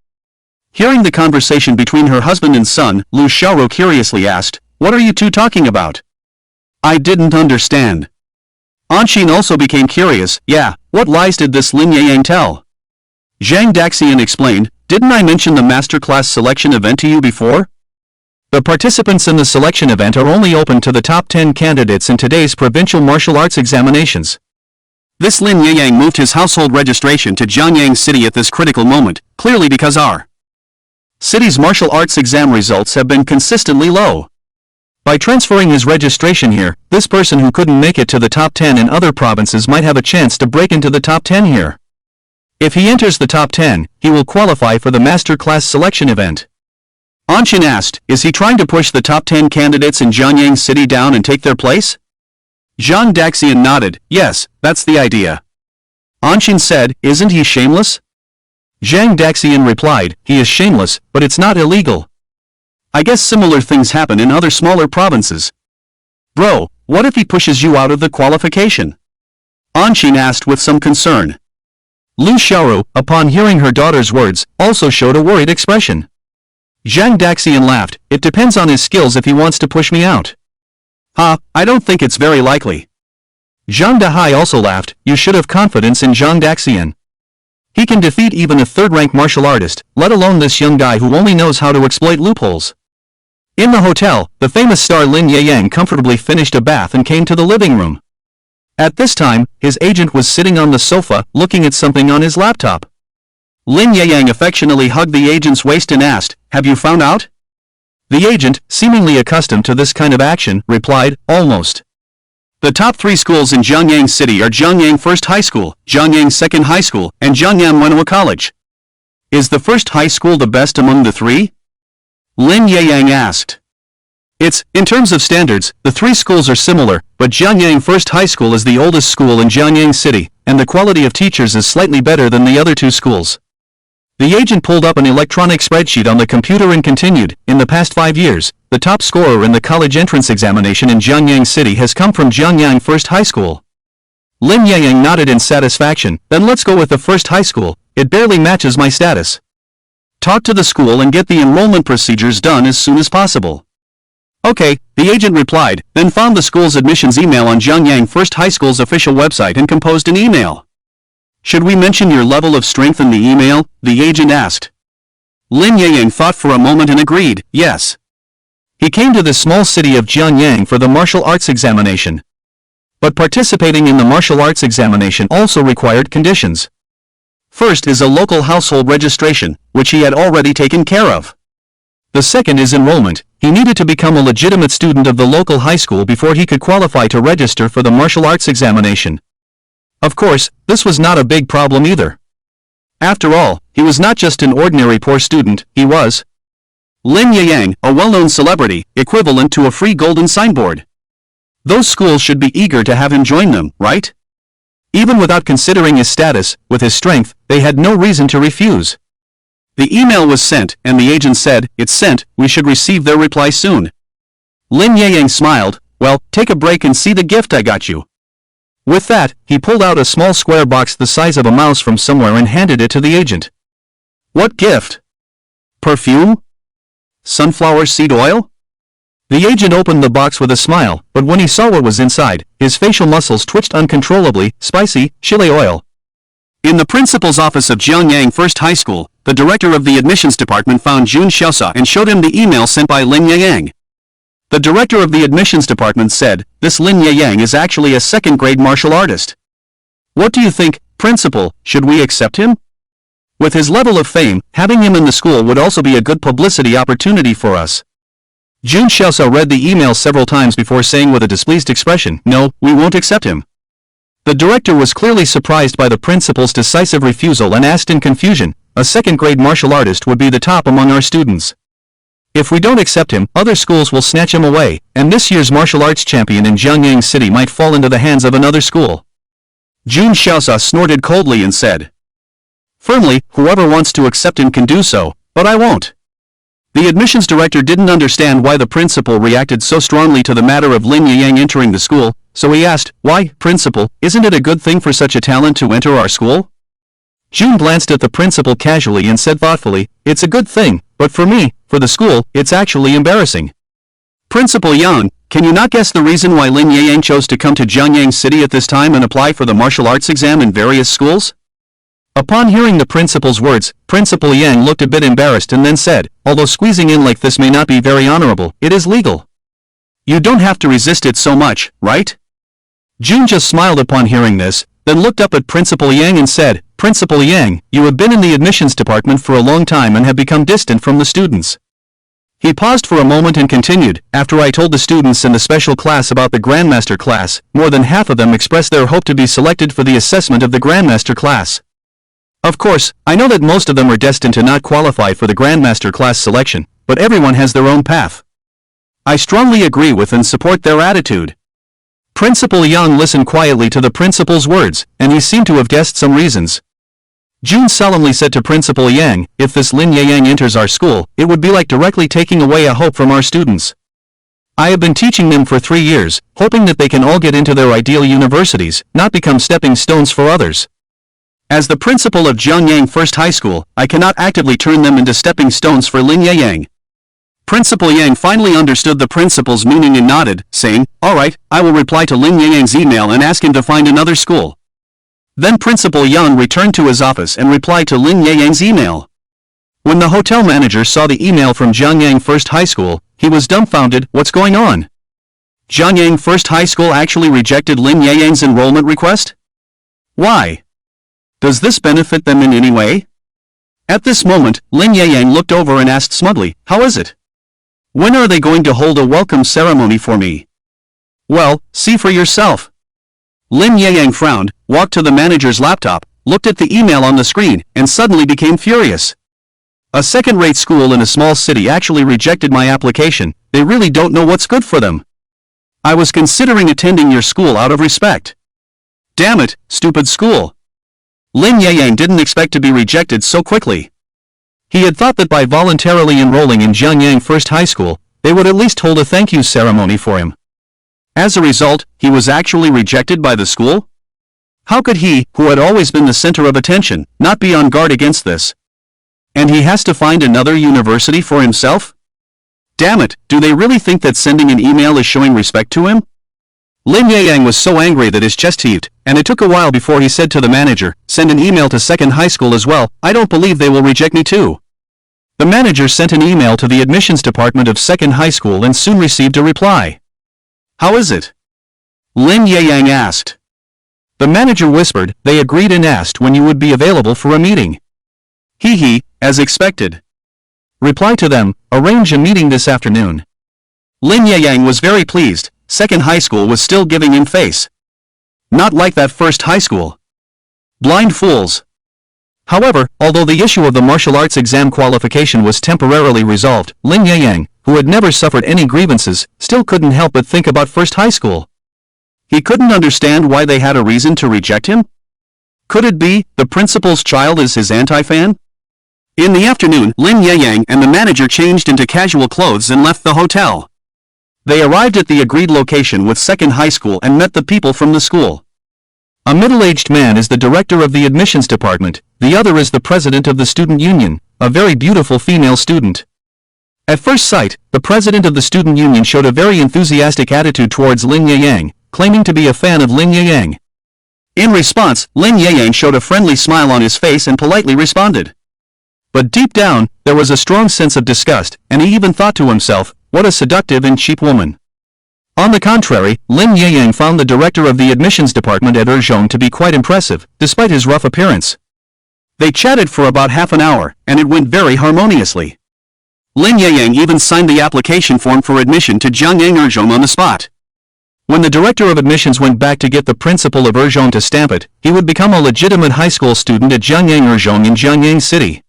Hearing the conversation between her husband and son, Lu Xiaoro curiously asked, "What are you two talking about?" "I didn't understand." Anshin also became curious, "Yeah, what lies did this Lin Yayang tell?" Zhang Daxian explained, "Didn't I mention the masterclass selection event to you before? The participants in the selection event are only open to the top 10 candidates in today's provincial martial arts examinations." This Lin Yayang moved his household registration to Jiangyang City at this critical moment, clearly because our city's martial arts exam results have been consistently low. By transferring his registration here, this person who couldn't make it to the top 10 in other provinces might have a chance to break into the top 10 here. If he enters the top 10, he will qualify for the master class selection event. Anshin asked, "Is he trying to push the top 10 candidates in Jiangyang City down and take their place?" Zhang Daxian nodded, "Yes, that's the idea." Anshin said, "Isn't he shameless?" Zhang Daxian replied, "He is shameless, but it's not illegal. I guess similar things happen in other smaller provinces." "Bro, what if he pushes you out of the qualification?" Anshin asked with some concern. Lu Xiaoro, upon hearing her daughter's words, also showed a worried expression. Zhang Daxian laughed, "It depends on his skills if he wants to push me out." I don't think it's very likely." Zhang Dahai also laughed, "You should have confidence in Zhang Daxian. He can defeat even a third-rank martial artist, let alone this young guy who only knows how to exploit loopholes." In the hotel, the famous star Lin Yayang comfortably finished a bath and came to the living room. At this time, his agent was sitting on the sofa, looking at something on his laptop. Lin Yayang affectionately hugged the agent's waist and asked, "Have you found out?" The agent, seemingly accustomed to this kind of action, replied, "Almost. The top 3 schools in Jiangyang City are Jiangyang First High School, Jiangyang Second High School, and Jiangyang Wenhua College. Is the first high school the best among the 3? Lin Yayang asked. In terms of standards, the 3 schools are similar, but Jiangyang First High School is the oldest school in Jiangyang City, and the quality of teachers is slightly better than the other 2 schools. The agent pulled up an electronic spreadsheet on the computer and continued, "In the past 5 years, the top scorer in the college entrance examination in Jiangyang City has come from Jiangyang First High School." Lin Yayang nodded in satisfaction, "Then let's go with the first high school, it barely matches my status. Talk to the school and get the enrollment procedures done as soon as possible." "Okay," the agent replied, then found the school's admissions email on Jiangyang First High School's official website and composed an email. "Should we mention your level of strength in the email?" the agent asked. Lin Yayang thought for a moment and agreed, yes. He came to the small city of Jianyang for the martial arts examination. But participating in the martial arts examination also required conditions. First is a local household registration, which he had already taken care of. The second is enrollment. He needed to become a legitimate student of the local high school before he could qualify to register for the martial arts examination. Of course, this was not a big problem either. After all, he was not just an ordinary poor student, he was Lin Yayang, a well-known celebrity, equivalent to a free golden signboard. Those schools should be eager to have him join them, right? Even without considering his status, with his strength, they had no reason to refuse. The email was sent, and the agent said, "It's sent, we should receive their reply soon." Lin Yayang smiled, "Well, take a break and see the gift I got you." With that, he pulled out a small square box the size of a mouse from somewhere and handed it to the agent. "What gift? Perfume? Sunflower seed oil?" The agent opened the box with a smile, but when he saw what was inside, his facial muscles twitched uncontrollably. "Spicy, chile oil." In the principal's office of Jiangyang First High School, the director of the admissions department found Jun Xiaosa and showed him the email sent by Lin Yayang. The director of the admissions department said, "This Lin Yayang is actually a second-grade martial artist. What do you think, principal, should we accept him? With his level of fame, having him in the school would also be a good publicity opportunity for us." Jun Xiaosa read the email several times before saying with a displeased expression, "No, we won't accept him. The director was clearly surprised by the principal's decisive refusal and asked in confusion, "A second-grade martial artist would be the top among our students. If we don't accept him, other schools will snatch him away, and this year's martial arts champion in Jiangyang City might fall into the hands of another school." Jun Xiaosa snorted coldly and said, "Firmly, whoever wants to accept him can do so, but I won't." The admissions director didn't understand why the principal reacted so strongly to the matter of Lin Yang entering the school, so he asked, "Why, principal, isn't it a good thing for such a talent to enter our school?" Jun glanced at the principal casually and said thoughtfully, "It's a good thing, but for me, for the school, it's actually embarrassing." "Principal Yang, can you not guess the reason why Lin Yang chose to come to Jiangyang City at this time and apply for the martial arts exam in various schools?" Upon hearing the principal's words, Principal Yang looked a bit embarrassed and then said, "Although squeezing in like this may not be very honorable, it is legal. You don't have to resist it so much, right?" Jun just smiled upon hearing this, then looked up at Principal Yang and said, "Principal Yang, you have been in the admissions department for a long time and have become distant from the students." He paused for a moment and continued, "After I told the students in the special class about the Grandmaster class, more than half of them expressed their hope to be selected for the assessment of the Grandmaster class. Of course, I know that most of them are destined to not qualify for the Grandmaster class selection, but everyone has their own path. I strongly agree with and support their attitude." Principal Yang listened quietly to the principal's words, and he seemed to have guessed some reasons. Jun solemnly said to Principal Yang, "If this Lin Yang enters our school, it would be like directly taking away a hope from our students. I have been teaching them for 3 years, hoping that they can all get into their ideal universities, not become stepping stones for others. As the principal of Jiangyang First High School, I cannot actively turn them into stepping stones for Lin Yang." Principal Yang finally understood the principal's meaning and nodded, saying, "All right, I will reply to Lin Yang's email and ask him to find another school." Then Principal Yang returned to his office and replied to Lin Yang's email. When the hotel manager saw the email from Jiangyang First High School, he was dumbfounded. What's going on? Jiangyang First High School actually rejected Lin Yang's enrollment request? Why? Does this benefit them in any way? At this moment, Lin Yang looked over and asked smugly, "How is it? When are they going to hold a welcome ceremony for me?" "Well, see for yourself." Lin Yang frowned, walked to the manager's laptop, looked at the email on the screen, and suddenly became furious. "A second-rate school in a small city actually rejected my application. They really don't know what's good for them. I was considering attending your school out of respect. Damn it, stupid school." Lin Yang didn't expect to be rejected so quickly. He had thought that by voluntarily enrolling in Jiangyang First High School, they would at least hold a thank you ceremony for him. As a result, he was actually rejected by the school? How could he, who had always been the center of attention, not be on guard against this? And he has to find another university for himself? Damn it, do they really think that sending an email is showing respect to him? Lin Yang was so angry that his chest heaved, and it took a while before he said to the manager, "Send an email to Second High School as well, I don't believe they will reject me too." The manager sent an email to the admissions department of Second High School and soon received a reply. "How is it?" Lin Yang asked. The manager whispered, "They agreed and asked when you would be available for a meeting." "Hee, as expected." Reply to them, "Arrange a meeting this afternoon." Lin Yang was very pleased. Second High School was still giving him face. Not like that First High School. Blind fools. However, although the issue of the martial arts exam qualification was temporarily resolved, Lin Yang, who had never suffered any grievances, still couldn't help but think about First High School. He couldn't understand why they had a reason to reject him. Could it be the principal's child is his anti-fan? In the afternoon, Lin Yang and the manager changed into casual clothes and left the hotel. They arrived at the agreed location with Second High School and met the people from the school. A middle-aged man is the director of the admissions department, the other is the president of the student union, a very beautiful female student. At first sight, the president of the student union showed a very enthusiastic attitude towards Lin Yang, claiming to be a fan of Lin Yang. In response, Lin Yang showed a friendly smile on his face and politely responded. But deep down, there was a strong sense of disgust, and he even thought to himself, "What a seductive and cheap woman." On the contrary, Lin Yang found the director of the admissions department at Reborn to be quite impressive, despite his rough appearance. They chatted for about half an hour, and it went very harmoniously. Lin Yang even signed the application form for admission to Jiangyang Reborn on the spot. When the director of admissions went back to get the principal of Reborn to stamp it, he would become a legitimate high school student at Jiangyang Reborn in Jiangyang City.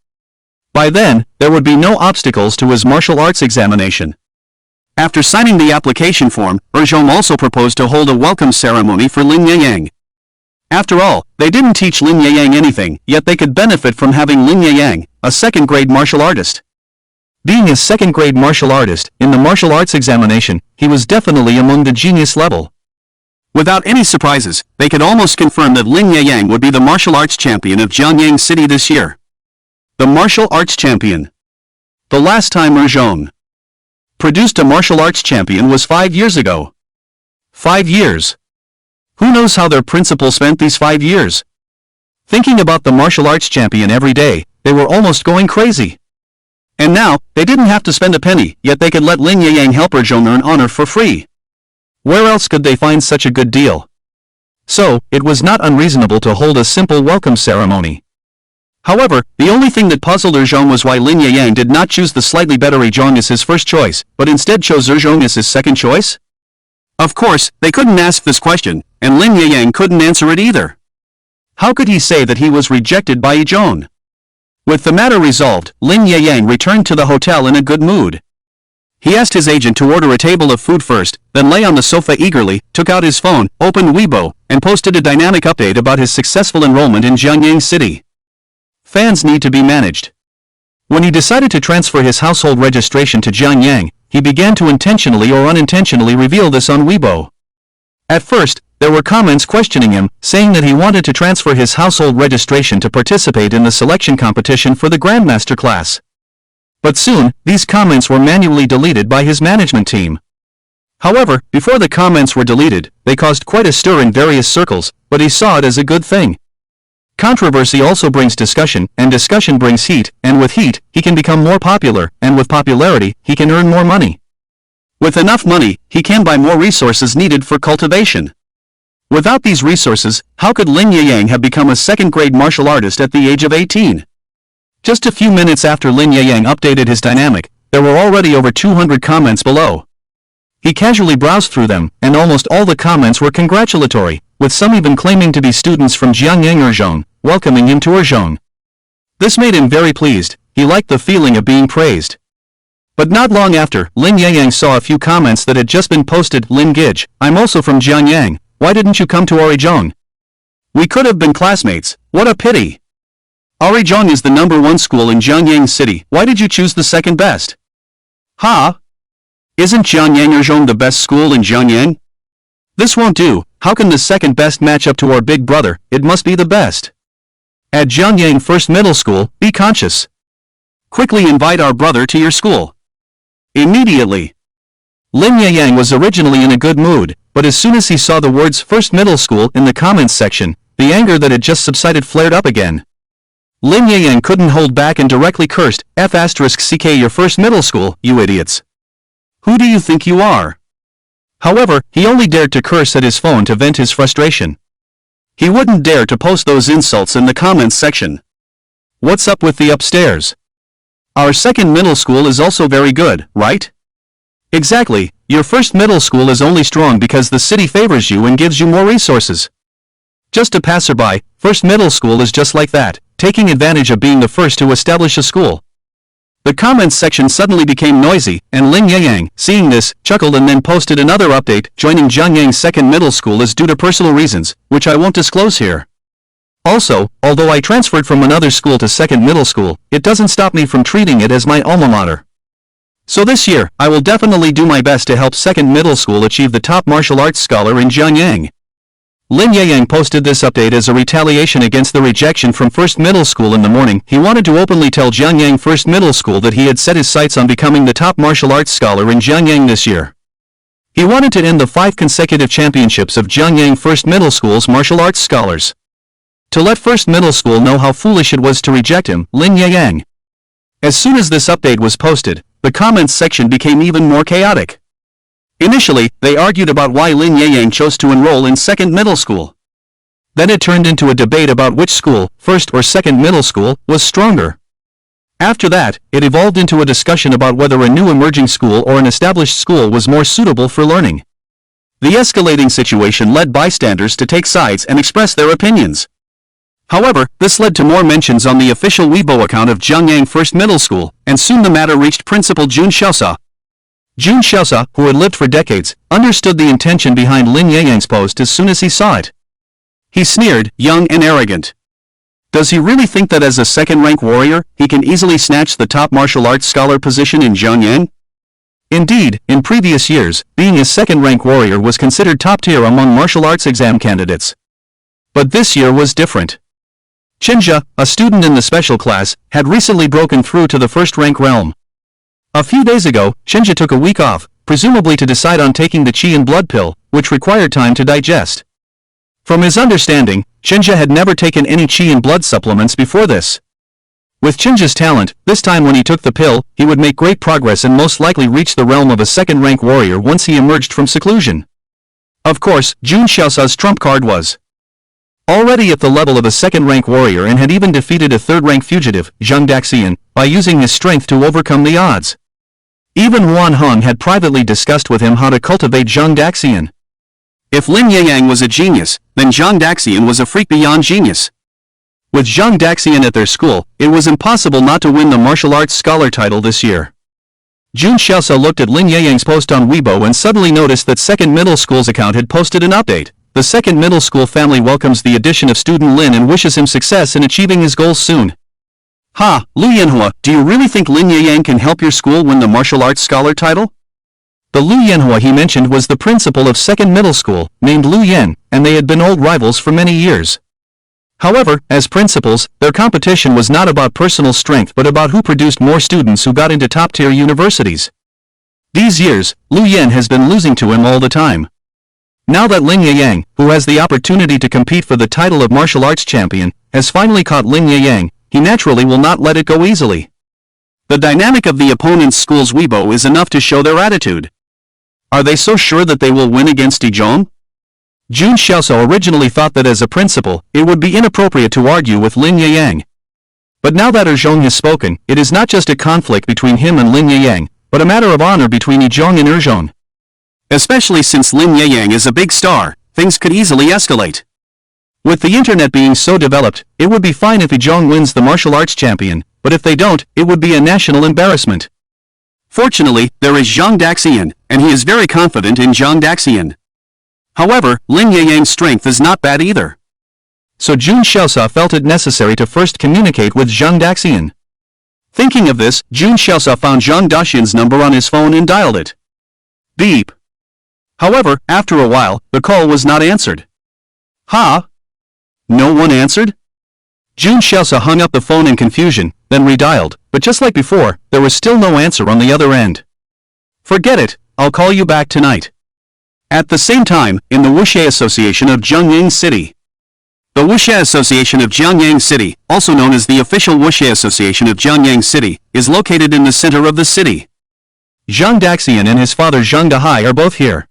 By then, there would be no obstacles to his martial arts examination. After signing the application form, Reborn also proposed to hold a welcome ceremony for Lin Yayang. After all, they didn't teach Lin Yayang anything, yet they could benefit from having Lin Yayang, a second-grade martial artist. Being a second-grade martial artist, in the martial arts examination, he was definitely among the genius level. Without any surprises, they could almost confirm that Lin Yayang would be the martial arts champion of Jiangyang City this year. The martial arts champion. The last time Reborn produced a martial arts champion was 5 years ago. 5 years. Who knows how their principal spent these 5 years? Thinking about the martial arts champion every day, they were almost going crazy. And now, they didn't have to spend a penny, yet they could let Lin Yayang help Reborn earn honor for free. Where else could they find such a good deal? So, it was not unreasonable to hold a simple welcome ceremony. However, the only thing that puzzled Reborn was why Lin Yayang did not choose the slightly better Reborn as his first choice, but instead chose Reborn as his second choice? Of course, they couldn't ask this question, and Lin Yayang couldn't answer it either. How could he say that he was rejected by Reborn? With the matter resolved, Lin Yayang returned to the hotel in a good mood. He asked his agent to order a table of food first, then lay on the sofa eagerly, took out his phone, opened Weibo, and posted a dynamic update about his successful enrollment in Jiangyang City. Fans need to be managed. When he decided to transfer his household registration to Jiangyang, he began to intentionally or unintentionally reveal this on Weibo. At first, there were comments questioning him, saying that he wanted to transfer his household registration to participate in the selection competition for the Grandmaster class. But soon, these comments were manually deleted by his management team. However, before the comments were deleted, they caused quite a stir in various circles, but he saw it as a good thing. Controversy also brings discussion, and discussion brings heat, and with heat, he can become more popular, and with popularity, he can earn more money. With enough money, he can buy more resources needed for cultivation. Without these resources, how could Lin Yayang have become a second-grade martial artist at the age of 18? Just a few minutes after Lin Yayang updated his dynamic, there were already over 200 comments below. He casually browsed through them, and almost all the comments were congratulatory, with some even claiming to be students from Jiangyang Reborn, welcoming him to Reborn. This made him very pleased. He liked the feeling of being praised. But not long after, Lin Yayang saw a few comments that had just been posted. Lin Gij, I'm also from Jiangyang. Why didn't you come to our Reborn? We could have been classmates. What a pity. Our Reborn is the #1 school in Jiangyang City. Why did you choose the second best? Ha? Isn't Jiangyang Reborn the best school in Jiangyang? This won't do. How can the second best match up to our big brother? It must be the best. At Jiangyang First Middle School, be conscious. Quickly invite our brother to your school. Immediately. Lin Yayang was originally in a good mood, but as soon as he saw the words First Middle School in the comments section, the anger that had just subsided flared up again. Lin Yayang couldn't hold back and directly cursed, F***ck your first middle school, you idiots. Who do you think you are? However, he only dared to curse at his phone to vent his frustration. He wouldn't dare to post those insults in the comments section. What's up with the upstairs? Our second middle school is also very good, right? Exactly, your first middle school is only strong because the city favors you and gives you more resources. Just a passerby, first middle school is just like that, taking advantage of being the first to establish a school. The comments section suddenly became noisy, and Lin Yayang, seeing this, chuckled and then posted another update. Joining Jiangyang Second Middle School is due to personal reasons, which I won't disclose here. Also, although I transferred from another school to Second Middle School, it doesn't stop me from treating it as my alma mater. So this year, I will definitely do my best to help Second Middle School achieve the top martial arts scholar in Jiangyang. Lin Yayang posted this update as a retaliation against the rejection from First Middle School in the morning. He wanted to openly tell Jiangyang First Middle School that he had set his sights on becoming the top martial arts scholar in Jiangyang this year. He wanted to end the 5 consecutive championships of Jiangyang First Middle School's martial arts scholars. To let First Middle School know how foolish it was to reject him, Lin Yayang. As soon as this update was posted, the comments section became even more chaotic. Initially, they argued about why Lin Yayang chose to enroll in Second Middle School. Then it turned into a debate about which school, First or Second Middle School, was stronger. After that, it evolved into a discussion about whether a new emerging school or an established school was more suitable for learning. The escalating situation led bystanders to take sides and express their opinions. However, this led to more mentions on the official Weibo account of Jiangyang First Middle School, and soon the matter reached Principal Jun Xiaosa. Jun Xiaosa, who had lived for decades, understood the intention behind Lin Yayang's post as soon as he saw it. He sneered, young and arrogant. Does he really think that as a second-rank warrior, he can easily snatch the top martial arts scholar position in Jiangyang? Indeed, in previous years, being a second-rank warrior was considered top-tier among martial arts exam candidates. But this year was different. Chenjia, a student in the special class, had recently broken through to the first-rank realm. A few days ago, Chenjia took a week off, presumably to decide on taking the qi and blood pill, which required time to digest. From his understanding, Chenjia had never taken any qi and blood supplements before this. With Chenjia's talent, this time when he took the pill, he would make great progress and most likely reach the realm of a second-rank warrior once he emerged from seclusion. Of course, Jun Xiaosa's trump card was already at the level of a second-rank warrior and had even defeated a third-rank fugitive, Zhang Daxian, by using his strength to overcome the odds. Even Wan Heng had privately discussed with him how to cultivate Zhang Daxian. If Lin Yayang was a genius, then Zhang Daxian was a freak beyond genius. With Zhang Daxian at their school, it was impossible not to win the martial arts scholar title this year. Jun Xiaosa looked at Lin Yayang's post on Weibo and suddenly noticed that Second Middle School's account had posted an update. The Second Middle School family welcomes the addition of student Lin and wishes him success in achieving his goals soon. Ha, Lu Yanhua, do you really think Lin Yayang can help your school win the martial arts scholar title? The Lu Yanhua he mentioned was the principal of Second Middle School, named Lu Yan, and they had been old rivals for many years. However, as principals, their competition was not about personal strength but about who produced more students who got into top-tier universities. These years, Lu Yan has been losing to him all the time. Now that Lin Yayang, who has the opportunity to compete for the title of martial arts champion, has finally caught Lin Yayang, he naturally will not let it go easily. The dynamic of the opponent's school's Weibo is enough to show their attitude. Are they so sure that they will win against Dizhong? Jun Xiaosa originally thought that as a principal, it would be inappropriate to argue with Lin Yayang. But now that Zhong has spoken, it is not just a conflict between him and Lin Yayang, but a matter of honor between Dizhong and Zhong. Especially since Lin Yayang is a big star, things could easily escalate. With the internet being so developed, it would be fine if Dizhong wins the martial arts champion, but if they don't, it would be a national embarrassment. Fortunately, there is Zhang Daxian, and he is very confident in Zhang Daxian. However, Lin Yayang's strength is not bad either. So Jun Xiaosa felt it necessary to first communicate with Zhang Daxian. Thinking of this, Jun Xiaosa found Zhang Daxian's number on his phone and dialed it. Beep. However, after a while, the call was not answered. Ha? No one answered? Jun Xiaosa hung up the phone in confusion, then redialed, but just like before, there was still no answer on the other end. Forget it, I'll call you back tonight. At the same time, in the Wuxia Association of Jiangyang City. The Wuxia Association of Jiangyang City, also known as the official Wuxia Association of Jiangyang City, is located in the center of the city. Zhang Daxian and his father Zhang Dahai are both here.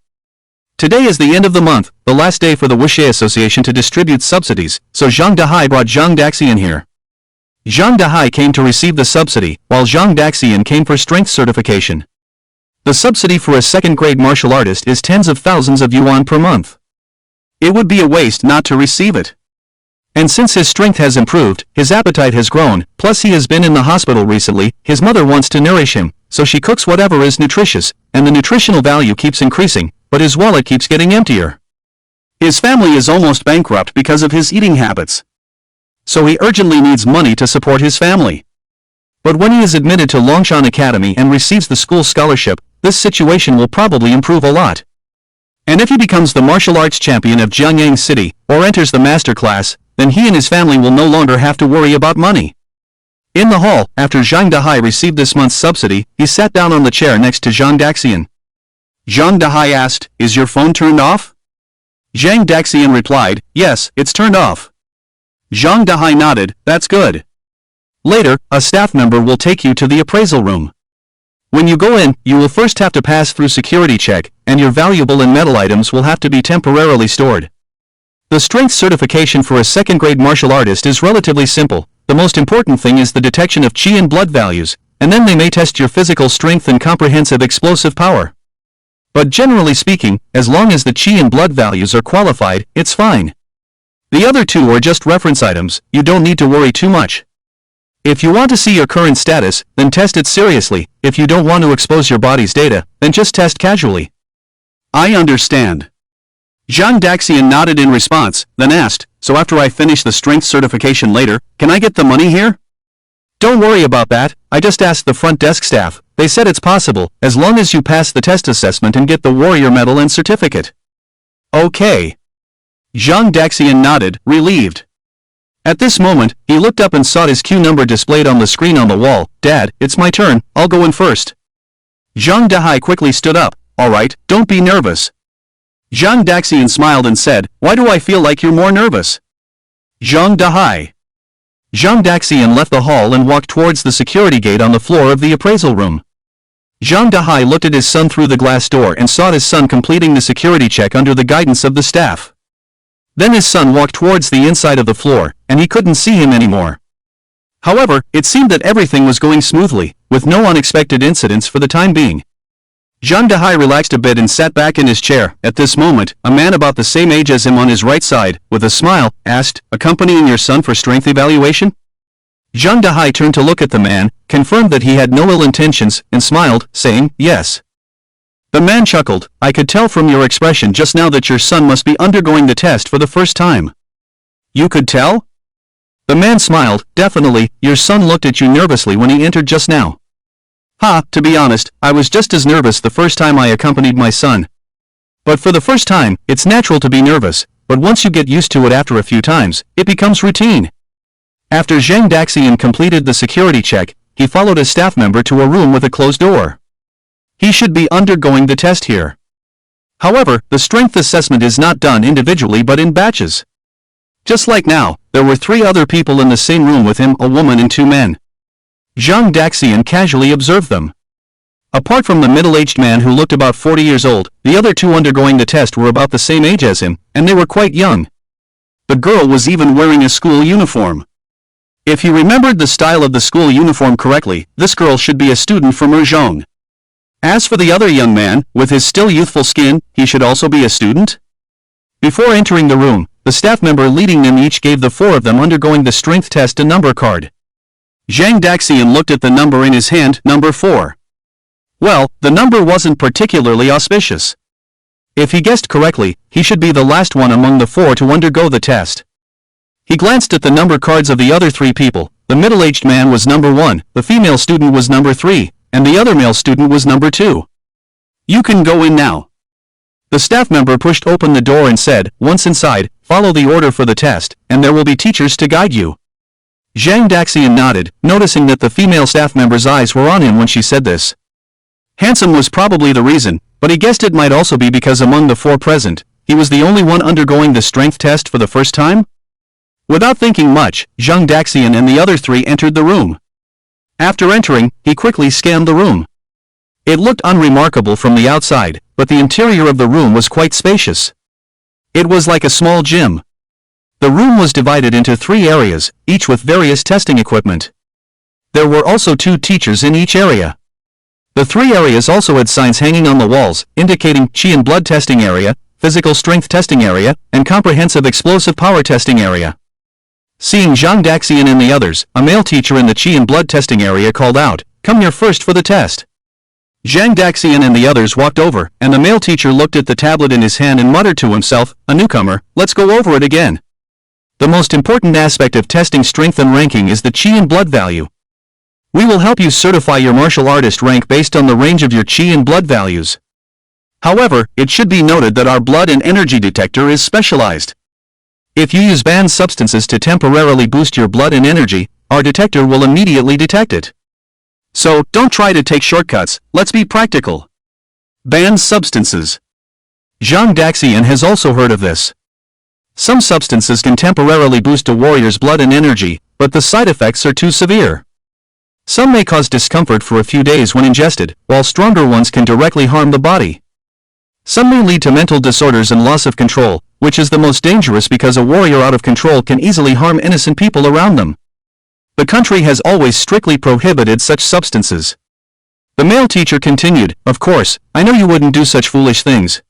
Today is the end of the month, the last day for the Wuxia Association to distribute subsidies, so Zhang Dahai brought Zhang Daxian here. Zhang Dahai came to receive the subsidy, while Zhang Daxian came for strength certification. The subsidy for a second-grade martial artist is tens of thousands of yuan per month. It would be a waste not to receive it. And since his strength has improved, his appetite has grown, plus he has been in the hospital recently, his mother wants to nourish him, so she cooks whatever is nutritious, and the nutritional value keeps increasing, but his wallet keeps getting emptier. His family is almost bankrupt because of his eating habits. So he urgently needs money to support his family. But when he is admitted to Longshan Academy and receives the school scholarship, this situation will probably improve a lot. And if he becomes the martial arts champion of Jiangyang City, or enters the master class, then he and his family will no longer have to worry about money. In the hall, after Zhang Dahai received this month's subsidy, he sat down on the chair next to Zhang Daxian. Zhang Dahai asked, "Is your phone turned off?" Zhang Daxian replied, "Yes, it's turned off." Zhang Dahai nodded, "That's good. Later, a staff member will take you to the appraisal room. When you go in, you will first have to pass through security check, and your valuable and metal items will have to be temporarily stored. The strength certification for a second-grade martial artist is relatively simple. The most important thing is the detection of qi and blood values, and then they may test your physical strength and comprehensive explosive power. But generally speaking, as long as the chi and blood values are qualified, it's fine. The other two are just reference items, you don't need to worry too much. If you want to see your current status, then test it seriously. If you don't want to expose your body's data, then just test casually. I understand. Zhang Daxian nodded in response, then asked, so after I finish the strength certification later, can I get the money here? Don't worry about that, I just asked the front desk staff. They said it's possible, as long as you pass the test assessment and get the warrior medal and certificate. Okay. Zhang Daxian nodded, relieved. At this moment, he looked up and saw his queue number displayed on the screen on the wall. Dad, it's my turn, I'll go in first. Zhang Dahai quickly stood up. Alright, don't be nervous. Zhang Daxian smiled and said, why do I feel like you're more nervous? Zhang Dahai. Zhang Daxian left the hall and walked towards the security gate on the floor of the appraisal room. Zhang Dahai looked at his son through the glass door and saw his son completing the security check under the guidance of the staff. Then his son walked towards the inside of the floor, and he couldn't see him anymore. However, it seemed that everything was going smoothly, with no unexpected incidents for the time being. Zhang Dahai relaxed a bit and sat back in his chair. At this moment, a man about the same age as him on his right side, with a smile, asked, accompanying your son for strength evaluation? Zhang Dahai turned to look at the man, confirmed that he had no ill intentions, and smiled, saying, yes. The man chuckled, I could tell from your expression just now that your son must be undergoing the test for the first time. You could tell? The man smiled, definitely, your son looked at you nervously when he entered just now. To be honest, I was just as nervous the first time I accompanied my son. But for the first time, it's natural to be nervous, but once you get used to it after a few times, it becomes routine. After Zhang Daxian completed the security check, he followed a staff member to a room with a closed door. He should be undergoing the test here. However, the strength assessment is not done individually but in batches. Just like now, there were 3 other people in the same room with him, a woman and 2 men. Zhang Daxian casually observed them. Apart from the middle-aged man who looked about 40 years old, the other 2 undergoing the test were about the same age as him, and they were quite young. The girl was even wearing a school uniform. If he remembered the style of the school uniform correctly, this girl should be a student from Reborn. As for the other young man, with his still youthful skin, he should also be a student? Before entering the room, the staff member leading them each gave the 4 of them undergoing the strength test a number card. Zhang Daxian looked at the number in his hand, number 4. Well, the number wasn't particularly auspicious. If he guessed correctly, he should be the last one among the 4 to undergo the test. He glanced at the number cards of the other 3 people. The middle-aged man was number 1, the female student was number 3, and the other male student was number 2. You can go in now. The staff member pushed open the door and said, once inside, follow the order for the test, and there will be teachers to guide you. Zhang Daxian nodded, noticing that the female staff member's eyes were on him when she said this. Handsome was probably the reason, but he guessed it might also be because among the 4 present, he was the only one undergoing the strength test for the first time? Without thinking much, Zhang Daxian and the other 3 entered the room. After entering, he quickly scanned the room. It looked unremarkable from the outside, but the interior of the room was quite spacious. It was like a small gym. The room was divided into 3 areas, each with various testing equipment. There were also 2 teachers in each area. The 3 areas also had signs hanging on the walls, indicating Chi and blood testing area, physical strength testing area, and comprehensive explosive power testing area. Seeing Zhang Daxian and the others, a male teacher in the Chi and blood testing area called out, come here first for the test. Zhang Daxian and the others walked over, and the male teacher looked at the tablet in his hand and muttered to himself, a newcomer, let's go over it again. The most important aspect of testing strength and ranking is the Chi and blood value. We will help you certify your martial artist rank based on the range of your Chi and blood values. However, it should be noted that our blood and energy detector is specialized. If you use banned substances to temporarily boost your blood and energy, our detector will immediately detect it. So, don't try to take shortcuts, let's be practical. Banned substances. Zhang Daxian has also heard of this. Some substances can temporarily boost a warrior's blood and energy, but the side effects are too severe. Some may cause discomfort for a few days when ingested, while stronger ones can directly harm the body. Some may lead to mental disorders and loss of control, which is the most dangerous because a warrior out of control can easily harm innocent people around them. The country has always strictly prohibited such substances. The male teacher continued, "Of course, I know you wouldn't do such foolish things.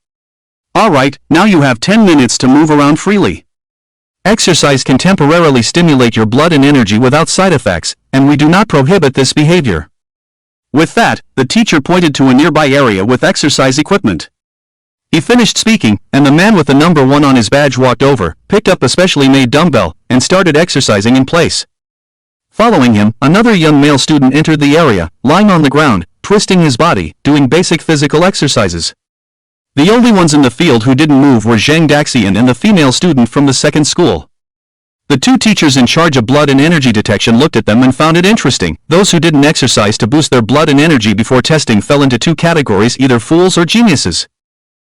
Alright, now you have 10 minutes to move around freely. Exercise can temporarily stimulate your blood and energy without side effects, and we do not prohibit this behavior." With that, the teacher pointed to a nearby area with exercise equipment. He finished speaking, and the man with the number 1 on his badge walked over, picked up a specially made dumbbell, and started exercising in place. Following him, another young male student entered the area, lying on the ground, twisting his body, doing basic physical exercises. The only ones in the field who didn't move were Zhang Daxian and the female student from the second school. The two teachers in charge of blood and energy detection looked at them and found it interesting. Those who didn't exercise to boost their blood and energy before testing fell into two categories, either fools or geniuses.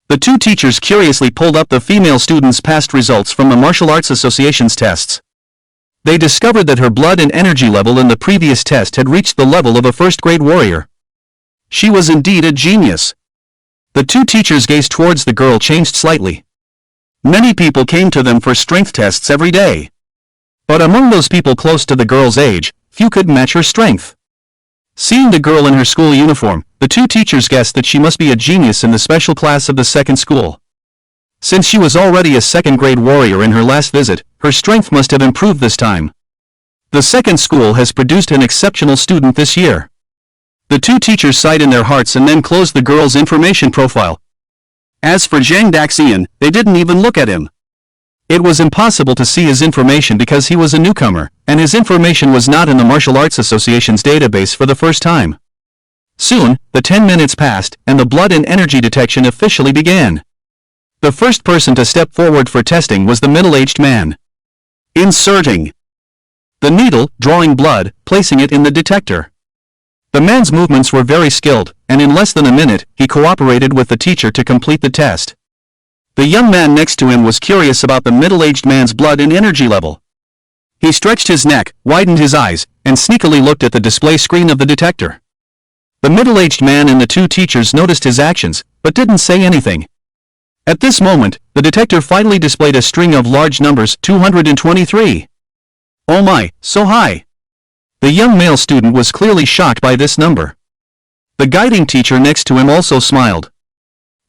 The two teachers curiously pulled up the female student's past results from the Martial Arts Association's tests. They discovered that her blood and energy level in the previous test had reached the level of a first-grade warrior. She was indeed a genius. The two teachers' gaze towards the girl changed slightly. Many people came to them for strength tests every day. But among those people close to the girl's age, few could match her strength. Seeing the girl in her school uniform, the two teachers guessed that she must be a genius in the special class of the second school. Since she was already a second-grade warrior in her last visit, her strength must have improved this time. The second school has produced an exceptional student this year. The two teachers sighed in their hearts and then closed the girl's information profile. As for Zhang Daxian, they didn't even look at him. It was impossible to see his information because he was a newcomer, and his information was not in the Martial Arts Association's database for the first time. Soon, the 10 minutes passed, and the blood and energy detection officially began. The first person to step forward for testing was the middle-aged man. Inserting the needle, drawing blood, placing it in the detector. The man's movements were very skilled, and in less than a minute, he cooperated with the teacher to complete the test. The young man next to him was curious about the middle-aged man's blood and energy level. He stretched his neck, widened his eyes, and sneakily looked at the display screen of the detector. The middle-aged man and the two teachers noticed his actions, but didn't say anything. At this moment, the detector finally displayed a string of large numbers, 223. Oh my, so high! The young male student was clearly shocked by this number. The guiding teacher next to him also smiled.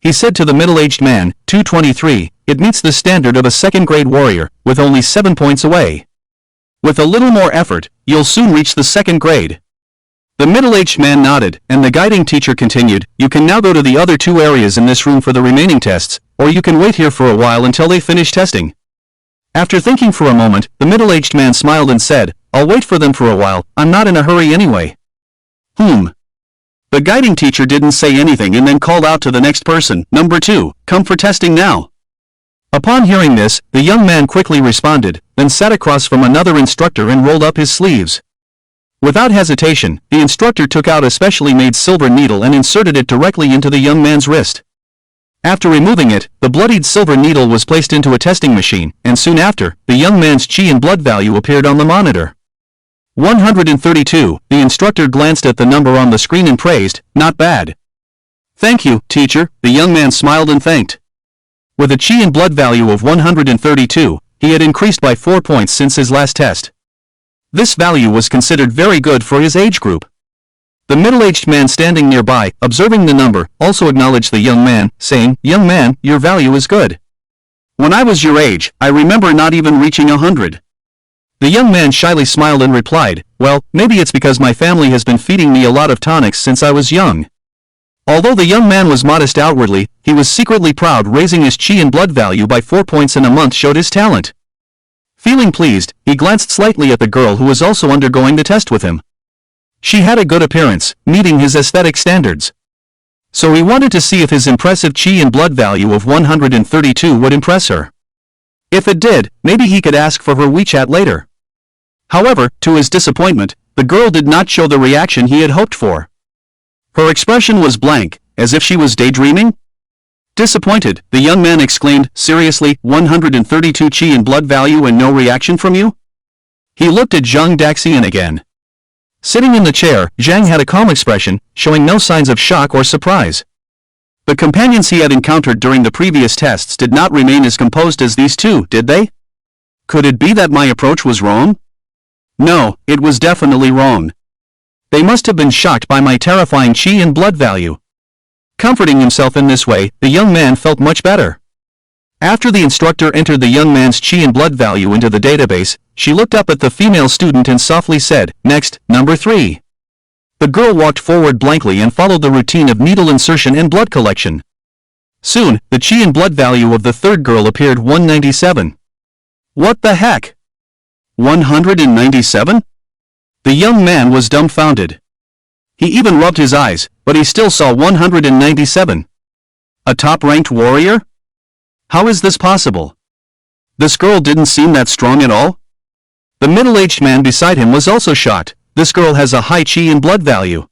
He said to the middle-aged man, 223, it meets the standard of a second-grade warrior, with only 7 points away. With a little more effort, you'll soon reach the second grade. The middle-aged man nodded, and the guiding teacher continued, you can now go to the other two areas in this room for the remaining tests, or you can wait here for a while until they finish testing. After thinking for a moment, the middle-aged man smiled and said, I'll wait for them for a while, I'm not in a hurry anyway. The guiding teacher didn't say anything and then called out to the next person, number 2, come for testing now. Upon hearing this, the young man quickly responded, then sat across from another instructor and rolled up his sleeves. Without hesitation, the instructor took out a specially made silver needle and inserted it directly into the young man's wrist. After removing it, the bloodied silver needle was placed into a testing machine, and soon after, the young man's chi and blood value appeared on the monitor. 132, the instructor glanced at the number on the screen and praised, not bad. Thank you, teacher, the young man smiled and thanked. With a chi and blood value of 132, he had increased by 4 points since his last test. This value was considered very good for his age group. The middle-aged man standing nearby, observing the number, also acknowledged the young man, saying, young man, your value is good. When I was your age, I remember not even reaching 100. The young man shyly smiled and replied, well, maybe it's because my family has been feeding me a lot of tonics since I was young. Although the young man was modest outwardly, he was secretly proud. Raising his chi and blood value by 4 points in a month showed his talent. Feeling pleased, he glanced slightly at the girl who was also undergoing the test with him. She had a good appearance, meeting his aesthetic standards. So he wanted to see if his impressive chi and blood value of 132 would impress her. If it did, maybe he could ask for her WeChat later. However, to his disappointment, the girl did not show the reaction he had hoped for. Her expression was blank, as if she was daydreaming. Disappointed, the young man exclaimed, seriously, 132 chi and blood value and no reaction from you? He looked at Zhang Daxian again. Sitting in the chair, Zhang had a calm expression, showing no signs of shock or surprise. The companions he had encountered during the previous tests did not remain as composed as these two, did they? Could it be that my approach was wrong? No, it was definitely wrong. They must have been shocked by my terrifying chi and blood value. Comforting himself in this way, the young man felt much better. After the instructor entered the young man's chi and blood value into the database, she looked up at the female student and softly said, "Next, number 3. The girl walked forward blankly and followed the routine of needle insertion and blood collection. Soon, the chi and blood value of the third girl appeared 197. What the heck? 197? The young man was dumbfounded. He even rubbed his eyes, but he still saw 197. A top-ranked warrior? How is this possible? This girl didn't seem that strong at all? The middle-aged man beside him was also shocked. This girl has a high chi and blood value.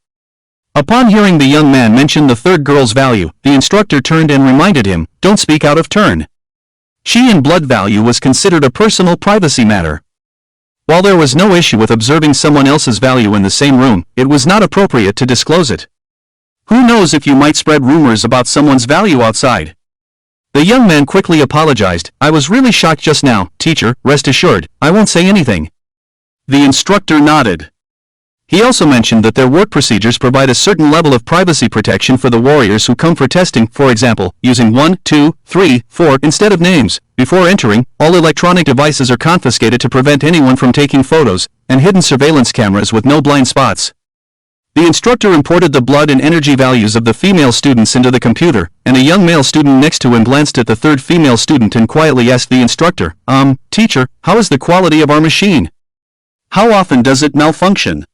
Upon hearing the young man mention the third girl's value, the instructor turned and reminded him, "Don't speak out of turn." Chi and blood value was considered a personal privacy matter. While there was no issue with observing someone else's value in the same room, it was not appropriate to disclose it. Who knows if you might spread rumors about someone's value outside? The young man quickly apologized. "I was really shocked just now, teacher, rest assured, I won't say anything." The instructor nodded. He also mentioned that their work procedures provide a certain level of privacy protection for the warriors who come for testing, for example, using 1, 2, 3, 4 instead of names. Before entering, all electronic devices are confiscated to prevent anyone from taking photos, and hidden surveillance cameras with no blind spots. The instructor imported the blood and energy values of the female students into the computer, and a young male student next to him glanced at the third female student and quietly asked the instructor, Teacher, how is the quality of our machine? How often does it malfunction?"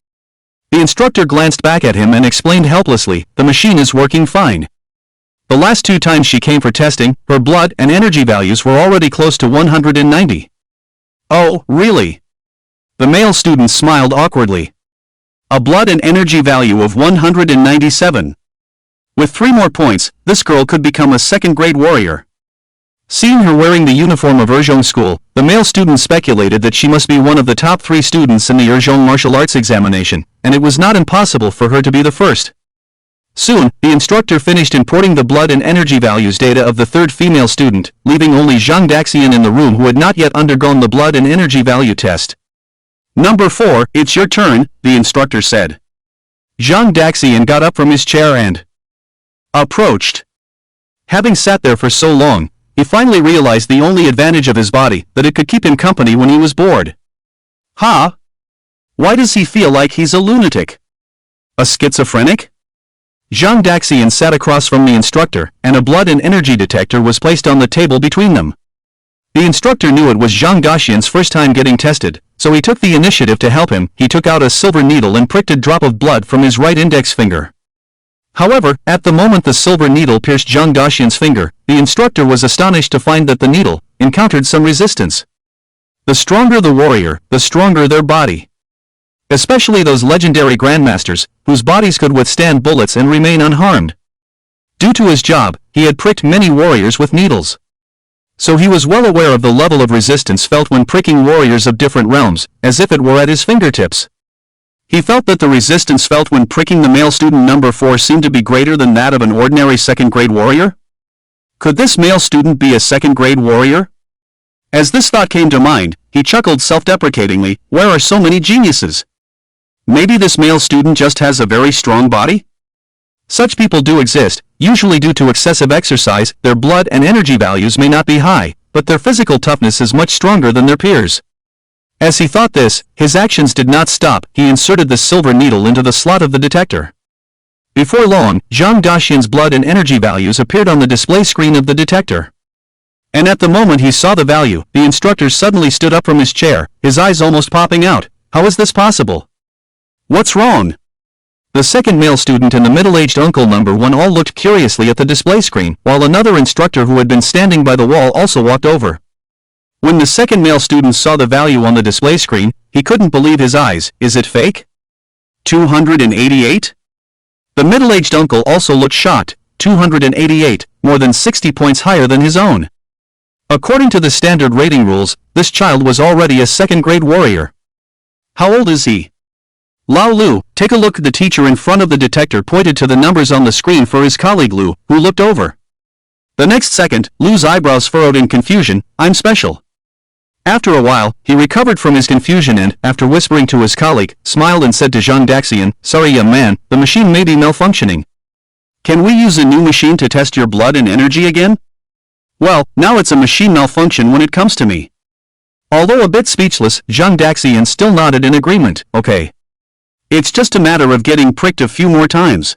The instructor glanced back at him and explained helplessly, "The machine is working fine. The last 2 times she came for testing, her blood and energy values were already close to 190. "Oh, really?" The male student smiled awkwardly. A blood and energy value of 197. With 3 more points, this girl could become a second-grade warrior. Seeing her wearing the uniform of Urjong school, the male student speculated that she must be one of the top 3 students in the Urjong martial arts examination, and it was not impossible for her to be the first. Soon, the instructor finished importing the blood and energy values data of the third female student, leaving only Zhang Daxian in the room who had not yet undergone the blood and energy value test. "Number 4, it's your turn," the instructor said. Zhang Daxian got up from his chair and approached. Having sat there for so long, he finally realized the only advantage of his body, that it could keep him company when he was bored. Huh? Why does he feel like he's a lunatic? A schizophrenic? Zhang Daxian sat across from the instructor, and a blood and energy detector was placed on the table between them. The instructor knew it was Zhang Daxian's first time getting tested, so he took the initiative to help him. He took out a silver needle and pricked a drop of blood from his right index finger. However, at the moment the silver needle pierced Zhang Daxian's finger, the instructor was astonished to find that the needle encountered some resistance. The stronger the warrior, the stronger their body. Especially those legendary grandmasters, whose bodies could withstand bullets and remain unharmed. Due to his job, he had pricked many warriors with needles. So he was well aware of the level of resistance felt when pricking warriors of different realms, as if it were at his fingertips. He felt that the resistance felt when pricking the male student number 4 seemed to be greater than that of an ordinary second-grade warrior? Could this male student be a second-grade warrior? As this thought came to mind, he chuckled self-deprecatingly, "Where are so many geniuses? Maybe this male student just has a very strong body?" Such people do exist, usually due to excessive exercise. Their blood and energy values may not be high, but their physical toughness is much stronger than their peers. As he thought this, his actions did not stop. He inserted the silver needle into the slot of the detector. Before long, Zhang Daxian's blood and energy values appeared on the display screen of the detector. And at the moment he saw the value, the instructor suddenly stood up from his chair, his eyes almost popping out. How is this possible? What's wrong? The second male student and the middle-aged uncle number 1 all looked curiously at the display screen, while another instructor who had been standing by the wall also walked over. When the second male student saw the value on the display screen, he couldn't believe his eyes. Is it fake? 288? The middle-aged uncle also looked shocked. 288, more than 60 points higher than his own. According to the standard rating rules, this child was already a second-grade warrior. How old is he? Lao Lu, take a look. The teacher in front of the detector pointed to the numbers on the screen for his colleague Lu, who looked over. The next second, Lu's eyebrows furrowed in confusion. I'm special. After a while, he recovered from his confusion and, after whispering to his colleague, smiled and said to Zhang Daxian, "Sorry young man, the machine may be malfunctioning. Can we use a new machine to test your blood and energy again?" Well, now it's a machine malfunction when it comes to me. Although a bit speechless, Zhang Daxian still nodded in agreement. Okay. It's just a matter of getting pricked a few more times.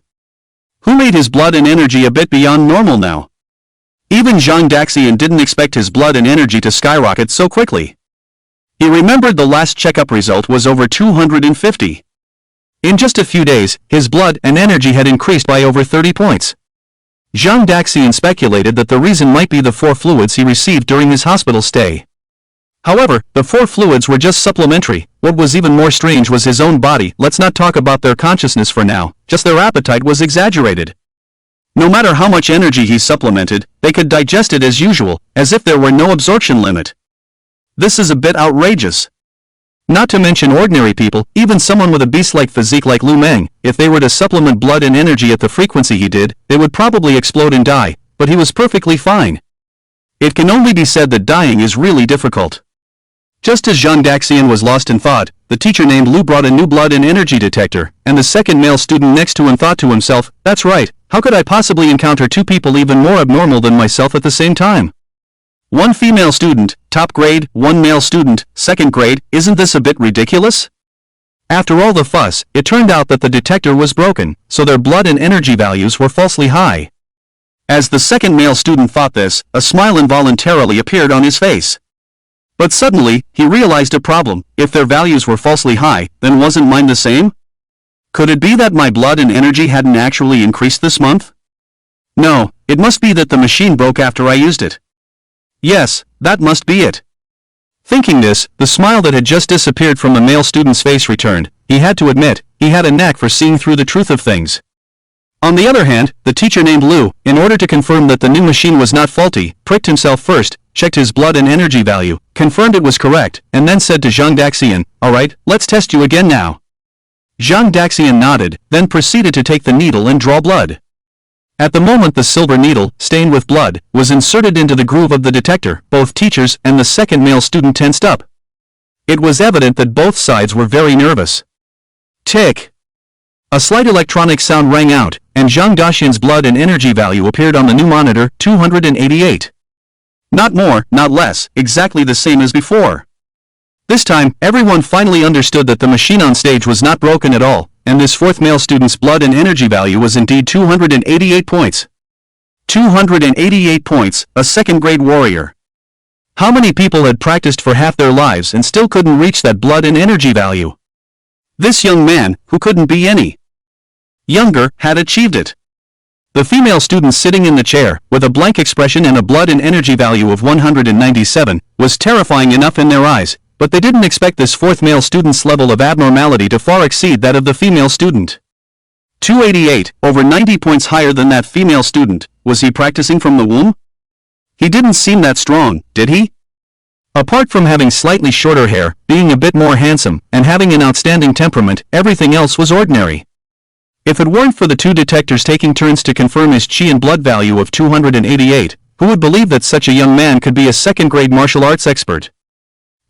Who made his blood and energy a bit beyond normal now? Even Zhang Daxian didn't expect his blood and energy to skyrocket so quickly. He remembered the last checkup result was over 250. In just a few days, his blood and energy had increased by over 30 points. Zhang Daxian speculated that the reason might be the 4 fluids he received during his hospital stay. However, the 4 fluids were just supplementary. What was even more strange was his own body. Let's not talk about their consciousness for now, just their appetite was exaggerated. No matter how much energy he supplemented, they could digest it as usual, as if there were no absorption limit. This is a bit outrageous. Not to mention ordinary people, even someone with a beast-like physique like Lu Meng, if they were to supplement blood and energy at the frequency he did, they would probably explode and die, but he was perfectly fine. It can only be said that dying is really difficult. Just as Zhang Daxian was lost in thought, the teacher named Lu brought a new blood and energy detector, and the second male student next to him thought to himself, "That's right, how could I possibly encounter 2 people even more abnormal than myself at the same time? 1 female student, top grade, 1 male student, second grade, isn't this a bit ridiculous?" After all the fuss, it turned out that the detector was broken, so their blood and energy values were falsely high. As the second male student thought this, a smile involuntarily appeared on his face. But suddenly, he realized a problem. If their values were falsely high, then wasn't mine the same? Could it be that my blood and energy hadn't actually increased this month? No, it must be that the machine broke after I used it. Yes, that must be it. Thinking this, the smile that had just disappeared from the male student's face returned. He had to admit, he had a knack for seeing through the truth of things. On the other hand, the teacher named Lu, in order to confirm that the new machine was not faulty, pricked himself first, checked his blood and energy value, confirmed it was correct, and then said to Zhang Daxian, "Alright, let's test you again now." Zhang Daxian nodded, then proceeded to take the needle and draw blood. At the moment the silver needle, stained with blood, was inserted into the groove of the detector, both teachers and the second male student tensed up. It was evident that both sides were very nervous. Tick! A slight electronic sound rang out, and Zhang Daxian's blood and energy value appeared on the new monitor, 288. Not more, not less, exactly the same as before. This time, everyone finally understood that the machine on stage was not broken at all, and this 4th male student's blood and energy value was indeed 288 points. 288 points, a second-grade warrior. How many people had practiced for half their lives and still couldn't reach that blood and energy value? This young man, who couldn't be any younger, had achieved it. The female student sitting in the chair, with a blank expression and a blood and energy value of 197, was terrifying enough in their eyes, but they didn't expect this 4th male student's level of abnormality to far exceed that of the female student. 288, over 90 points higher than that female student. Was he practicing from the womb? He didn't seem that strong, did he? Apart from having slightly shorter hair, being a bit more handsome, and having an outstanding temperament, everything else was ordinary. If it weren't for the 2 detectors taking turns to confirm his chi and blood value of 288, who would believe that such a young man could be a second-grade martial arts expert?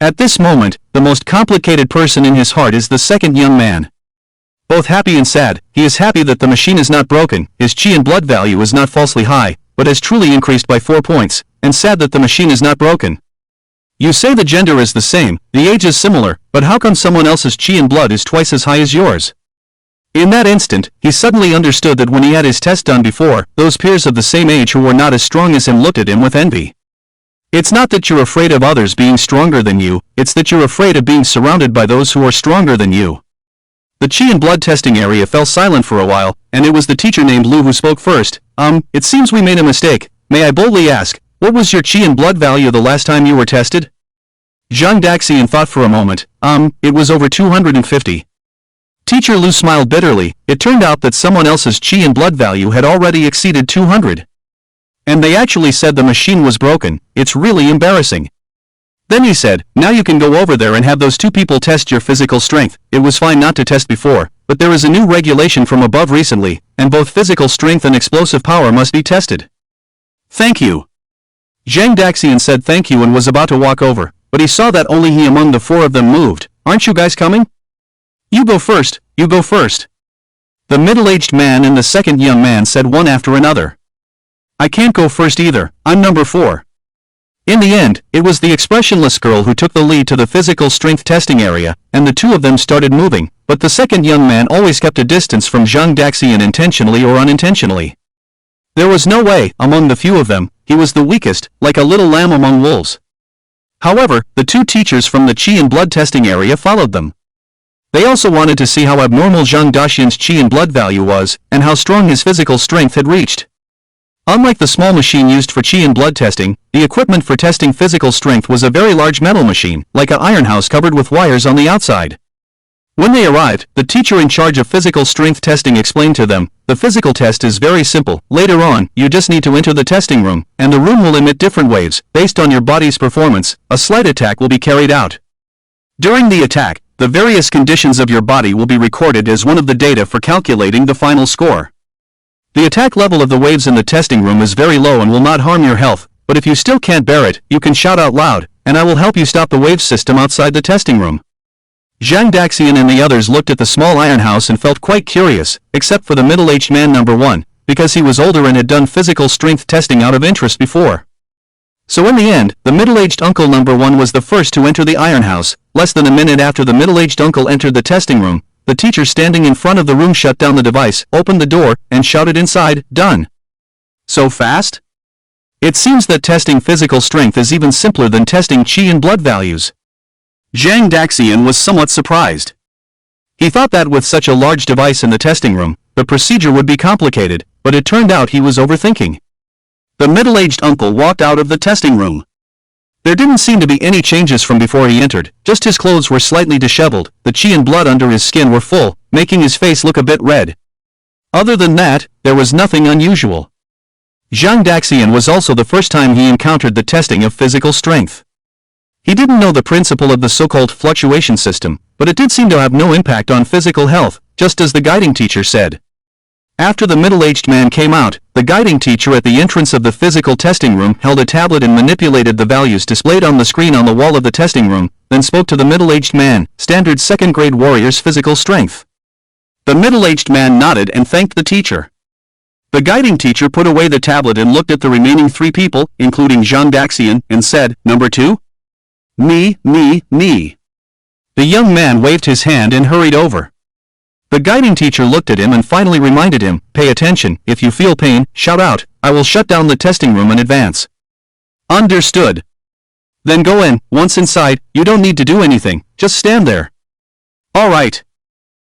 At this moment, the most complicated person in his heart is the second young man. Both happy and sad, he is happy that the machine is not broken, his chi and blood value is not falsely high, but has truly increased by 4 points, and sad that the machine is not broken. You say the gender is the same, the age is similar, but how come someone else's chi and blood is twice as high as yours? In that instant, he suddenly understood that when he had his test done before, those peers of the same age who were not as strong as him looked at him with envy. It's not that you're afraid of others being stronger than you, it's that you're afraid of being surrounded by those who are stronger than you. The chi and blood testing area fell silent for a while, and it was the teacher named Lu who spoke first. It seems we made a mistake. May I boldly ask, what was your chi and blood value the last time you were tested? Zhang Daxian thought for a moment. It was over 250. Teacher Lu smiled bitterly. It turned out that someone else's chi and blood value had already exceeded 200. And they actually said the machine was broken. It's really embarrassing. Then he said, now you can go over there and have those 2 people test your physical strength. It was fine not to test before, but there is a new regulation from above recently, and both physical strength and explosive power must be tested. Thank you. Zhang Daxian said thank you and was about to walk over, but he saw that only he among the four of them moved. "Aren't you guys coming? You go first, you go first." The middle-aged man and the second young man said one after another. "I can't go first either, I'm number 4. In the end, it was the expressionless girl who took the lead to the physical strength testing area, and the two of them started moving, but the second young man always kept a distance from Zhang Daxian intentionally or unintentionally. There was no way, among the few of them, he was the weakest, like a little lamb among wolves. However, the two teachers from the Qi and blood testing area followed them. They also wanted to see how abnormal Zhang Daxian's Qi and blood value was, and how strong his physical strength had reached. Unlike the small machine used for Qi and blood testing, the equipment for testing physical strength was a very large metal machine, like an iron house covered with wires on the outside. When they arrived, the teacher in charge of physical strength testing explained to them, "The physical test is very simple. Later on, you just need to enter the testing room, and the room will emit different waves. Based on your body's performance, a slight attack will be carried out. During the attack, the various conditions of your body will be recorded as one of the data for calculating the final score. The attack level of the waves in the testing room is very low and will not harm your health, but if you still can't bear it, you can shout out loud, and I will help you stop the wave system outside the testing room." Zhang Daxian and the others looked at the small iron house and felt quite curious, except for the middle-aged man number 1, because he was older and had done physical strength testing out of interest before. So in the end, the middle-aged uncle number 1 was the first to enter the iron house. Less than a minute after the middle-aged uncle entered the testing room, the teacher standing in front of the room shut down the device, opened the door, and shouted inside, "Done." So fast? It seems that testing physical strength is even simpler than testing Qi and blood values. Zhang Daxian was somewhat surprised. He thought that with such a large device in the testing room, the procedure would be complicated, but it turned out he was overthinking. The middle-aged uncle walked out of the testing room. There didn't seem to be any changes from before he entered, just his clothes were slightly disheveled, the Qi and blood under his skin were full, making his face look a bit red. Other than that, there was nothing unusual. Zhang Daxian was also the first time he encountered the testing of physical strength. He didn't know the principle of the so-called fluctuation system, but it did seem to have no impact on physical health, just as the guiding teacher said. After the middle-aged man came out, the guiding teacher at the entrance of the physical testing room held a tablet and manipulated the values displayed on the screen on the wall of the testing room, then spoke to the middle-aged man, standard second-grade warrior's physical strength. The middle-aged man nodded and thanked the teacher. The guiding teacher put away the tablet and looked at the remaining 3 people, including Zhang Daxian, and said, "Number 2? Me. The young man waved his hand and hurried over. The guiding teacher looked at him and finally reminded him, "Pay attention, if you feel pain, shout out, I will shut down the testing room in advance." "Understood." "Then go in, once inside, you don't need to do anything, just stand there." "All right."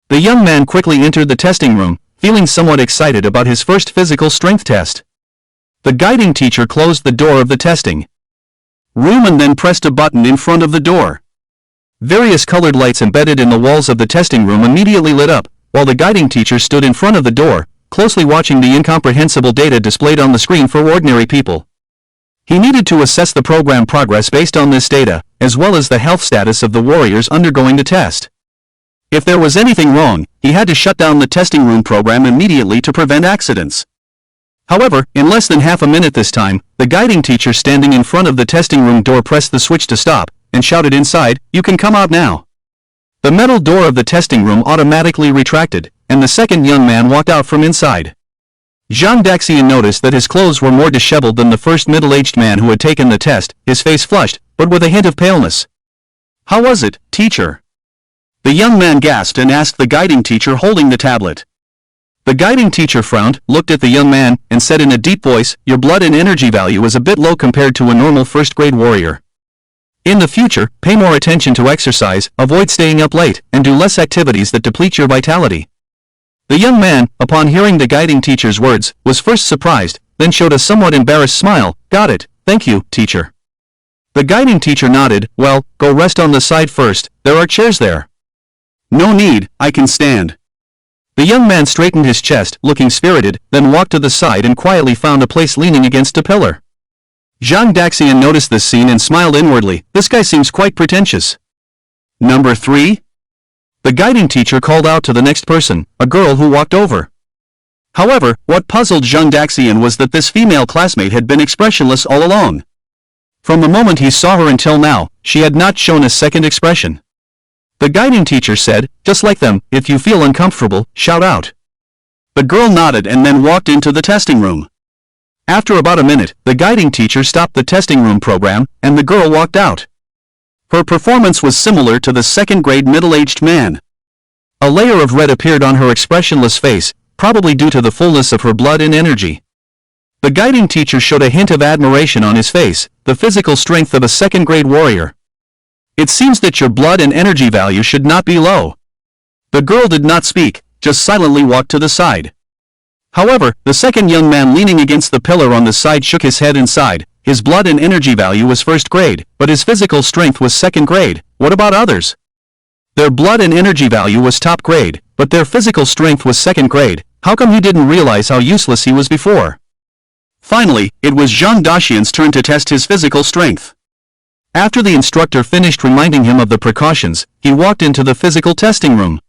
The young man quickly entered the testing room, feeling somewhat excited about his first physical strength test. The guiding teacher closed the door of the testing room and then pressed a button in front of the door. Various colored lights embedded in the walls of the testing room immediately lit up, while the guiding teacher stood in front of the door, closely watching the incomprehensible data displayed on the screen for ordinary people. He needed to assess the program progress based on this data, as well as the health status of the warriors undergoing the test. If there was anything wrong, he had to shut down the testing room program immediately to prevent accidents. However, in less than half a minute this time, the guiding teacher standing in front of the testing room door pressed the switch to stop, and shouted inside, "You can come out now." The metal door of the testing room automatically retracted, and the second young man walked out from inside. Zhang Daxian noticed that his clothes were more disheveled than the first middle-aged man who had taken the test, his face flushed, but with a hint of paleness. "How was it, teacher?" The young man gasped and asked the guiding teacher holding the tablet. The guiding teacher frowned, looked at the young man, and said in a deep voice, "Your blood and energy value is a bit low compared to a normal first-grade warrior. In the future, pay more attention to exercise, avoid staying up late, and do less activities that deplete your vitality." The young man, upon hearing the guiding teacher's words, was first surprised, then showed a somewhat embarrassed smile. "Got it, thank you, teacher." The guiding teacher nodded. "Well, go rest on the side first, there are chairs there." "No need, I can stand." The young man straightened his chest, looking spirited, then walked to the side and quietly found a place leaning against a pillar. Zhang Daxian noticed this scene and smiled inwardly. This guy seems quite pretentious. "Number 3? The guiding teacher called out to the next person, a girl who walked over. However, what puzzled Zhang Daxian was that this female classmate had been expressionless all along. From the moment he saw her until now, she had not shown a second expression. The guiding teacher said, "Just like them, if you feel uncomfortable, shout out." The girl nodded and then walked into the testing room. After about a minute, the guiding teacher stopped the testing room program, and the girl walked out. Her performance was similar to the second-grade middle-aged man. A layer of red appeared on her expressionless face, probably due to the fullness of her blood and energy. The guiding teacher showed a hint of admiration on his face, the physical strength of a second-grade warrior. "It seems that your blood and energy value should not be low." The girl did not speak, just silently walked to the side. However, the second young man leaning against the pillar on the side shook his head and sighed. His blood and energy value was first grade, but his physical strength was second grade. What about others? Their blood and energy value was top grade, but their physical strength was second grade. How come he didn't realize how useless he was before? Finally, it was Zhang Daxian's turn to test his physical strength. After the instructor finished reminding him of the precautions, he walked into the physical testing room.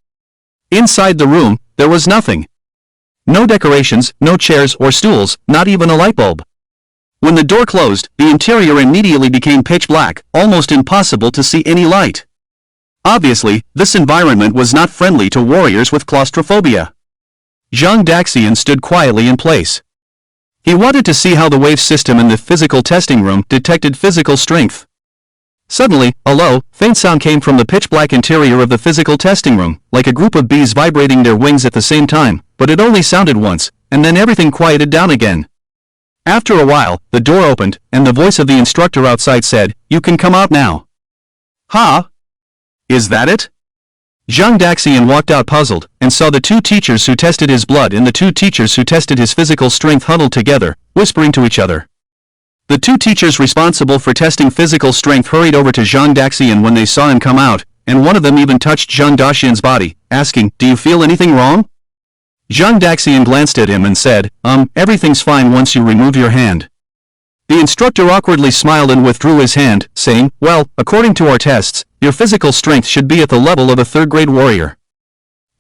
Inside the room, there was nothing. No decorations, no chairs or stools, not even a light bulb. When the door closed, the interior immediately became pitch black, almost impossible to see any light. Obviously, this environment was not friendly to warriors with claustrophobia. Zhang Daxian stood quietly in place. He wanted to see how the wave system in the physical testing room detected physical strength. Suddenly, a low, faint sound came from the pitch-black interior of the physical testing room, like a group of bees vibrating their wings at the same time, but it only sounded once, and then everything quieted down again. After a while, the door opened, and the voice of the instructor outside said, "You can come out now." "Huh? Is that it?" Zhang Daxian walked out puzzled, and saw the two teachers who tested his blood and the two teachers who tested his physical strength huddled together, whispering to each other. The two teachers responsible for testing physical strength hurried over to Zhang Daxian when they saw him come out, and one of them even touched Zhang Daxian's body, asking, "Do you feel anything wrong?" Zhang Daxian glanced at him and said, "Everything's fine once you remove your hand." The instructor awkwardly smiled and withdrew his hand, saying, "Well, according to our tests, your physical strength should be at the level of a third-grade warrior."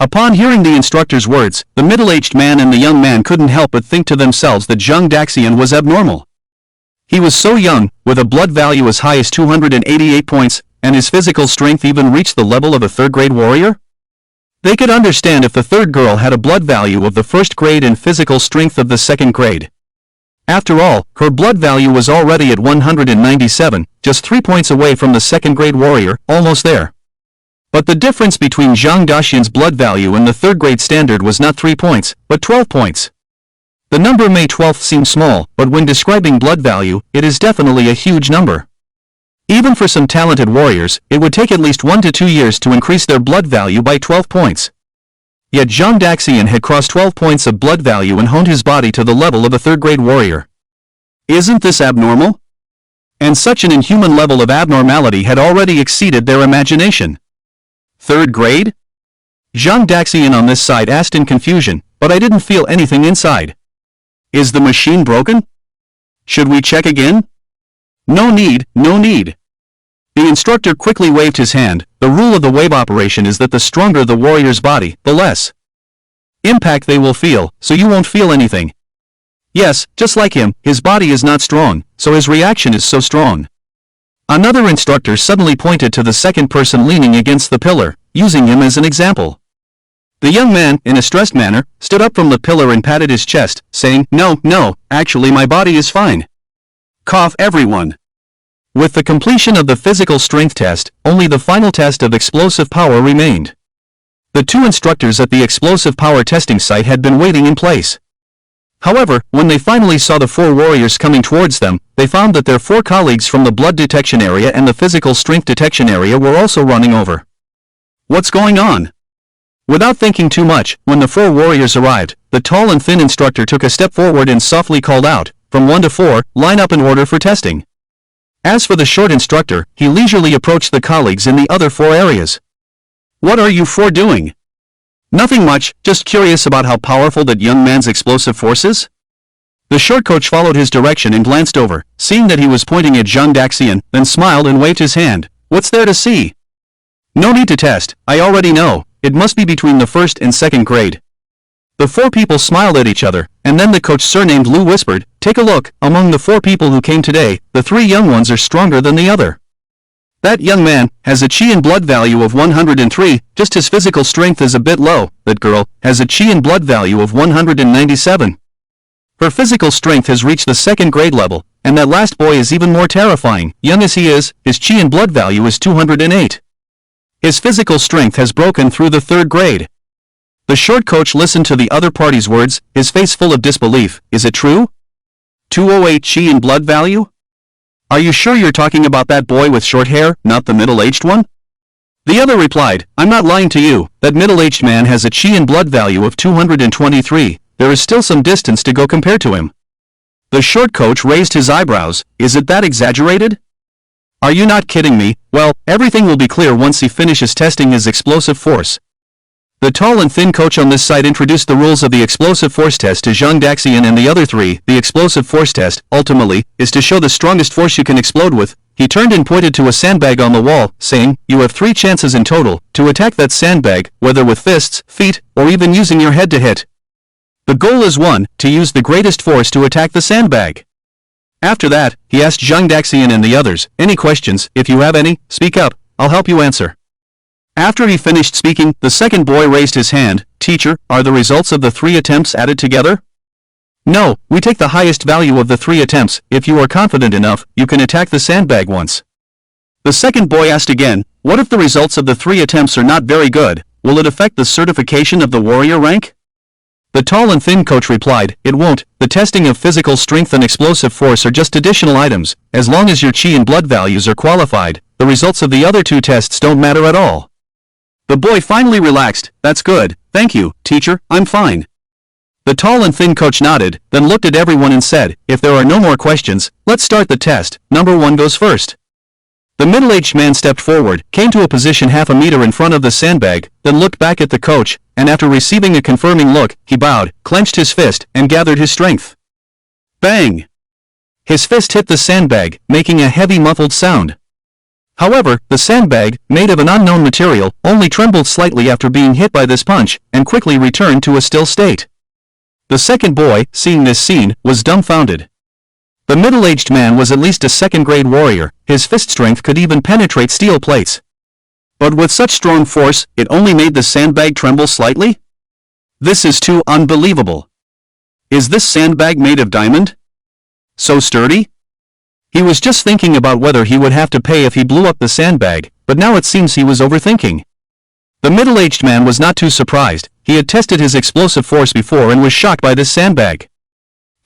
Upon hearing the instructor's words, the middle-aged man and the young man couldn't help but think to themselves that Zhang Daxian was abnormal. He was so young, with a blood value as high as 288 points, and his physical strength even reached the level of a third-grade warrior? They could understand if the third girl had a blood value of the first grade and physical strength of the second grade. After all, her blood value was already at 197, just 3 points away from the second-grade warrior, almost there. But the difference between Zhang Daxian's blood value and the third-grade standard was not 3 points, but 12 points. The number May 12 seems small, but when describing blood value, it is definitely a huge number. Even for some talented warriors, it would take at least 1 to 2 years to increase their blood value by 12 points. Yet Zhang Daxian had crossed 12 points of blood value and honed his body to the level of a third-grade warrior. Isn't this abnormal? And such an inhuman level of abnormality had already exceeded their imagination. Third grade? Zhang Daxian on this side asked in confusion, but I didn't feel anything inside. Is the machine broken? Should we check again? No need, no need. The instructor quickly waved his hand. The rule of the wave operation is that the stronger the warrior's body, the less impact they will feel, so you won't feel anything. Yes, just like him, his body is not strong, so his reaction is so strong. Another instructor suddenly pointed to the second person leaning against the pillar, using him as an example. The young man, in a stressed manner, stood up from the pillar and patted his chest, saying, No, actually my body is fine. Cough everyone. With the completion of the physical strength test, only the final test of explosive power remained. The two instructors at the explosive power testing site had been waiting in place. However, when they finally saw the 4 warriors coming towards them, they found that their 4 colleagues from the blood detection area and the physical strength detection area were also running over. What's going on? Without thinking too much, when the 4 warriors arrived, the tall and thin instructor took a step forward and softly called out, "From 1 to 4, line up in order for testing." As for the short instructor, he leisurely approached the colleagues in the other 4 areas. "What are you 4 doing?" "Nothing much, just curious about how powerful that young man's explosive force is." The short coach followed his direction and glanced over, seeing that he was pointing at Zhang Daxian, then smiled and waved his hand. "What's there to see?" "No need to test, I already know. It must be between the first and second grade." The 4 people smiled at each other, and then the coach surnamed Lu whispered, Take a look, among the 4 people who came today, the 3 young ones are stronger than the other. That young man has a chi and blood value of 103, just his physical strength is a bit low. That girl has a chi and blood value of 197. Her physical strength has reached the 2nd grade level, and that last boy is even more terrifying. Young as he is, his chi and blood value is 208. His physical strength has broken through the 3rd grade. The short coach listened to the other party's words, his face full of disbelief. Is it true? 208 chi and blood value? Are you sure you're talking about that boy with short hair, not the middle-aged one? The other replied, I'm not lying to you, that middle-aged man has a chi and blood value of 223, there is still some distance to go compared to him. The short coach raised his eyebrows, is it that exaggerated? Are you not kidding me? Well, everything will be clear once he finishes testing his explosive force. The tall and thin coach on this site introduced the rules of the explosive force test to Zhang Daxian and the other 3. The explosive force test, ultimately, is to show the strongest force you can explode with. He turned and pointed to a sandbag on the wall, saying, you have 3 chances in total to attack that sandbag, whether with fists, feet, or even using your head to hit. The goal is 1, to use the greatest force to attack the sandbag. After that, he asked Zhang Daxian and the others, any questions? If you have any, speak up, I'll help you answer. After he finished speaking, the 2nd boy raised his hand, teacher, are the results of the 3 attempts added together? No, we take the highest value of the 3 attempts, if you are confident enough, you can attack the sandbag once. The 2nd boy asked again, what if the results of the 3 attempts are not very good, will it affect the certification of the warrior rank? The tall and thin coach replied, it won't, the testing of physical strength and explosive force are just additional items, as long as your chi and blood values are qualified, the results of the other 2 tests don't matter at all. The boy finally relaxed, that's good, thank you, teacher, I'm fine. The tall and thin coach nodded, then looked at everyone and said, if there are no more questions, let's start the test, number 1 goes first. The middle-aged man stepped forward, came to a position half a meter in front of the sandbag, then looked back at the coach, and after receiving a confirming look, he bowed, clenched his fist, and gathered his strength. Bang! His fist hit the sandbag, making a heavy muffled sound. However, the sandbag, made of an unknown material, only trembled slightly after being hit by this punch, and quickly returned to a still state. The 2nd boy, seeing this scene, was dumbfounded. The middle-aged man was at least a 2nd-grade warrior, his fist strength could even penetrate steel plates. But with such strong force, it only made the sandbag tremble slightly? This is too unbelievable. Is this sandbag made of diamond? So sturdy? He was just thinking about whether he would have to pay if he blew up the sandbag, but now it seems he was overthinking. The middle-aged man was not too surprised, he had tested his explosive force before and was shocked by this sandbag.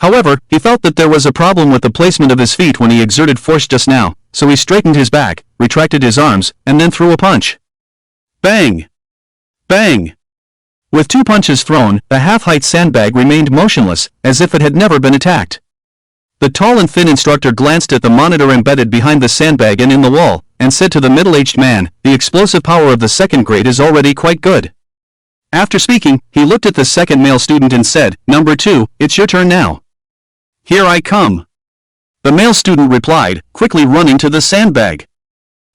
However, he felt that there was a problem with the placement of his feet when he exerted force just now, so he straightened his back, retracted his arms, and then threw a punch. Bang! Bang! With 2 punches thrown, the half-height sandbag remained motionless, as if it had never been attacked. The tall and thin instructor glanced at the monitor embedded behind the sandbag and in the wall, and said to the middle-aged man, the explosive power of the 2nd grade is already quite good. After speaking, he looked at the 2nd male student and said, number 2, it's your turn now. Here I come. The male student replied, quickly running to the sandbag.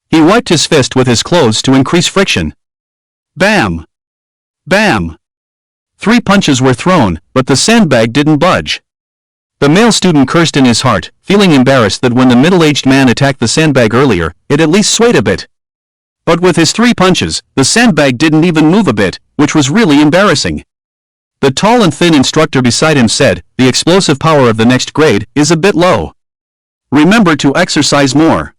He wiped his fist with his clothes to increase friction. Bam! Bam! 3 punches were thrown, but the sandbag didn't budge. The male student cursed in his heart, feeling embarrassed that when the middle-aged man attacked the sandbag earlier, it at least swayed a bit. But with his 3 punches, the sandbag didn't even move a bit, which was really embarrassing. The tall and thin instructor beside him said, the explosive power of the next grade is a bit low. Remember to exercise more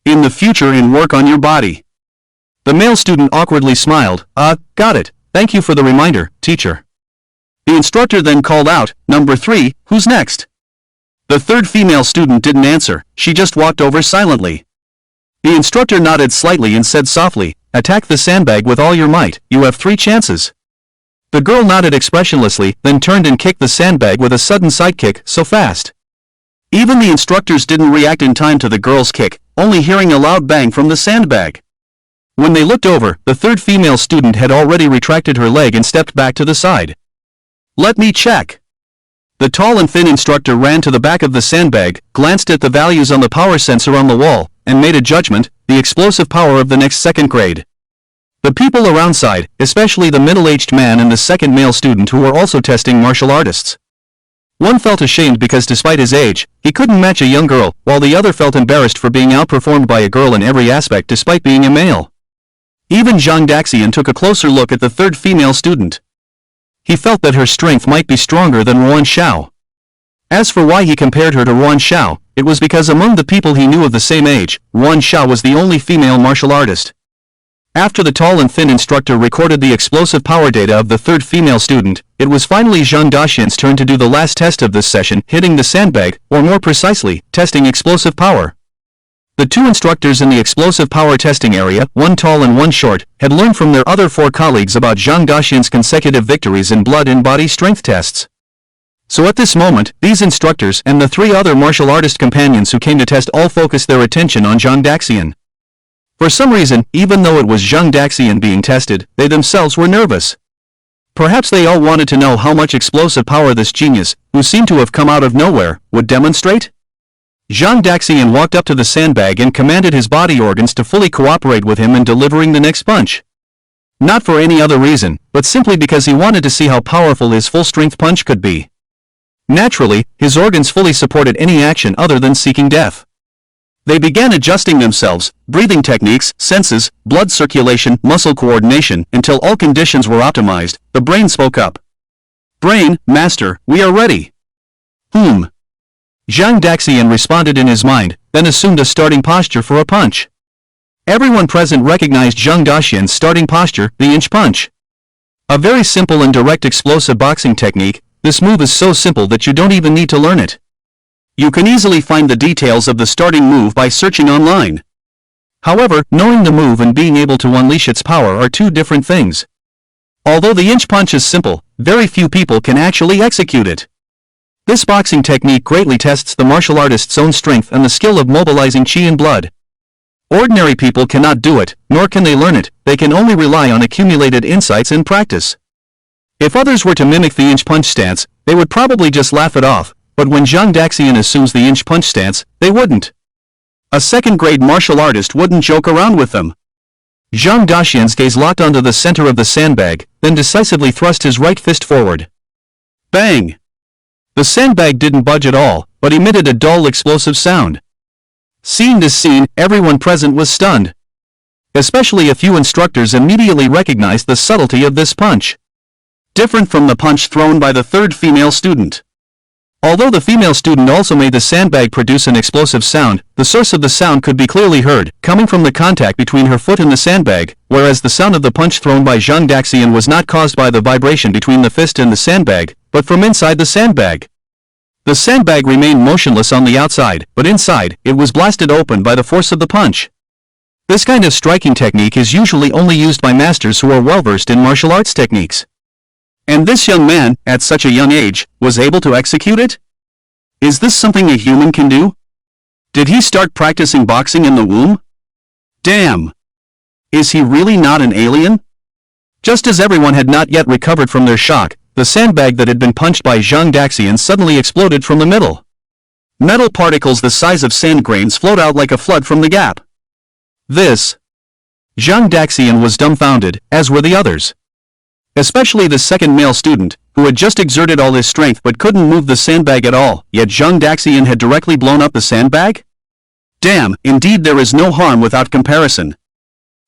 in the future and work on your body. The male student awkwardly smiled, got it, thank you for the reminder, teacher. The instructor then called out, number 3, who's next? The 3rd female student didn't answer, she just walked over silently. The instructor nodded slightly and said softly, attack the sandbag with all your might, you have 3 chances. The girl nodded expressionlessly, then turned and kicked the sandbag with a sudden sidekick, so fast. Even the instructors didn't react in time to the girl's kick, only hearing a loud bang from the sandbag. When they looked over, the 3rd female student had already retracted her leg and stepped back to the side. Let me check. The tall and thin instructor ran to the back of the sandbag, glanced at the values on the power sensor on the wall, and made a judgment, the explosive power of the next 2nd grade. The people around sighed, especially the middle-aged man and the 2nd male student who were also testing martial artists. One felt ashamed because despite his age, he couldn't match a young girl, while the other felt embarrassed for being outperformed by a girl in every aspect despite being a male. Even Zhang Daxian took a closer look at the third female student. He felt that her strength might be stronger than Ruan Xiao. As for why he compared her to Ruan Xiao, it was because among the people he knew of the same age, Ruan Xiao was the only female martial artist. After the tall and thin instructor recorded the explosive power data of the third female student, it was finally Zhang Daxian's turn to do the last test of this session, hitting the sandbag, or more precisely, testing explosive power. The two instructors in the explosive power testing area, one tall and one short, had learned from their other four colleagues about Zhang Daxian's consecutive victories in blood and body strength tests. So at this moment, these instructors and the three other martial artist companions who came to test all focused their attention on Zhang Daxian. For some reason, even though it was Zhang Daxian being tested, they themselves were nervous. Perhaps they all wanted to know how much explosive power this genius, who seemed to have come out of nowhere, would demonstrate? Zhang Daxian walked up to the sandbag and commanded his body organs to fully cooperate with him in delivering the next punch. Not for any other reason, but simply because he wanted to see how powerful his full-strength punch could be. Naturally, his organs fully supported any action other than seeking death. They began adjusting themselves, breathing techniques, senses, blood circulation, muscle coordination, until all conditions were optimized. The brain spoke up. "Brain, master, we are ready." Zhang Daxian responded in his mind, then assumed a starting posture for a punch. Everyone present recognized Zhang Daxian's starting posture, the inch punch. A very simple and direct explosive boxing technique. This move is so simple that you don't even need to learn it. You can easily find the details of the starting move by searching online. However, knowing the move and being able to unleash its power are two different things. Although the inch punch is simple, very few people can actually execute it. This boxing technique greatly tests the martial artist's own strength and the skill of mobilizing qi and blood. Ordinary people cannot do it, nor can they learn it. They can only rely on accumulated insights and practice. If others were to mimic the inch punch stance, they would probably just laugh it off, but when Zhang Daxian assumes the inch punch stance, they wouldn't. A second-grade martial artist wouldn't joke around with them. Zhang Daxian's gaze locked onto the center of the sandbag, then decisively thrust his right fist forward. Bang! The sandbag didn't budge at all, but emitted a dull explosive sound. Seen this scene, everyone present was stunned. Especially a few instructors immediately recognized the subtlety of this punch. Different from the punch thrown by the third female student. Although the female student also made the sandbag produce an explosive sound, the source of the sound could be clearly heard, coming from the contact between her foot and the sandbag, whereas the sound of the punch thrown by Zhang Daxian was not caused by the vibration between the fist and the sandbag, but from inside the sandbag. The sandbag remained motionless on the outside, but inside, it was blasted open by the force of the punch. This kind of striking technique is usually only used by masters who are well-versed in martial arts techniques. And this young man, at such a young age, was able to execute it? Is this something a human can do? Did he start practicing boxing in the womb? Damn! Is he really not an alien? Just as everyone had not yet recovered from their shock, the sandbag that had been punched by Zhang Daxian suddenly exploded from the middle. Metal particles the size of sand grains flowed out like a flood from the gap. Zhang Daxian was dumbfounded, as were the others. Especially the second male student, who had just exerted all his strength but couldn't move the sandbag at all, yet Zhang Daxian had directly blown up the sandbag? Damn, indeed there is no harm without comparison.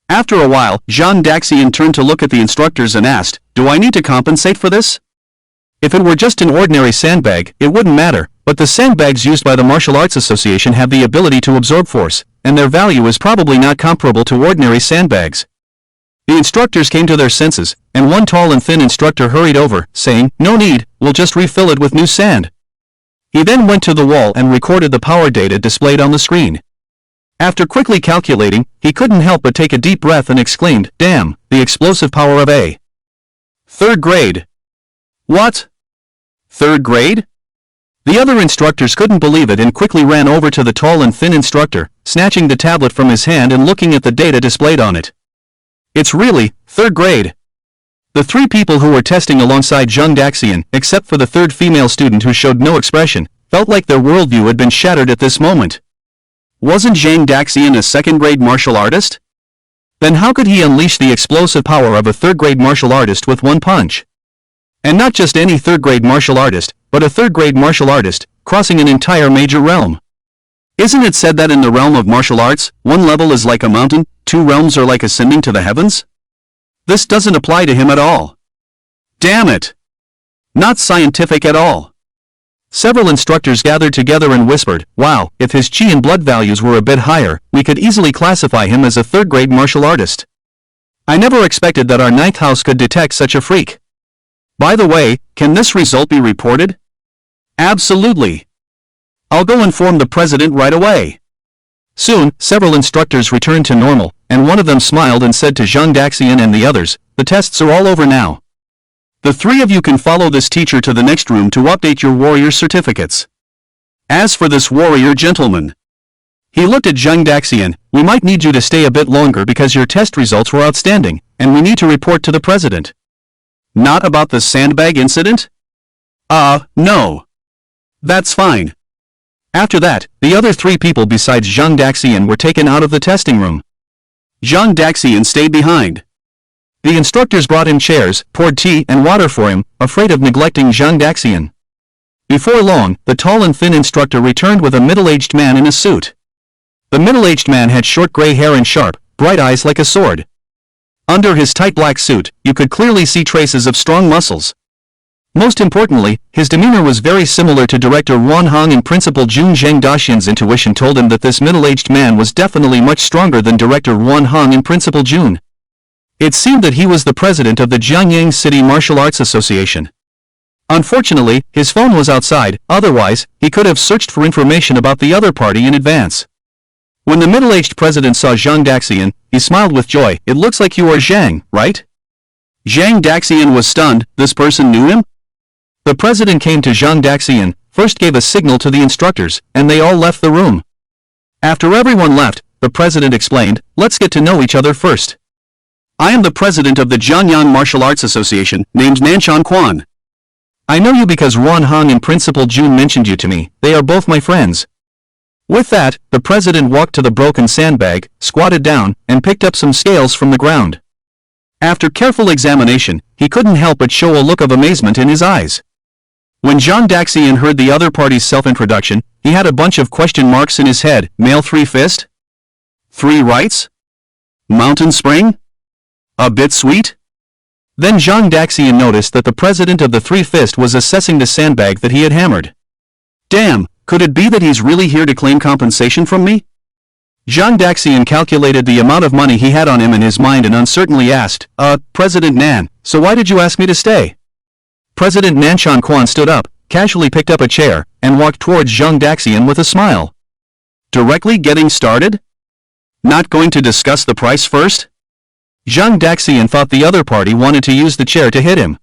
After a while, Zhang Daxian turned to look at the instructors and asked, "Do I need to compensate for this?" If it were just an ordinary sandbag, it wouldn't matter, but the sandbags used by the Martial Arts Association have the ability to absorb force, and their value is probably not comparable to ordinary sandbags. The instructors came to their senses, and one tall and thin instructor hurried over, saying, "No need, we'll just refill it with new sand." He then went to the wall and recorded the power data displayed on the screen. After quickly calculating, he couldn't help but take a deep breath and exclaimed, "Damn, the explosive power of a third grade." What? Third grade? The other instructors couldn't believe it and quickly ran over to the tall and thin instructor, snatching the tablet from his hand and looking at the data displayed on it. It's really third grade. The three people who were testing alongside Zhang Daxian, except for the third female student who showed no expression, felt like their worldview had been shattered at this moment. Wasn't Zhang Daxian a second-grade martial artist? Then how could he unleash the explosive power of a third-grade martial artist with one punch? And not just any third-grade martial artist, but a third-grade martial artist, crossing an entire major realm. Isn't it said that in the realm of martial arts, one level is like a mountain, two realms are like ascending to the heavens? This doesn't apply to him at all. Damn it! Not scientific at all. Several instructors gathered together and whispered, wow, if his chi and blood values were a bit higher, we could easily classify him as a third-grade martial artist. I never expected that our ninth house could detect such a freak. By the way, can this result be reported? Absolutely. I'll go inform the president right away. Soon, several instructors returned to normal, and one of them smiled and said to Zhang Daxian and the others, the tests are all over now. The three of you can follow this teacher to the next room to update your warrior certificates. As for this warrior gentleman, he looked at Zhang Daxian, we might need you to stay a bit longer because your test results were outstanding, and we need to report to the president. Not about the sandbag incident? No. That's fine. After that, the other three people besides Zhang Daxian were taken out of the testing room. Zhang Daxian stayed behind. The instructors brought him chairs, poured tea and water for him, afraid of neglecting Zhang Daxian. Before long, the tall and thin instructor returned with a middle-aged man in a suit. The middle-aged man had short gray hair and sharp, bright eyes like a sword. Under his tight black suit, you could clearly see traces of strong muscles. Most importantly, his demeanor was very similar to Director Wan Hong and Principal Jun Zhang. Daxian's intuition told him that this middle-aged man was definitely much stronger than Director Wan Hong and Principal Jun. It seemed that he was the president of the Jiangyang City Martial Arts Association. Unfortunately, his phone was outside, otherwise, he could have searched for information about the other party in advance. When the middle-aged president saw Zhang Daxian, he smiled with joy. It looks like you are Zhang, right? Zhang Daxian was stunned. This person knew him? The president came to Zhang Daxian, first gave a signal to the instructors, and they all left the room. After everyone left, the president explained, let's get to know each other first. I am the president of the Jiangyang Martial Arts Association, named Nanshan Quan. I know you because Wan Hong and Principal Jun mentioned you to me. They are both my friends. With that, the president walked to the broken sandbag, squatted down, and picked up some scales from the ground. After careful examination, he couldn't help but show a look of amazement in his eyes. When Zhang Daxian heard the other party's self-introduction, he had a bunch of question marks in his head. Male 3-fist? 3 rights? Mountain spring? A bit sweet? Then Zhang Daxian noticed that the president of the 3-fist was assessing the sandbag that he had hammered. Damn, could it be that he's really here to claim compensation from me? Zhang Daxian calculated the amount of money he had on him in his mind and uncertainly asked, President Nan, so why did you ask me to stay? President Nanshan Quan stood up, casually picked up a chair, and walked towards Zhang Daxian with a smile. Directly getting started? Not going to discuss the price first? Zhang Daxian thought the other party wanted to use the chair to hit him.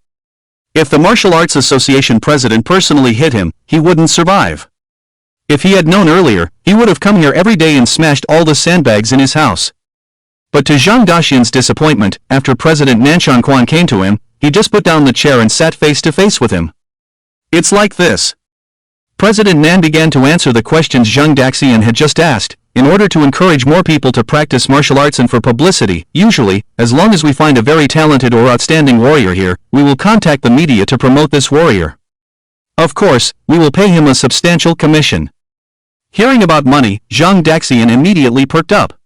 If the Martial Arts Association president personally hit him, he wouldn't survive. If he had known earlier, he would have come here every day and smashed all the sandbags in his house. But to Zhang Daxian's disappointment, after President Nanshan Quan came to him, he just put down the chair and sat face to face with him. It's like this. President Nan began to answer the questions Zhang Daxian had just asked, in order to encourage more people to practice martial arts and for publicity. Usually, as long as we find a very talented or outstanding warrior here, we will contact the media to promote this warrior. Of course, we will pay him a substantial commission. Hearing about money, Zhang Daxian immediately perked up.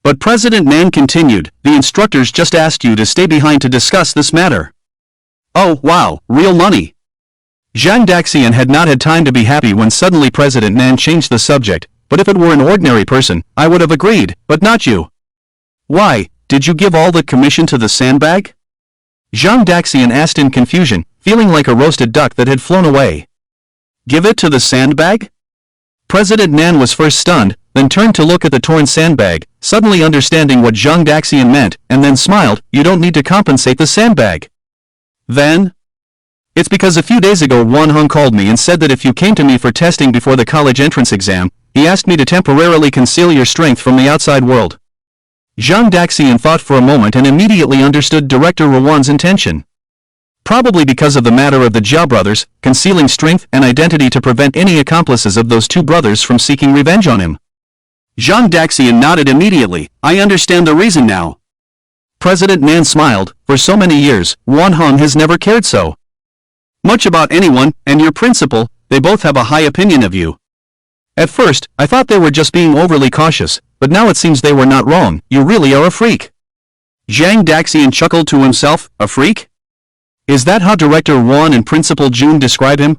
But President Nan continued, the instructors just asked you to stay behind to discuss this matter. Oh wow, real money. Zhang Daxian had not had time to be happy when suddenly President Nan changed the subject, but if it were an ordinary person, I would have agreed, but not you. Why, did you give all the commission to the sandbag? Zhang Daxian asked in confusion, feeling like a roasted duck that had flown away. Give it to the sandbag? President Nan was first stunned, then turned to look at the torn sandbag, suddenly understanding what Zhang Daxian meant, and then smiled, you don't need to compensate the sandbag. Then? It's because a few days ago Wan Hong called me and said that if you came to me for testing before the college entrance exam, he asked me to temporarily conceal your strength from the outside world. Zhang Daxian thought for a moment and immediately understood Director Rawan's intention. Probably because of the matter of the Jia brothers, concealing strength and identity to prevent any accomplices of those two brothers from seeking revenge on him. Zhang Daxian nodded immediately, I understand the reason now. President Nan smiled, for so many years, Wan Hong has never cared so. Much about anyone, and your principal, they both have a high opinion of you. At first, I thought they were just being overly cautious, but now it seems they were not wrong. You really are a freak. Zhang Daxian chuckled to himself, a freak? Is that how Director Wan and Principal Jun describe him?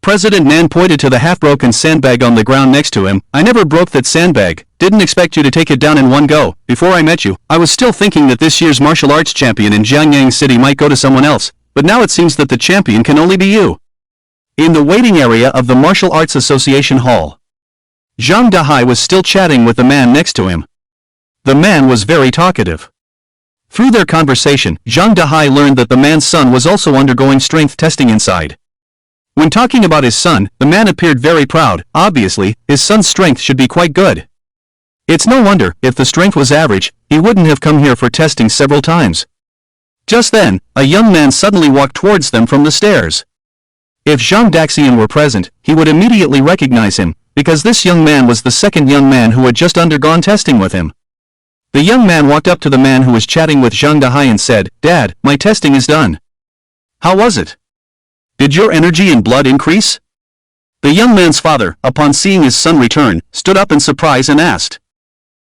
President Nan pointed to the half-broken sandbag on the ground next to him. I never broke that sandbag, didn't expect you to take it down in one go. Before I met you, I was still thinking that this year's martial arts champion in Jiangyang City might go to someone else, but now it seems that the champion can only be you. In the waiting area of the Martial Arts Association Hall, Zhang Dahai was still chatting with the man next to him. The man was very talkative. Through their conversation, Zhang Dahai learned that the man's son was also undergoing strength testing inside. When talking about his son, the man appeared very proud. Obviously, his son's strength should be quite good. It's no wonder, if the strength was average, he wouldn't have come here for testing several times. Just then, a young man suddenly walked towards them from the stairs. If Zhang Daxian were present, he would immediately recognize him, because this young man was the second young man who had just undergone testing with him. The young man walked up to the man who was chatting with Zhang Dahai and said, "Dad, my testing is done. How was it? Did your energy and blood increase?" The young man's father, upon seeing his son return, stood up in surprise and asked.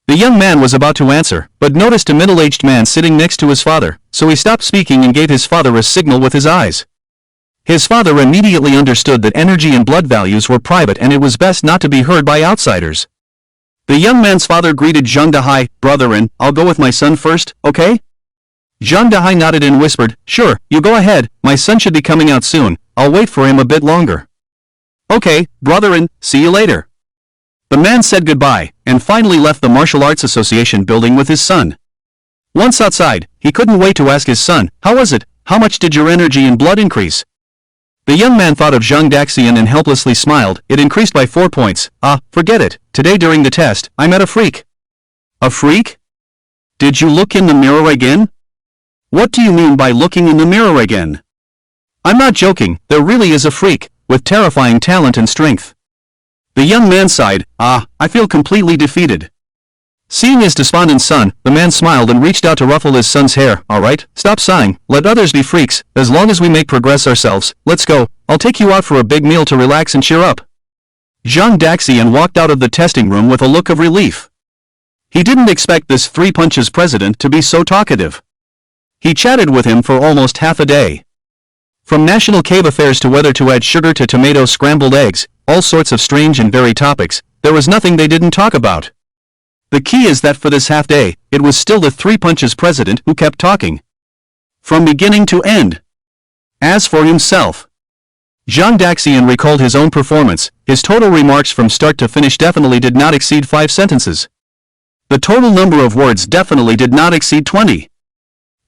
The young man was about to answer, but noticed a middle-aged man sitting next to his father, so he stopped speaking and gave his father a signal with his eyes. His father immediately understood that energy and blood values were private and it was best not to be heard by outsiders. The young man's father greeted Zhang Dahai, "Brother-in, I'll go with my son first, okay?" Zhang Dahai nodded and whispered, "Sure, you go ahead, my son should be coming out soon, I'll wait for him a bit longer." "Okay, brother-in, see you later." The man said goodbye, and finally left the Martial Arts Association building with his son. Once outside, he couldn't wait to ask his son, "How was it? How much did your energy and blood increase?" The young man thought of Zhang Daxian and helplessly smiled. "It increased by 4 points. Forget it. Today during the test, I met a freak." "A freak? Did you look in the mirror again?" "What do you mean by looking in the mirror again?" "I'm not joking, there really is a freak, with terrifying talent and strength." The young man sighed, I feel completely defeated." Seeing his despondent son, the man smiled and reached out to ruffle his son's hair. "Alright, stop sighing, let others be freaks, as long as we make progress ourselves, let's go, I'll take you out for a big meal to relax and cheer up." Zhang Daxian walked out of the testing room with a look of relief. He didn't expect this Three Punches president to be so talkative. He chatted with him for almost half a day. From national cave affairs to whether to add sugar to tomato scrambled eggs, all sorts of strange and varied topics, there was nothing they didn't talk about. The key is that for this half day, it was still the Three Punches president who kept talking. From beginning to end. As for himself, Zhang Daxian recalled his own performance. His total remarks from start to finish definitely did not exceed 5 sentences. The total number of words definitely did not exceed 20.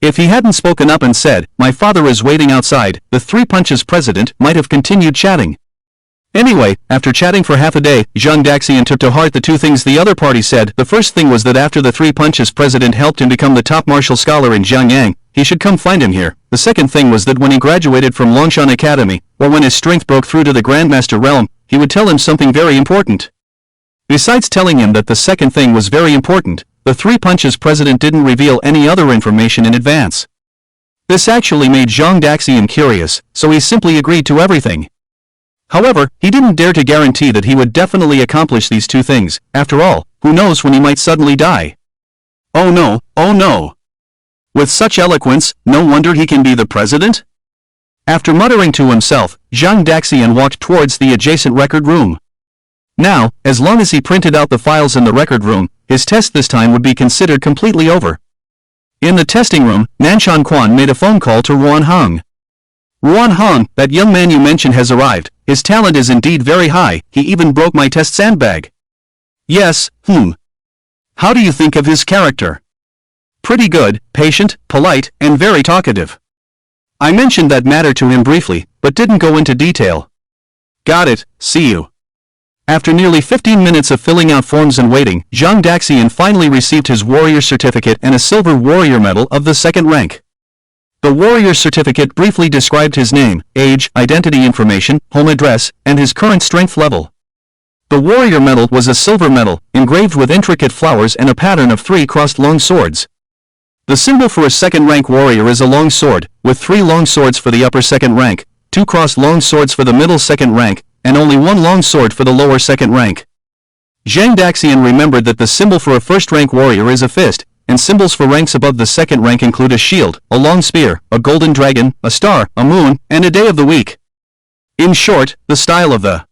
If he hadn't spoken up and said, "My father is waiting outside," the Three Punches president might have continued chatting. Anyway, after chatting for half a day, Zhang Daxian took to heart the 2 things the other party said. The first thing was that after the Three Punches president helped him become the top martial scholar in Jiangyang, he should come find him here. The second thing was that when he graduated from Longshan Academy, or when his strength broke through to the Grandmaster realm, he would tell him something very important. Besides telling him that the second thing was very important, the Three Punches president didn't reveal any other information in advance. This actually made Zhang Daxian curious, so he simply agreed to everything. However, he didn't dare to guarantee that he would definitely accomplish these 2 things. After all, who knows when he might suddenly die? Oh no, oh no. With such eloquence, no wonder he can be the president? After muttering to himself, Zhang Daxian walked towards the adjacent record room. Now, as long as he printed out the files in the record room, his test this time would be considered completely over. In the testing room, Nanshan Quan made a phone call to Ruan Hong. "Ruan Hong, that young man you mentioned has arrived. His talent is indeed very high, he even broke my test sandbag." "Yes, How do you think of his character?" "Pretty good, patient, polite, and very talkative." "I mentioned that matter to him briefly, but didn't go into detail." "Got it, see you." After nearly 15 minutes of filling out forms and waiting, Zhang Daxian finally received his warrior certificate and a silver warrior medal of the 2nd rank. The warrior certificate briefly described his name, age, identity information, home address, and his current strength level. The warrior medal was a silver medal, engraved with intricate flowers and a pattern of 3 crossed long swords. The symbol for a 2nd rank warrior is a long sword, with 3 long swords for the upper 2nd rank. 2 crossed long swords for the middle second rank, and only 1 long sword for the lower second rank. Zhang Daxian remembered that the symbol for a first-rank warrior is a fist, and symbols for ranks above the second rank include a shield, a long spear, a golden dragon, a star, a moon, and a day of the week. In short, the style of the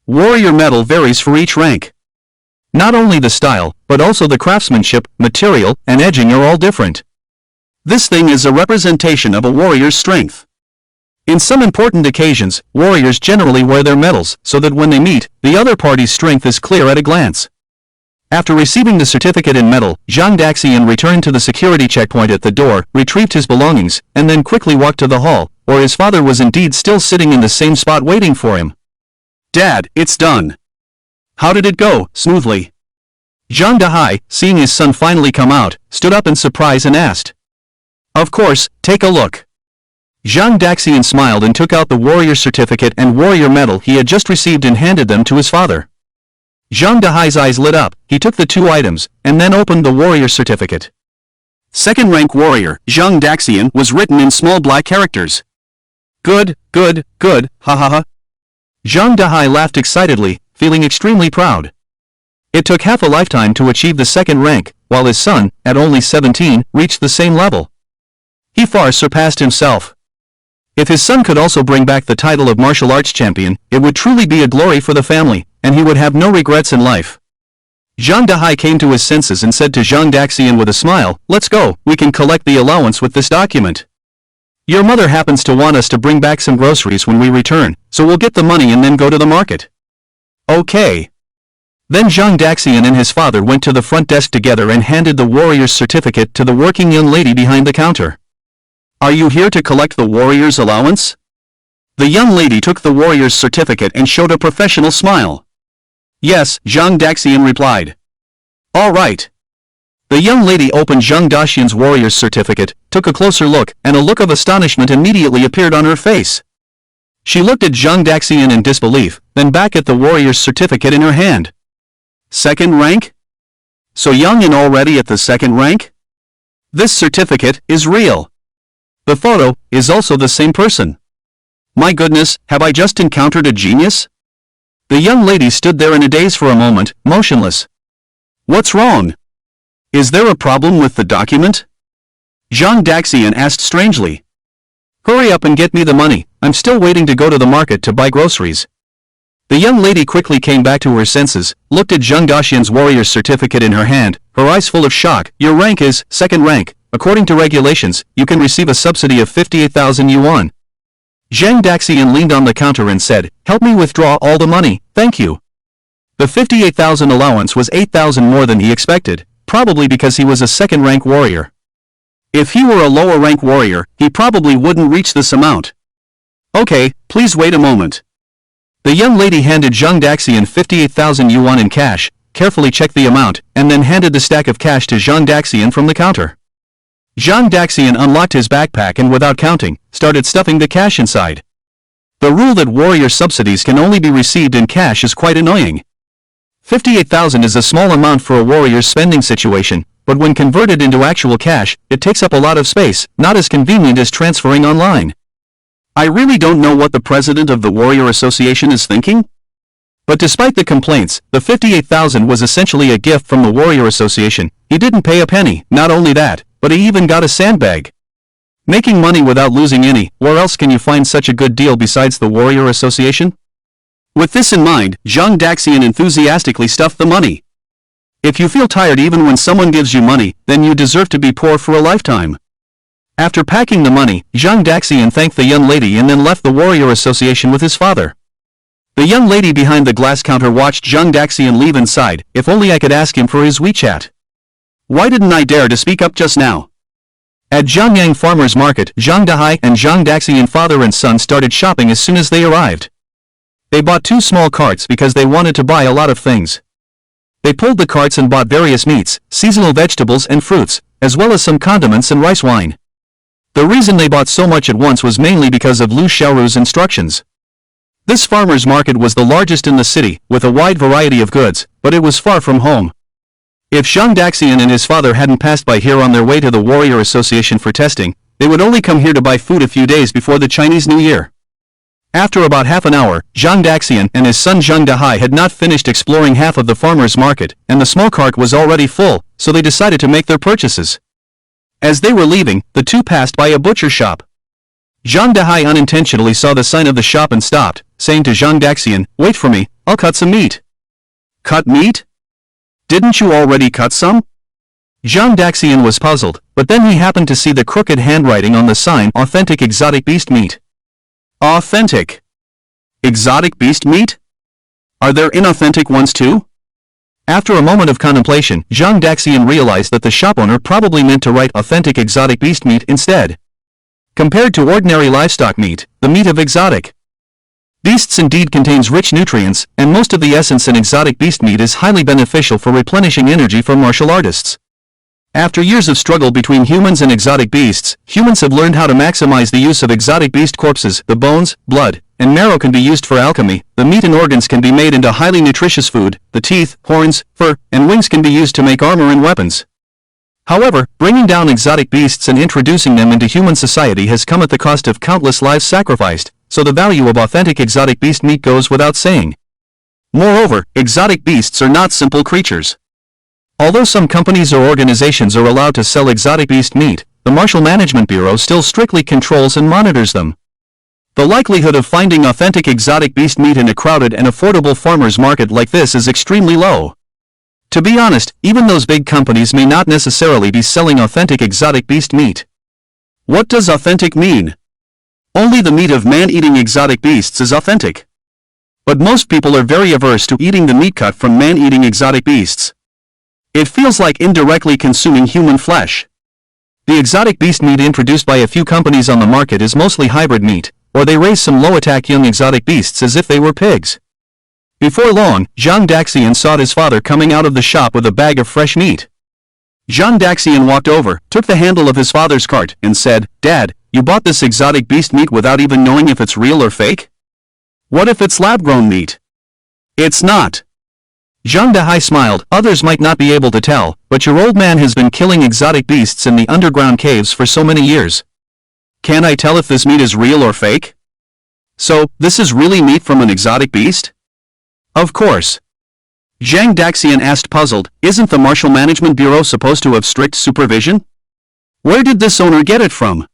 warrior medal varies for each rank. Not only the style, but also the craftsmanship, material, and edging are all different. This thing is a representation of a warrior's strength. In some important occasions, warriors generally wear their medals so that when they meet, the other party's strength is clear at a glance. After receiving the certificate and medal, Zhang Daxian returned to the security checkpoint at the door, retrieved his belongings, and then quickly walked to the hall, where his father was indeed still sitting in the same spot waiting for him. "Dad, it's done." "How did it go?" "Smoothly." Zhang Dahai, seeing his son finally come out, stood up in surprise and asked. "Of course, take a look." Zhang Daxian smiled and took out the warrior certificate and warrior medal he had just received and handed them to his father. Zhang Dahai's eyes lit up, he took the 2 items, and then opened the warrior certificate. Second rank warrior, Zhang Daxian, was written in small black characters. Good, good, good, ha ha ha. Zhang Dahai laughed excitedly, feeling extremely proud. It took half a lifetime to achieve the second rank, while his son, at only 17, reached the same level. He far surpassed himself. If his son could also bring back the title of martial arts champion, it would truly be a glory for the family, and he would have no regrets in life. Zhang Dahai came to his senses and said to Zhang Daxian with a smile, "Let's go, we can collect the allowance with this document. Your mother happens to want us to bring back some groceries when we return, so we'll get the money and then go to the market." "Okay." Then Zhang Daxian and his father went to the front desk together and handed the warrior's certificate to the working young lady behind the counter. "Are you here to collect the warrior's allowance?" The young lady took the warrior's certificate and showed a professional smile. "Yes," Zhang Daxian replied. "All right." The young lady opened Zhang Daxian's warrior's certificate, took a closer look, and a look of astonishment immediately appeared on her face. She looked at Zhang Daxian in disbelief, then back at the warrior's certificate in her hand. "Second rank? So young and already at the second rank? This certificate is real. The photo is also the same person. My goodness, have I just encountered a genius?" The young lady stood there in a daze for a moment, motionless. "What's wrong? Is there a problem with the document?" Zhang Daxian asked strangely. "Hurry up and get me the money, I'm still waiting to go to the market to buy groceries." The young lady quickly came back to her senses, looked at Zhang Daxian's warrior's certificate in her hand, her eyes full of shock. "Your rank is second rank. According to regulations, you can receive a subsidy of 58,000 yuan. Zhang Daxian leaned on the counter and said, "Help me withdraw all the money, thank you." The 58,000 allowance was 8,000 more than he expected, probably because he was a second-rank warrior. If he were a lower-rank warrior, he probably wouldn't reach this amount. "Okay, please wait a moment." The young lady handed Zhang Daxian 58,000 yuan in cash, carefully checked the amount, and then handed the stack of cash to Zhang Daxian from the counter. Zhang Daxian unlocked his backpack and without counting, started stuffing the cash inside. The rule that warrior subsidies can only be received in cash is quite annoying. 58,000 is a small amount for a warrior's spending situation, but when converted into actual cash, it takes up a lot of space, not as convenient as transferring online. I really don't know what the president of the Warrior Association is thinking. But despite the complaints, the 58,000 was essentially a gift from the Warrior Association. He didn't pay a penny, not only that, but he even got a sandbag. Making money without losing any, where else can you find such a good deal besides the Warrior Association? With this in mind, Zhang Daxian enthusiastically stuffed the money. If you feel tired even when someone gives you money, then you deserve to be poor for a lifetime. After packing the money, Zhang Daxian thanked the young lady and then left the Warrior Association with his father. The young lady behind the glass counter watched Zhang Daxian leave and sighed, if only I could ask him for his WeChat. Why didn't I dare to speak up just now? At Zhangyang Farmers Market, Zhang Dahai and Zhang Daxian father and son started shopping as soon as they arrived. They bought 2 small carts because they wanted to buy a lot of things. They pulled the carts and bought various meats, seasonal vegetables and fruits, as well as some condiments and rice wine. The reason they bought so much at once was mainly because of Lu Xiaoru's instructions. This farmer's market was the largest in the city, with a wide variety of goods, but it was far from home. If Zhang Daxian and his father hadn't passed by here on their way to the Warrior Association for testing, they would only come here to buy food a few days before the Chinese New Year. After about half an hour, Zhang Daxian and his son Zhang Dahai had not finished exploring half of the farmer's market, and the small cart was already full, so they decided to make their purchases. As they were leaving, the two passed by a butcher shop. Zhang Dahai unintentionally saw the sign of the shop and stopped, saying to Zhang Daxian, "Wait for me, I'll cut some meat." "Cut meat? Didn't you already cut some?" Zhang Daxian was puzzled, but then he happened to see the crooked handwriting on the sign, "Authentic exotic beast meat." Authentic exotic beast meat? Are there inauthentic ones too? After a moment of contemplation, Zhang Daxian realized that the shop owner probably meant to write authentic exotic beast meat instead. Compared to ordinary livestock meat, the meat of exotic beasts indeed contains rich nutrients, and most of the essence in exotic beast meat is highly beneficial for replenishing energy for martial artists. After years of struggle between humans and exotic beasts, humans have learned how to maximize the use of exotic beast corpses. The bones, blood, and marrow can be used for alchemy, the meat and organs can be made into highly nutritious food, the teeth, horns, fur, and wings can be used to make armor and weapons. However, bringing down exotic beasts and introducing them into human society has come at the cost of countless lives sacrificed, so the value of authentic exotic beast meat goes without saying. Moreover, exotic beasts are not simple creatures. Although some companies or organizations are allowed to sell exotic beast meat, the Martial Management Bureau still strictly controls and monitors them. The likelihood of finding authentic exotic beast meat in a crowded and affordable farmer's market like this is extremely low. To be honest, even those big companies may not necessarily be selling authentic exotic beast meat. What does authentic mean? Only the meat of man-eating exotic beasts is authentic. But most people are very averse to eating the meat cut from man-eating exotic beasts. It feels like indirectly consuming human flesh. The exotic beast meat introduced by a few companies on the market is mostly hybrid meat, or they raise some low-attack young exotic beasts as if they were pigs. Before long, Zhang Daxian saw his father coming out of the shop with a bag of fresh meat. Zhang Daxian walked over, took the handle of his father's cart, and said, "Dad, you bought this exotic beast meat without even knowing if it's real or fake? What if it's lab-grown meat?" "It's not." Zhang Dahai smiled. "Others might not be able to tell, but your old man has been killing exotic beasts in the underground caves for so many years. Can I tell if this meat is real or fake?" "So, this is really meat from an exotic beast?" "Of course." Zhang Daxian asked, puzzled, "Isn't the Martial Management Bureau supposed to have strict supervision? Where did this owner get it from?"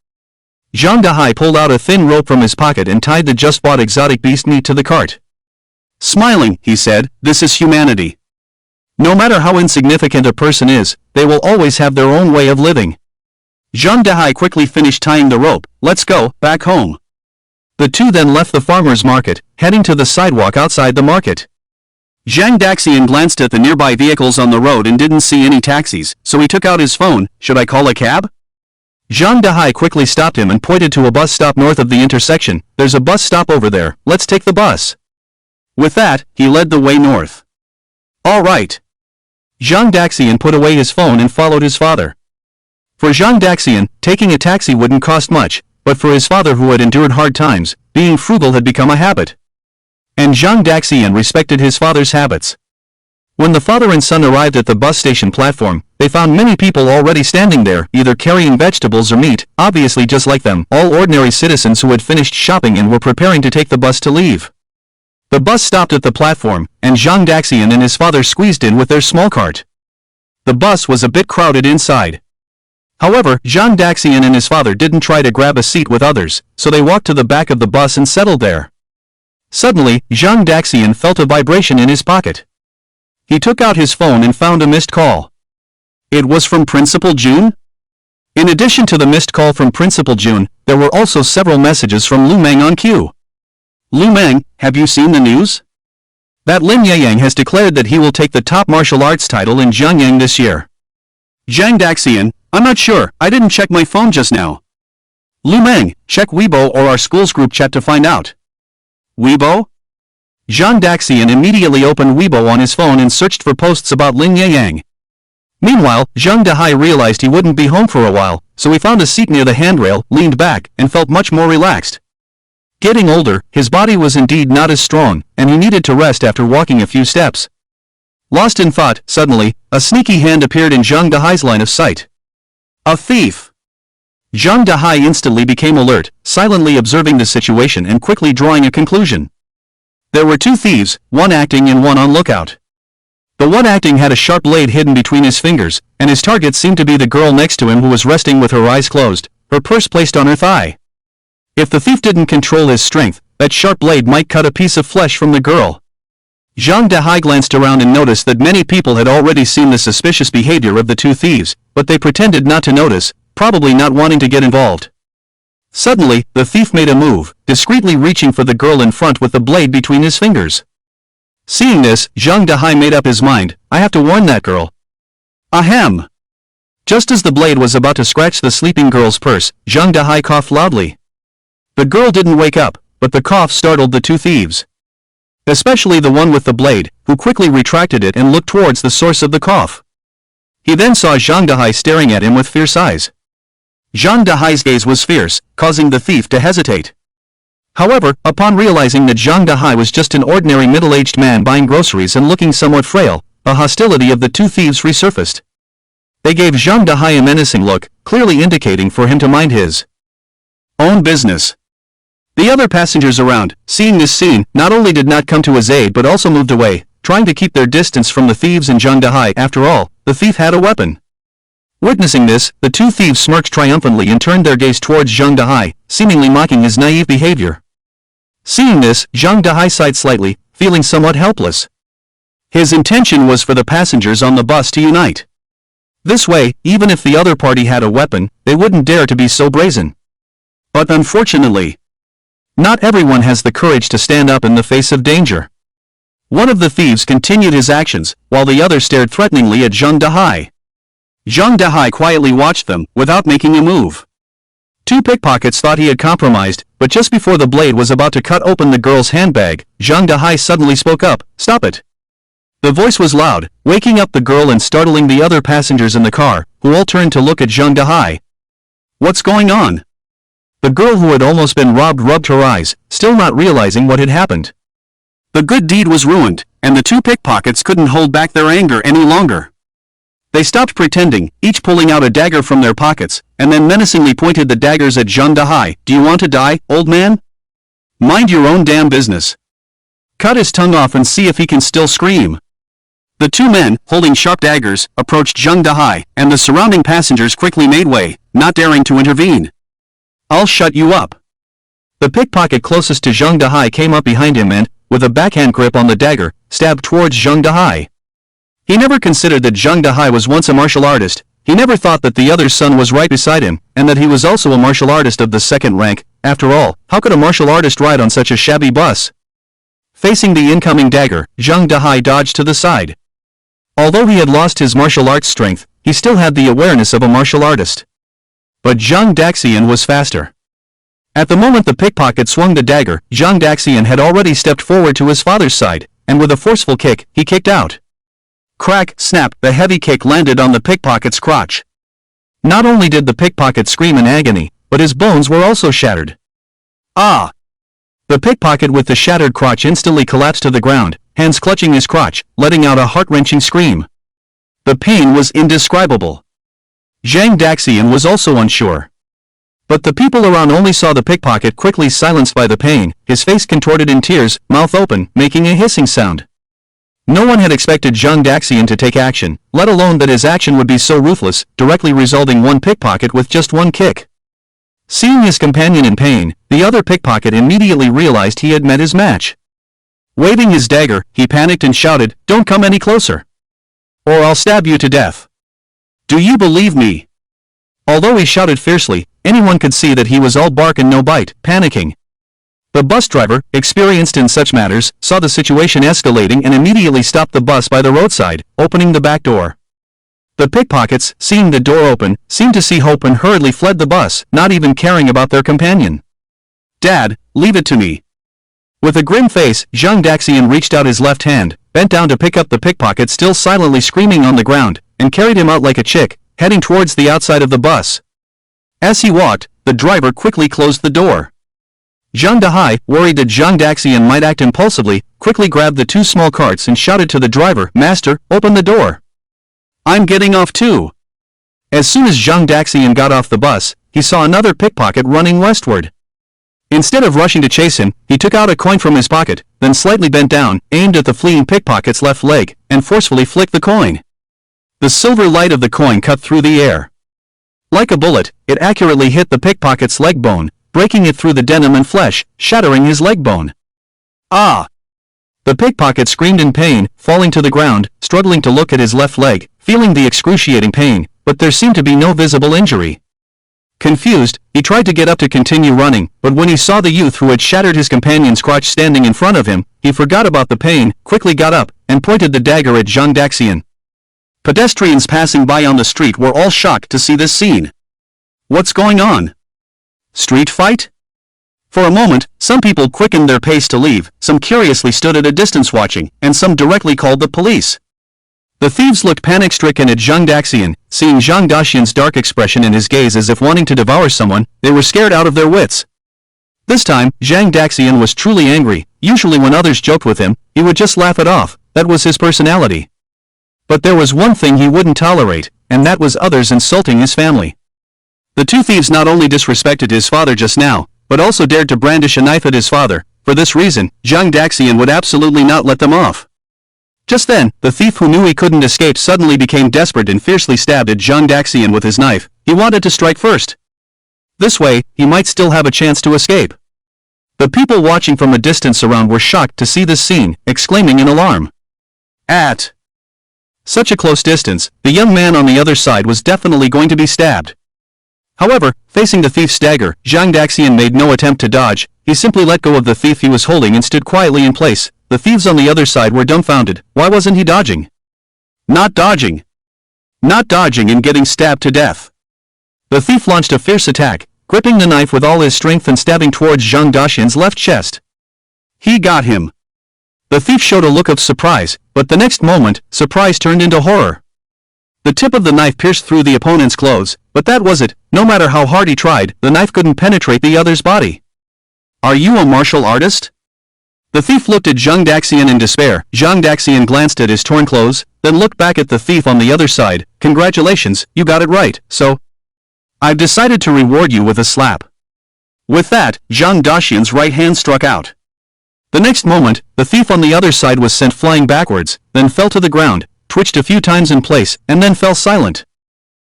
Zhang Dahai pulled out a thin rope from his pocket and tied the just-bought exotic beast meat to the cart. Smiling, he said, "This is humanity. No matter how insignificant a person is, they will always have their own way of living." Zhang Dahai quickly finished tying the rope. "Let's go, back home." The two then left the farmer's market, heading to the sidewalk outside the market. Zhang Daxian glanced at the nearby vehicles on the road and didn't see any taxis, so he took out his phone. "Should I call a cab?" Zhang Dahai quickly stopped him and pointed to a bus stop north of the intersection. "There's a bus stop over there, let's take the bus." With that, he led the way north. "All right." Zhang Daxian put away his phone and followed his father. For Zhang Daxian, taking a taxi wouldn't cost much, but for his father who had endured hard times, being frugal had become a habit. And Zhang Daxian respected his father's habits. When the father and son arrived at the bus station platform, they found many people already standing there, either carrying vegetables or meat, obviously just like them, all ordinary citizens who had finished shopping and were preparing to take the bus to leave. The bus stopped at the platform, and Zhang Daxian and his father squeezed in with their small cart. The bus was a bit crowded inside. However, Zhang Daxian and his father didn't try to grab a seat with others, so they walked to the back of the bus and settled there. Suddenly, Zhang Daxian felt a vibration in his pocket. He took out his phone and found a missed call. It was from Principal June? In addition to the missed call from Principal June, there were also several messages from Lu Meng on cue. "Lu Meng, have you seen the news? That Lin Yeyang has declared that he will take the top martial arts title in Jiangyang this year." Zhang Daxian, "I'm not sure, I didn't check my phone just now." "Lu Meng, check Weibo or our school's group chat to find out." "Weibo?" Zhang Daxian immediately opened Weibo on his phone and searched for posts about Lin Yeyang. Meanwhile, Zhang Dahai realized he wouldn't be home for a while, so he found a seat near the handrail, leaned back, and felt much more relaxed. Getting older, his body was indeed not as strong, and he needed to rest after walking a few steps. Lost in thought, suddenly, a sneaky hand appeared in Zhang Dahai's line of sight. "A thief!" Zhang Dahai instantly became alert, silently observing the situation and quickly drawing a conclusion. There were two thieves, one acting and one on lookout. The one acting had a sharp blade hidden between his fingers, and his target seemed to be the girl next to him who was resting with her eyes closed, her purse placed on her thigh. If the thief didn't control his strength, that sharp blade might cut a piece of flesh from the girl. Zhang Dahai glanced around and noticed that many people had already seen the suspicious behavior of the two thieves, but they pretended not to notice, probably not wanting to get involved. Suddenly, the thief made a move, discreetly reaching for the girl in front with the blade between his fingers. Seeing this, Zhang Dahai made up his mind, I have to warn that girl. Ahem! Just as the blade was about to scratch the sleeping girl's purse, Zhang Dahai coughed loudly. The girl didn't wake up, but the cough startled the two thieves. Especially the one with the blade, who quickly retracted it and looked towards the source of the cough. He then saw Zhang Dahai staring at him with fierce eyes. Zhang Dahai's gaze was fierce, causing the thief to hesitate. However, upon realizing that Zhang Dahai was just an ordinary middle-aged man buying groceries and looking somewhat frail, a hostility of the two thieves resurfaced. They gave Zhang Dahai a menacing look, clearly indicating for him to mind his own business. The other passengers around, seeing this scene, not only did not come to his aid but also moved away, trying to keep their distance from the thieves and Zhang Dahai. After all, the thief had a weapon. Witnessing this, the two thieves smirked triumphantly and turned their gaze towards Zhang Dahai, seemingly mocking his naive behavior. Seeing this, Zhang Dahai sighed slightly, feeling somewhat helpless. His intention was for the passengers on the bus to unite. This way, even if the other party had a weapon, they wouldn't dare to be so brazen. But unfortunately, not everyone has the courage to stand up in the face of danger. One of the thieves continued his actions, while the other stared threateningly at Zhang Dahai. Zhang Dahai quietly watched them, without making a move. Two pickpockets thought he had compromised, but just before the blade was about to cut open the girl's handbag, Zhang Dahai suddenly spoke up, "Stop it." The voice was loud, waking up the girl and startling the other passengers in the car, who all turned to look at Zhang Dahai. What's going on? The girl who had almost been robbed rubbed her eyes, still not realizing what had happened. The good deed was ruined, and the two pickpockets couldn't hold back their anger any longer. They stopped pretending, each pulling out a dagger from their pockets, and then menacingly pointed the daggers at Zhang Dahai. Do you want to die, old man? Mind your own damn business. Cut his tongue off and see if he can still scream. The two men, holding sharp daggers, approached Zhang Dahai, and the surrounding passengers quickly made way, not daring to intervene. I'll shut you up. The pickpocket closest to Zhang Dahai came up behind him and, with a backhand grip on the dagger, stabbed towards Zhang Dahai. He never considered that Zhang Dahai was once a martial artist. He never thought that the other's son was right beside him, and that he was also a martial artist of the second rank. After all, how could a martial artist ride on such a shabby bus? Facing the incoming dagger, Zhang Dahai dodged to the side. Although he had lost his martial arts strength, he still had the awareness of a martial artist. But Zhang Daxian was faster. At the moment the pickpocket swung the dagger, Zhang Daxian had already stepped forward to his father's side, and with a forceful kick, he kicked out. Crack, snap, the heavy kick landed on the pickpocket's crotch. Not only did the pickpocket scream in agony, but his bones were also shattered. Ah! The pickpocket with the shattered crotch instantly collapsed to the ground, hands clutching his crotch, letting out a heart-wrenching scream. The pain was indescribable. Zhang Daxian was also unsure. But the people around only saw the pickpocket quickly silenced by the pain, his face contorted in tears, mouth open, making a hissing sound. No one had expected Zhang Daxian to take action, let alone that his action would be so ruthless, directly resulting one pickpocket with just one kick. Seeing his companion in pain, the other pickpocket immediately realized he had met his match. Waving his dagger, he panicked and shouted, "Don't come any closer, or I'll stab you to death. Do you believe me?" Although he shouted fiercely, anyone could see that he was all bark and no bite, panicking. The bus driver, experienced in such matters, saw the situation escalating and immediately stopped the bus by the roadside, opening the back door. The pickpockets, seeing the door open, seemed to see hope and hurriedly fled the bus, not even caring about their companion. "Dad, leave it to me." With a grim face, Zhang Daxian reached out his left hand, bent down to pick up the pickpocket still silently screaming on the ground, and carried him out like a chick, heading towards the outside of the bus. As he walked, the driver quickly closed the door. Zhang Dahai, worried that Zhang Daxian might act impulsively, quickly grabbed the two small carts and shouted to the driver, "Master, open the door. I'm getting off too." As soon as Zhang Daxian got off the bus, he saw another pickpocket running westward. Instead of rushing to chase him, he took out a coin from his pocket, then slightly bent down, aimed at the fleeing pickpocket's left leg, and forcefully flicked the coin. The silver light of the coin cut through the air. Like a bullet, it accurately hit the pickpocket's leg bone, breaking it through the denim and flesh, shattering his leg bone. Ah! The pickpocket screamed in pain, falling to the ground, struggling to look at his left leg, feeling the excruciating pain, but there seemed to be no visible injury. Confused, he tried to get up to continue running, but when he saw the youth who had shattered his companion's crotch standing in front of him, he forgot about the pain, quickly got up, and pointed the dagger at Jean Daxian. Pedestrians passing by on the street were all shocked to see this scene. What's going on? Street fight? For a moment, some people quickened their pace to leave, some curiously stood at a distance watching, and some directly called the police. The thieves looked panic-stricken at Jean Daxian, seeing Jean Daxian's dark expression in his gaze as if wanting to devour someone. They were scared out of their wits. This time, Jean Daxian was truly angry. Usually when others joked with him, he would just laugh it off. That was his personality. But there was one thing he wouldn't tolerate, and that was others insulting his family. The two thieves not only disrespected his father just now, but also dared to brandish a knife at his father. For this reason, Jean Daxian would absolutely not let them off. Just then, the thief who knew he couldn't escape suddenly became desperate and fiercely stabbed at Jean Daxian with his knife. He wanted to strike first. This way, he might still have a chance to escape. The people watching from a distance around were shocked to see this scene, exclaiming in alarm. At such a close distance, the young man on the other side was definitely going to be stabbed. However, facing the thief's dagger, Jean Daxian made no attempt to dodge. He simply let go of the thief he was holding and stood quietly in place. The thieves on the other side were dumbfounded. Why wasn't he dodging? Not dodging. Not dodging and getting stabbed to death. The thief launched a fierce attack, gripping the knife with all his strength and stabbing towards Jean Daxian's left chest. He got him. The thief showed a look of surprise, but the next moment, surprise turned into horror. The tip of the knife pierced through the opponent's clothes, but that was it. No matter how hard he tried, the knife couldn't penetrate the other's body. Are you a martial artist? The thief looked at Jean Daxian in despair. Jean Daxian glanced at his torn clothes, then looked back at the thief on the other side. Congratulations, you got it right, so I've decided to reward you with a slap. With that, Jean Daxian's right hand struck out. The next moment, the thief on the other side was sent flying backwards, then fell to the ground, twitched a few times in place, and then fell silent.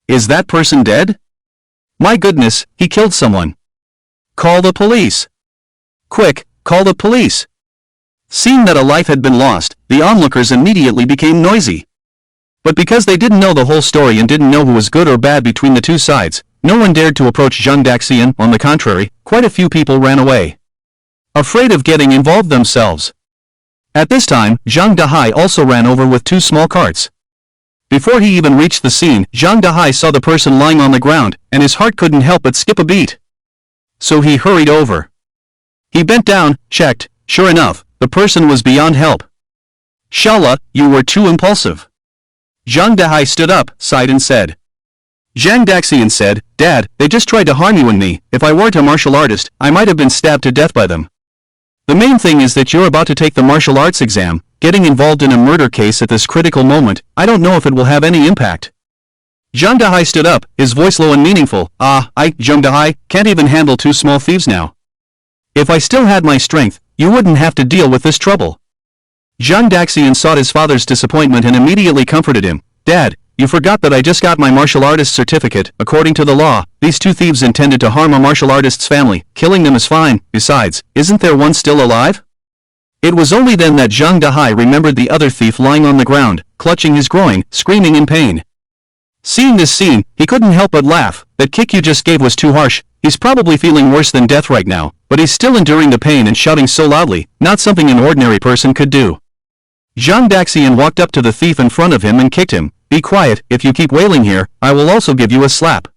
Is that person dead? My goodness, he killed someone. Call the police. Quick, call the police. Seeing that a life had been lost, the onlookers immediately became noisy. But because they didn't know the whole story and didn't know who was good or bad between the two sides, no one dared to approach Jean Daxian. On the contrary, quite a few people ran away, afraid of getting involved themselves. At this time, Jean Dahai also ran over with two small carts. Before he even reached the scene, Jean Dahai saw the person lying on the ground, and his heart couldn't help but skip a beat. So he hurried over. He bent down, checked. Sure enough, the person was beyond help. Shala, you were too impulsive. Jean Dahai stood up, sighed and said. Jean Daxian said, Dad, they just tried to harm you and me. If I weren't a martial artist, I might have been stabbed to death by them. The main thing is that you're about to take the martial arts exam. Getting involved in a murder case at this critical moment, I don't know if it will have any impact. Jean Dahai stood up, his voice low and meaningful. Jean Dahai, can't even handle two small thieves now. If I still had my strength, you wouldn't have to deal with this trouble. Jean Daxian saw his father's disappointment and immediately comforted him. Dad, you forgot that I just got my martial artist certificate. According to the law, these two thieves intended to harm a martial artist's family. Killing them is fine. Besides, isn't there one still alive? It was only then that Jean Dahai remembered the other thief lying on the ground, clutching his groin, screaming in pain. Seeing this scene, he couldn't help but laugh. That kick you just gave was too harsh. He's probably feeling worse than death right now, but he's still enduring the pain and shouting so loudly, not something an ordinary person could do. Jean Daxian walked up to the thief in front of him and kicked him. Be quiet, if you keep wailing here, I will also give you a slap.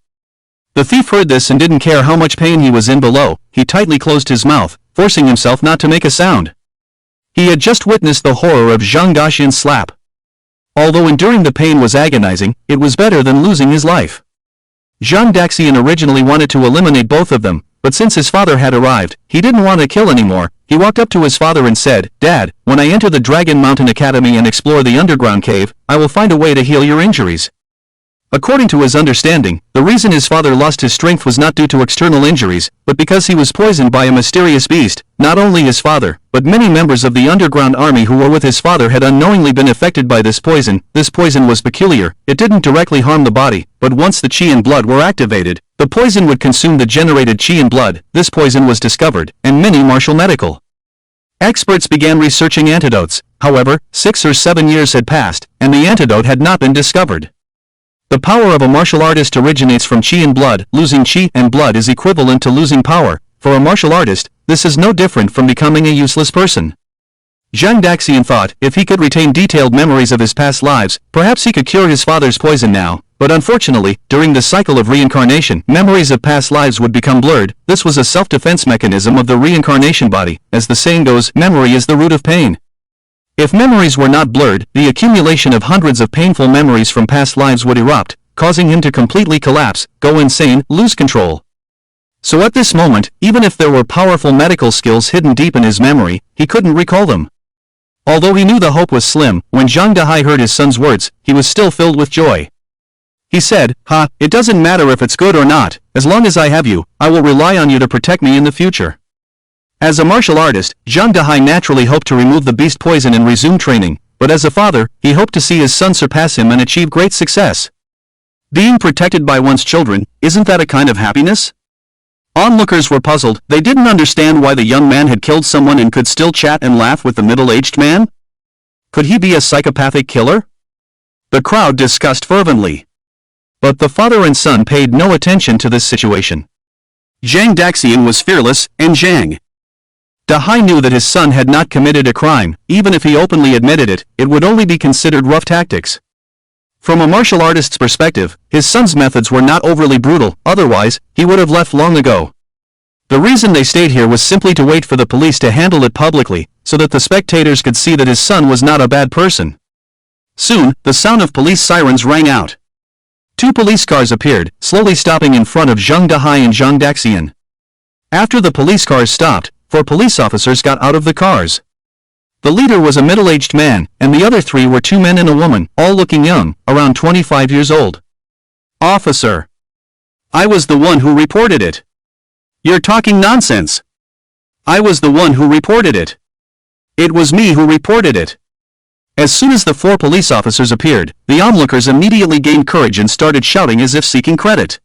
The thief heard this and didn't care how much pain he was in below. He tightly closed his mouth, forcing himself not to make a sound. He had just witnessed the horror of Jean Daxian's slap. Although enduring the pain was agonizing, it was better than losing his life. Jean Daxian originally wanted to eliminate both of them, but since his father had arrived, he didn't want to kill anymore. He walked up to his father and said, Dad, when I enter the Dragon Mountain Academy and explore the underground cave, I will find a way to heal your injuries. According to his understanding, the reason his father lost his strength was not due to external injuries, but because he was poisoned by a mysterious beast. Not only his father, but many members of the underground army who were with his father had unknowingly been affected by this poison. This poison was peculiar. It didn't directly harm the body, but once the chi and blood were activated, the poison would consume the generated chi and blood. This poison was discovered, and many martial medical experts began researching antidotes. However, 6 or 7 years had passed, and the antidote had not been discovered. The power of a martial artist originates from chi and blood. Losing chi and blood is equivalent to losing power. For a martial artist, this is no different from becoming a useless person. Zhang Daxian thought if he could retain detailed memories of his past lives, perhaps he could cure his father's poison now. But unfortunately, during the cycle of reincarnation, memories of past lives would become blurred. This was a self-defense mechanism of the reincarnation body. As the saying goes, memory is the root of pain. If memories were not blurred, the accumulation of hundreds of painful memories from past lives would erupt, causing him to completely collapse, go insane, lose control. So at this moment, even if there were powerful medical skills hidden deep in his memory, he couldn't recall them. Although he knew the hope was slim, when Zhang Dahai heard his son's words, he was still filled with joy. He said, it doesn't matter if it's good or not, as long as I have you, I will rely on you to protect me in the future. As a martial artist, Zhang Dahai naturally hoped to remove the beast poison and resume training, but as a father, he hoped to see his son surpass him and achieve great success. Being protected by one's children, isn't that a kind of happiness? Onlookers were puzzled. They didn't understand why the young man had killed someone and could still chat and laugh with the middle-aged man. Could he be a psychopathic killer? The crowd discussed fervently. But the father and son paid no attention to this situation. Zhang Daxian was fearless, and Zhang Dahai knew that his son had not committed a crime. Even if he openly admitted it, it would only be considered rough tactics. From a martial artist's perspective, his son's methods were not overly brutal, otherwise, he would have left long ago. The reason they stayed here was simply to wait for the police to handle it publicly, so that the spectators could see that his son was not a bad person. Soon, the sound of police sirens rang out. 2 police cars appeared, slowly stopping in front of Zhang Dahai and Zhang Daxian. After the police cars stopped, 4 police officers got out of the cars. The leader was a middle-aged man, and the other 3 were 2 men and a woman, all looking young, around 25 years old. Officer, I was the one who reported it. You're talking nonsense. I was the one who reported it. It was me who reported it. As soon as the 4 police officers appeared, the onlookers immediately gained courage and started shouting as if seeking credit.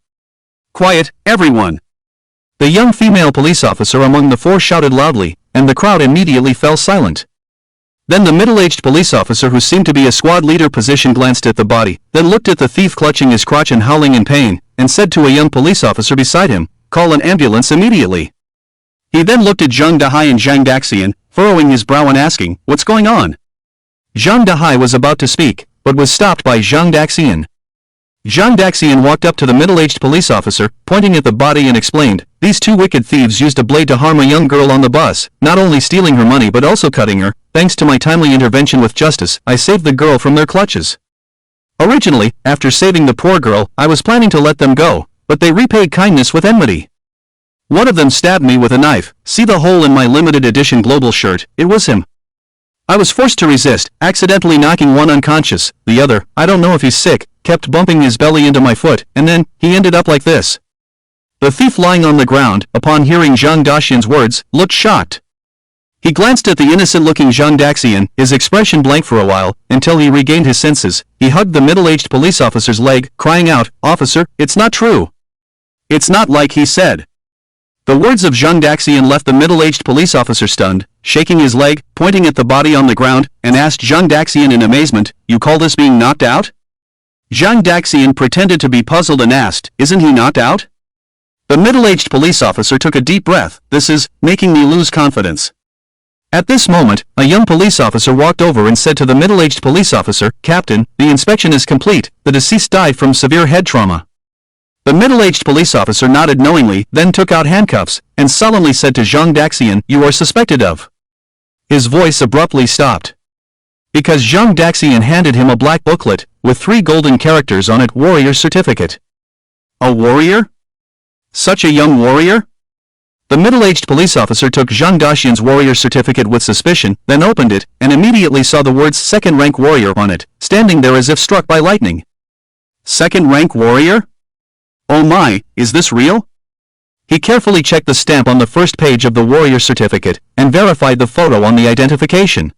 Quiet, everyone. The young female police officer among the 4 shouted loudly, and the crowd immediately fell silent. Then the middle-aged police officer who seemed to be a squad leader position glanced at the body, then looked at the thief clutching his crotch and howling in pain, and said to a young police officer beside him, "Call an ambulance immediately." He then looked at Zhang Dahai and Zhang Daxian, furrowing his brow and asking, "What's going on?" Zhang Dahai was about to speak, but was stopped by Zhang Daxian. Zhang Daxian walked up to the middle-aged police officer, pointing at the body and explained, "These 2 wicked thieves used a blade to harm a young girl on the bus, not only stealing her money but also cutting her. Thanks to my timely intervention with justice, I saved the girl from their clutches. Originally, after saving the poor girl, I was planning to let them go, but they repaid kindness with enmity. One of them stabbed me with a knife. See the hole in my limited edition global shirt? It was him. I was forced to resist, accidentally knocking one unconscious. The other, I don't know if he's sick, kept bumping his belly into my foot, and then, he ended up like this." The thief lying on the ground, upon hearing Zhang Daxian's words, looked shocked. He glanced at the innocent-looking Zhang Daxian, his expression blank for a while, until he regained his senses. He hugged the middle-aged police officer's leg, crying out, "Officer, it's not true. It's not like he said." The words of Zhang Daxian left the middle-aged police officer stunned, shaking his leg, pointing at the body on the ground, and asked Zhang Daxian in amazement, "You call this being knocked out?" Zhang Daxian pretended to be puzzled and asked, "Isn't he knocked out?" The middle-aged police officer took a deep breath. "This is making me lose confidence." At this moment, a young police officer walked over and said to the middle-aged police officer, "Captain, the inspection is complete. The deceased died from severe head trauma." The middle-aged police officer nodded knowingly, then took out handcuffs, and solemnly said to Zhang Daxian, "You are suspected of." His voice abruptly stopped. Because Zhang Daxian handed him a black booklet, with 3 golden characters on it, "Warrior Certificate." A warrior? Such a young warrior? The middle-aged police officer took Zhang Daxian's warrior certificate with suspicion, then opened it, and immediately saw the words "second-rank warrior" on it, standing there as if struck by lightning. Second rank warrior? Oh my, is this real? He carefully checked the stamp on the first page of the warrior certificate and verified the photo on the identification.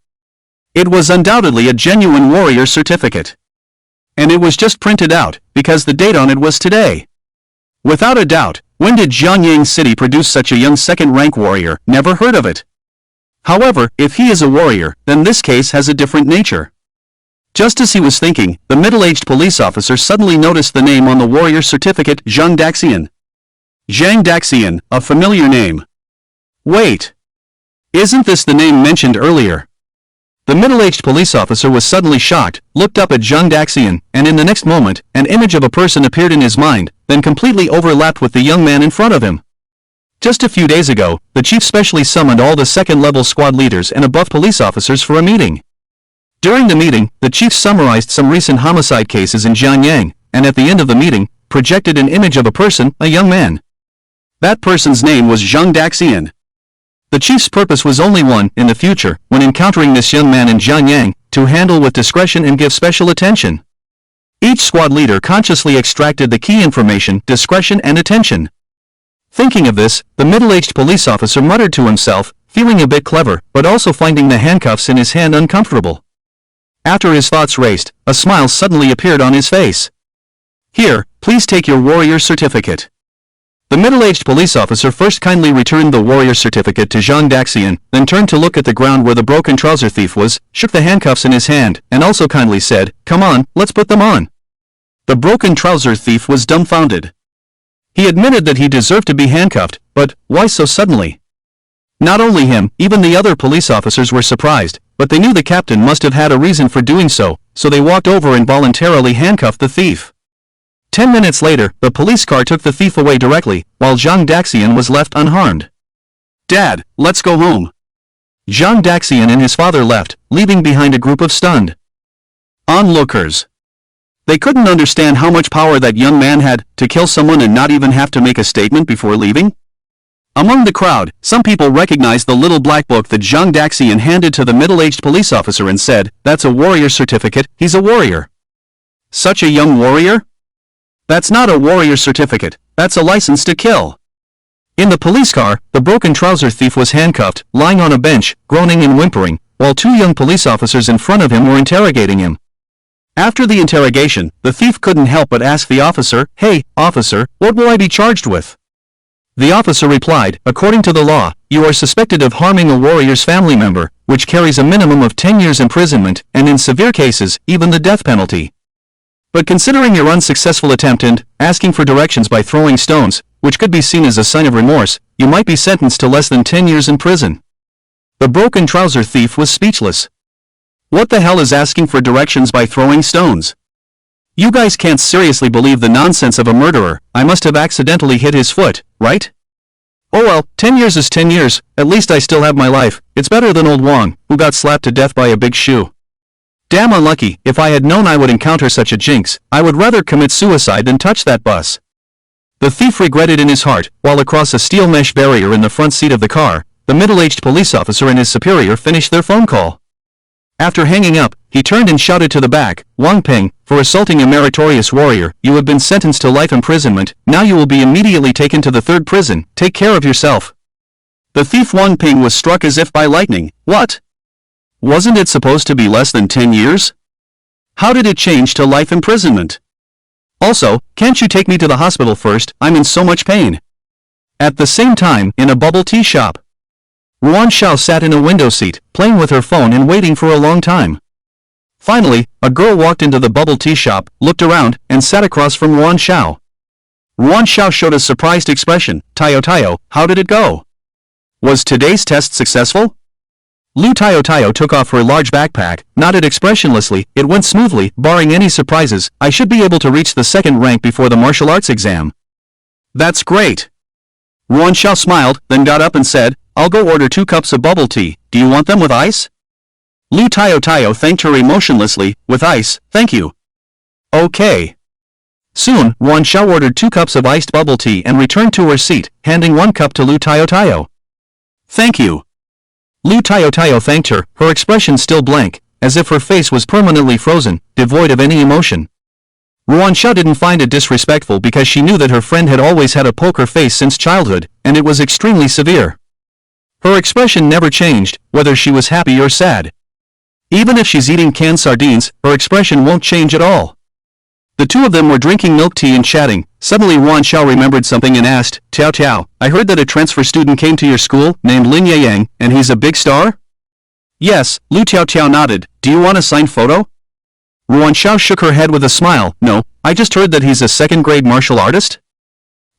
It was undoubtedly a genuine warrior certificate. And it was just printed out, because the date on it was today. Without a doubt, when did Jianyang City produce such a young second-rank warrior? Never heard of it. However, if he is a warrior, then this case has a different nature. Just as he was thinking, the middle-aged police officer suddenly noticed the name on the warrior certificate, Zhang Daxian. Zhang Daxian, a familiar name. Wait. Isn't this the name mentioned earlier? The middle-aged police officer was suddenly shocked, looked up at Zhang Daxian, and in the next moment, an image of a person appeared in his mind, then completely overlapped with the young man in front of him. Just a few days ago, the chief specially summoned all the second-level squad leaders and above police officers for a meeting. During the meeting, the chief summarized some recent homicide cases in Jianyang, and at the end of the meeting, projected an image of a person, a young man. That person's name was Zhang Daxian. The chief's purpose was only one, in the future, when encountering this young man in Jianyang, to handle with discretion and give special attention. Each squad leader consciously extracted the key information, discretion and attention. Thinking of this, the middle-aged police officer muttered to himself, feeling a bit clever, but also finding the handcuffs in his hand uncomfortable. After his thoughts raced, a smile suddenly appeared on his face. Here, please take your warrior certificate. The middle-aged police officer first kindly returned the warrior certificate to Zhang Daxian, then turned to look at the ground where the broken trouser thief was, shook the handcuffs in his hand, and also kindly said, "Come on, let's put them on." The broken trouser thief was dumbfounded. He admitted that he deserved to be handcuffed, but why so suddenly? Not only him, even the other police officers were surprised, but they knew the captain must have had a reason for doing so, so they walked over and voluntarily handcuffed the thief. 10 minutes later, the police car took the thief away directly, while Zhang Daxian was left unharmed. "Dad, let's go home." Zhang Daxian and his father left, leaving behind a group of stunned onlookers. They couldn't understand how much power that young man had, to kill someone and not even have to make a statement before leaving. Among the crowd, some people recognized the little black book that Zhang Daxian handed to the middle-aged police officer and said, "That's a warrior certificate, he's a warrior." Such a young warrior? That's not a warrior certificate, that's a license to kill. In the police car, the broken trouser thief was handcuffed, lying on a bench, groaning and whimpering, while two young police officers in front of him were interrogating him. After the interrogation, the thief couldn't help but ask the officer, "Hey, officer, what will I be charged with?" The officer replied, "According to the law, you are suspected of harming a warrior's family member, which carries a minimum of 10 years imprisonment, and in severe cases, even the death penalty. But considering your unsuccessful attempt and asking for directions by throwing stones, which could be seen as a sign of remorse, you might be sentenced to less than 10 years in prison." The broken trouser thief was speechless. What the hell is asking for directions by throwing stones? You guys can't seriously believe the nonsense of a murderer. I must have accidentally hit his foot, right? Oh well, 10 years is 10 years, at least I still have my life. It's better than old Wang, who got slapped to death by a big shoe. Damn unlucky, if I had known I would encounter such a jinx, I would rather commit suicide than touch that bus. The thief regretted in his heart, while across a steel mesh barrier in the front seat of the car, the middle-aged police officer and his superior finished their phone call. After hanging up, he turned and shouted to the back, "Wang Peng, for assaulting a meritorious warrior, you have been sentenced to life imprisonment, now you will be immediately taken to the third prison, take care of yourself." The thief Wang Peng was struck as if by lightning. What? Wasn't it supposed to be less than 10 years? How did it change to life imprisonment? Also, can't you take me to the hospital first, I'm in so much pain. At the same time, in a bubble tea shop, Ruan Xiao sat in a window seat, playing with her phone and waiting for a long time. Finally, a girl walked into the bubble tea shop, looked around, and sat across from Ruan Xiao. Ruan Xiao showed a surprised expression. "Tayo, how did it go? Was today's test successful?" Lu Tayo took off her large backpack, nodded expressionlessly. "It went smoothly, barring any surprises. I should be able to reach the second rank before the martial arts exam." "That's great." Ruan Xiao smiled, then got up and said, "I'll go order 2 cups of bubble tea. Do you want them with ice?" Lu Tayo thanked her emotionlessly. "With ice, thank you." "Okay." Soon, Ruan Xiao ordered 2 cups of iced bubble tea and returned to her seat, handing 1 cup to Lu Tayo. "Thank you." Lu Tayo thanked her, her expression still blank, as if her face was permanently frozen, devoid of any emotion. Ruansha didn't find it disrespectful because she knew that her friend had always had a poker face since childhood, and it was extremely severe. Her expression never changed, whether she was happy or sad. Even if she's eating canned sardines, her expression won't change at all. The two of them were drinking milk tea and chatting. Suddenly Ruansha remembered something and asked, Tiao Tiao, I heard that a transfer student came to your school, named Lin Yang, and he's a big star? Yes, Lu Tiao Tiao nodded. Do you want a signed photo? Ruansha shook her head with a smile. No, I just heard that he's a second-grade martial artist?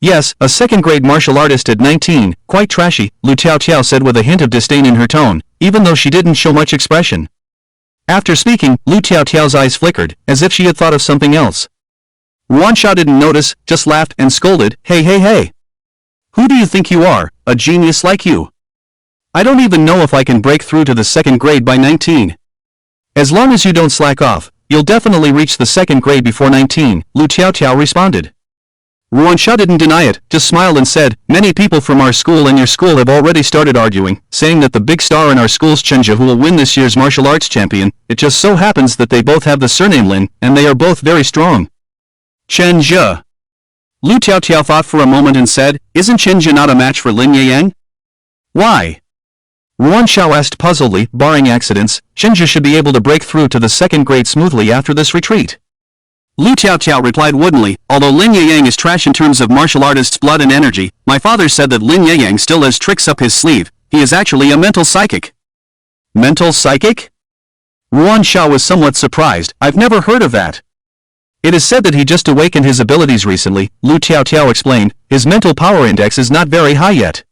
Yes, a second-grade martial artist at 19, quite trashy, Lu Tiao Tiao said with a hint of disdain in her tone, even though she didn't show much expression. After speaking, Lu Tiao Tiao's eyes flickered, as if she had thought of something else. Ruansha didn't notice, just laughed and scolded, Hey hey hey! Who do you think you are, a genius like you? I don't even know if I can break through to the second grade by 19. As long as you don't slack off, you'll definitely reach the second grade before 19, Lu Tiao Tiao responded. Ruansha didn't deny it, just smiled and said, Many people from our school and your school have already started arguing, saying that the big star in our school's Chen Zhe who will win this year's martial arts champion. It just so happens that they both have the surname Lin, and they are both very strong. Chen Zhe. Lu Tiao Tiao thought for a moment and said, Isn't Chen Zhe not a match for Lin Yang? Why? Ruansha asked puzzledly, barring accidents, Chen Zhe should be able to break through to the second grade smoothly after this retreat. Lu Tiao Tiao replied woodenly, Although Lin Yang is trash in terms of martial artist's blood and energy, my father said that Lin Yang still has tricks up his sleeve. He is actually a mental psychic. Mental psychic? Ruansha was somewhat surprised. I've never heard of that. It is said that he just awakened his abilities recently, Lu Tiao Tiao explained. His mental power index is not very high yet.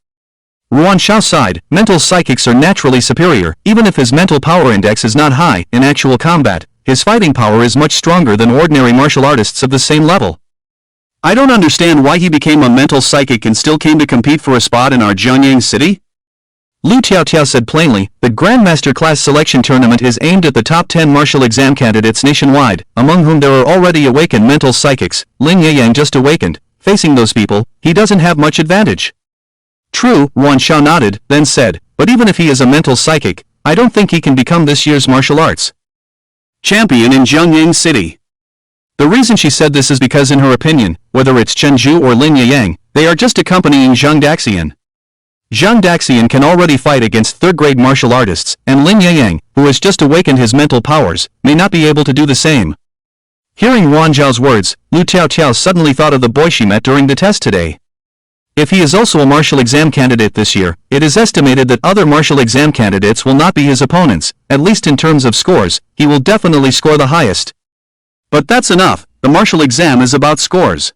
Ruansha sighed. Mental psychics are naturally superior, even if his mental power index is not high. In actual combat, his fighting power is much stronger than ordinary martial artists of the same level. I don't understand why he became a mental psychic and still came to compete for a spot in our Jiangyang city. Lu Tiao Tiao said plainly, the Grandmaster class selection tournament is aimed at the top 10 martial exam candidates nationwide, among whom there are already awakened mental psychics. Lin Yang just awakened. Facing those people, he doesn't have much advantage. True, Ruansha nodded, then said, but even if he is a mental psychic, I don't think he can become this year's martial arts champion in Jiangyang City. The reason she said this is because in her opinion, whether it's Chen Zhe or Lin Yang, they are just accompanying Zhang Daxian. Zhang Daxian can already fight against third-grade martial artists, and Lin Yang, who has just awakened his mental powers, may not be able to do the same. Hearing Ruansha's words, Lu Tiao Tiao suddenly thought of the boy she met during the test today. If he is also a martial exam candidate this year, it is estimated that other martial exam candidates will not be his opponents, at least in terms of scores. He will definitely score the highest. But that's enough, the martial exam is about scores.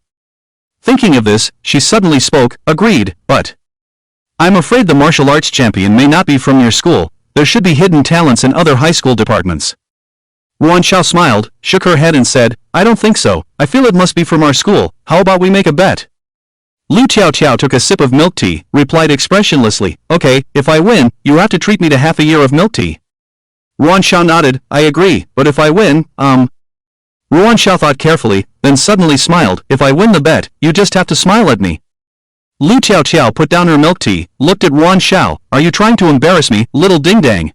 Thinking of this, she suddenly spoke, agreed, but I'm afraid the martial arts champion may not be from your school. There should be hidden talents in other high school departments. Ruansha smiled, shook her head and said, I don't think so, I feel it must be from our school. How about we make a bet? Lu Tiao Tiao took a sip of milk tea, replied expressionlessly, Okay, if I win, you have to treat me to half a year of milk tea. Ruansha nodded, I agree, but if I win, Ruansha thought carefully, then suddenly smiled, If I win the bet, you just have to smile at me. Lu Tiao Tiao put down her milk tea, looked at Ruansha, Are you trying to embarrass me, little ding-dang?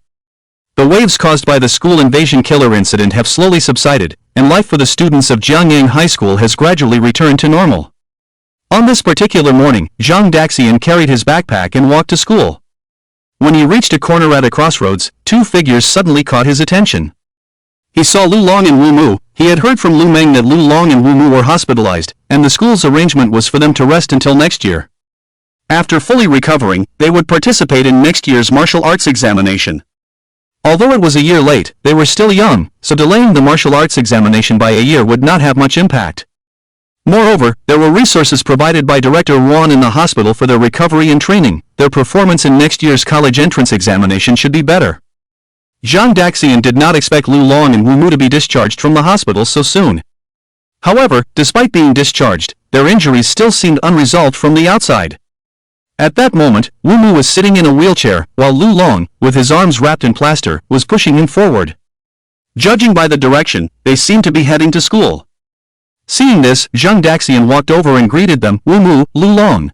The waves caused by the school invasion killer incident have slowly subsided, and life for the students of Jiangyang High School has gradually returned to normal. On this particular morning, Zhang Daxian carried his backpack and walked to school. When he reached a corner at a crossroads, two figures suddenly caught his attention. He saw Lu Long and Wu Mu. He had heard from Lu Meng that Lu Long and Wu Mu were hospitalized, and the school's arrangement was for them to rest until next year. After fully recovering, they would participate in next year's martial arts examination. Although it was a year late, they were still young, so delaying the martial arts examination by a year would not have much impact. Moreover, there were resources provided by Director Wan in the hospital for their recovery and training. Their performance in next year's college entrance examination should be better. Zhang Daxian did not expect Lu Long and Wu Mu to be discharged from the hospital so soon. However, despite being discharged, their injuries still seemed unresolved from the outside. At that moment, Wu Mu was sitting in a wheelchair, while Lu Long, with his arms wrapped in plaster, was pushing him forward. Judging by the direction, they seemed to be heading to school. Seeing this, Zhang Daxian walked over and greeted them, Wu Mu, Lu Long.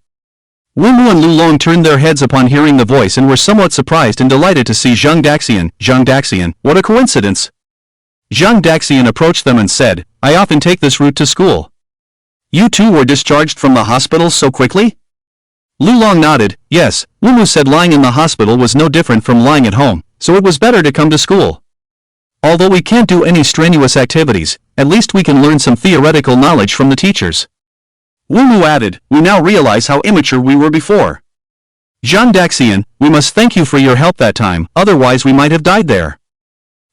Wu Mu and Lu Long turned their heads upon hearing the voice and were somewhat surprised and delighted to see Zhang Daxian. Zhang Daxian, what a coincidence! Zhang Daxian approached them and said, I often take this route to school. You too were discharged from the hospital so quickly? Lu Long nodded. Yes, Wu Mu said lying in the hospital was no different from lying at home, so it was better to come to school. Although we can't do any strenuous activities, at least we can learn some theoretical knowledge from the teachers. Wu Mu added, we now realize how immature we were before. Zhang Daxian, we must thank you for your help that time, otherwise we might have died there.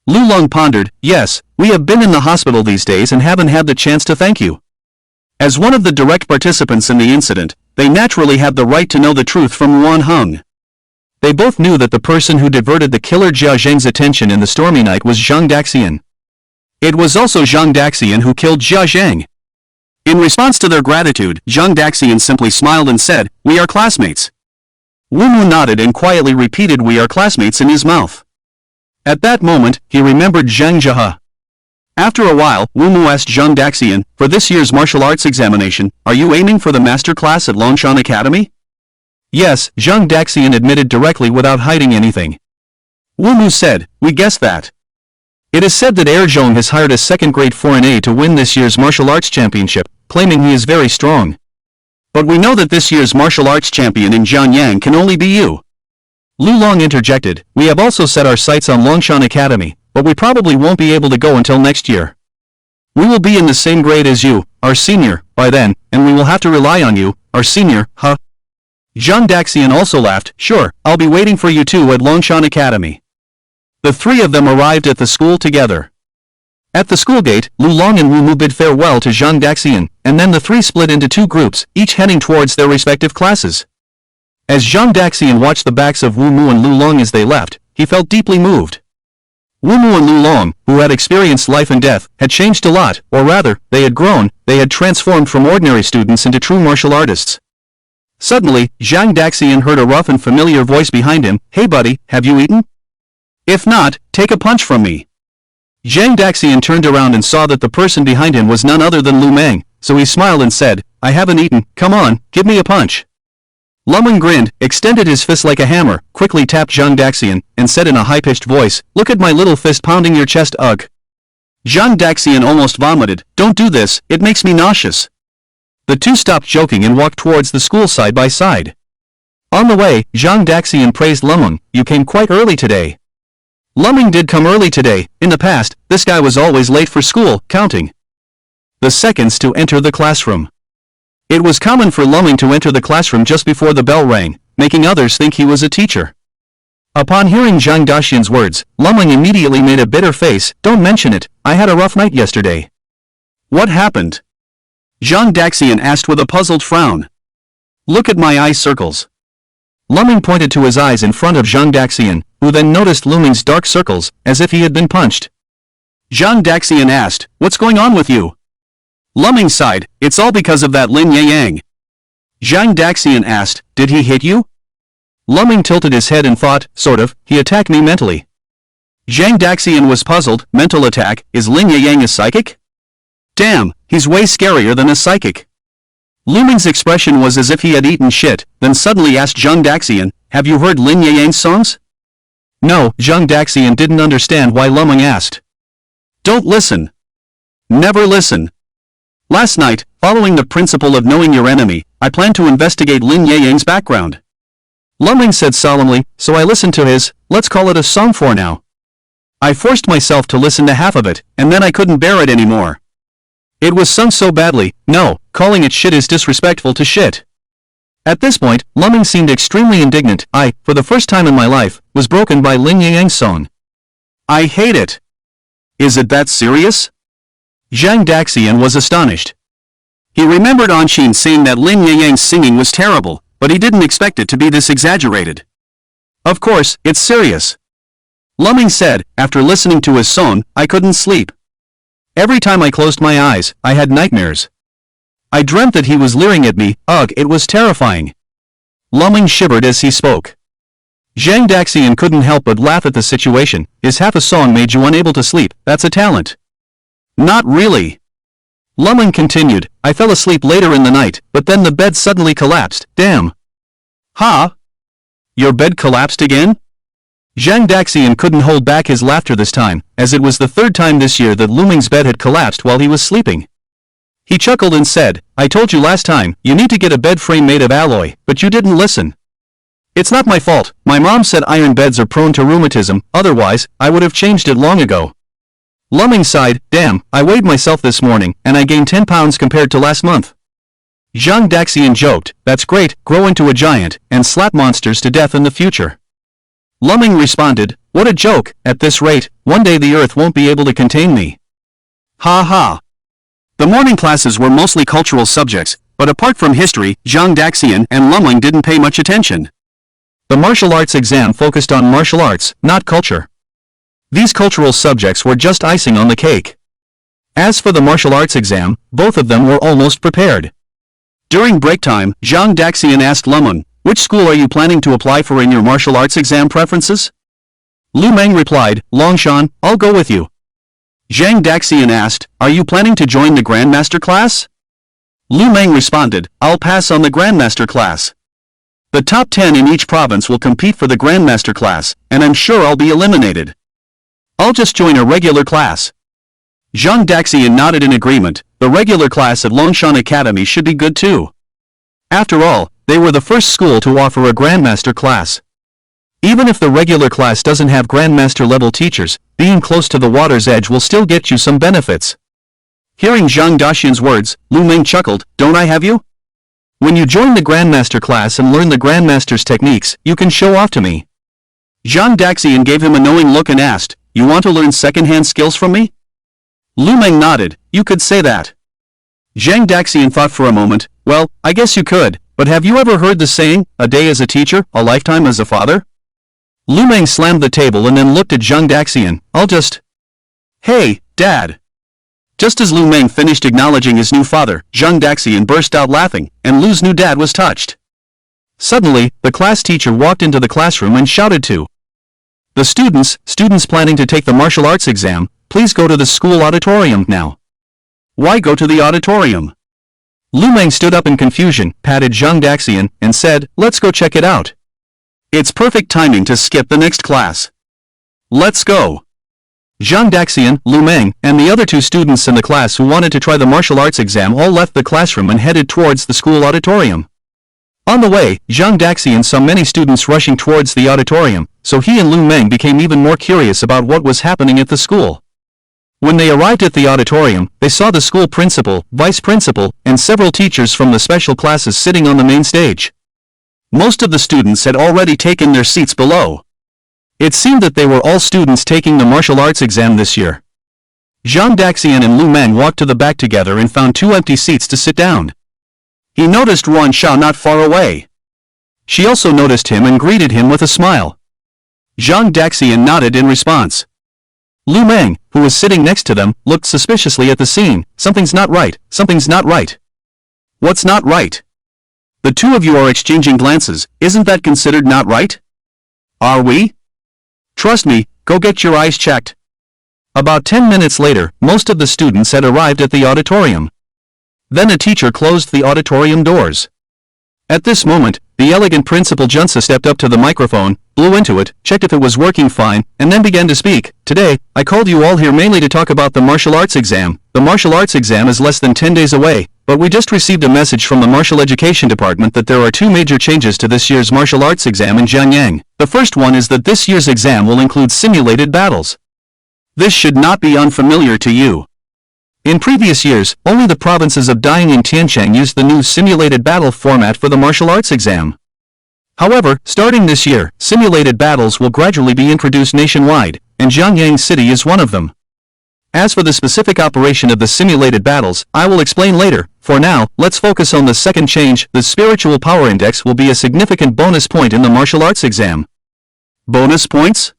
Lu Long pondered, yes, we have been in the hospital these days and haven't had the chance to thank you. As one of the direct participants in the incident, they naturally have the right to know the truth from Yuan Heng. They both knew that the person who diverted the killer Jia Zheng's attention in the stormy night was Zhang Daxian. It was also Zhang Daxian who killed Jia Zheng. In response to their gratitude, Zhang Daxian simply smiled and said, we are classmates. Wu Mu nodded and quietly repeated we are classmates in his mouth. At that moment, he remembered Zhang Jia. After a while, Wu Mu asked Zhang Daxian, for this year's martial arts examination, are you aiming for the master class at Longshan Academy? Yes, Zhang Daxian admitted directly without hiding anything. Wu Mu said, we guessed that. It is said that Zhong has hired a second-grade foreign aide to win this year's martial arts championship, claiming he is very strong. But we know that this year's martial arts champion in Jianyang can only be you. Lu Long interjected, we have also set our sights on Longshan Academy, but we probably won't be able to go until next year. We will be in the same grade as you, our senior, by then, and we will have to rely on you, our senior, huh? Zhang Daxian also laughed, sure, I'll be waiting for you too at Longshan Academy. The three of them arrived at the school together. At the school gate, Lu Long and Wu Mu bid farewell to Zhang Daxian, and then the three split into two groups, each heading towards their respective classes. As Zhang Daxian watched the backs of Wu Mu and Lu Long as they left, he felt deeply moved. Wu Mu and Lu Long, who had experienced life and death, had changed a lot, or rather, they had grown, they had transformed from ordinary students into true martial artists. Suddenly, Zhang Daxian heard a rough and familiar voice behind him, hey buddy, have you eaten? If not, take a punch from me. Zhang Daxian turned around and saw that the person behind him was none other than Lu Meng, so he smiled and said, I haven't eaten, come on, give me a punch. Lu Meng grinned, extended his fist like a hammer, quickly tapped Zhang Daxian, and said in a high-pitched voice, look at my little fist pounding your chest, ugh. Zhang Daxian almost vomited, don't do this, it makes me nauseous. The two stopped joking and walked towards the school side by side. On the way, Zhang Daxian praised Lu Meng, you came quite early today. Lu Meng did come early today, in the past, this guy was always late for school, counting the seconds to enter the classroom. It was common for Lu Meng to enter the classroom just before the bell rang, making others think he was a teacher. Upon hearing Zhang Daxian's words, Lu Meng immediately made a bitter face, don't mention it, I had a rough night yesterday. What happened? Zhang Daxian asked with a puzzled frown. Look at my eye circles. Lu Meng pointed to his eyes in front of Zhang Daxian, who then noticed Lu Meng's dark circles, as if he had been punched. Zhang Daxian asked, what's going on with you? Lu Meng sighed, it's all because of that Lin Yang. Zhang Daxian asked, did he hit you? Lu Meng tilted his head and thought, sort of, he attacked me mentally. Zhang Daxian was puzzled, mental attack, is Lin Yang a psychic? Damn, he's way scarier than a psychic. Lu Meng's expression was as if he had eaten shit, then suddenly asked Zhang Daxian, have you heard Lin Yang's songs? No, Zhang Daxian didn't understand why Lu Meng asked. Don't listen. Never listen. Last night, following the principle of knowing your enemy, I planned to investigate Lin Yang's background. Lu Meng said solemnly, so I listened to his, let's call it a song for now. I forced myself to listen to half of it, and then I couldn't bear it anymore. It was sung so badly, no, calling it shit is disrespectful to shit. At this point, Lu Meng seemed extremely indignant. I, for the first time in my life, was broken by Lin Yang's song. I hate it. Is it that serious? Zhang Daxian was astonished. He remembered Anshin saying that Lin Yang's singing was terrible, but he didn't expect it to be this exaggerated. Of course, it's serious. Lu Meng said, after listening to his song, I couldn't sleep. Every time I closed my eyes, I had nightmares. I dreamt that he was leering at me, ugh, it was terrifying. Lu Meng shivered as he spoke. Zhang Daxian couldn't help but laugh at the situation, is half a song made you unable to sleep, that's a talent. Not really. Lu Meng continued, I fell asleep later in the night, but then the bed suddenly collapsed, damn. Huh? Your bed collapsed again? Zhang Daxian couldn't hold back his laughter this time, as it was the third time this year that Lu Meng's bed had collapsed while he was sleeping. He chuckled and said, "I told you last time, you need to get a bed frame made of alloy, but you didn't listen. It's not my fault, my mom said iron beds are prone to rheumatism, otherwise, I would have changed it long ago." Lu Meng sighed, "Damn, I weighed myself this morning, and I gained 10 pounds compared to last month." Zhang Daxian joked, "That's great, grow into a giant, and slap monsters to death in the future." Lu Meng responded, "What a joke, at this rate, one day the earth won't be able to contain me." Ha ha. The morning classes were mostly cultural subjects, but apart from history, Zhang Daxian and Lu Meng didn't pay much attention. The martial arts exam focused on martial arts, not culture. These cultural subjects were just icing on the cake. As for the martial arts exam, both of them were almost prepared. During break time, Zhang Daxian asked Lu Meng, "Which school are you planning to apply for in your martial arts exam preferences?" Lu Meng replied, "Longshan, I'll go with you." Zhang Daxian asked, "Are you planning to join the Grandmaster class?" Lu Meng responded, "I'll pass on the Grandmaster class. The top 10 in each province will compete for the Grandmaster class, and I'm sure I'll be eliminated. I'll just join a regular class." Zhang Daxian nodded in agreement. The regular class at Longshan Academy should be good too. After all, they were the first school to offer a Grandmaster class. Even if the regular class doesn't have Grandmaster level teachers, being close to the water's edge will still get you some benefits. Hearing Zhang Daxian's words, Lu Meng chuckled, "Don't I have you? When you join the Grandmaster class and learn the Grandmaster's techniques, you can show off to me." Zhang Daxian gave him a knowing look and asked, "You want to learn second-hand skills from me?" Lu Meng nodded, "You could say that." Zhang Daxian thought for a moment, "Well, I guess you could, but have you ever heard the saying, a day as a teacher, a lifetime as a father?" Lu Meng slammed the table and then looked at Zhang Daxian, "I'll just..." "Hey, Dad." Just as Lu Meng finished acknowledging his new father, Zhang Daxian burst out laughing, and Lu's new dad was touched. Suddenly, the class teacher walked into the classroom and shouted to the students planning to take the martial arts exam, "Please go to the school auditorium now." "Why go to the auditorium?" Lu Meng stood up in confusion, patted Zhang Daxian, and said, "Let's go check it out. It's perfect timing to skip the next class. Let's go." Zhang Daxian, Lu Meng, and the other 2 students in the class who wanted to try the martial arts exam all left the classroom and headed towards the school auditorium. On the way, Zhang Daxian saw many students rushing towards the auditorium, so he and Lu Meng became even more curious about what was happening at the school. When they arrived at the auditorium, they saw the school principal, vice principal, and several teachers from the special classes sitting on the main stage. Most of the students had already taken their seats below. It seemed that they were all students taking the martial arts exam this year. Zhang Daxian and Lu Meng walked to the back together and found 2 empty seats to sit down. He noticed Ruan Shao not far away. She also noticed him and greeted him with a smile. Zhang Daxian nodded in response. Lu Meng, who was sitting next to them, looked suspiciously at the scene. "Something's not right, something's not right." "What's not right?" "The 2 of you are exchanging glances, isn't that considered not right?" "Are we?" "Trust me, go get your eyes checked." About 10 minutes later, most of the students had arrived at the auditorium. Then a teacher closed the auditorium doors. At this moment, the elegant Principal Junsa stepped up to the microphone, blew into it, checked if it was working fine, and then began to speak. "Today, I called you all here mainly to talk about the martial arts exam. The martial arts exam is less than 10 days away, but we just received a message from the Martial Education Department that there are 2 major changes to this year's martial arts exam in Jianyang. The first one is that this year's exam will include simulated battles. This should not be unfamiliar to you. In previous years, only the provinces of Dayang and Tiancheng used the new simulated battle format for the martial arts exam. However, starting this year, simulated battles will gradually be introduced nationwide, and Jianyang City is one of them. As for the specific operation of the simulated battles, I will explain later. For now, let's focus on the second change. The spiritual power index will be a significant bonus point in the martial arts exam." "Bonus points?"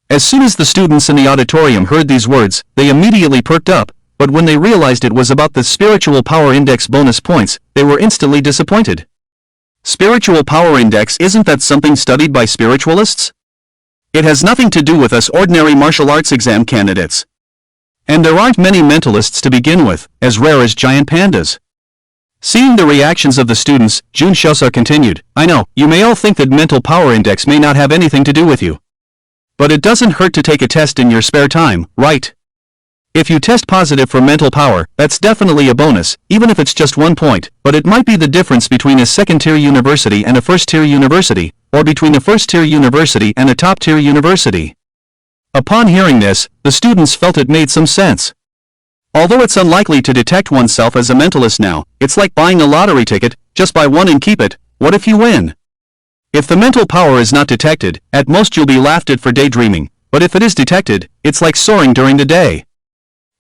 As soon as the students in the auditorium heard these words, they immediately perked up, but when they realized it was about the spiritual power index bonus points, they were instantly disappointed. Spiritual power index, isn't that something studied by spiritualists? It has nothing to do with us ordinary martial arts exam candidates. And there aren't many mentalists to begin with, as rare as giant pandas. Seeing the reactions of the students, Jun Xiaosao continued, "I know, you may all think that mental power index may not have anything to do with you. But it doesn't hurt to take a test in your spare time, right? If you test positive for mental power, that's definitely a bonus, even if it's just 1 point, but it might be the difference between a second-tier university and a first-tier university, or between a first-tier university and a top-tier university. Upon hearing this, the students felt it made some sense. Although it's unlikely to detect oneself as a mentalist now, it's like buying a lottery ticket, just buy one and keep it. What if you win? If the mental power is not detected, at most you'll be laughed at for daydreaming, but if it is detected, it's like soaring during the day.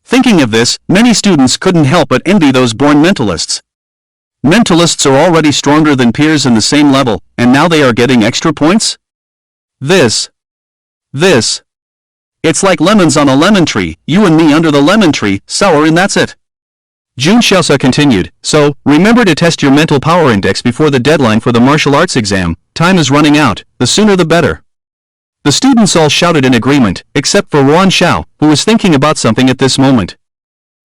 Thinking of this, many students couldn't help but envy those born mentalists. Mentalists are already stronger than peers in the same level, and now they are getting extra points? This. It's like lemons on a lemon tree, you and me under the lemon tree, sour and that's it. Jun Xiaosa continued, so, remember to test your mental power index before the deadline for the martial arts exam. Time is running out, the sooner the better. The students all shouted in agreement, except for Wan Xiao, who was thinking about something at this moment.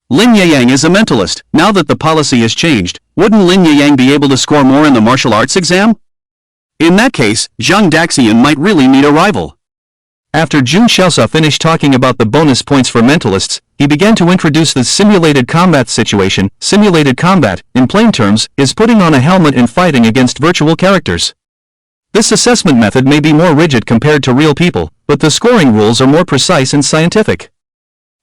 Lin Yayang is a mentalist. Now that the policy has changed, wouldn't Lin Yayang be able to score more in the martial arts exam? In that case, Zhang Daxian might really need a rival. After Jun Xiaosa finished talking about the bonus points for mentalists, he began to introduce the simulated combat situation. Simulated combat, in plain terms, is putting on a helmet and fighting against virtual characters. This assessment method may be more rigid compared to real people, but the scoring rules are more precise and scientific.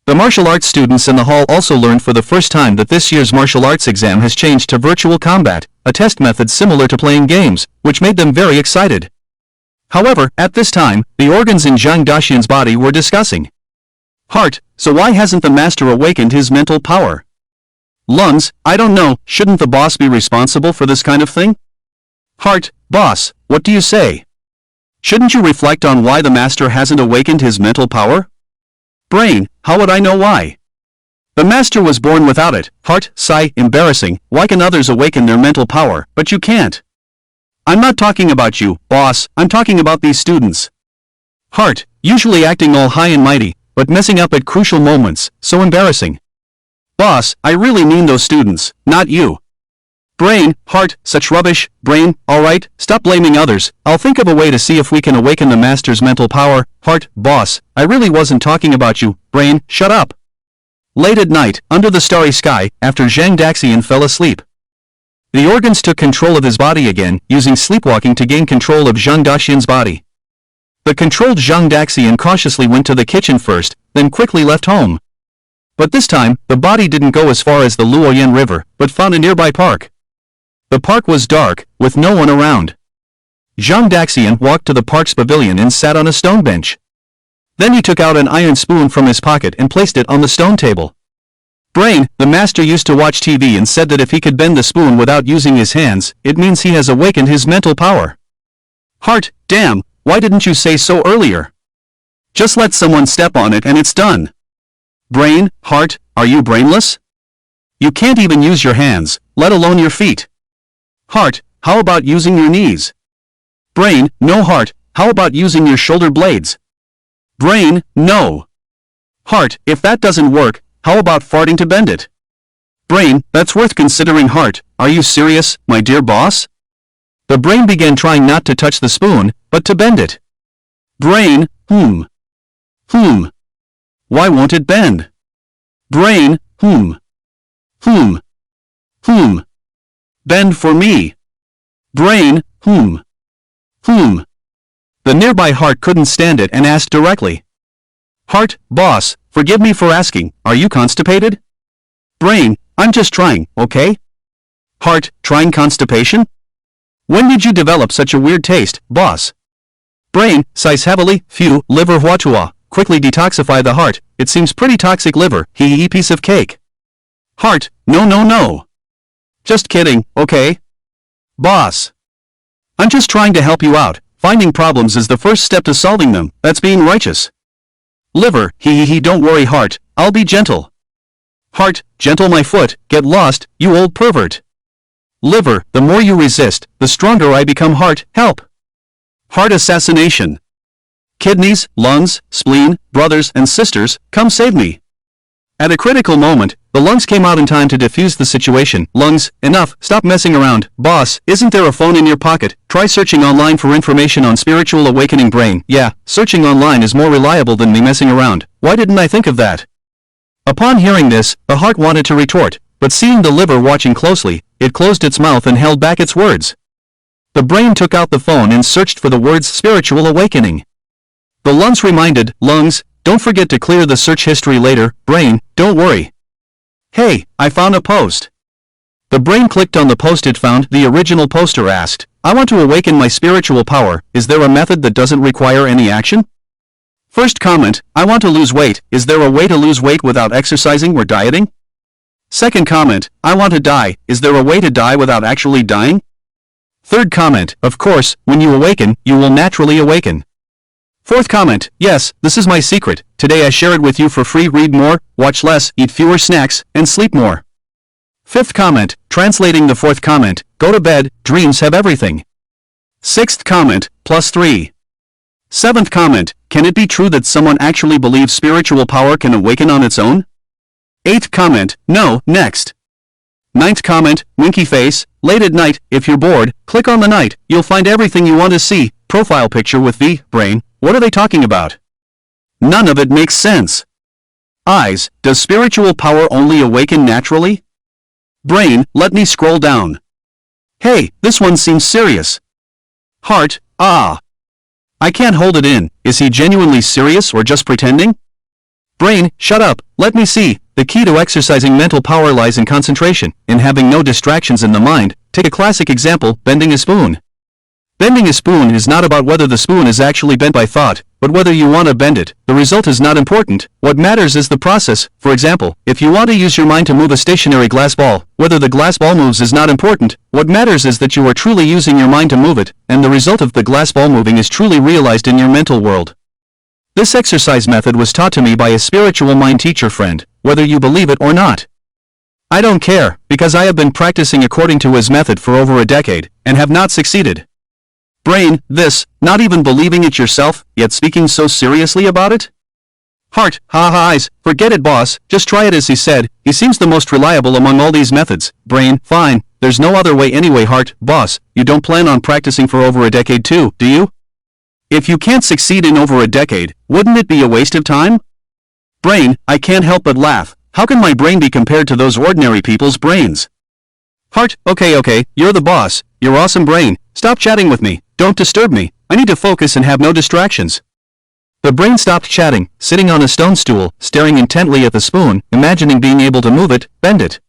The martial arts students in the hall also learned for the first time that this year's martial arts exam has changed to virtual combat, a test method similar to playing games, which made them very excited. However, at this time, the organs in Zhang Daxian's body were discussing. Heart, so why hasn't the master awakened his mental power? Lungs, I don't know, shouldn't the boss be responsible for this kind of thing? Heart, boss, what do you say? Shouldn't you reflect on why the master hasn't awakened his mental power? Brain, how would I know why? The master was born without it. Heart, sigh, embarrassing, why can others awaken their mental power, but you can't? I'm not talking about you, boss, I'm talking about these students. Heart, usually acting all high and mighty, but messing up at crucial moments, so embarrassing. Boss, I really mean those students, not you. Brain, heart, such rubbish. Brain, alright, stop blaming others, I'll think of a way to see if we can awaken the master's mental power. Heart, boss, I really wasn't talking about you. Brain, shut up. Late at night, under the starry sky, after Zhang Daxian fell asleep. The organs took control of his body again, using sleepwalking to gain control of Zhang Daxian's body. The controlled Zhang Daxian cautiously went to the kitchen first, then quickly left home. But this time, the body didn't go as far as the Luoyan River, but found a nearby park. The park was dark, with no one around. Zhang Daxian walked to the park's pavilion and sat on a stone bench. Then he took out an iron spoon from his pocket and placed it on the stone table. Brain, the master used to watch TV and said that if he could bend the spoon without using his hands, it means he has awakened his mental power. Heart, damn, why didn't you say so earlier? Just let someone step on it and it's done. Brain, heart, are you brainless? You can't even use your hands, let alone your feet. Heart, how about using your knees? Brain, no. Heart, how about using your shoulder blades? Brain, no. Heart, if that doesn't work, how about farting to bend it? Brain, that's worth considering. Heart, are you serious, my dear boss? The brain began trying not to touch the spoon, but to bend it. Brain, why won't it bend? Brain, bend for me. Brain, The nearby Heart couldn't stand it and asked directly. Heart, boss, forgive me for asking, are you constipated? Brain, I'm just trying, okay? Heart, trying constipation? When did you develop such a weird taste, boss? Brain, sighs heavily, phew, liver huatua, quickly detoxify the heart, it seems pretty toxic liver, hee piece of cake. Heart, no. Just kidding, okay? Boss. I'm just trying to help you out, finding problems is the first step to solving them, that's being righteous. Liver, hee, don't worry. Heart, I'll be gentle. Heart, gentle my foot, get lost, you old pervert. Liver, the more you resist, the stronger I become. Heart, help. Heart assassination. Kidneys, lungs, spleen, brothers and sisters, come save me. At a critical moment, The lungs came out in time to defuse the situation. Lungs, enough, stop messing around. Boss, isn't there a phone in your pocket? Try searching online for information on spiritual awakening. Brain, yeah, searching online is more reliable than me messing around. Why didn't I think of that? Upon hearing this, the heart wanted to retort, but seeing the liver watching closely, it closed its mouth and held back its words. The brain took out the phone and searched for the words spiritual awakening. The lungs reminded, lungs, don't forget to clear the search history later. Brain, don't worry. Hey, I found a post. The brain clicked on the post it found. The original poster asked, I want to awaken my spiritual power. Is there a method that doesn't require any action? First comment, I want to lose weight. Is there a way to lose weight without exercising or dieting? Second comment, I want to die. Is there a way to die without actually dying? Third comment, of course, when you awaken, you will naturally awaken. Fourth comment, yes, this is my secret. Today I share it with you for free. Read more, watch less, eat fewer snacks, and sleep more. Fifth comment, translating the fourth comment, go to bed, dreams have everything. Sixth comment, +3. Seventh comment, can it be true that someone actually believes spiritual power can awaken on its own? Eighth comment, no, next. Ninth comment, winky face, late at night, if you're bored, click on the night, you'll find everything you want to see. Profile picture with V, brain, what are they talking about? None of it makes sense. Eyes, does spiritual power only awaken naturally? Brain, let me scroll down. Hey, this one seems serious. Heart, ah. I can't hold it in, is he genuinely serious or just pretending? Brain, shut up, let me see. The key to exercising mental power lies in concentration, in having no distractions in the mind. Take a classic example, bending a spoon. Bending a spoon is not about whether the spoon is actually bent by thought, but whether you want to bend it. The result is not important. What matters is the process. For example, if you want to use your mind to move a stationary glass ball, whether the glass ball moves is not important. What matters is that you are truly using your mind to move it, and the result of the glass ball moving is truly realized in your mental world. This exercise method was taught to me by a spiritual mind teacher friend, whether you believe it or not. I don't care, because I have been practicing according to his method for over a decade, and have not succeeded. Brain, this, not even believing it yourself, yet speaking so seriously about it? Heart, ha ha. Eyes, forget it boss, just try it as he said, he seems the most reliable among all these methods. Brain, fine, there's no other way anyway. Heart, boss, you don't plan on practicing for over a decade too, do you? If you can't succeed in over a decade, wouldn't it be a waste of time? Brain, I can't help but laugh, how can my brain be compared to those ordinary people's brains? Heart, okay, you're the boss, you're awesome brain, stop chatting with me, don't disturb me, I need to focus and have no distractions. The brain stopped chatting, sitting on a stone stool, staring intently at the spoon, imagining being able to move it, bend it.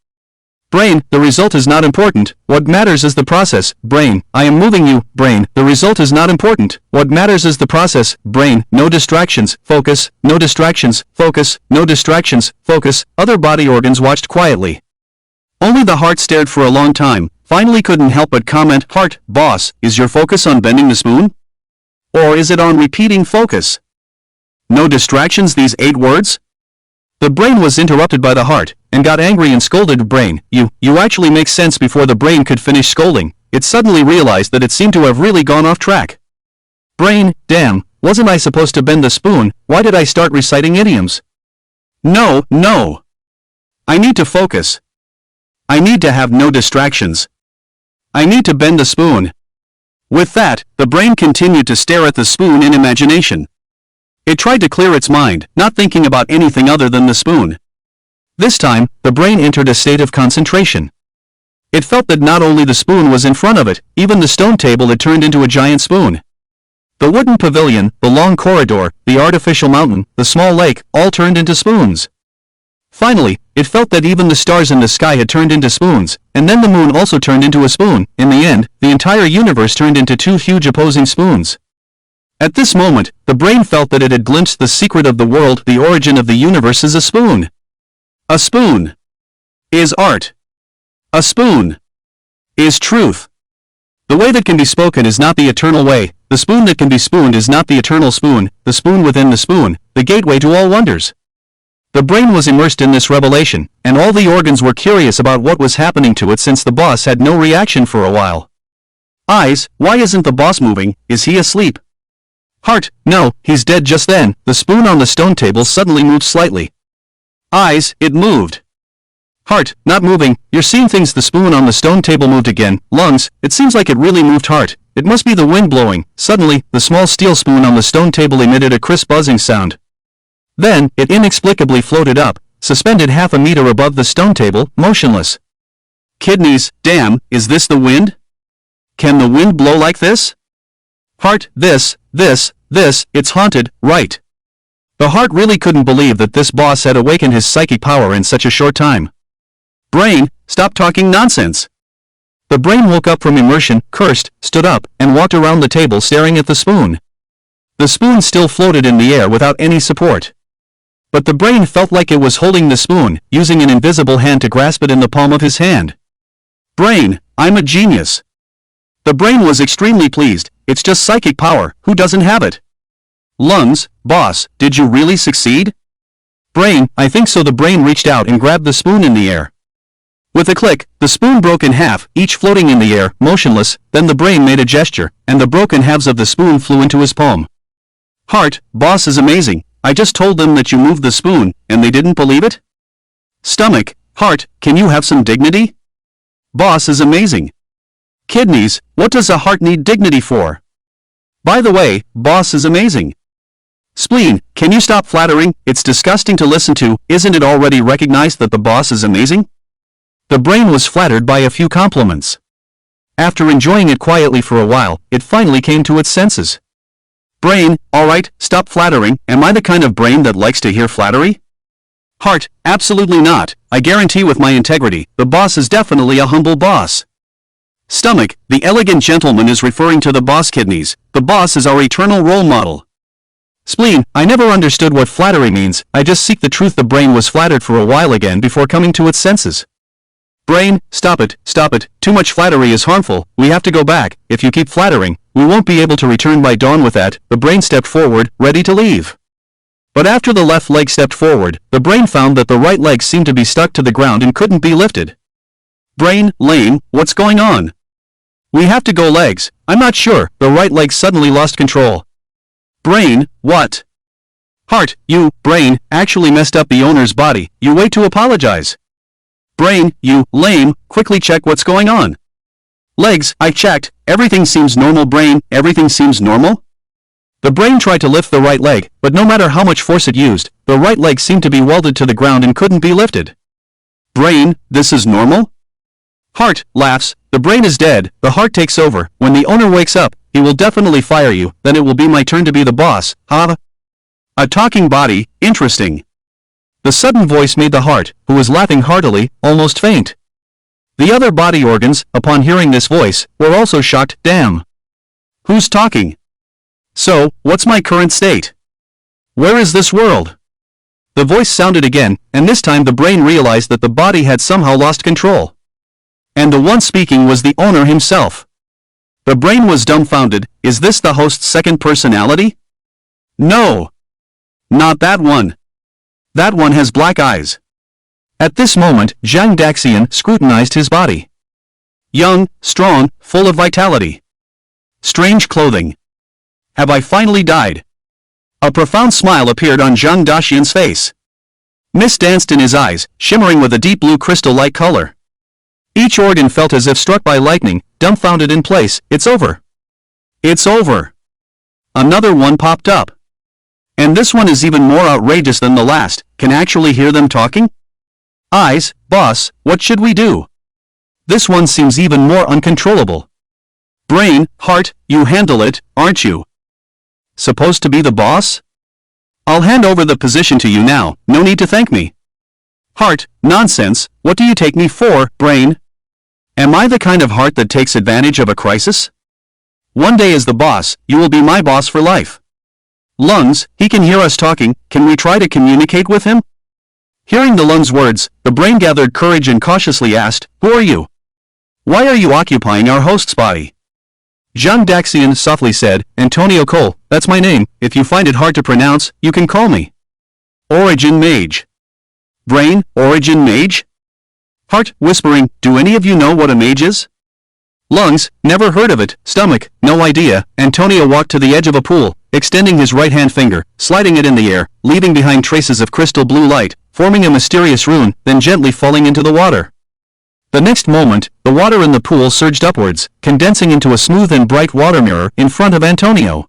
Brain, the result is not important, what matters is the process. Brain, I am moving you. Brain, the result is not important, what matters is the process. Brain, no distractions, focus, no distractions, focus, no distractions, focus. Other body organs watched quietly. Only the heart stared for a long time, finally couldn't help but comment, Heart, boss, is your focus on bending the spoon? Or is it on repeating focus? No distractions, these 8 words? The brain was interrupted by the heart, and got angry and scolded. Brain, you actually make sense. Before the brain could finish scolding, it suddenly realized that it seemed to have really gone off track. Brain, damn, wasn't I supposed to bend the spoon? Why did I start reciting idioms? No. I need to focus. I need to have no distractions. I need to bend the spoon. With that, the brain continued to stare at the spoon in imagination. It tried to clear its mind, not thinking about anything other than the spoon. This time, the brain entered a state of concentration. It felt that not only the spoon was in front of it, even the stone table had turned into a giant spoon. The wooden pavilion, the long corridor, the artificial mountain, the small lake, all turned into spoons. Finally, it felt that even the stars in the sky had turned into spoons, and then the moon also turned into a spoon. In the end, the entire universe turned into 2 huge opposing spoons. At this moment, the brain felt that it had glimpsed the secret of the world. The origin of the universe is a spoon. A spoon is art. A spoon is truth. The way that can be spoken is not the eternal way. The spoon that can be spooned is not the eternal spoon. The spoon within the spoon, the gateway to all wonders. The brain was immersed in this revelation, and all the organs were curious about what was happening to it since the boss had no reaction for a while. Eyes, why isn't the boss moving? Is he asleep? Heart, no, he's dead. Just then, the spoon on the stone table suddenly moved slightly. Eyes, it moved. Heart, not moving. You're seeing things. The spoon on the stone table moved again. Lungs, it seems like it really moved. Heart, it must be the wind blowing. Suddenly, the small steel spoon on the stone table emitted a crisp buzzing sound. Then, it inexplicably floated up, suspended half a meter above the stone table, motionless. Kidneys, damn, is this the wind? Can the wind blow like this? Heart, this, it's haunted, right? The heart really couldn't believe that this boss had awakened his psychic power in such a short time. Brain, stop talking nonsense. The brain woke up from immersion, cursed, stood up, and walked around the table staring at the spoon. The spoon still floated in the air without any support. But the brain felt like it was holding the spoon, using an invisible hand to grasp it in the palm of his hand. Brain, I'm a genius. The brain was extremely pleased. It's just psychic power, who doesn't have it? Lungs, boss, did you really succeed? Brain, I think so. The brain reached out and grabbed the spoon in the air. With a click, the spoon broke in half, each floating in the air, motionless. Then the brain made a gesture, and the broken halves of the spoon flew into his palm. Heart, boss is amazing. I just told them that you moved the spoon, and they didn't believe it? Stomach, heart, can you have some dignity? Boss is amazing. Kidneys, what does a heart need dignity for? By the way, boss is amazing. Spleen, can you stop flattering? It's disgusting to listen to. Isn't it already recognized that the boss is amazing? The brain was flattered by a few compliments. After enjoying it quietly for a while, it finally came to its senses. Brain, alright, stop flattering. Am I the kind of brain that likes to hear flattery? Heart, absolutely not. I guarantee with my integrity, the boss is definitely a humble boss. Stomach, the elegant gentleman is referring to the boss. Kidneys, the boss is our eternal role model. Spleen, I never understood what flattery means. I just seek the truth. The brain was flattered for a while again before coming to its senses. Brain, stop it, too much flattery is harmful. We have to go back. If you keep flattering, we won't be able to return by dawn. With that, the brain stepped forward, ready to leave. But after the left leg stepped forward, the brain found that the right leg seemed to be stuck to the ground and couldn't be lifted. Brain, lame, what's going on? We have to go. Legs, I'm not sure. The right leg suddenly lost control. Brain, what? Heart, you, brain, actually messed up the owner's body. You wait to apologize. Brain, you, lame, quickly check what's going on. Legs, I checked, everything seems normal. Brain, everything seems normal? The brain tried to lift the right leg, but no matter how much force it used, the right leg seemed to be welded to the ground and couldn't be lifted. Brain, this is normal? Heart, laughs, the brain is dead. The heart takes over. When the owner wakes up, he will definitely fire you. Then it will be my turn to be the boss. Ha! A talking body, interesting. The sudden voice made the heart, who was laughing heartily, almost faint. The other body organs, upon hearing this voice, were also shocked. Damn! Who's talking? So, what's my current state? Where is this world? The voice sounded again, and this time the brain realized that the body had somehow lost control. And the one speaking was the owner himself. The brain was dumbfounded. Is this the host's second personality? No. Not that one. That one has black eyes. At this moment, Zhang Daxian scrutinized his body. Young, strong, full of vitality. Strange clothing. Have I finally died? A profound smile appeared on Zhang Daxian's face. Mist danced in his eyes, shimmering with a deep blue crystal-like color. Each organ felt as if struck by lightning, dumbfounded in place. It's over. It's over. Another one popped up. And this one is even more outrageous than the last. Can actually hear them talking? Eyes, boss, what should we do? This one seems even more uncontrollable. Brain, heart, you handle it, aren't you? Supposed to be the boss? I'll hand over the position to you now, no need to thank me. Heart, nonsense, what do you take me for, brain? Am I the kind of heart that takes advantage of a crisis? One day as the boss, you will be my boss for life. Lungs, he can hear us talking, can we try to communicate with him? Hearing the lungs' words, the brain gathered courage and cautiously asked, who are you? Why are you occupying our host's body? Zhang Daxian softly said, Antonio Cole, that's my name. If you find it hard to pronounce, you can call me Origin Mage. Brain, Origin Mage? Heart, whispering, do any of you know what a mage is? Lungs, never heard of it. Stomach, no idea. Antonio walked to the edge of a pool, extending his right-hand finger, sliding it in the air, leaving behind traces of crystal blue light. forming a mysterious rune, then gently falling into the water. The next moment, the water in the pool surged upwards, condensing into a smooth and bright water mirror in front of Antonio.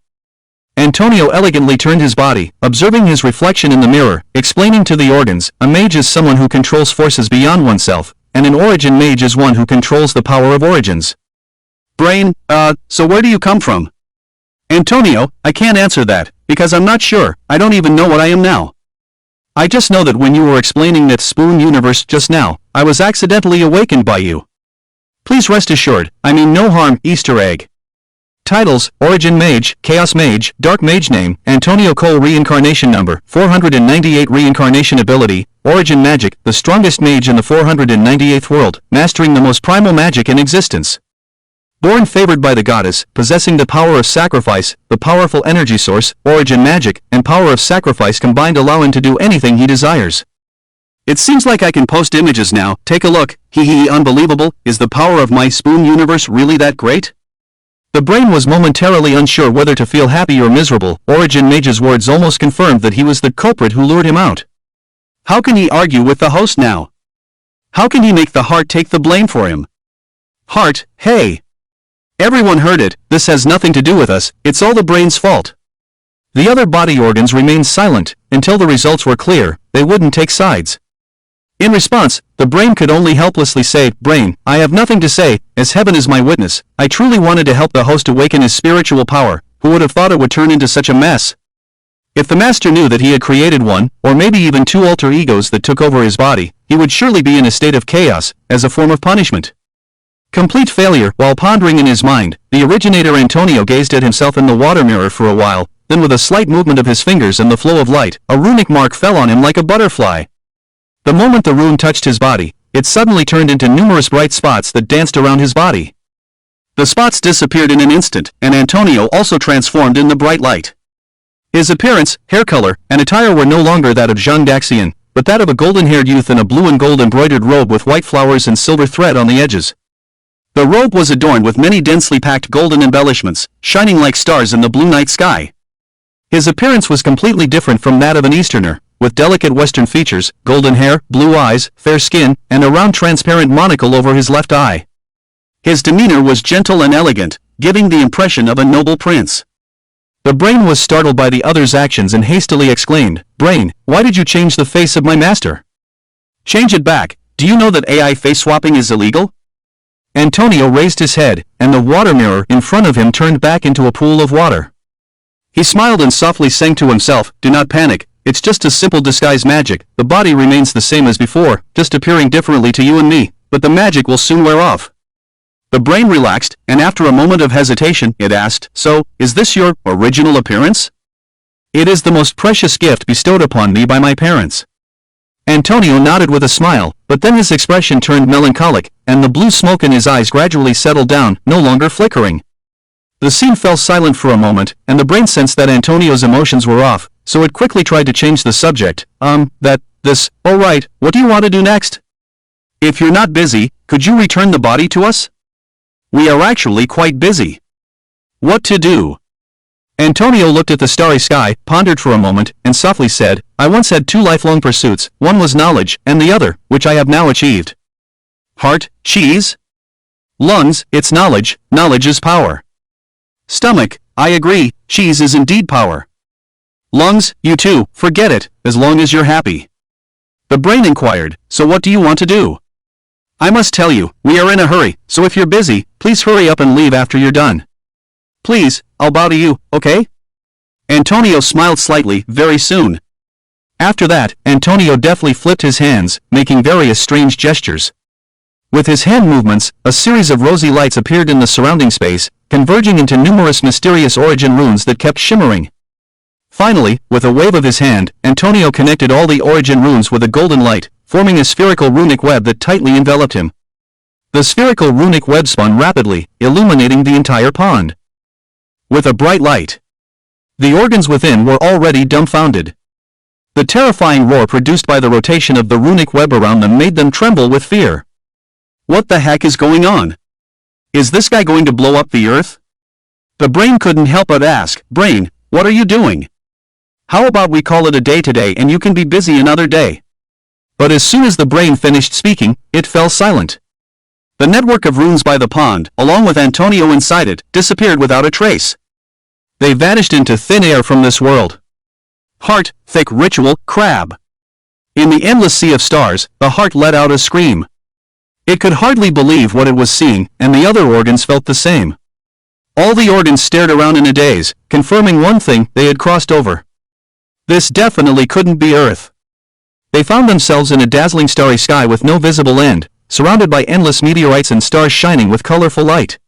Antonio elegantly turned his body, observing his reflection in the mirror, explaining to the organs, a mage is someone who controls forces beyond oneself, and an origin mage is one who controls the power of origins. Brain, so where do you come from? Antonio, I can't answer that, because I'm not sure, I don't even know what I am now. I just know that when you were explaining that spoon universe just now, I was accidentally awakened by you. Please rest assured, I mean no harm, Easter egg. Titles, Origin Mage, Chaos Mage, Dark Mage Name, Antonio Cole Reincarnation Number, 498 Reincarnation Ability, Origin Magic, the strongest mage in the 498th world, mastering the most primal magic in existence. Born favored by the goddess, possessing the power of sacrifice, the powerful energy source, origin magic, and power of sacrifice combined allow him to do anything he desires. It seems like I can post images now, take a look, hee unbelievable, is the power of my spoon universe really that great? The brain was momentarily unsure whether to feel happy or miserable. Origin Mage's words almost confirmed that he was the culprit who lured him out. How can he argue with the host now? How can he make the heart take the blame for him? Heart, hey! Everyone heard it, this has nothing to do with us, it's all the brain's fault. The other body organs remained silent, until the results were clear, they wouldn't take sides. In response, the brain could only helplessly say, Brain, I have nothing to say, as heaven is my witness, I truly wanted to help the host awaken his spiritual power, who would have thought it would turn into such a mess? If the master knew that he had created one, or maybe even two alter egos that took over his body, he would surely be in a state of chaos, as a form of punishment. Complete failure. While pondering in his mind, the originator Antonio gazed at himself in the water mirror for a while, then with a slight movement of his fingers and the flow of light, a runic mark fell on him like a butterfly. The moment the rune touched his body, it suddenly turned into numerous bright spots that danced around his body. The spots disappeared in an instant, and Antonio also transformed in the bright light. His appearance, hair color, and attire were no longer that of Jean Daxian, but that of a golden-haired youth in a blue and gold embroidered robe with white flowers and silver thread on the edges. The robe was adorned with many densely packed golden embellishments, shining like stars in the blue night sky. His appearance was completely different from that of an Easterner, with delicate Western features, golden hair, blue eyes, fair skin, and a round transparent monocle over his left eye. His demeanor was gentle and elegant, giving the impression of a noble prince. The brain was startled by the other's actions and hastily exclaimed, Brain, why did you change the face of my master? Change it back, do you know that AI face swapping is illegal? Antonio raised his head, and the water mirror in front of him turned back into a pool of water. He smiled and softly sang to himself, Do not panic, it's just a simple disguise magic, the body remains the same as before, just appearing differently to you and me, but the magic will soon wear off. The brain relaxed, and after a moment of hesitation, it asked, So, is this your original appearance? It is the most precious gift bestowed upon me by my parents. Antonio nodded with a smile, but then his expression turned melancholic, and the blue smoke in his eyes gradually settled down, no longer flickering. The scene fell silent for a moment, and the brain sensed that Antonio's emotions were off, so it quickly tried to change the subject. All right, what do you want to do next? If you're not busy, could you return the body to us? We are actually quite busy. What to do? Antonio looked at the starry sky, pondered for a moment, and softly said, I once had two lifelong pursuits, one was knowledge, and the other, which I have now achieved. Heart, cheese? Lungs, it's knowledge, knowledge is power. Stomach, I agree, cheese is indeed power. Lungs, you too, forget it, as long as you're happy. The brain inquired, so what do you want to do? I must tell you, we are in a hurry, so if you're busy, please hurry up and leave after you're done. Please, I'll bow to you, okay? Antonio smiled slightly, very soon. After that, Antonio deftly flipped his hands, making various strange gestures. With his hand movements, a series of rosy lights appeared in the surrounding space, converging into numerous mysterious origin runes that kept shimmering. Finally, with a wave of his hand, Antonio connected all the origin runes with a golden light, forming a spherical runic web that tightly enveloped him. The spherical runic web spun rapidly, illuminating the entire pond. With a bright light. The organs within were already dumbfounded. The terrifying roar produced by the rotation of the runic web around them made them tremble with fear. What the heck is going on? Is this guy going to blow up the earth? The brain couldn't help but ask, Brain, what are you doing? How about we call it a day today and you can be busy another day? But as soon as the brain finished speaking, it fell silent. The network of runes by the pond, along with Antonio inside it, disappeared without a trace. They vanished into thin air from this world. Heart, thick ritual, crab. In the endless sea of stars, the heart let out a scream. It could hardly believe what it was seeing, and the other organs felt the same. All the organs stared around in a daze, confirming one thing: they had crossed over. This definitely couldn't be Earth. They found themselves in a dazzling starry sky with no visible end, surrounded by endless meteorites and stars shining with colorful light.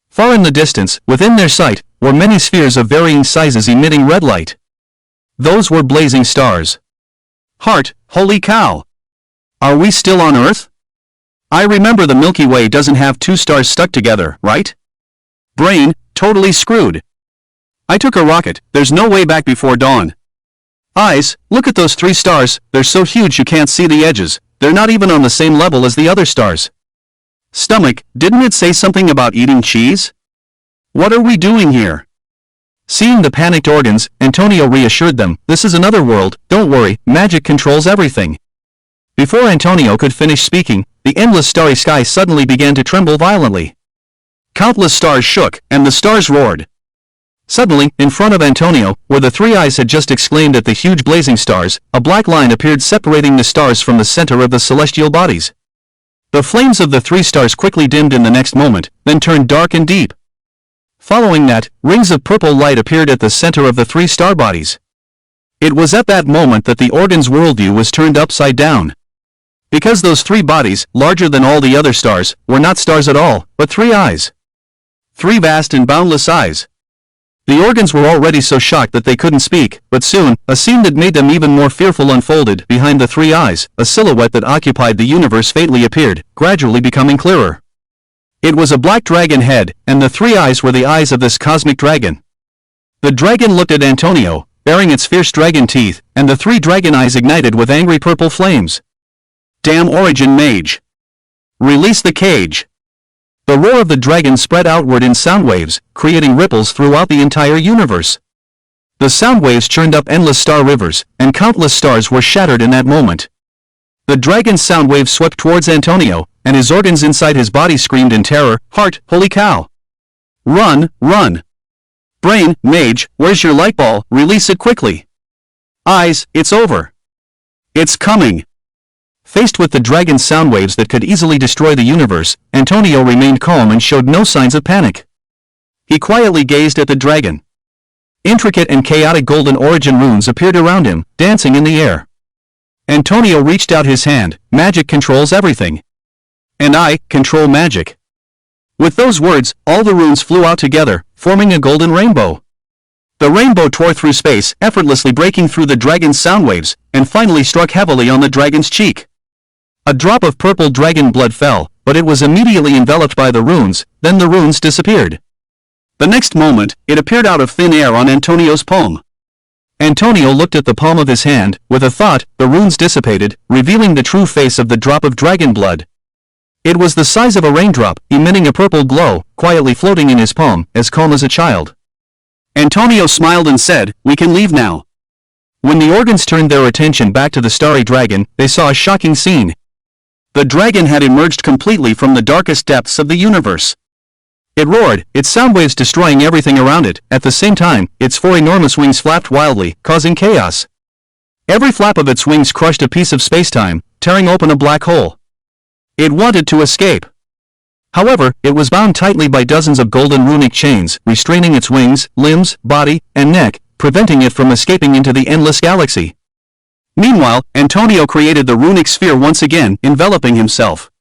Far in the distance, within their sight, were many spheres of varying sizes emitting red light. Those were blazing stars. Heart, holy cow! Are we still on Earth? I remember the Milky Way doesn't have two stars stuck together, right? Brain, totally screwed. I took a rocket, there's no way back before dawn. Eyes, look at those 3 stars, they're so huge you can't see the edges, they're not even on the same level as the other stars. Stomach, didn't it say something about eating cheese? What are we doing here? Seeing the panicked organs, Antonio reassured them, this is another world, don't worry, magic controls everything. Before Antonio could finish speaking, the endless starry sky suddenly began to tremble violently. Countless stars shook, and the stars roared. Suddenly, in front of Antonio, where the 3 eyes had just exclaimed at the huge blazing stars, a black line appeared separating the stars from the center of the celestial bodies. The flames of the 3 stars quickly dimmed in the next moment, then turned dark and deep. Following that, rings of purple light appeared at the center of the 3 star bodies. It was at that moment that the organ's worldview was turned upside down. Because those 3 bodies, larger than all the other stars, were not stars at all, but 3 eyes. 3 vast and boundless eyes. The organs were already so shocked that they couldn't speak, but soon, a scene that made them even more fearful unfolded. Behind the 3 eyes, a silhouette that occupied the universe faintly appeared, gradually becoming clearer. It was a black dragon head, and the 3 eyes were the eyes of this cosmic dragon. The dragon looked at Antonio, baring its fierce dragon teeth, and the 3 dragon eyes ignited with angry purple flames. Damn origin mage! Release the cage! The roar of the dragon spread outward in sound waves, creating ripples throughout the entire universe. The sound waves churned up endless star rivers, and countless stars were shattered in that moment. The dragon's sound waves swept towards Antonio, and his organs inside his body screamed in terror, Heart, holy cow! Run, run! Brain, mage, where's your light ball? Release it quickly! Eyes, it's over! It's coming! Faced with the dragon's sound waves that could easily destroy the universe, Antonio remained calm and showed no signs of panic. He quietly gazed at the dragon. Intricate and chaotic golden origin runes appeared around him, dancing in the air. Antonio reached out his hand, magic controls everything. And I control magic. With those words, all the runes flew out together, forming a golden rainbow. The rainbow tore through space, effortlessly breaking through the dragon's sound waves, and finally struck heavily on the dragon's cheek. A drop of purple dragon blood fell, but it was immediately enveloped by the runes, then the runes disappeared. The next moment, it appeared out of thin air on Antonio's palm. Antonio looked at the palm of his hand, with a thought, the runes dissipated, revealing the true face of the drop of dragon blood. It was the size of a raindrop, emitting a purple glow, quietly floating in his palm, as calm as a child. Antonio smiled and said, we can leave now. When the organs turned their attention back to the starry dragon, they saw a shocking scene. The dragon had emerged completely from the darkest depths of the universe. It roared, its sound waves destroying everything around it. At the same time, its 4 enormous wings flapped wildly, causing chaos. Every flap of its wings crushed a piece of spacetime, tearing open a black hole. It wanted to escape. However, it was bound tightly by dozens of golden runic chains, restraining its wings, limbs, body, and neck, preventing it from escaping into the endless galaxy. Meanwhile, Antonio created the runic sphere once again, enveloping himself.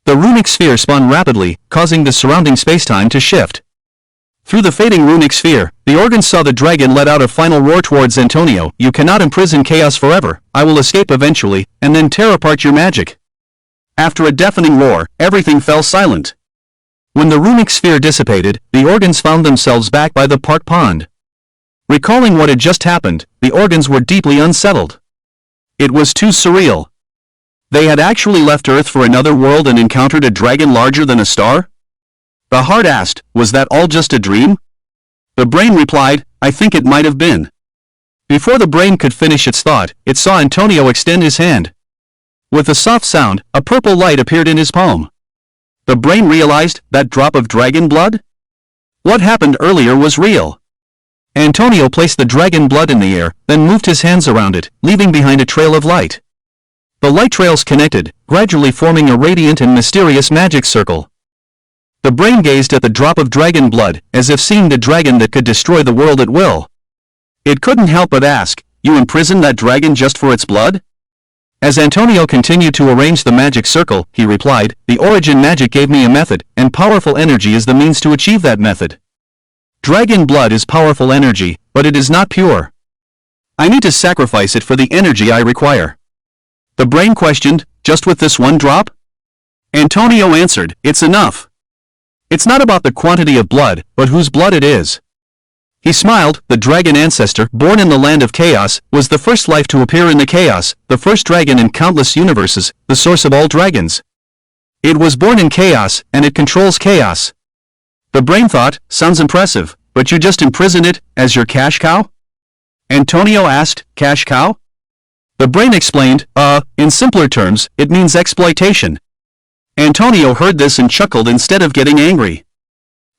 The runic sphere spun rapidly, causing the surrounding spacetime to shift. Through the fading runic sphere, the organs saw the dragon let out a final roar towards Antonio. You cannot imprison chaos forever, I will escape eventually, and then tear apart your magic. After a deafening roar, everything fell silent. When the runic sphere dissipated, the organs found themselves back by the park pond. Recalling what had just happened, the organs were deeply unsettled. It was too surreal. They had actually left Earth for another world and encountered a dragon larger than a star? The heart asked, was that all just a dream? The brain replied, I think it might have been. Before the brain could finish its thought, it saw Antonio extend his hand. With a soft sound, a purple light appeared in his palm. The brain realized that drop of dragon blood? What happened earlier was real. Antonio placed the dragon blood in the air, then moved his hands around it, leaving behind a trail of light. The light trails connected, gradually forming a radiant and mysterious magic circle. The brain gazed at the drop of dragon blood, as if seeing the dragon that could destroy the world at will. It couldn't help but ask, "You imprisoned that dragon just for its blood?" As Antonio continued to arrange the magic circle, he replied, "The origin magic gave me a method, and powerful energy is the means to achieve that method. Dragon blood is powerful energy, but it is not pure. I need to sacrifice it for the energy I require." The brain questioned, "Just with this one drop?" Antonio answered, "It's enough. It's not about the quantity of blood, but whose blood it is." He smiled. The dragon ancestor, born in the land of chaos, was the first life to appear in the chaos, the first dragon in countless universes, the source of all dragons. It was born in chaos, and it controls chaos. The brain thought, "Sounds impressive, but you just imprison it, as your cash cow?" Antonio asked, "Cash cow?" The brain explained, in simpler terms, it means exploitation." Antonio heard this and chuckled instead of getting angry.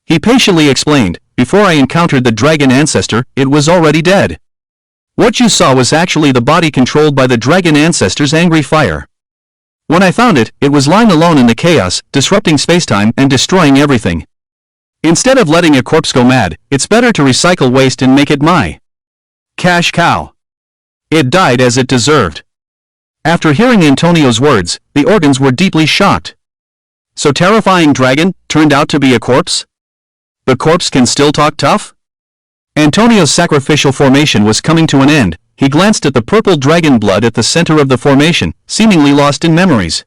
He patiently explained, "Before I encountered the dragon ancestor, it was already dead. What you saw was actually the body controlled by the dragon ancestor's angry fire. When I found it, it was lying alone in the chaos, disrupting spacetime and destroying everything. Instead of letting a corpse go mad, it's better to recycle waste and make it my cash cow. It died as it deserved." After hearing Antonio's words, the organs were deeply shocked. So terrifying dragon turned out to be a corpse? The corpse can still talk tough? Antonio's sacrificial formation was coming to an end. He glanced at the purple dragon blood at the center of the formation, seemingly lost in memories.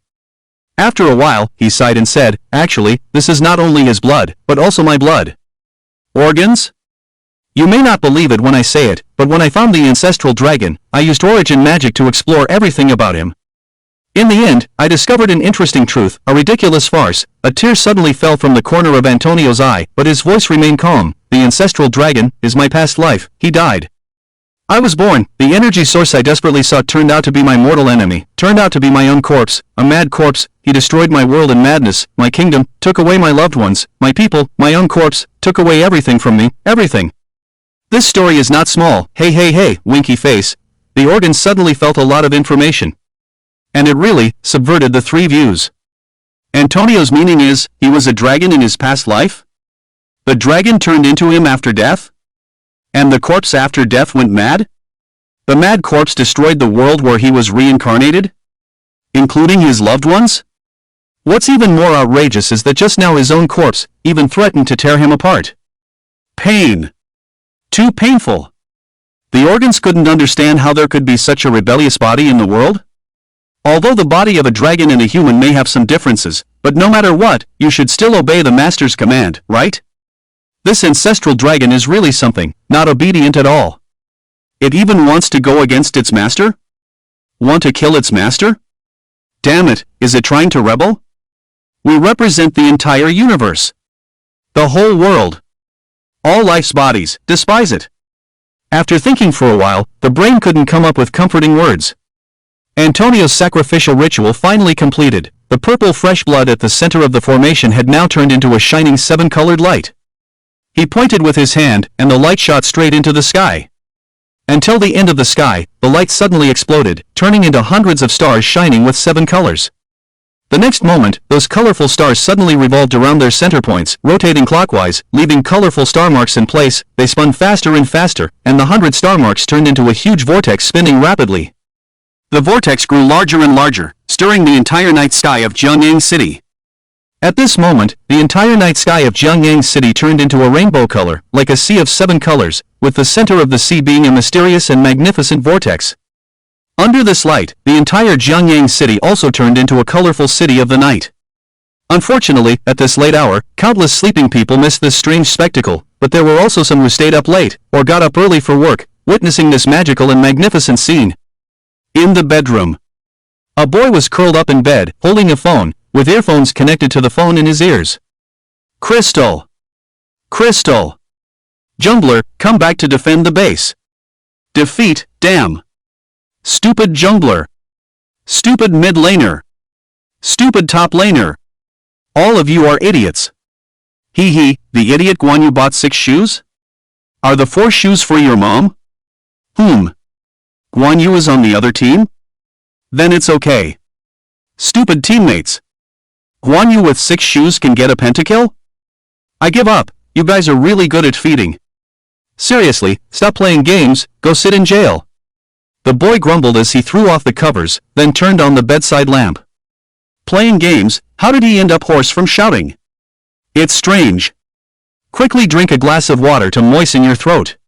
After a while, he sighed and said, "Actually, this is not only his blood, but also my blood." Organs? You may not believe it when I say it, but when I found the ancestral dragon, I used origin magic to explore everything about him. In the end, I discovered an interesting truth, a ridiculous farce. A tear suddenly fell from the corner of Antonio's eye, but his voice remained calm. "The ancestral dragon is my past life. He died. I was born. The energy source I desperately sought turned out to be my mortal enemy, turned out to be my own corpse, a mad corpse. He destroyed my world in madness, my kingdom, took away my loved ones, my people, my own corpse, took away everything from me, everything." This story is not small. Hey, winky face. The organ suddenly felt a lot of information. And it really subverted the three views. Antonio's meaning is, he was a dragon in his past life? The dragon turned into him after death? And the corpse after death went mad? The mad corpse destroyed the world where he was reincarnated? Including his loved ones? What's even more outrageous is that just now his own corpse even threatened to tear him apart. Pain. Too painful. The organs couldn't understand how there could be such a rebellious body in the world. Although the body of a dragon and a human may have some differences, but no matter what, you should still obey the master's command, right? This ancestral dragon is really something, not obedient at all. It even wants to go against its master? Want to kill its master? Damn it, is it trying to rebel? We represent the entire universe. The whole world. All life's bodies despise it. After thinking for a while, the brain couldn't come up with comforting words. Antonio's sacrificial ritual finally completed. The purple fresh blood at the center of the formation had now turned into a shining seven-colored light. He pointed with his hand, and the light shot straight into the sky. Until the end of the sky, the light suddenly exploded, turning into hundreds of stars shining with 7 colors. The next moment, those colorful stars suddenly revolved around their center points, rotating clockwise, leaving colorful star marks in place. They spun faster and faster, and the 100 star marks turned into a huge vortex spinning rapidly. The vortex grew larger and larger, stirring the entire night sky of Jiangyang City. At this moment, the entire night sky of Jiangyang City turned into a rainbow color, like a sea of 7 colors, with the center of the sea being a mysterious and magnificent vortex. Under this light, the entire Jiangyang City also turned into a colorful city of the night. Unfortunately, at this late hour, countless sleeping people missed this strange spectacle, but there were also some who stayed up late, or got up early for work, witnessing this magical and magnificent scene. In the bedroom. A boy was curled up in bed, holding a phone, with earphones connected to the phone in his ears. Crystal! Crystal! Jungler, come back to defend the base. Defeat, damn! Stupid jungler! Stupid mid laner. Stupid top laner. All of you are idiots. Hee hee, the idiot Guan Yu bought 6 shoes? Are the 4 shoes for your mom? Guan Yu is on the other team? Then it's okay. Stupid teammates. Guan Yu with 6 shoes can get a pentakill? I give up, you guys are really good at feeding. Seriously, stop playing games, go sit in jail. The boy grumbled as he threw off the covers, then turned on the bedside lamp. Playing games, how did he end up hoarse from shouting? It's strange. Quickly drink a glass of water to moisten your throat.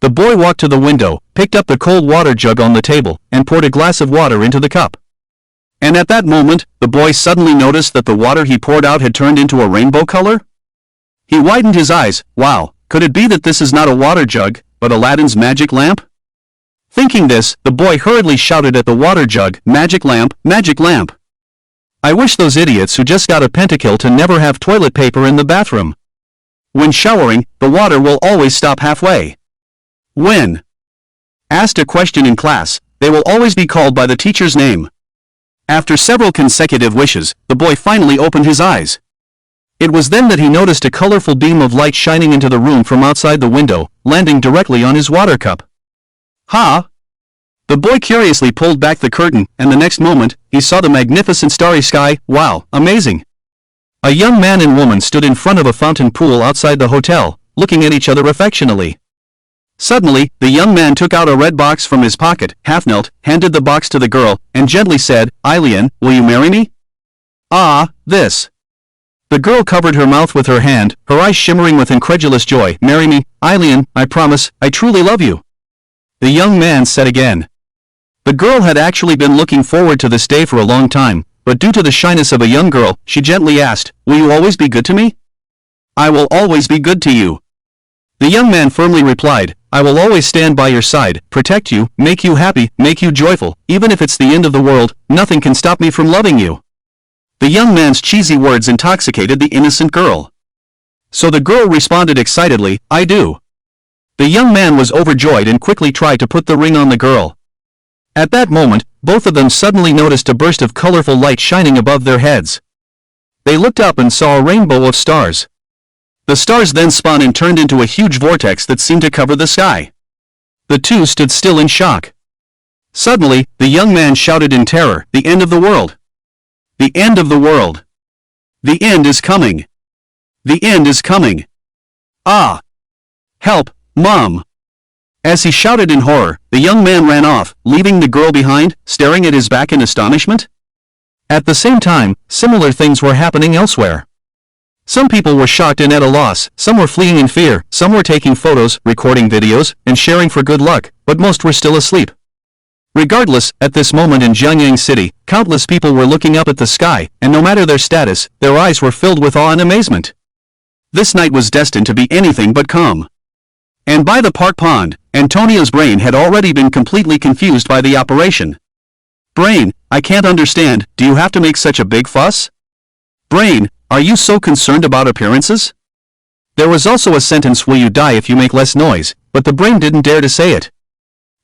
The boy walked to the window, picked up the cold water jug on the table, and poured a glass of water into the cup. And at that moment, the boy suddenly noticed that the water he poured out had turned into a rainbow color? He widened his eyes. Wow, could it be that this is not a water jug, but Aladdin's magic lamp? Thinking this, the boy hurriedly shouted at the water jug, "Magic lamp, magic lamp." I wish those idiots who just got a pentakill to never have toilet paper in the bathroom. When showering, the water will always stop halfway. When asked a question in class, they will always be called by the teacher's name. After several consecutive wishes, the boy finally opened his eyes. It was then that he noticed a colorful beam of light shining into the room from outside the window, landing directly on his water cup. Ha! The boy curiously pulled back the curtain, and the next moment, he saw the magnificent starry sky. Wow, amazing! A young man and woman stood in front of a fountain pool outside the hotel, looking at each other affectionately. Suddenly, the young man took out a red box from his pocket, half-knelt, handed the box to the girl, and gently said, "Eileen, will you marry me?" Ah, this. The girl covered her mouth with her hand, her eyes shimmering with incredulous joy. "Marry me, Eileen, I promise, I truly love you." The young man said again. The girl had actually been looking forward to this day for a long time, but due to the shyness of a young girl, she gently asked, "Will you always be good to me?" "I will always be good to you." The young man firmly replied, "I will always stand by your side, protect you, make you happy, make you joyful, even if it's the end of the world, nothing can stop me from loving you." The young man's cheesy words intoxicated the innocent girl. So the girl responded excitedly, "I do." The young man was overjoyed and quickly tried to put the ring on the girl. At that moment, both of them suddenly noticed a burst of colorful light shining above their heads. They looked up and saw a rainbow of stars. The stars then spun and turned into a huge vortex that seemed to cover the sky. The two stood still in shock. Suddenly, the young man shouted in terror, "The end of the world! The end of the world! The end is coming! The end is coming! Ah! Help, Mom!" As he shouted in horror, the young man ran off, leaving the girl behind, staring at his back in astonishment. At the same time, similar things were happening elsewhere. Some people were shocked and at a loss, some were fleeing in fear, some were taking photos, recording videos, and sharing for good luck, but most were still asleep. Regardless, at this moment in Jiangyang City, countless people were looking up at the sky, and no matter their status, their eyes were filled with awe and amazement. This night was destined to be anything but calm. And by the park pond, Antonio's brain had already been completely confused by the operation. "Brain, I can't understand, do you have to make such a big fuss? Brain, are you so concerned about appearances?" There was also a sentence, "Will you die if you make less noise?" but the brain didn't dare to say it.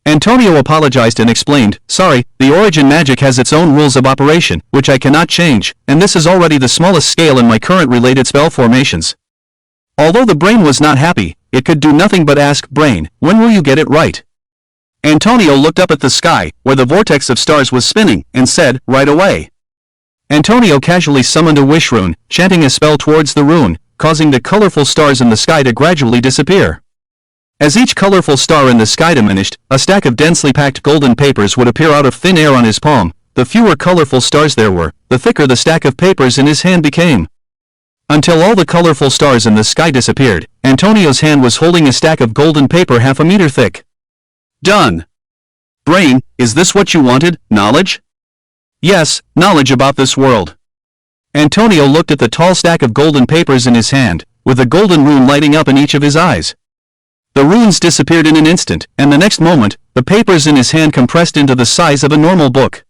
Antonio apologized and explained, "Sorry, the origin magic has its own rules of operation, which I cannot change, and this is already the smallest scale in my current related spell formations." Although the brain was not happy, it could do nothing but ask, "Brain, when will you get it right?" Antonio looked up at the sky, where the vortex of stars was spinning, and said, "Right away." Antonio casually summoned a wish rune, chanting a spell towards the rune, causing the colorful stars in the sky to gradually disappear. As each colorful star in the sky diminished, a stack of densely packed golden papers would appear out of thin air on his palm. The fewer colorful stars there were, the thicker the stack of papers in his hand became. Until all the colorful stars in the sky disappeared, Antonio's hand was holding a stack of golden paper half a meter thick. Done. Brain, is this what you wanted, knowledge? Yes, knowledge about this world. Antonio looked at the tall stack of golden papers in his hand, with a golden rune lighting up in each of his eyes. The runes disappeared in an instant, and the next moment, the papers in his hand compressed into the size of a normal book.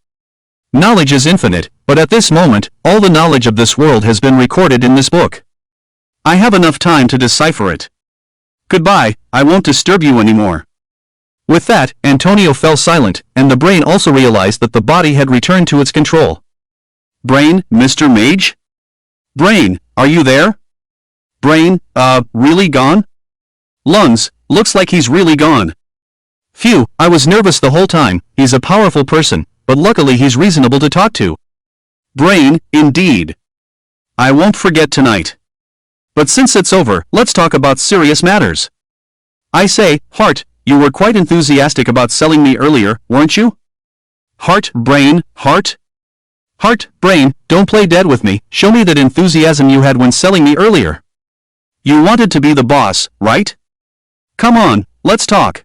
Knowledge is infinite, but at this moment, all the knowledge of this world has been recorded in this book. I have enough time to decipher it. Goodbye, I won't disturb you anymore. With that, Antonio fell silent, and the brain also realized that the body had returned to its control. Brain, Mr. Mage? Brain, are you there? Brain, really gone? Lungs, looks like he's really gone. Phew, I was nervous the whole time. He's a powerful person, but luckily he's reasonable to talk to. Brain, indeed. I won't forget tonight. But since it's over, let's talk about serious matters. I say, Heart, you were quite enthusiastic about selling me earlier, weren't you? Heart, Brain, Heart? Heart, Brain, don't play dead with me. Show me that enthusiasm you had when selling me earlier. You wanted to be the boss, right? Come on, let's talk.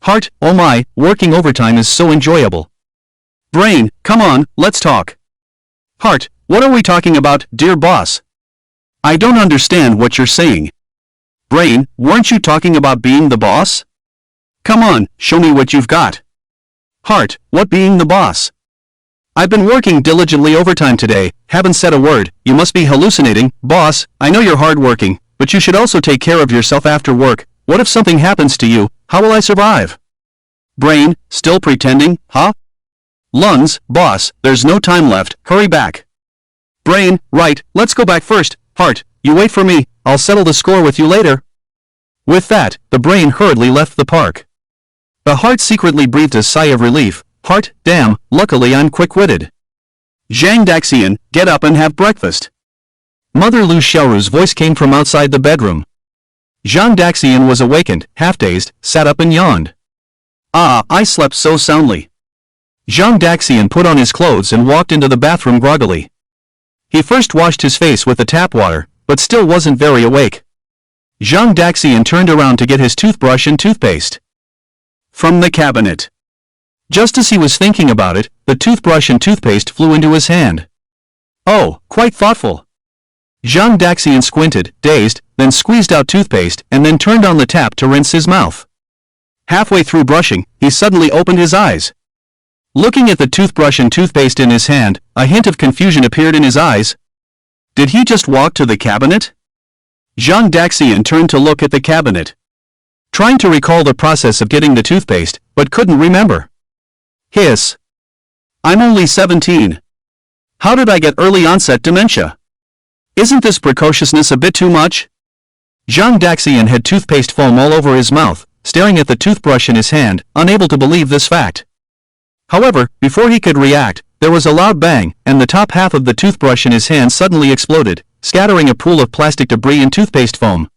Heart, oh my, working overtime is so enjoyable. Brain, come on, let's talk. Heart, what are we talking about, dear boss? I don't understand what you're saying. Brain, weren't you talking about being the boss? Come on, show me what you've got. Heart, what being the boss? I've been working diligently overtime today, haven't said a word. You must be hallucinating. Boss, I know you're hardworking, but you should also take care of yourself after work. What if something happens to you? How will I survive? Brain, still pretending, huh? Lungs, boss, there's no time left, hurry back. Brain, right, let's go back first. Heart, you wait for me, I'll settle the score with you later. With that, the brain hurriedly left the park. The heart secretly breathed a sigh of relief. Heart, damn, luckily I'm quick-witted. Zhang Daxian, get up and have breakfast. Mother Lu Xiaoru's voice came from outside the bedroom. Zhang Daxian was awakened, half-dazed, sat up and yawned. Ah, I slept so soundly. Zhang Daxian put on his clothes and walked into the bathroom groggily. He first washed his face with the tap water, but still wasn't very awake. Zhang Daxian turned around to get his toothbrush and toothpaste. From the cabinet. Just as he was thinking about it, the toothbrush and toothpaste flew into his hand. Oh, quite thoughtful. Zhang Daxian squinted, dazed, then squeezed out toothpaste and then turned on the tap to rinse his mouth. Halfway through brushing, he suddenly opened his eyes. Looking at the toothbrush and toothpaste in his hand, a hint of confusion appeared in his eyes. Did he just walk to the cabinet? Zhang Daxian turned to look at the cabinet, trying to recall the process of getting the toothpaste, but couldn't remember. Hiss. I'm only 17. How did I get early onset dementia? Isn't this precociousness a bit too much? Zhang Daxian had toothpaste foam all over his mouth, staring at the toothbrush in his hand, unable to believe this fact. However, before he could react, there was a loud bang, and the top half of the toothbrush in his hand suddenly exploded, scattering a pool of plastic debris and toothpaste foam.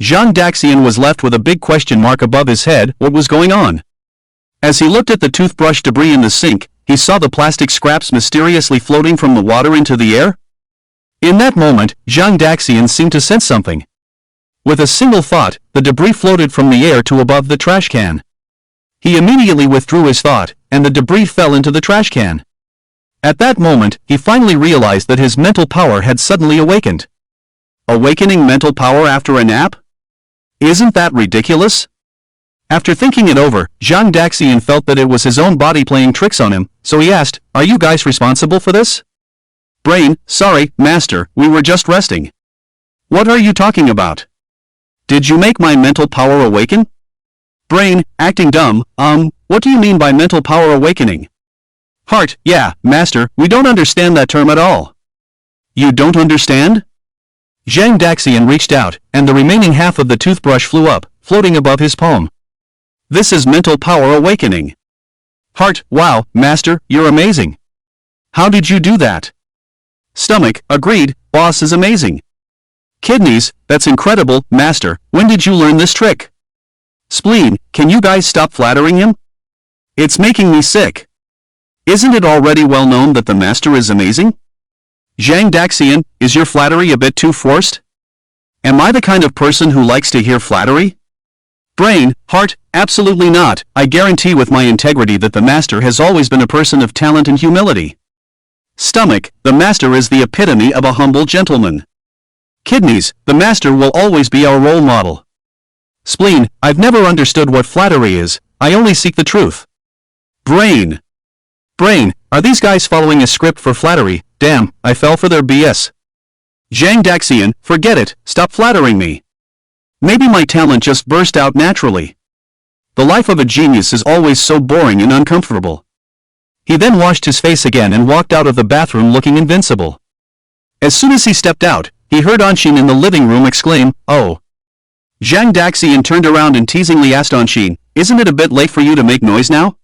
Zhang Daxian was left with a big question mark above his head. What was going on? As he looked at the toothbrush debris in the sink, he saw the plastic scraps mysteriously floating from the water into the air. In that moment, Zhang Daxian seemed to sense something. With a single thought, the debris floated from the air to above the trash can. He immediately withdrew his thought, and the debris fell into the trash can. At that moment, he finally realized that his mental power had suddenly awakened. Awakening mental power after a nap? Isn't that ridiculous? After thinking it over, Zhang Daxian felt that it was his own body playing tricks on him, so he asked, "Are you guys responsible for this?" Brain, sorry, master, we were just resting. What are you talking about? Did you make my mental power awaken? Brain, acting dumb, what do you mean by mental power awakening? Heart, yeah, master, we don't understand that term at all. You don't understand? Zhang Daxian reached out, and the remaining half of the toothbrush flew up, floating above his palm. This is mental power awakening. Heart, wow, master, you're amazing. How did you do that? Stomach, agreed, boss is amazing. Kidneys, that's incredible, master, when did you learn this trick? Spleen, can you guys stop flattering him? It's making me sick. Isn't it already well known that the master is amazing? Zhang Daxian, is your flattery a bit too forced? Am I the kind of person who likes to hear flattery? Brain, heart, absolutely not. I guarantee with my integrity that the master has always been a person of talent and humility. Stomach, the master is the epitome of a humble gentleman. Kidneys, the master will always be our role model. Spleen, I've never understood what flattery is, I only seek the truth. Brain. Brain, are these guys following a script for flattery? Damn, I fell for their BS. Zhang Daxian, forget it, stop flattering me. Maybe my talent just burst out naturally. The life of a genius is always so boring and uncomfortable. He then washed his face again and walked out of the bathroom looking invincible. As soon as he stepped out, he heard Anshin in the living room exclaim, "Oh." Zhang Daxian turned around and teasingly asked Anshin, "Isn't it a bit late for you to make noise now?"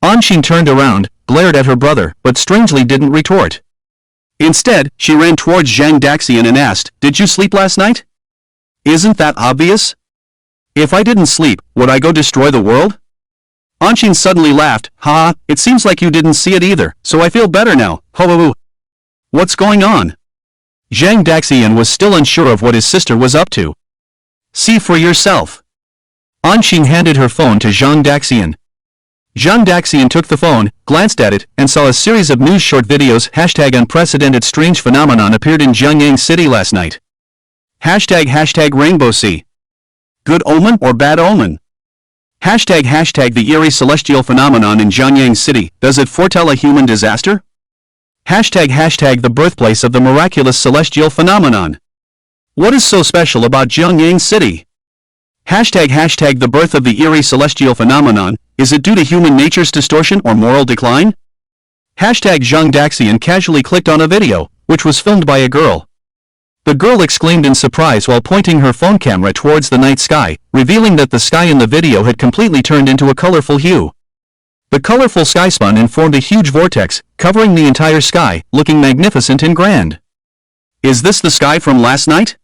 Anshin turned around, glared at her brother, but strangely didn't retort. Instead, she ran towards Zhang Daxian and asked, "Did you sleep last night? Isn't that obvious? If I didn't sleep, would I go destroy the world?" Anshin suddenly laughed, "Ha, it seems like you didn't see it either, so I feel better now, ho ho ho. What's going on?" Zhang Daxian was still unsure of what his sister was up to. "See for yourself." Anshin handed her phone to Zhang Daxian. Zhang Daxian took the phone, glanced at it, and saw a series of news short videos. #unprecedented strange phenomenon appeared in Jiangyang City last night. #Rainbow Sea. Good omen or bad omen? #the eerie celestial phenomenon in Jiangyang City, does it foretell a human disaster? #the birthplace of the miraculous celestial phenomenon. What is so special about Jiangyang City? #the birth of the eerie celestial phenomenon, is it due to human nature's distortion or moral decline? Zhang Daxian casually clicked on a video, which was filmed by a girl. The girl exclaimed in surprise while pointing her phone camera towards the night sky, revealing that the sky in the video had completely turned into a colorful hue. The colorful sky spun and formed a huge vortex, covering the entire sky, looking magnificent and grand. "Is this the sky from last night?"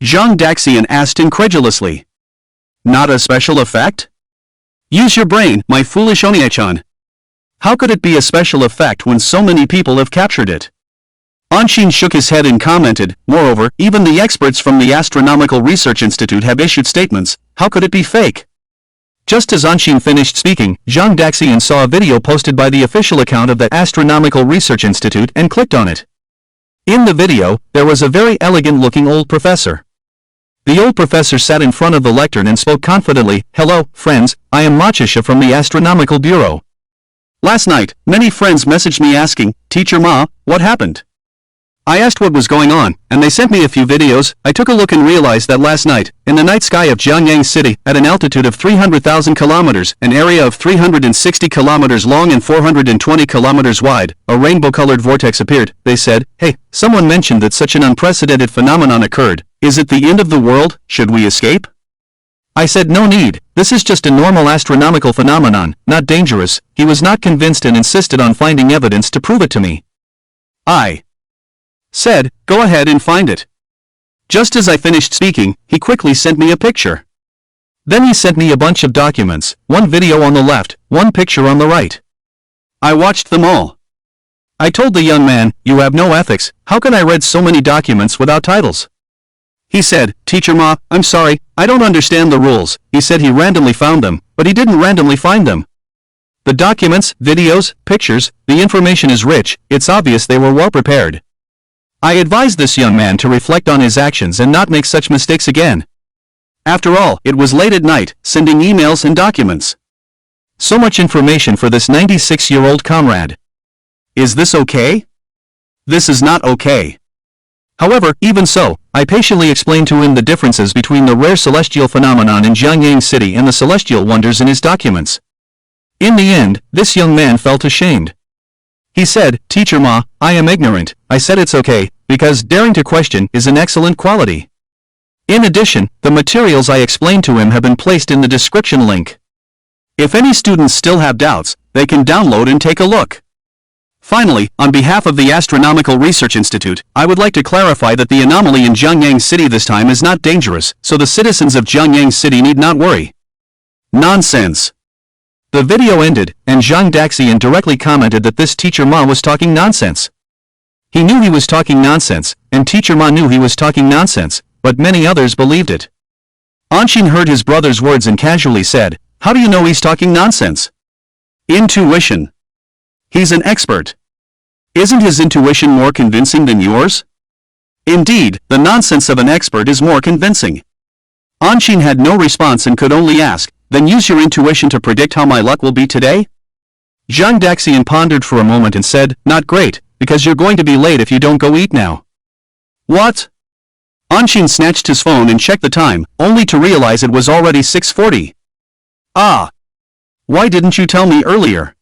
Zhang Daxian asked incredulously. "Not a special effect? Use your brain, my foolish Onie-chan. How could it be a special effect when so many people have captured it?" Anshin shook his head and commented, "Moreover, even the experts from the Astronomical Research Institute have issued statements, how could it be fake?" Just as Anshin finished speaking, Zhang Daxian saw a video posted by the official account of the Astronomical Research Institute and clicked on it. In the video, there was a very elegant-looking old professor. The old professor sat in front of the lectern and spoke confidently, "Hello, friends, I am Machisha from the Astronomical Bureau. Last night, many friends messaged me asking, 'Teacher Ma, what happened?' I asked what was going on, and they sent me a few videos. I took a look and realized that last night, in the night sky of Jiangyang City, at an altitude of 300,000 kilometers, an area of 360 kilometers long and 420 kilometers wide, a rainbow-colored vortex appeared. They said, 'Hey, someone mentioned that such an unprecedented phenomenon occurred. Is it the end of the world? Should we escape?' I said no need, this is just a normal astronomical phenomenon, not dangerous." He was not convinced and insisted on finding evidence to prove it to me. I said, "Go ahead and find it." Just as I finished speaking, he quickly sent me a picture. Then he sent me a bunch of documents, one video on the left, one picture on the right. I watched them all. I told the young man, "You have no ethics, how can I read so many documents without titles?" He said, "Teacher Ma, I'm sorry, I don't understand the rules." He said he randomly found them, but he didn't randomly find them. The documents, videos, pictures, the information is rich, it's obvious they were well prepared. I advised this young man to reflect on his actions and not make such mistakes again. After all, it was late at night, sending emails and documents. So much information for this 96-year-old comrade. Is this okay? This is not okay. However, even so, I patiently explained to him the differences between the rare celestial phenomenon in Jiangyang City and the celestial wonders in his documents. In the end, this young man felt ashamed. He said, "Teacher Ma, I am ignorant." I said it's okay, because daring to question is an excellent quality. In addition, the materials I explained to him have been placed in the description link. If any students still have doubts, they can download and take a look. Finally, on behalf of the Astronomical Research Institute, I would like to clarify that the anomaly in Jiangyang City this time is not dangerous, so the citizens of Jiangyang City need not worry. Nonsense. The video ended, and Zhang Daxian directly commented that this Teacher Ma was talking nonsense. He knew he was talking nonsense, and Teacher Ma knew he was talking nonsense, but many others believed it. Anshin heard his brother's words and casually said, "How do you know he's talking nonsense?" "Intuition. He's an expert. Isn't his intuition more convincing than yours?" "Indeed, the nonsense of an expert is more convincing." Anshin had no response and could only ask, "Then use your intuition to predict how my luck will be today?" Zhang Daxian pondered for a moment and said, "Not great, because you're going to be late if you don't go eat now." "What?" Anshin snatched his phone and checked the time, only to realize it was already 6:40. Ah! Why didn't you tell me earlier?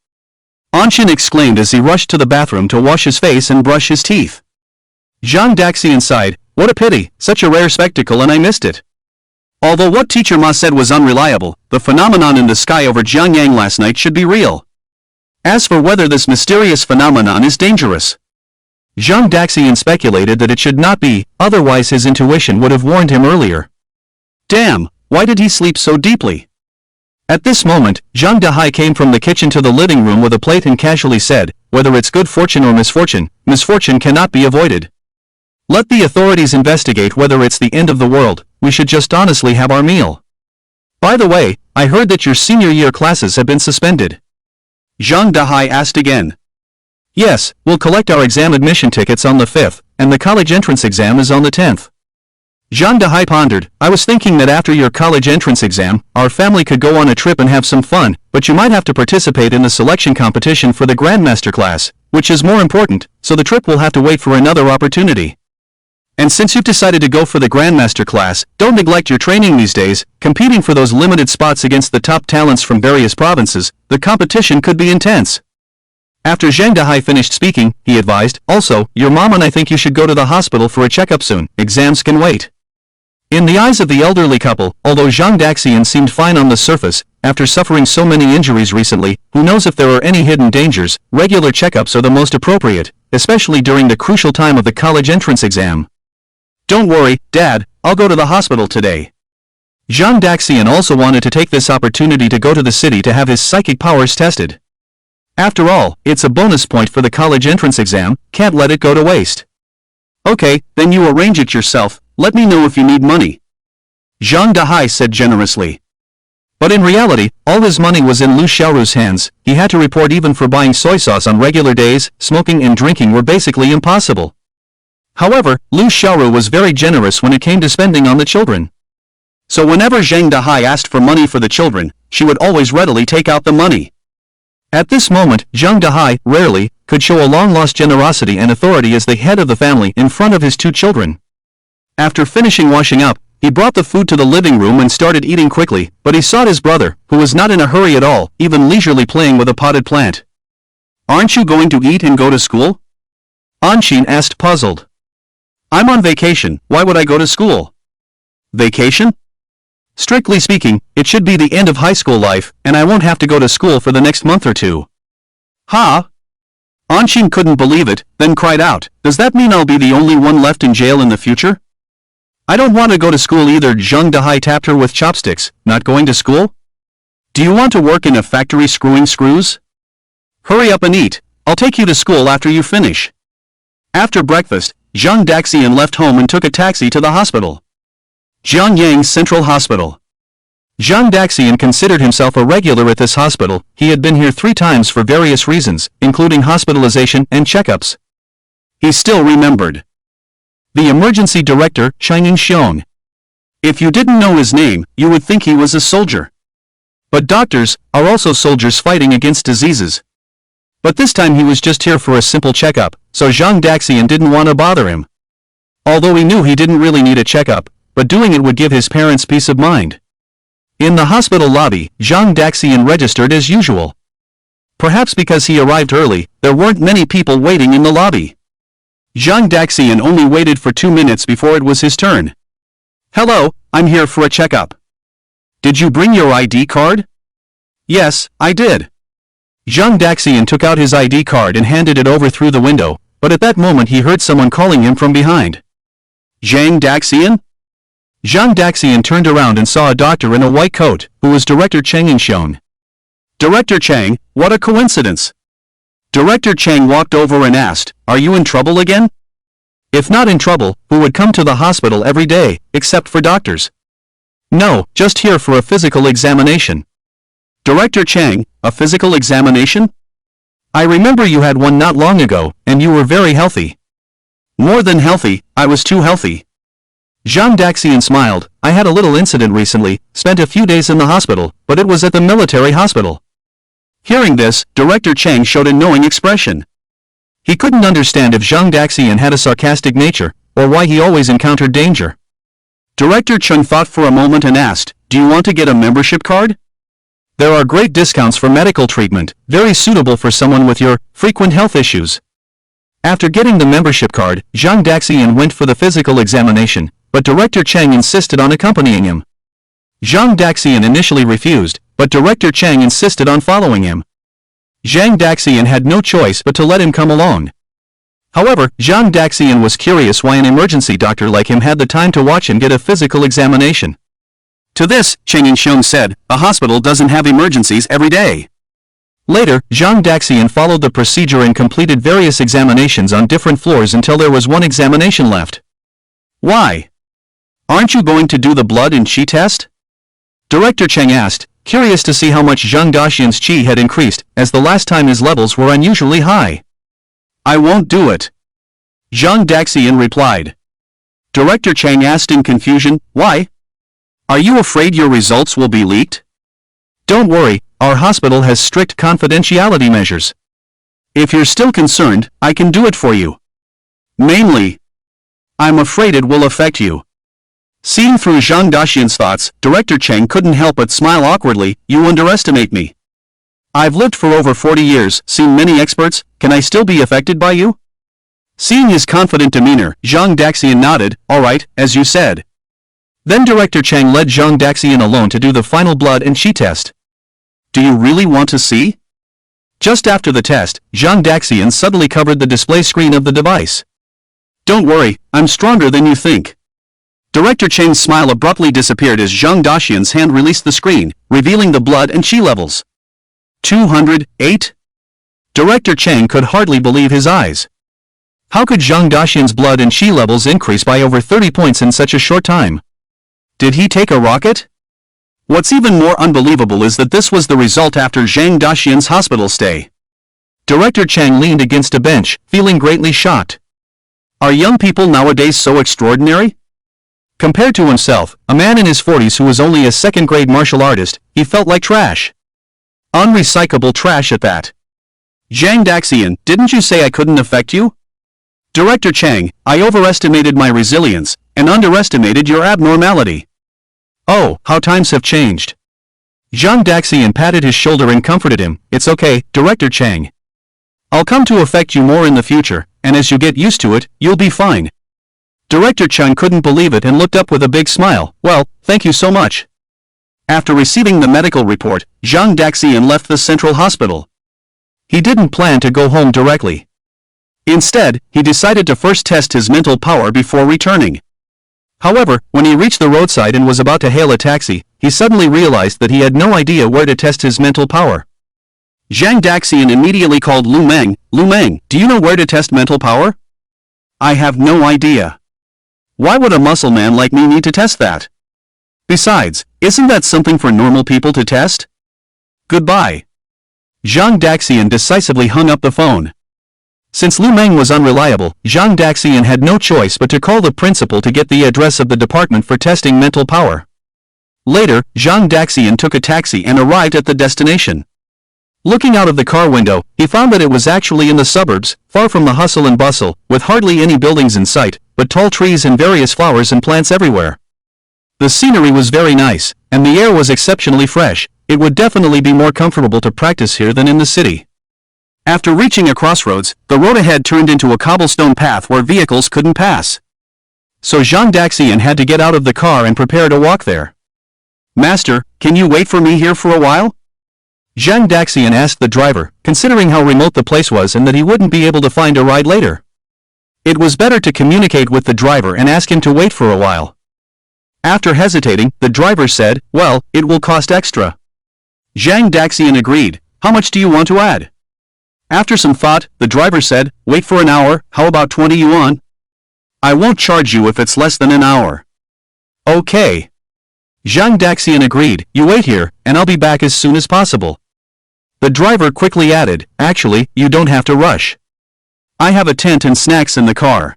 Anshin exclaimed as he rushed to the bathroom to wash his face and brush his teeth. Zhang Daxian sighed, what a pity, such a rare spectacle and I missed it. Although what Teacher Ma said was unreliable, the phenomenon in the sky over Jiangyang last night should be real. As for whether this mysterious phenomenon is dangerous, Zhang Daxian speculated that it should not be, otherwise his intuition would have warned him earlier. Damn, why did he sleep so deeply? At this moment, Zhang Dahai came from the kitchen to the living room with a plate and casually said, whether it's good fortune or misfortune, misfortune cannot be avoided. Let the authorities investigate whether it's the end of the world, we should just honestly have our meal. By the way, I heard that your senior year classes have been suspended. Zhang Dahai asked again. Yes, we'll collect our exam admission tickets on the 5th, and the college entrance exam is on the 10th. Zhang Dahai pondered, I was thinking that after your college entrance exam, our family could go on a trip and have some fun, but you might have to participate in the selection competition for the Grandmaster class, which is more important, so the trip will have to wait for another opportunity. And since you've decided to go for the Grandmaster class, don't neglect your training these days, competing for those limited spots against the top talents from various provinces, the competition could be intense. After Zhang Dahai finished speaking, he advised, also, your mom and I think you should go to the hospital for a checkup soon, exams can wait. In the eyes of the elderly couple, although Zhang Daxian seemed fine on the surface, after suffering so many injuries recently, who knows if there are any hidden dangers, regular checkups are the most appropriate, especially during the crucial time of the college entrance exam. Don't worry, Dad, I'll go to the hospital today. Zhang Daxian also wanted to take this opportunity to go to the city to have his psychic powers tested. After all, it's a bonus point for the college entrance exam, can't let it go to waste. Okay, then you arrange it yourself, let me know if you need money. Zhang Dahai said generously. But in reality, all his money was in Lu Xiaoru's hands, he had to report even for buying soy sauce on regular days, smoking and drinking were basically impossible. However, Lu Xiaoru was very generous when it came to spending on the children. So whenever Zhang Dahai asked for money for the children, she would always readily take out the money. At this moment, Zhang Dahai, rarely, could show a long-lost generosity and authority as the head of the family in front of his two children. After finishing washing up, he brought the food to the living room and started eating quickly, but he sought his brother, who was not in a hurry at all, even leisurely playing with a potted plant. Aren't you going to eat and go to school? Anshin asked puzzled. I'm on vacation, why would I go to school? Vacation? Strictly speaking, it should be the end of high school life, and I won't have to go to school for the next month or two. Ha! Anshin couldn't believe it, then cried out, does that mean I'll be the only one left in jail in the future? I don't want to go to school either. Zhang Dahai tapped her with chopsticks, not going to school? Do you want to work in a factory screwing screws? Hurry up and eat, I'll take you to school after you finish. After breakfast, Zhang Daxian left home and took a taxi to the hospital. Jiangyang Central Hospital. Zhang Daxian considered himself a regular at this hospital, he had been here 3 times for various reasons, including hospitalization and checkups. He still remembered the emergency director, Chang Xiong. If you didn't know his name, you would think he was a soldier. But doctors are also soldiers fighting against diseases. But this time he was just here for a simple checkup, so Zhang Daxian didn't want to bother him. Although he knew he didn't really need a checkup, but doing it would give his parents peace of mind. In the hospital lobby, Zhang Daxian registered as usual. Perhaps because he arrived early, there weren't many people waiting in the lobby. Zhang Daxian only waited for 2 minutes before it was his turn. Hello, I'm here for a checkup. Did you bring your ID card? Yes, I did. Zhang Daxian took out his ID card and handed it over through the window, but at that moment he heard someone calling him from behind. Zhang Daxian? Zhang Daxian turned around and saw a doctor in a white coat, who was Director Chang Inxiong. Director Chang, what a coincidence! Director Chang walked over and asked, are you in trouble again? If not in trouble, who would come to the hospital every day, except for doctors? No, just here for a physical examination. Director Chang, a physical examination? I remember you had one not long ago, and you were very healthy. More than healthy, I was too healthy. Zhang Daxian smiled, I had a little incident recently, spent a few days in the hospital, but it was at the military hospital. Hearing this, Director Chang showed a knowing expression. He couldn't understand if Zhang Daxian had a sarcastic nature, or why he always encountered danger. Director Cheng thought for a moment and asked, do you want to get a membership card? There are great discounts for medical treatment, very suitable for someone with your frequent health issues. After getting the membership card, Zhang Daxian went for the physical examination, but Director Cheng insisted on accompanying him. Zhang Daxian initially refused, but Director Cheng insisted on following him. Zhang Daxian had no choice but to let him come along. However, Zhang Daxian was curious why an emergency doctor like him had the time to watch him get a physical examination. To this, Cheng Yinxiong said, "A hospital doesn't have emergencies every day." Later, Zhang Daxian followed the procedure and completed various examinations on different floors until there was one examination left. "Why? Aren't you going to do the blood and qi test?" Director Cheng asked, curious to see how much Zhang Daxian's qi had increased, as the last time his levels were unusually high. "I won't do it," Zhang Daxian replied. Director Cheng asked in confusion, "Why? Are you afraid your results will be leaked?" "Don't worry, our hospital has strict confidentiality measures. If you're still concerned, I can do it for you. Mainly, I'm afraid it will affect you." Seeing through Zhang Daxian's thoughts, Director Cheng couldn't help but smile awkwardly. "You underestimate me. I've lived for over 40 years, seen many experts, can I still be affected by you?" Seeing his confident demeanor, Zhang Daxian nodded, "All right, as you said." Then Director Cheng led Zhang Daxian alone to do the final blood and qi test. "Do you really want to see?" Just after the test, Zhang Daxian suddenly covered the display screen of the device. "Don't worry, I'm stronger than you think." Director Cheng's smile abruptly disappeared as Zhang Daxian's hand released the screen, revealing the blood and qi levels. 208? Director Cheng could hardly believe his eyes. How could Zhang Daxian's blood and qi levels increase by over 30 points in such a short time? Did he take a rocket? What's even more unbelievable is that this was the result after Zhang Daxian's hospital stay. Director Cheng leaned against a bench, feeling greatly shocked. Are young people nowadays so extraordinary? Compared to himself, a man in his 40s who was only a second-grade martial artist, he felt like trash. Unrecyclable trash at that. "Zhang Daxian, didn't you say I couldn't affect you?" "Director Cheng, I overestimated my resilience, and underestimated your abnormality." "Oh, how times have changed." Zhang Daxian patted his shoulder and comforted him. "It's okay, Director Cheng. I'll come to affect you more in the future, and as you get used to it, you'll be fine." Director Cheng couldn't believe it and looked up with a big smile. "Well, thank you so much." After receiving the medical report, Zhang Daxian left the central hospital. He didn't plan to go home directly. Instead, he decided to first test his mental power before returning. However, when he reached the roadside and was about to hail a taxi, he suddenly realized that he had no idea where to test his mental power. Zhang Daxian immediately called Lu Meng. "Lu Meng, do you know where to test mental power?" "I have no idea. Why would a muscle man like me need to test that? Besides, isn't that something for normal people to test? Goodbye." Zhang Daxian decisively hung up the phone. Since Lu Meng was unreliable, Zhang Daxian had no choice but to call the principal to get the address of the department for testing mental power. Later, Zhang Daxian took a taxi and arrived at the destination. Looking out of the car window, he found that it was actually in the suburbs, far from the hustle and bustle, with hardly any buildings in sight, but tall trees and various flowers and plants everywhere. The scenery was very nice, and the air was exceptionally fresh. It would definitely be more comfortable to practice here than in the city. After reaching a crossroads, the road ahead turned into a cobblestone path where vehicles couldn't pass. So Zhang Daxian had to get out of the car and prepare to walk there. "Master, can you wait for me here for a while?" Zhang Daxian asked the driver, considering how remote the place was and that he wouldn't be able to find a ride later. It was better to communicate with the driver and ask him to wait for a while. After hesitating, the driver said, "Well, it will cost extra." Zhang Daxian agreed. "How much do you want to add?" After some thought, the driver said, "Wait for an hour, how about 20 yuan? I won't charge you if it's less than an hour." "Okay." Zhang Daxian agreed. "You wait here, and I'll be back as soon as possible." The driver quickly added, "Actually, you don't have to rush. I have a tent and snacks in the car.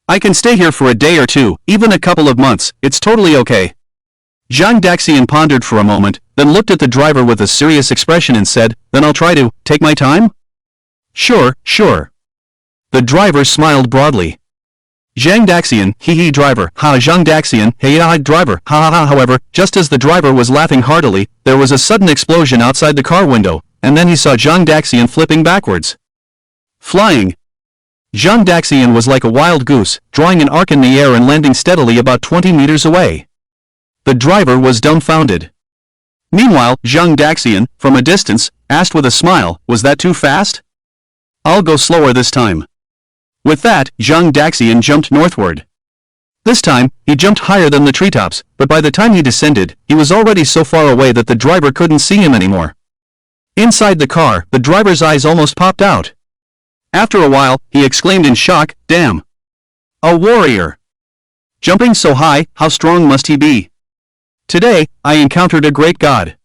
I can stay here for a day or two, even a couple of months, it's totally okay." Zhang Daxian pondered for a moment, then looked at the driver with a serious expression and said, "Then I'll try to take my time?" Sure. The driver smiled broadly. Zhang Daxian, hee driver, ha Zhang Daxian, hey driver, ha ha ha. However, just as the driver was laughing heartily, there was a sudden explosion outside the car window, and then he saw Zhang Daxian flipping backwards. Flying. Zhang Daxian was like a wild goose, drawing an arc in the air and landing steadily about 20 meters away. The driver was dumbfounded. Meanwhile, Zhang Daxian, from a distance, asked with a smile, "Was that too fast? I'll go slower this time." With that, Zhang Daxian jumped northward. This time, he jumped higher than the treetops, but by the time he descended, he was already so far away that the driver couldn't see him anymore. Inside the car, the driver's eyes almost popped out. After a while, he exclaimed in shock, "Damn! A warrior! Jumping so high, how strong must he be? Today, I encountered a great god."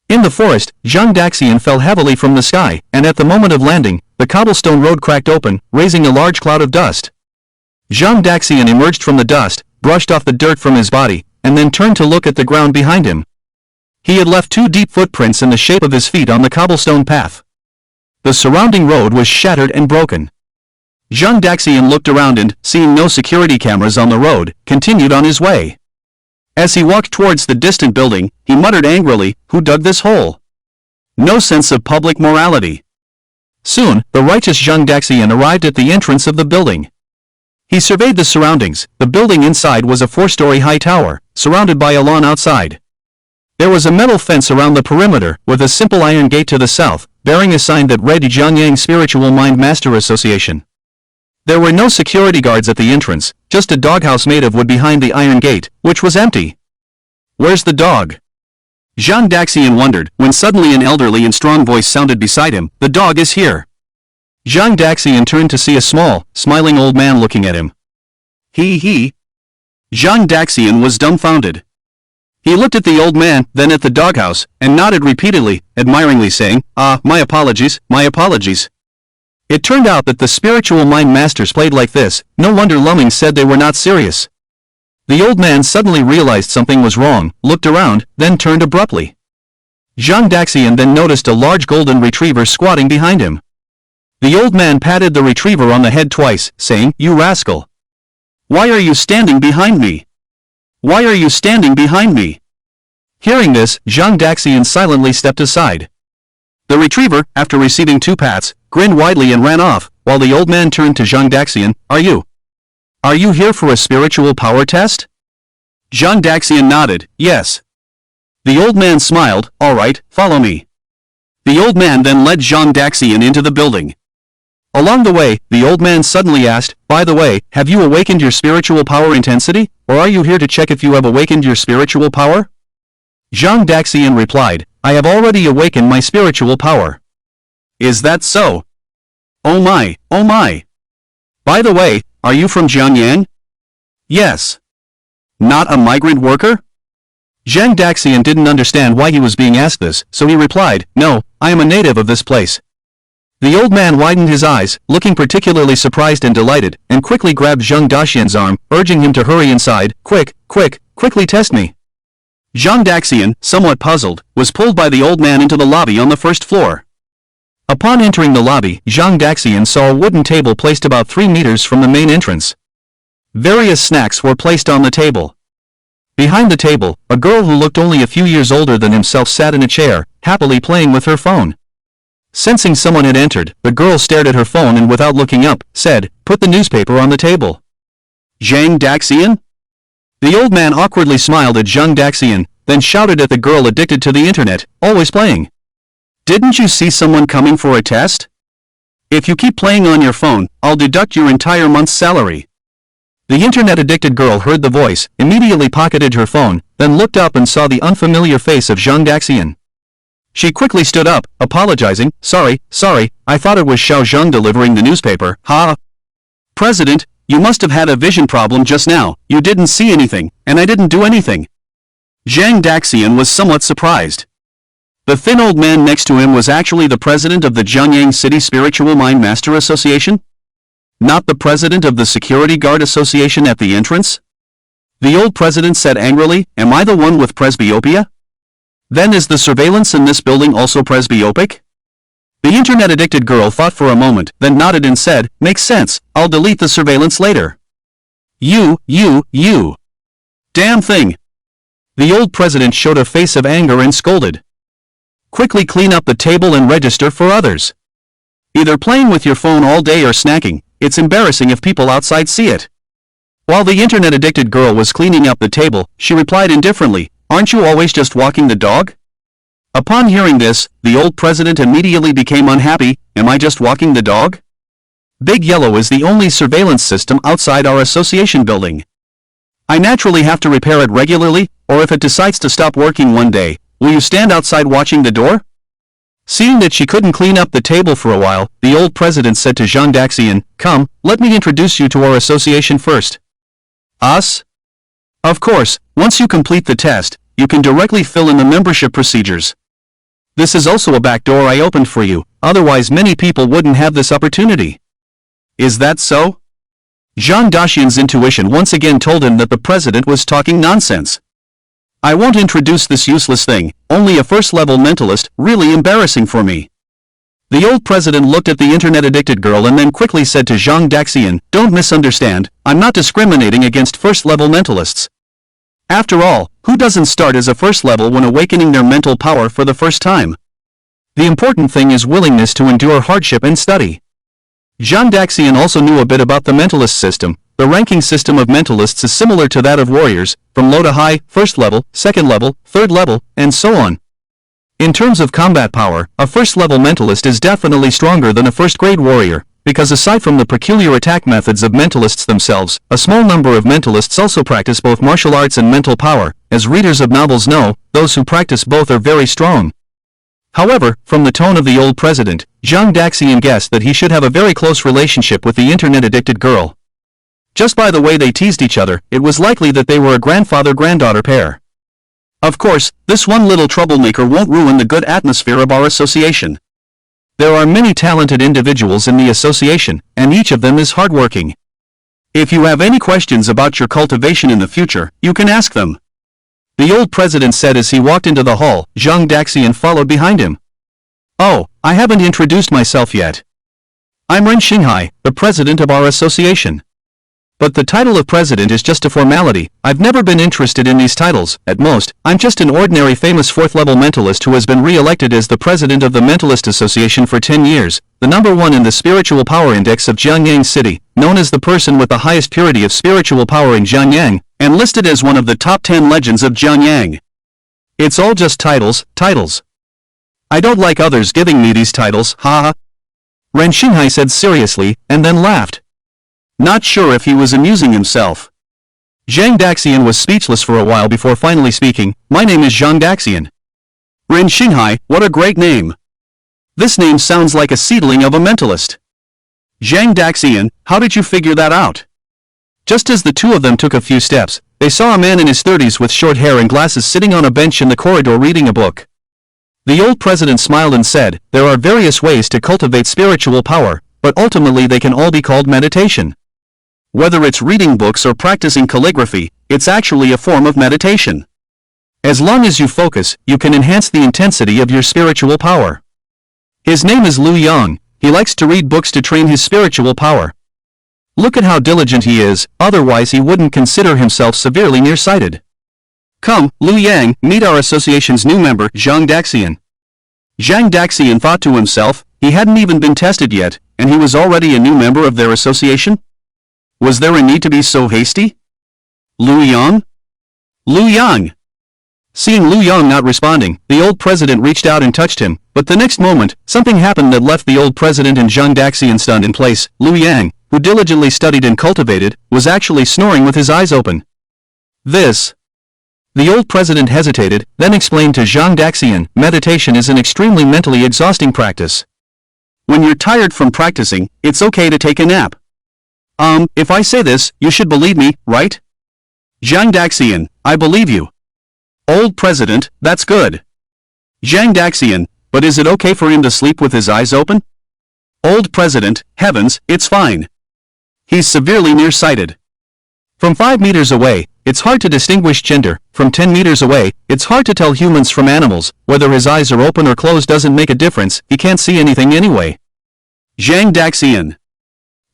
In the forest, Zhang Daxian fell heavily from the sky, and at the moment of landing, the cobblestone road cracked open, raising a large cloud of dust. Zhang Daxian emerged from the dust, brushed off the dirt from his body, and then turned to look at the ground behind him. He had left 2 deep footprints in the shape of his feet on the cobblestone path. The surrounding road was shattered and broken. Zhang Daxian looked around and, seeing no security cameras on the road, continued on his way. As he walked towards the distant building, he muttered angrily, "Who dug this hole? No sense of public morality." Soon, the righteous Zhang Daxian arrived at the entrance of the building. He surveyed the surroundings. The building inside was a 4-story high tower, surrounded by a lawn outside. There was a metal fence around the perimeter, with a simple iron gate to the south, bearing a sign that read Zhangyang Spiritual Mind Master Association. There were no security guards at the entrance, just a doghouse made of wood behind the iron gate, which was empty. "Where's the dog?" Zhang Daxian wondered, when suddenly an elderly and strong voice sounded beside him, "The dog is here." Zhang Daxian turned to see a small, smiling old man looking at him. He. Zhang Daxian was dumbfounded. He looked at the old man, then at the doghouse, and nodded repeatedly, admiringly saying, "Ah, my apologies, my apologies." It turned out that the spiritual mind masters played like this. No wonder Lumming said they were not serious. The old man suddenly realized something was wrong, looked around, then turned abruptly. Zhang Daxian then noticed a large golden retriever squatting behind him. The old man patted the retriever on the head twice, saying, "You rascal! Why are you standing behind me? Why are you standing behind me?" Hearing this, Zhang Daxian silently stepped aside. The retriever, after receiving 2 pats, grinned widely and ran off, while the old man turned to Zhang Daxian, Are you here for a spiritual power test?" Zhang Daxian nodded, "Yes." The old man smiled, "All right, follow me." The old man then led Zhang Daxian into the building. Along the way, the old man suddenly asked, "By the way, have you awakened your spiritual power intensity, or are you here to check if you have awakened your spiritual power?" Zhang Daxian replied, "I have already awakened my spiritual power." "Is that so? Oh my, oh my. By the way, are you from Zhangyang?" "Yes." "Not a migrant worker?" Zhang Daxian didn't understand why he was being asked this, so he replied, "No, I am a native of this place." The old man widened his eyes, looking particularly surprised and delighted, and quickly grabbed Zhang Daxian's arm, urging him to hurry inside. Quickly test me." Zhang Daxian, somewhat puzzled, was pulled by the old man into the lobby on the 1st floor. Upon entering the lobby, Zhang Daxian saw a wooden table placed about 3 meters from the main entrance. Various snacks were placed on the table. Behind the table, a girl who looked only a few years older than himself sat in a chair, happily playing with her phone. Sensing someone had entered, the girl stared at her phone and without looking up, said, "Put the newspaper on the table." "Zhang Daxian?" The old man awkwardly smiled at Zhang Daxian, then shouted at the girl addicted to the internet, always playing. "Didn't you see someone coming for a test? If you keep playing on your phone, I'll deduct your entire month's salary." The internet-addicted girl heard the voice, immediately pocketed her phone, then looked up and saw the unfamiliar face of Zhang Daxian. She quickly stood up, apologizing, Sorry, I thought it was Xiao Zheng delivering the newspaper, ha. President, you must have had a vision problem just now, you didn't see anything, and I didn't do anything." Zhang Daxian was somewhat surprised. The thin old man next to him was actually the president of the Zhangyang City Spiritual Mind Master Association? Not the president of the Security Guard Association at the entrance? The old president said angrily, "Am I the one with presbyopia? Then is the surveillance in this building also presbyopic?" The internet-addicted girl thought for a moment, then nodded and said, "Makes sense, I'll delete the surveillance later." You. Damn thing. The old president showed a face of anger and scolded. Quickly clean up the table and register for others. Either playing with your phone all day or snacking, it's embarrassing if people outside see it. While the internet-addicted girl was cleaning up the table, she replied indifferently, "Aren't you always just walking the dog?" Upon hearing this, the old president immediately became unhappy. Am I just walking the dog? Big Yellow is the only surveillance system outside our association building. I naturally have to repair it regularly, or if it decides to stop working one day, will you stand outside watching the door? Seeing that she couldn't clean up the table for a while, the old president said to Jean Daxian, "Come, let me introduce you to our association first." Us? Of course, once you complete the test, you can directly fill in the membership procedures. This is also a back door I opened for you, otherwise many people wouldn't have this opportunity. Is that so? Jean Daxian's intuition once again told him that the president was talking nonsense. I won't introduce this useless thing, only a first-level mentalist, really embarrassing for me. The old president looked at the internet-addicted girl and then quickly said to Jean Daxian, "Don't misunderstand, I'm not discriminating against first-level mentalists. After all, who doesn't start as a first level when awakening their mental power for the first time? The important thing is willingness to endure hardship and study." Jean Daxian also knew a bit about the mentalist system. The ranking system of mentalists is similar to that of warriors, from low to high, first level, second level, third level, and so on. In terms of combat power, a first-level mentalist is definitely stronger than a first-grade warrior, because aside from the peculiar attack methods of mentalists themselves, a small number of mentalists also practice both martial arts and mental power. As readers of novels know, those who practice both are very strong. However, from the tone of the old president, Jean Daxian guessed that he should have a very close relationship with the internet-addicted girl. Just by the way they teased each other, it was likely that they were a grandfather-granddaughter pair. Of course, this one little troublemaker won't ruin the good atmosphere of our association. There are many talented individuals in the association, and each of them is hardworking. If you have any questions about your cultivation in the future, you can ask them. The old president said as he walked into the hall. Jean Daxian followed behind him. "Oh, I haven't introduced myself yet. I'm Ren Xinghai, the president of our association. But the title of president is just a formality. I've never been interested in these titles. At most, I'm just an ordinary famous fourth-level mentalist who has been re-elected as the president of the Mentalist Association for 10 years, the #1 in the Spiritual Power Index of Jiangyang City, known as the person with the highest purity of spiritual power in Jiangyang, and listed as one of the top 10 legends of Jiangyang. It's all just titles. I don't like others giving me these titles, haha." Ren Xinghai said seriously, and then laughed. Not sure if he was amusing himself. Jean Daxian was speechless for a while before finally speaking. "My name is Jean Daxian." "Ren Xinghai, what a great name. This name sounds like a seedling of a mentalist." "Jean Daxian, how did you figure that out?" Just as the two of them took a few steps, they saw a man in his 30s with short hair and glasses sitting on a bench in the corridor reading a book. The old president smiled and said, "There are various ways to cultivate spiritual power, but ultimately they can all be called meditation. Whether it's reading books or practicing calligraphy, it's actually a form of meditation. As long as you focus, you can enhance the intensity of your spiritual power." His name is Lu Yang. He likes to read books to train his spiritual power. Look at how diligent he is, otherwise he wouldn't consider himself severely nearsighted. "Come, Lu Yang, meet our association's new member, Jean Daxian." Jean Daxian thought to himself, he hadn't even been tested yet, and he was already a new member of their association? Was there a need to be so hasty? Lu Yang? Lu Yang! Seeing Lu Yang not responding, the old president reached out and touched him, but the next moment, something happened that left the old president and Jean Daxian stunned in place. Lu Yang, who diligently studied and cultivated, was actually snoring with his eyes open. This. The old president hesitated, then explained to Jean Daxian, meditation is an extremely mentally exhausting practice. When you're tired from practicing, it's okay to take a nap. If I say this, you should believe me, right? Jean Daxian, I believe you. Old president, that's good. Jean Daxian, but is it okay for him to sleep with his eyes open? Old president, heavens, it's fine. He's severely nearsighted. From 5 meters away, it's hard to distinguish gender. From 10 meters away, it's hard to tell humans from animals. Whether his eyes are open or closed doesn't make a difference, he can't see anything anyway. Jean Daxian.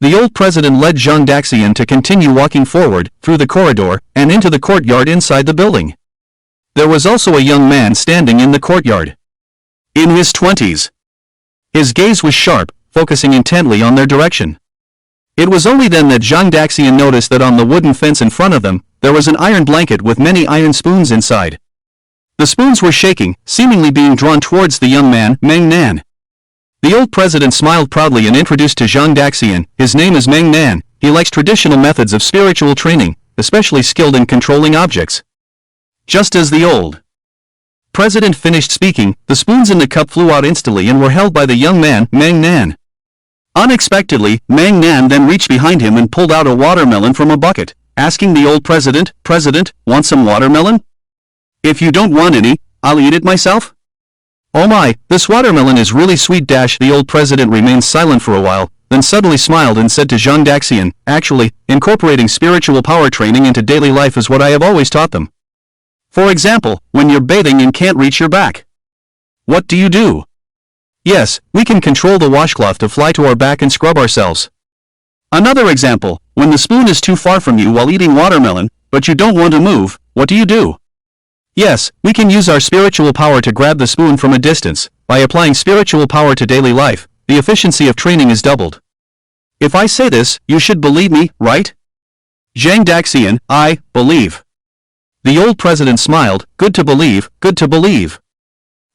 The old president led Zhang Daxian to continue walking forward, through the corridor, and into the courtyard inside the building. There was also a young man standing in the courtyard. In his 20s. His gaze was sharp, focusing intently on their direction. It was only then that Zhang Daxian noticed that on the wooden fence in front of them, there was an iron blanket with many iron spoons inside. The spoons were shaking, seemingly being drawn towards the young man, Meng Nan. The old president smiled proudly and introduced to Zhang Daxian, his name is Meng Nan, he likes traditional methods of spiritual training, especially skilled in controlling objects. Just as the old president finished speaking, the spoons in the cup flew out instantly and were held by the young man, Meng Nan. Unexpectedly, Meng Nan then reached behind him and pulled out a watermelon from a bucket, asking the old president, "President, want some watermelon? If you don't want any, I'll eat it myself." "Oh my, this watermelon is really sweet." The old president remained silent for a while, then suddenly smiled and said to Zhang Daxian, "Actually, incorporating spiritual power training into daily life is what I have always taught them. For example, when you're bathing and can't reach your back, what do you do? Yes, we can control the washcloth to fly to our back and scrub ourselves. Another example, when the spoon is too far from you while eating watermelon, but you don't want to move, what do you do? Yes, we can use our spiritual power to grab the spoon from a distance. By applying spiritual power to daily life, the efficiency of training is doubled. If I say this, you should believe me, right?" Zhang Daxian, "I believe." The old president smiled, "Good to believe, good to believe."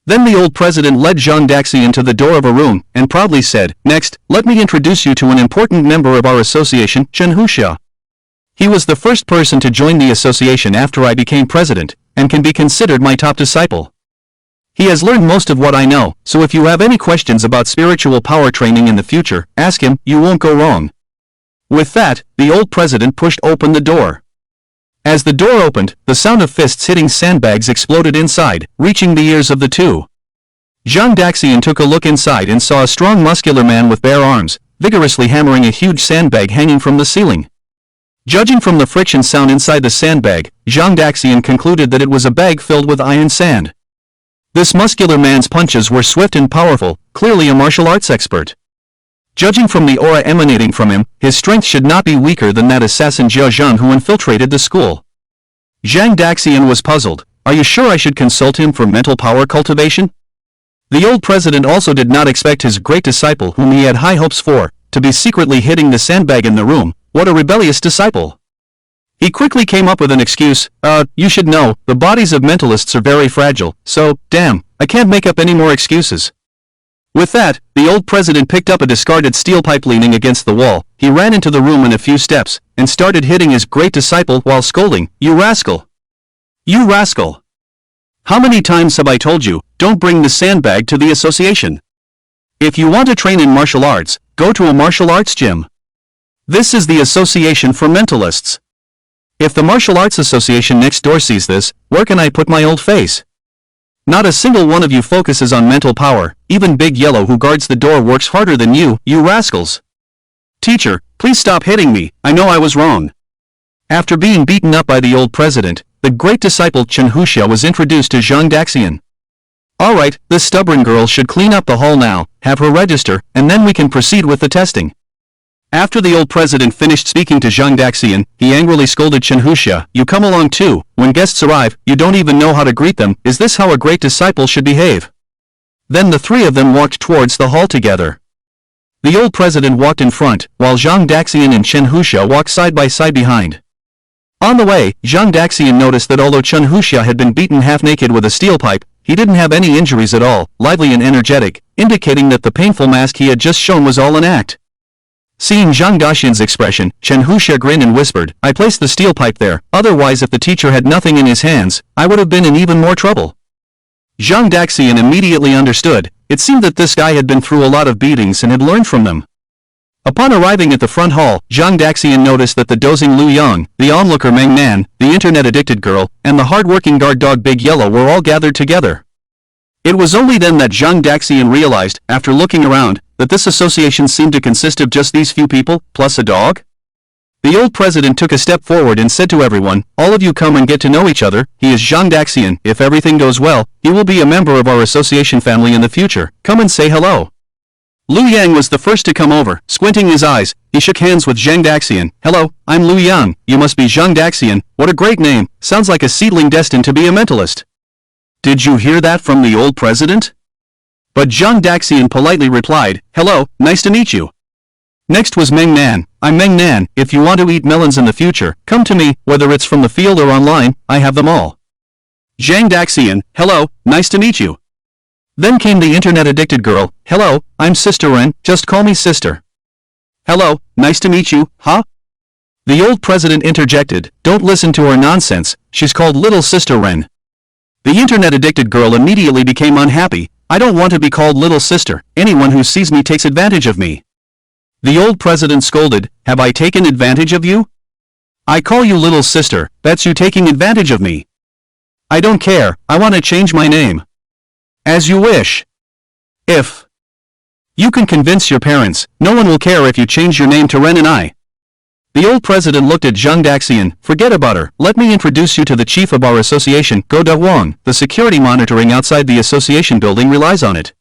Then the old president led Zhang Daxian to the door of a room, and proudly said, "Next, let me introduce you to an important member of our association, Chen Huxia. He was the first person to join the association after I became president, and can be considered my top disciple. He has learned most of what I know, so if you have any questions about spiritual power training in the future, ask him, you won't go wrong." With that, the old president pushed open the door. As the door opened, the sound of fists hitting sandbags exploded inside, reaching the ears of the two. Zhang Daxian took a look inside and saw a strong muscular man with bare arms, vigorously hammering a huge sandbag hanging from the ceiling. Judging from the friction sound inside the sandbag, Zhang Daxian concluded that it was a bag filled with iron sand. This muscular man's punches were swift and powerful, clearly a martial arts expert. Judging from the aura emanating from him, his strength should not be weaker than that assassin Jia Zhang who infiltrated the school. Zhang Daxian was puzzled. Are you sure I should consult him for mental power cultivation? The old president also did not expect his great disciple, whom he had high hopes for, to be secretly hitting the sandbag in the room. What a rebellious disciple. He quickly came up with an excuse. You should know, the bodies of mentalists are very fragile, so, damn, I can't make up any more excuses." With that, the old president picked up a discarded steel pipe leaning against the wall. He ran into the room in a few steps, and started hitting his great disciple while scolding, "You rascal! You rascal! How many times have I told you, don't bring the sandbag to the association? If you want to train in martial arts, go to a martial arts gym. This is the association for mentalists. If the martial arts association next door sees this, where can I put my old face? Not a single one of you focuses on mental power, even Big Yellow who guards the door works harder than you rascals. Teacher, please stop hitting me, I know I was wrong." After being beaten up by the old president, the great disciple Chen Huxia was introduced to Zhang Daxian. "Alright, this stubborn girl should clean up the hall now, have her register, and then we can proceed with the testing." After the old president finished speaking to Zhang Daxian, he angrily scolded Chen Huxia, "You come along too, when guests arrive, you don't even know how to greet them, is this how a great disciple should behave?" Then the three of them walked towards the hall together. The old president walked in front, while Zhang Daxian and Chen Huxia walked side by side behind. On the way, Zhang Daxian noticed that although Chen Huxia had been beaten half-naked with a steel pipe, he didn't have any injuries at all, lively and energetic, indicating that the painful mask he had just shown was all an act. Seeing Zhang Daxian's expression, Chen Huxia grinned and whispered, "I placed the steel pipe there, otherwise if the teacher had nothing in his hands, I would have been in even more trouble." Zhang Daxian immediately understood. It seemed that this guy had been through a lot of beatings and had learned from them. Upon arriving at the front hall, Zhang Daxian noticed that the dozing Lu Yang, the onlooker Meng Nan, the internet-addicted girl, and the hard-working guard dog Big Yellow were all gathered together. It was only then that Zhang Daxian realized, after looking around, that this association seemed to consist of just these few people, plus a dog? The old president took a step forward and said to everyone, "All of you come and get to know each other, he is Zhang Daxian, if everything goes well, he will be a member of our association family in the future, come and say hello." Liu Yang was the first to come over. Squinting his eyes, he shook hands with Zhang Daxian. Hello, I'm Liu Yang. You must be Zhang Daxian. What a great name. Sounds like a seedling destined to be a mentalist. Did you hear that from the old president? But Zhang Daxian politely replied, hello, nice to meet you. Next was Meng Nan. I'm Meng Nan. If you want to eat melons in the future, come to me, whether it's from the field or online, I have them all. Zhang Daxian, hello, nice to meet you. Then came the internet-addicted girl. Hello, I'm Sister Ren, just call me Sister. Hello, nice to meet you, huh? The old president interjected, don't listen to her nonsense, she's called Little Sister Ren. The internet-addicted girl immediately became unhappy. I don't want to be called Little Sister, anyone who sees me takes advantage of me. The old president scolded, have I taken advantage of you? I call you Little Sister, that's you taking advantage of me. I don't care, I want to change my name. As you wish. If you can convince your parents, no one will care if you change your name to Ren and I. The old president looked at Zhang Daxian. Forget about her, let me introduce you to the chief of our association, Go Da Wang. The security monitoring outside the association building relies on it.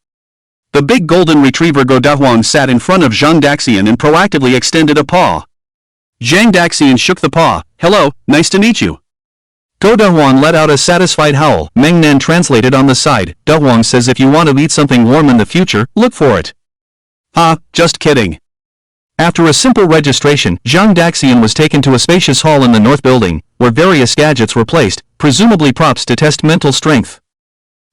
The big golden retriever Go Da Wang sat in front of Zhang Daxian and proactively extended a paw. Zhang Daxian shook the paw. Hello, nice to meet you. Go Da Wang let out a satisfied howl. Meng Nan translated on the side. Da Wang says if you want to eat something warm in the future, look for it. Just kidding. After a simple registration, Zhang Daxian was taken to a spacious hall in the north building, where various gadgets were placed, presumably props to test mental strength.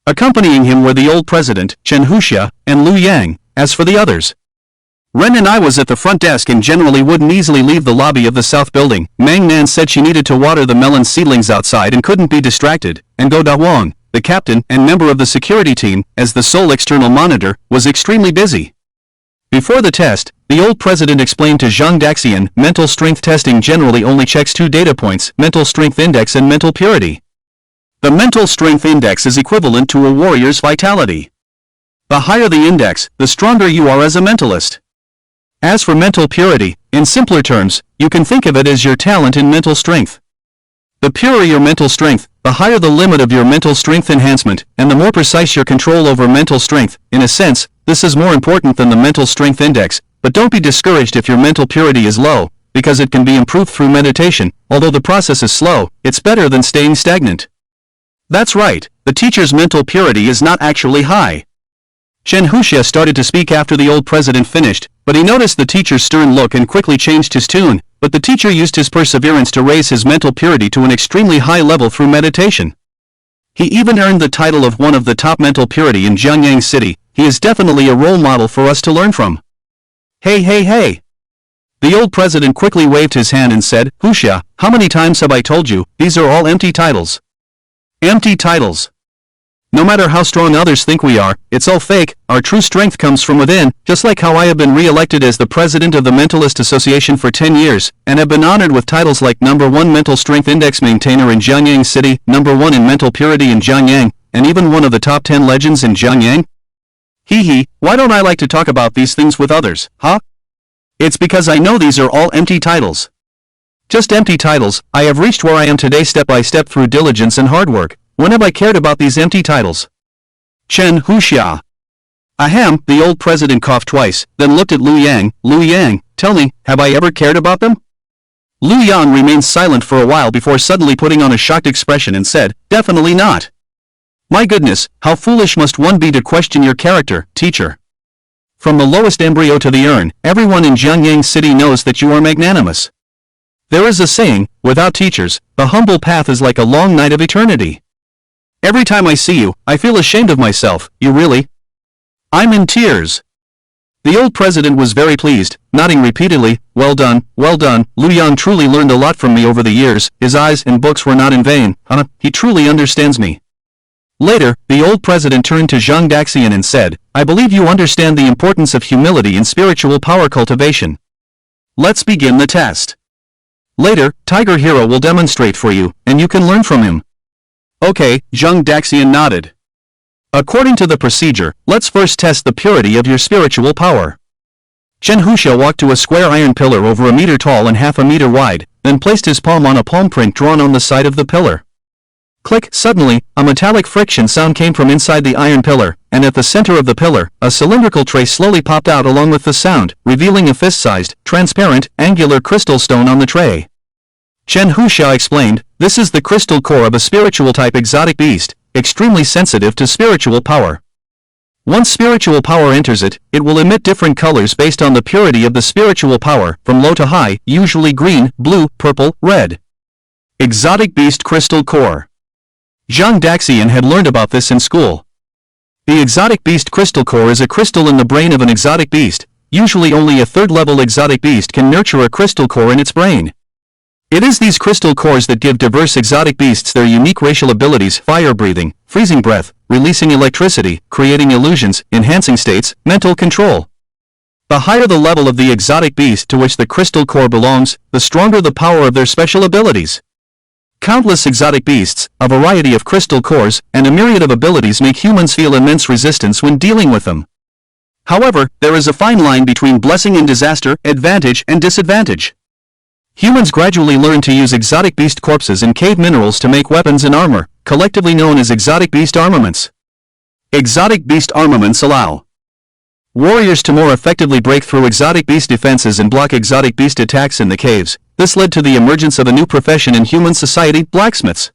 Accompanying him were the old president, Chen Huxia, and Liu Yang. As for the others, Ren and I was at the front desk and generally wouldn't easily leave the lobby of the south building. Meng Nan said she needed to water the melon seedlings outside and couldn't be distracted, and Go Da Wang, the captain and member of the security team, as the sole external monitor, was extremely busy. Before the test, the old president explained to Zhang Daxian, mental strength testing generally only checks 2 data points, mental strength index and mental purity. The mental strength index is equivalent to a warrior's vitality. The higher the index, the stronger you are as a mentalist. As for mental purity, in simpler terms, you can think of it as your talent in mental strength. The purer your mental strength, the higher the limit of your mental strength enhancement, and the more precise your control over mental strength. In a sense, this is more important than the mental strength index, but don't be discouraged if your mental purity is low, because it can be improved through meditation. Although the process is slow, it's better than staying stagnant. That's right, the teacher's mental purity is not actually high. Chen Huxia started to speak after the old president finished, but he noticed the teacher's stern look and quickly changed his tune. But the teacher used his perseverance to raise his mental purity to an extremely high level through meditation. He even earned the title of one of the top mental purity in Jiangyang City. He is definitely a role model for us to learn from. Hey hey hey! The old president quickly waved his hand and said, Huxia, how many times have I told you, these are all empty titles. Empty titles. No matter how strong others think we are, it's all fake. Our true strength comes from within, just like how I have been re-elected as the president of the Mentalist Association for 10 years, and have been honored with titles like #1 Mental Strength Index Maintainer in Jiangyang City, #1 in Mental Purity in Jiangyang, and even one of the top 10 legends in Jiangyang. Hee, why don't I like to talk about these things with others, huh? It's because I know these are all empty titles. Just empty titles. I have reached where I am today step by step through diligence and hard work. When have I cared about these empty titles? Chen Huxia. Ahem, the old president coughed twice, then looked at Liu Yang. Liu Yang, tell me, have I ever cared about them? Liu Yang remained silent for a while before suddenly putting on a shocked expression and said, definitely not. My goodness, how foolish must one be to question your character, teacher? From the lowest embryo to the urn, everyone in Jiangyang City knows that you are magnanimous. There is a saying, without teachers, the humble path is like a long night of eternity. Every time I see you, I feel ashamed of myself. You really? I'm in tears. The old president was very pleased, nodding repeatedly. Well done, well done. Liu Yang truly learned a lot from me over the years. His eyes and books were not in vain. He truly understands me. Later, the old president turned to Zhang Daxian and said, I believe you understand the importance of humility in spiritual power cultivation. Let's begin the test. Later, Tiger Hero will demonstrate for you, and you can learn from him. Okay, Zhang Daxian nodded. According to the procedure, let's first test the purity of your spiritual power. Chen Huxia walked to a square iron pillar over a meter tall and half a meter wide, then placed his palm on a palm print drawn on the side of the pillar. Click! Suddenly, a metallic friction sound came from inside the iron pillar, and at the center of the pillar, a cylindrical tray slowly popped out along with the sound, revealing a fist-sized, transparent, angular crystal stone on the tray. Chen Huxia explained, "This is the crystal core of a spiritual-type exotic beast, extremely sensitive to spiritual power. Once spiritual power enters it, it will emit different colors based on the purity of the spiritual power, from low to high, usually green, blue, purple, red." Exotic Beast Crystal Core. Zhang Daxian had learned about this in school. The exotic beast crystal core is a crystal in the brain of an exotic beast. Usually only a third-level exotic beast can nurture a crystal core in its brain. It is these crystal cores that give diverse exotic beasts their unique racial abilities: fire breathing, freezing breath, releasing electricity, creating illusions, enhancing states, mental control. The higher the level of the exotic beast to which the crystal core belongs, the stronger the power of their special abilities. Countless exotic beasts, a variety of crystal cores, and a myriad of abilities make humans feel immense resistance when dealing with them. However, there is a fine line between blessing and disaster, advantage and disadvantage. Humans gradually learn to use exotic beast corpses and cave minerals to make weapons and armor, collectively known as exotic beast armaments. Exotic beast armaments allow warriors to more effectively break through exotic beast defenses and block exotic beast attacks in the caves. This led to the emergence of a new profession in human society: blacksmiths.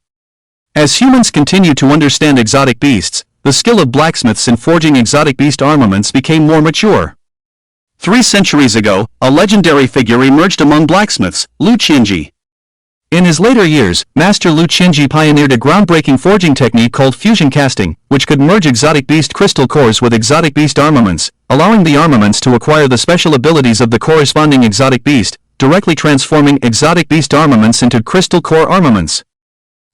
As humans continue to understand exotic beasts, the skill of blacksmiths in forging exotic beast armaments became more mature. 3 centuries ago, a legendary figure emerged among blacksmiths, Lu Qianji. In his later years, Master Lu Qianji pioneered a groundbreaking forging technique called fusion casting, which could merge exotic beast crystal cores with exotic beast armaments, allowing the armaments to acquire the special abilities of the corresponding exotic beast, directly transforming exotic beast armaments into crystal core armaments.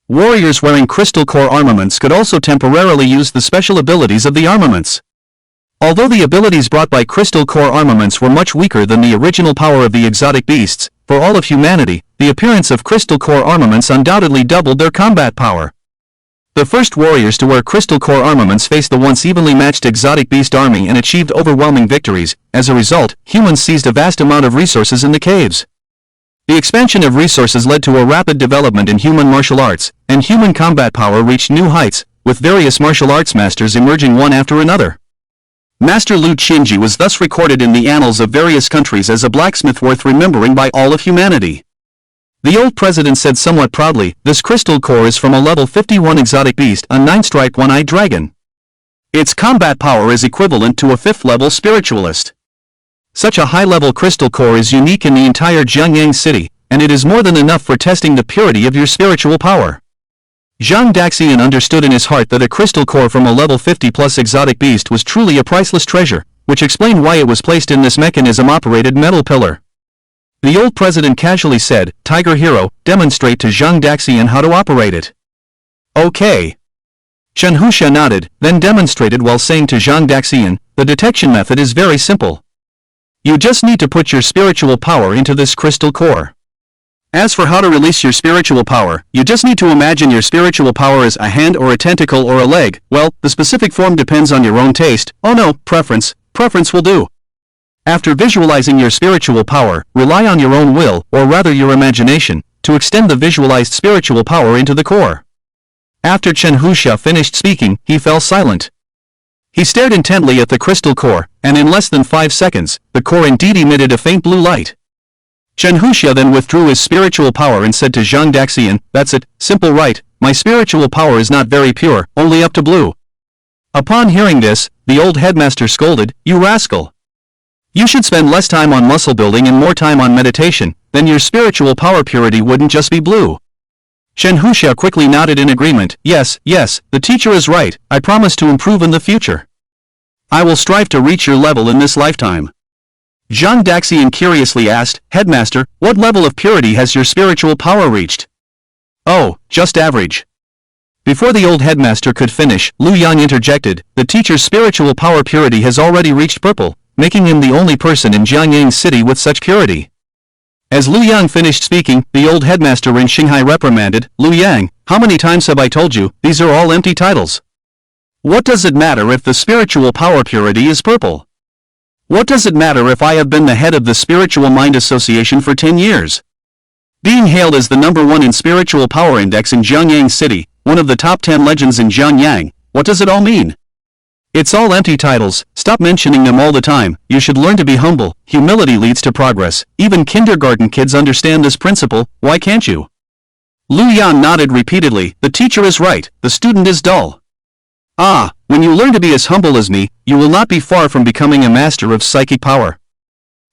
Warriors wearing crystal core armaments could also temporarily use the special abilities of the armaments. Although the abilities brought by crystal core armaments were much weaker than the original power of the exotic beasts, for all of humanity, the appearance of crystal core armaments undoubtedly doubled their combat power. The first warriors to wear crystal core armaments faced the once evenly matched exotic beast army and achieved overwhelming victories. As a result, humans seized a vast amount of resources in the caves. The expansion of resources led to a rapid development in human martial arts, and human combat power reached new heights, with various martial arts masters emerging one after another. Master Lu Qianji was thus recorded in the annals of various countries as a blacksmith worth remembering by all of humanity. The old president said somewhat proudly, "This crystal core is from a level 51 exotic beast, a 9-stripe one-eyed dragon. Its combat power is equivalent to a 5th-level spiritualist. Such a high-level crystal core is unique in the entire Jiangyang city, and it is more than enough for testing the purity of your spiritual power." Zhang Daxian understood in his heart that a crystal core from a level 50+ exotic beast was truly a priceless treasure, which explained why it was placed in this mechanism-operated metal pillar. The old president casually said, "Tiger Hero, demonstrate to Zhang Daxian how to operate it." "Okay." Chen Huxia nodded, then demonstrated while saying to Zhang Daxian, "The detection method is very simple. You just need to put your spiritual power into this crystal core. As for how to release your spiritual power, you just need to imagine your spiritual power as a hand or a tentacle or a leg. Well, the specific form depends on your own taste. Oh no, preference will do. After visualizing your spiritual power, rely on your own will, or rather your imagination, to extend the visualized spiritual power into the core." After Chen Huxia finished speaking, he fell silent. He stared intently at the crystal core, and in less than 5 seconds, the core indeed emitted a faint blue light. Chen Huxia then withdrew his spiritual power and said to Zhang Daxian, "That's it, simple right, my spiritual power is not very pure, only up to blue." Upon hearing this, the old headmaster scolded, "You rascal! You should spend less time on muscle building and more time on meditation, then your spiritual power purity wouldn't just be blue." Chen Huxia quickly nodded in agreement. Yes, the teacher is right, I promise to improve in the future. I will strive to reach your level in this lifetime." Zhang Daxian curiously asked, "Headmaster, what level of purity has your spiritual power reached?" "Oh, just average." Before the old headmaster could finish, Lu Yang interjected, "The teacher's spiritual power purity has already reached purple, making him the only person in Jiangyang City with such purity." As Lu Yang finished speaking, the old headmaster in Shanghai reprimanded, "Lu Yang, how many times have I told you, these are all empty titles? What does it matter if the spiritual power purity is purple? What does it matter if I have been the head of the Spiritual Mind Association for 10 years? Being hailed as the #1 in spiritual power index in Jiangyang City, one of the top 10 legends in Jianyang. What does it all mean? It's all empty titles, stop mentioning them all the time. You should learn to be humble. Humility leads to progress. Even kindergarten kids understand this principle, why can't you? Lu Yan nodded repeatedly. The teacher is right, the student is dull. Ah, when you learn to be as humble as me, you will not be far from becoming a master of psychic power.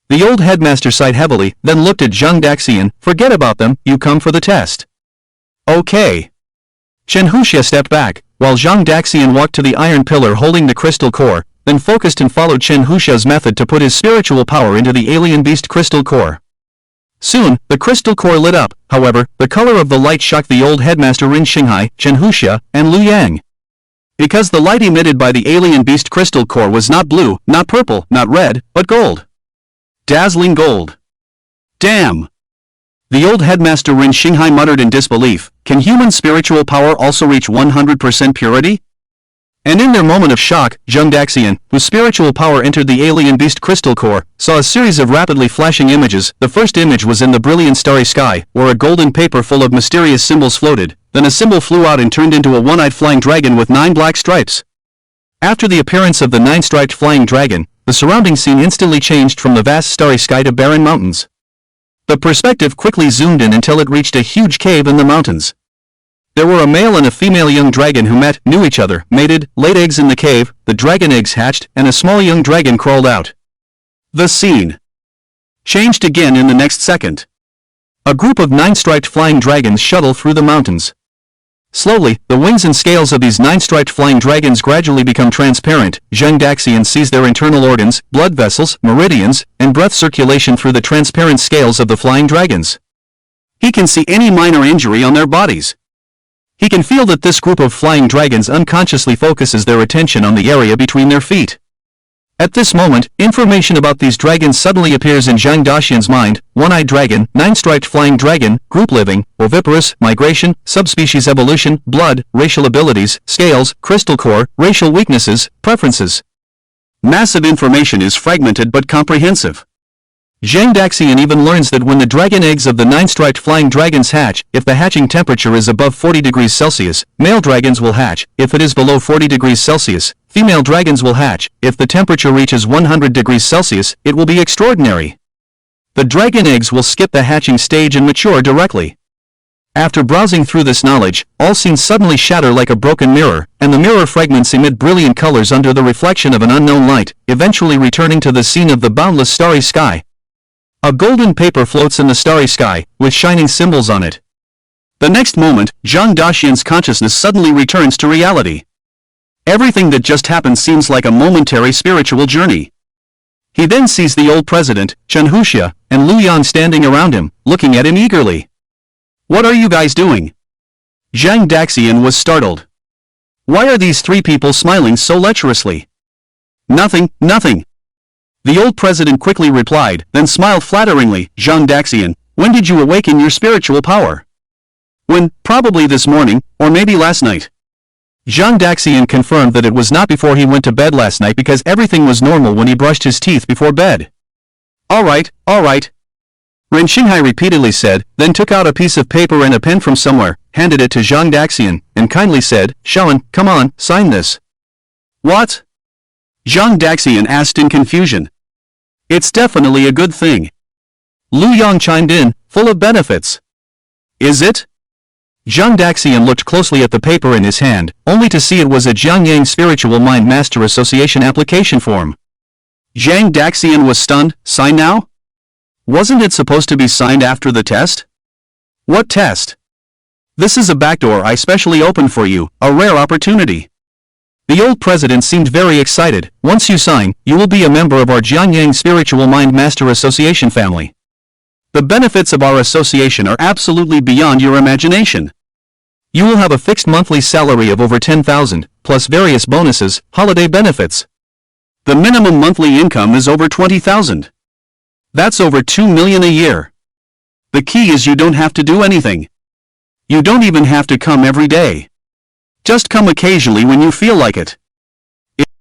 The old headmaster sighed heavily, then looked at Zhang Daxian. Forget about them, you come for the test. Okay. Chen Huxia stepped back, while Zhang Daxian walked to the iron pillar holding the crystal core, then focused and followed Chen Huxia's method to put his spiritual power into the alien beast crystal core. Soon, the crystal core lit up. However, the color of the light shocked the old headmaster Rin Xinghai, Chen Huxia, and Lu Yang. Because the light emitted by the alien beast crystal core was not blue, not purple, not red, but gold. Dazzling gold. Damn! The old headmaster Rin Xinghai muttered in disbelief. Can human spiritual power also reach 100% purity? And in their moment of shock, Zhang Daxian, whose spiritual power entered the alien beast crystal core, saw a series of rapidly flashing images. The first image was in the brilliant starry sky, where a golden paper full of mysterious symbols floated. Then a symbol flew out and turned into a one-eyed flying dragon with 9 black stripes. After the appearance of the 9-striped flying dragon, the surrounding scene instantly changed from the vast starry sky to barren mountains. The perspective quickly zoomed in until it reached a huge cave in the mountains. There were a male and a female young dragon who met, knew each other, mated, laid eggs in the cave, the dragon eggs hatched, and a small young dragon crawled out. The scene changed again in the next second. A group of 9-striped flying dragons shuttle through the mountains. Slowly, the wings and scales of these 9-striped flying dragons gradually become transparent. Zhang Daxian sees their internal organs, blood vessels, meridians, and breath circulation through the transparent scales of the flying dragons. He can see any minor injury on their bodies. He can feel that this group of flying dragons unconsciously focuses their attention on the area between their feet. At this moment, information about these dragons suddenly appears in Zhang Daxian's mind. One-eyed dragon, 9-striped flying dragon, group living, oviparous, migration, subspecies evolution, blood, racial abilities, scales, crystal core, racial weaknesses, preferences. Massive information is fragmented but comprehensive. Zhang Daxian even learns that when the dragon eggs of the 9-striped flying dragons hatch, if the hatching temperature is above 40 degrees Celsius, male dragons will hatch. If it is below 40 degrees Celsius, female dragons will hatch. If the temperature reaches 100 degrees Celsius, it will be extraordinary. The dragon eggs will skip the hatching stage and mature directly. After browsing through this knowledge, all scenes suddenly shatter like a broken mirror, and the mirror fragments emit brilliant colors under the reflection of an unknown light, eventually returning to the scene of the boundless starry sky. A golden paper floats in the starry sky, with shining symbols on it. The next moment, Zhang Daxian's consciousness suddenly returns to reality. Everything that just happened seems like a momentary spiritual journey. He then sees the old president, Chen Huxia, and Lu Yan standing around him, looking at him eagerly. What are you guys doing? Zhang Daxian was startled. Why are these 3 people smiling so lecherously? Nothing, nothing. The old president quickly replied, then smiled flatteringly. Zhang Daxian, when did you awaken your spiritual power? When, probably this morning, or maybe last night. Zhang Daxian confirmed that it was not before he went to bed last night because everything was normal when he brushed his teeth before bed. Alright, alright. Ren Xinghai repeatedly said, then took out a piece of paper and a pen from somewhere, handed it to Zhang Daxian, and kindly said, Shawan, come on, sign this. What? Zhang Daxian asked in confusion. It's definitely a good thing. Lu Yang chimed in, full of benefits. Is it? Zhang Daxian looked closely at the paper in his hand, only to see it was a Jianyang Spiritual Mind Master Association application form. Zhang Daxian was stunned. Sign now? Wasn't it supposed to be signed after the test? What test? This is a backdoor I specially opened for you, a rare opportunity. The old president seemed very excited. Once you sign, you will be a member of our Jianyang Spiritual Mind Master Association family. The benefits of our association are absolutely beyond your imagination. You will have a fixed monthly salary of over 10,000, plus various bonuses, holiday benefits. The minimum monthly income is over 20,000. That's over 2 million a year. The key is you don't have to do anything. You don't even have to come every day. Just come occasionally when you feel like it.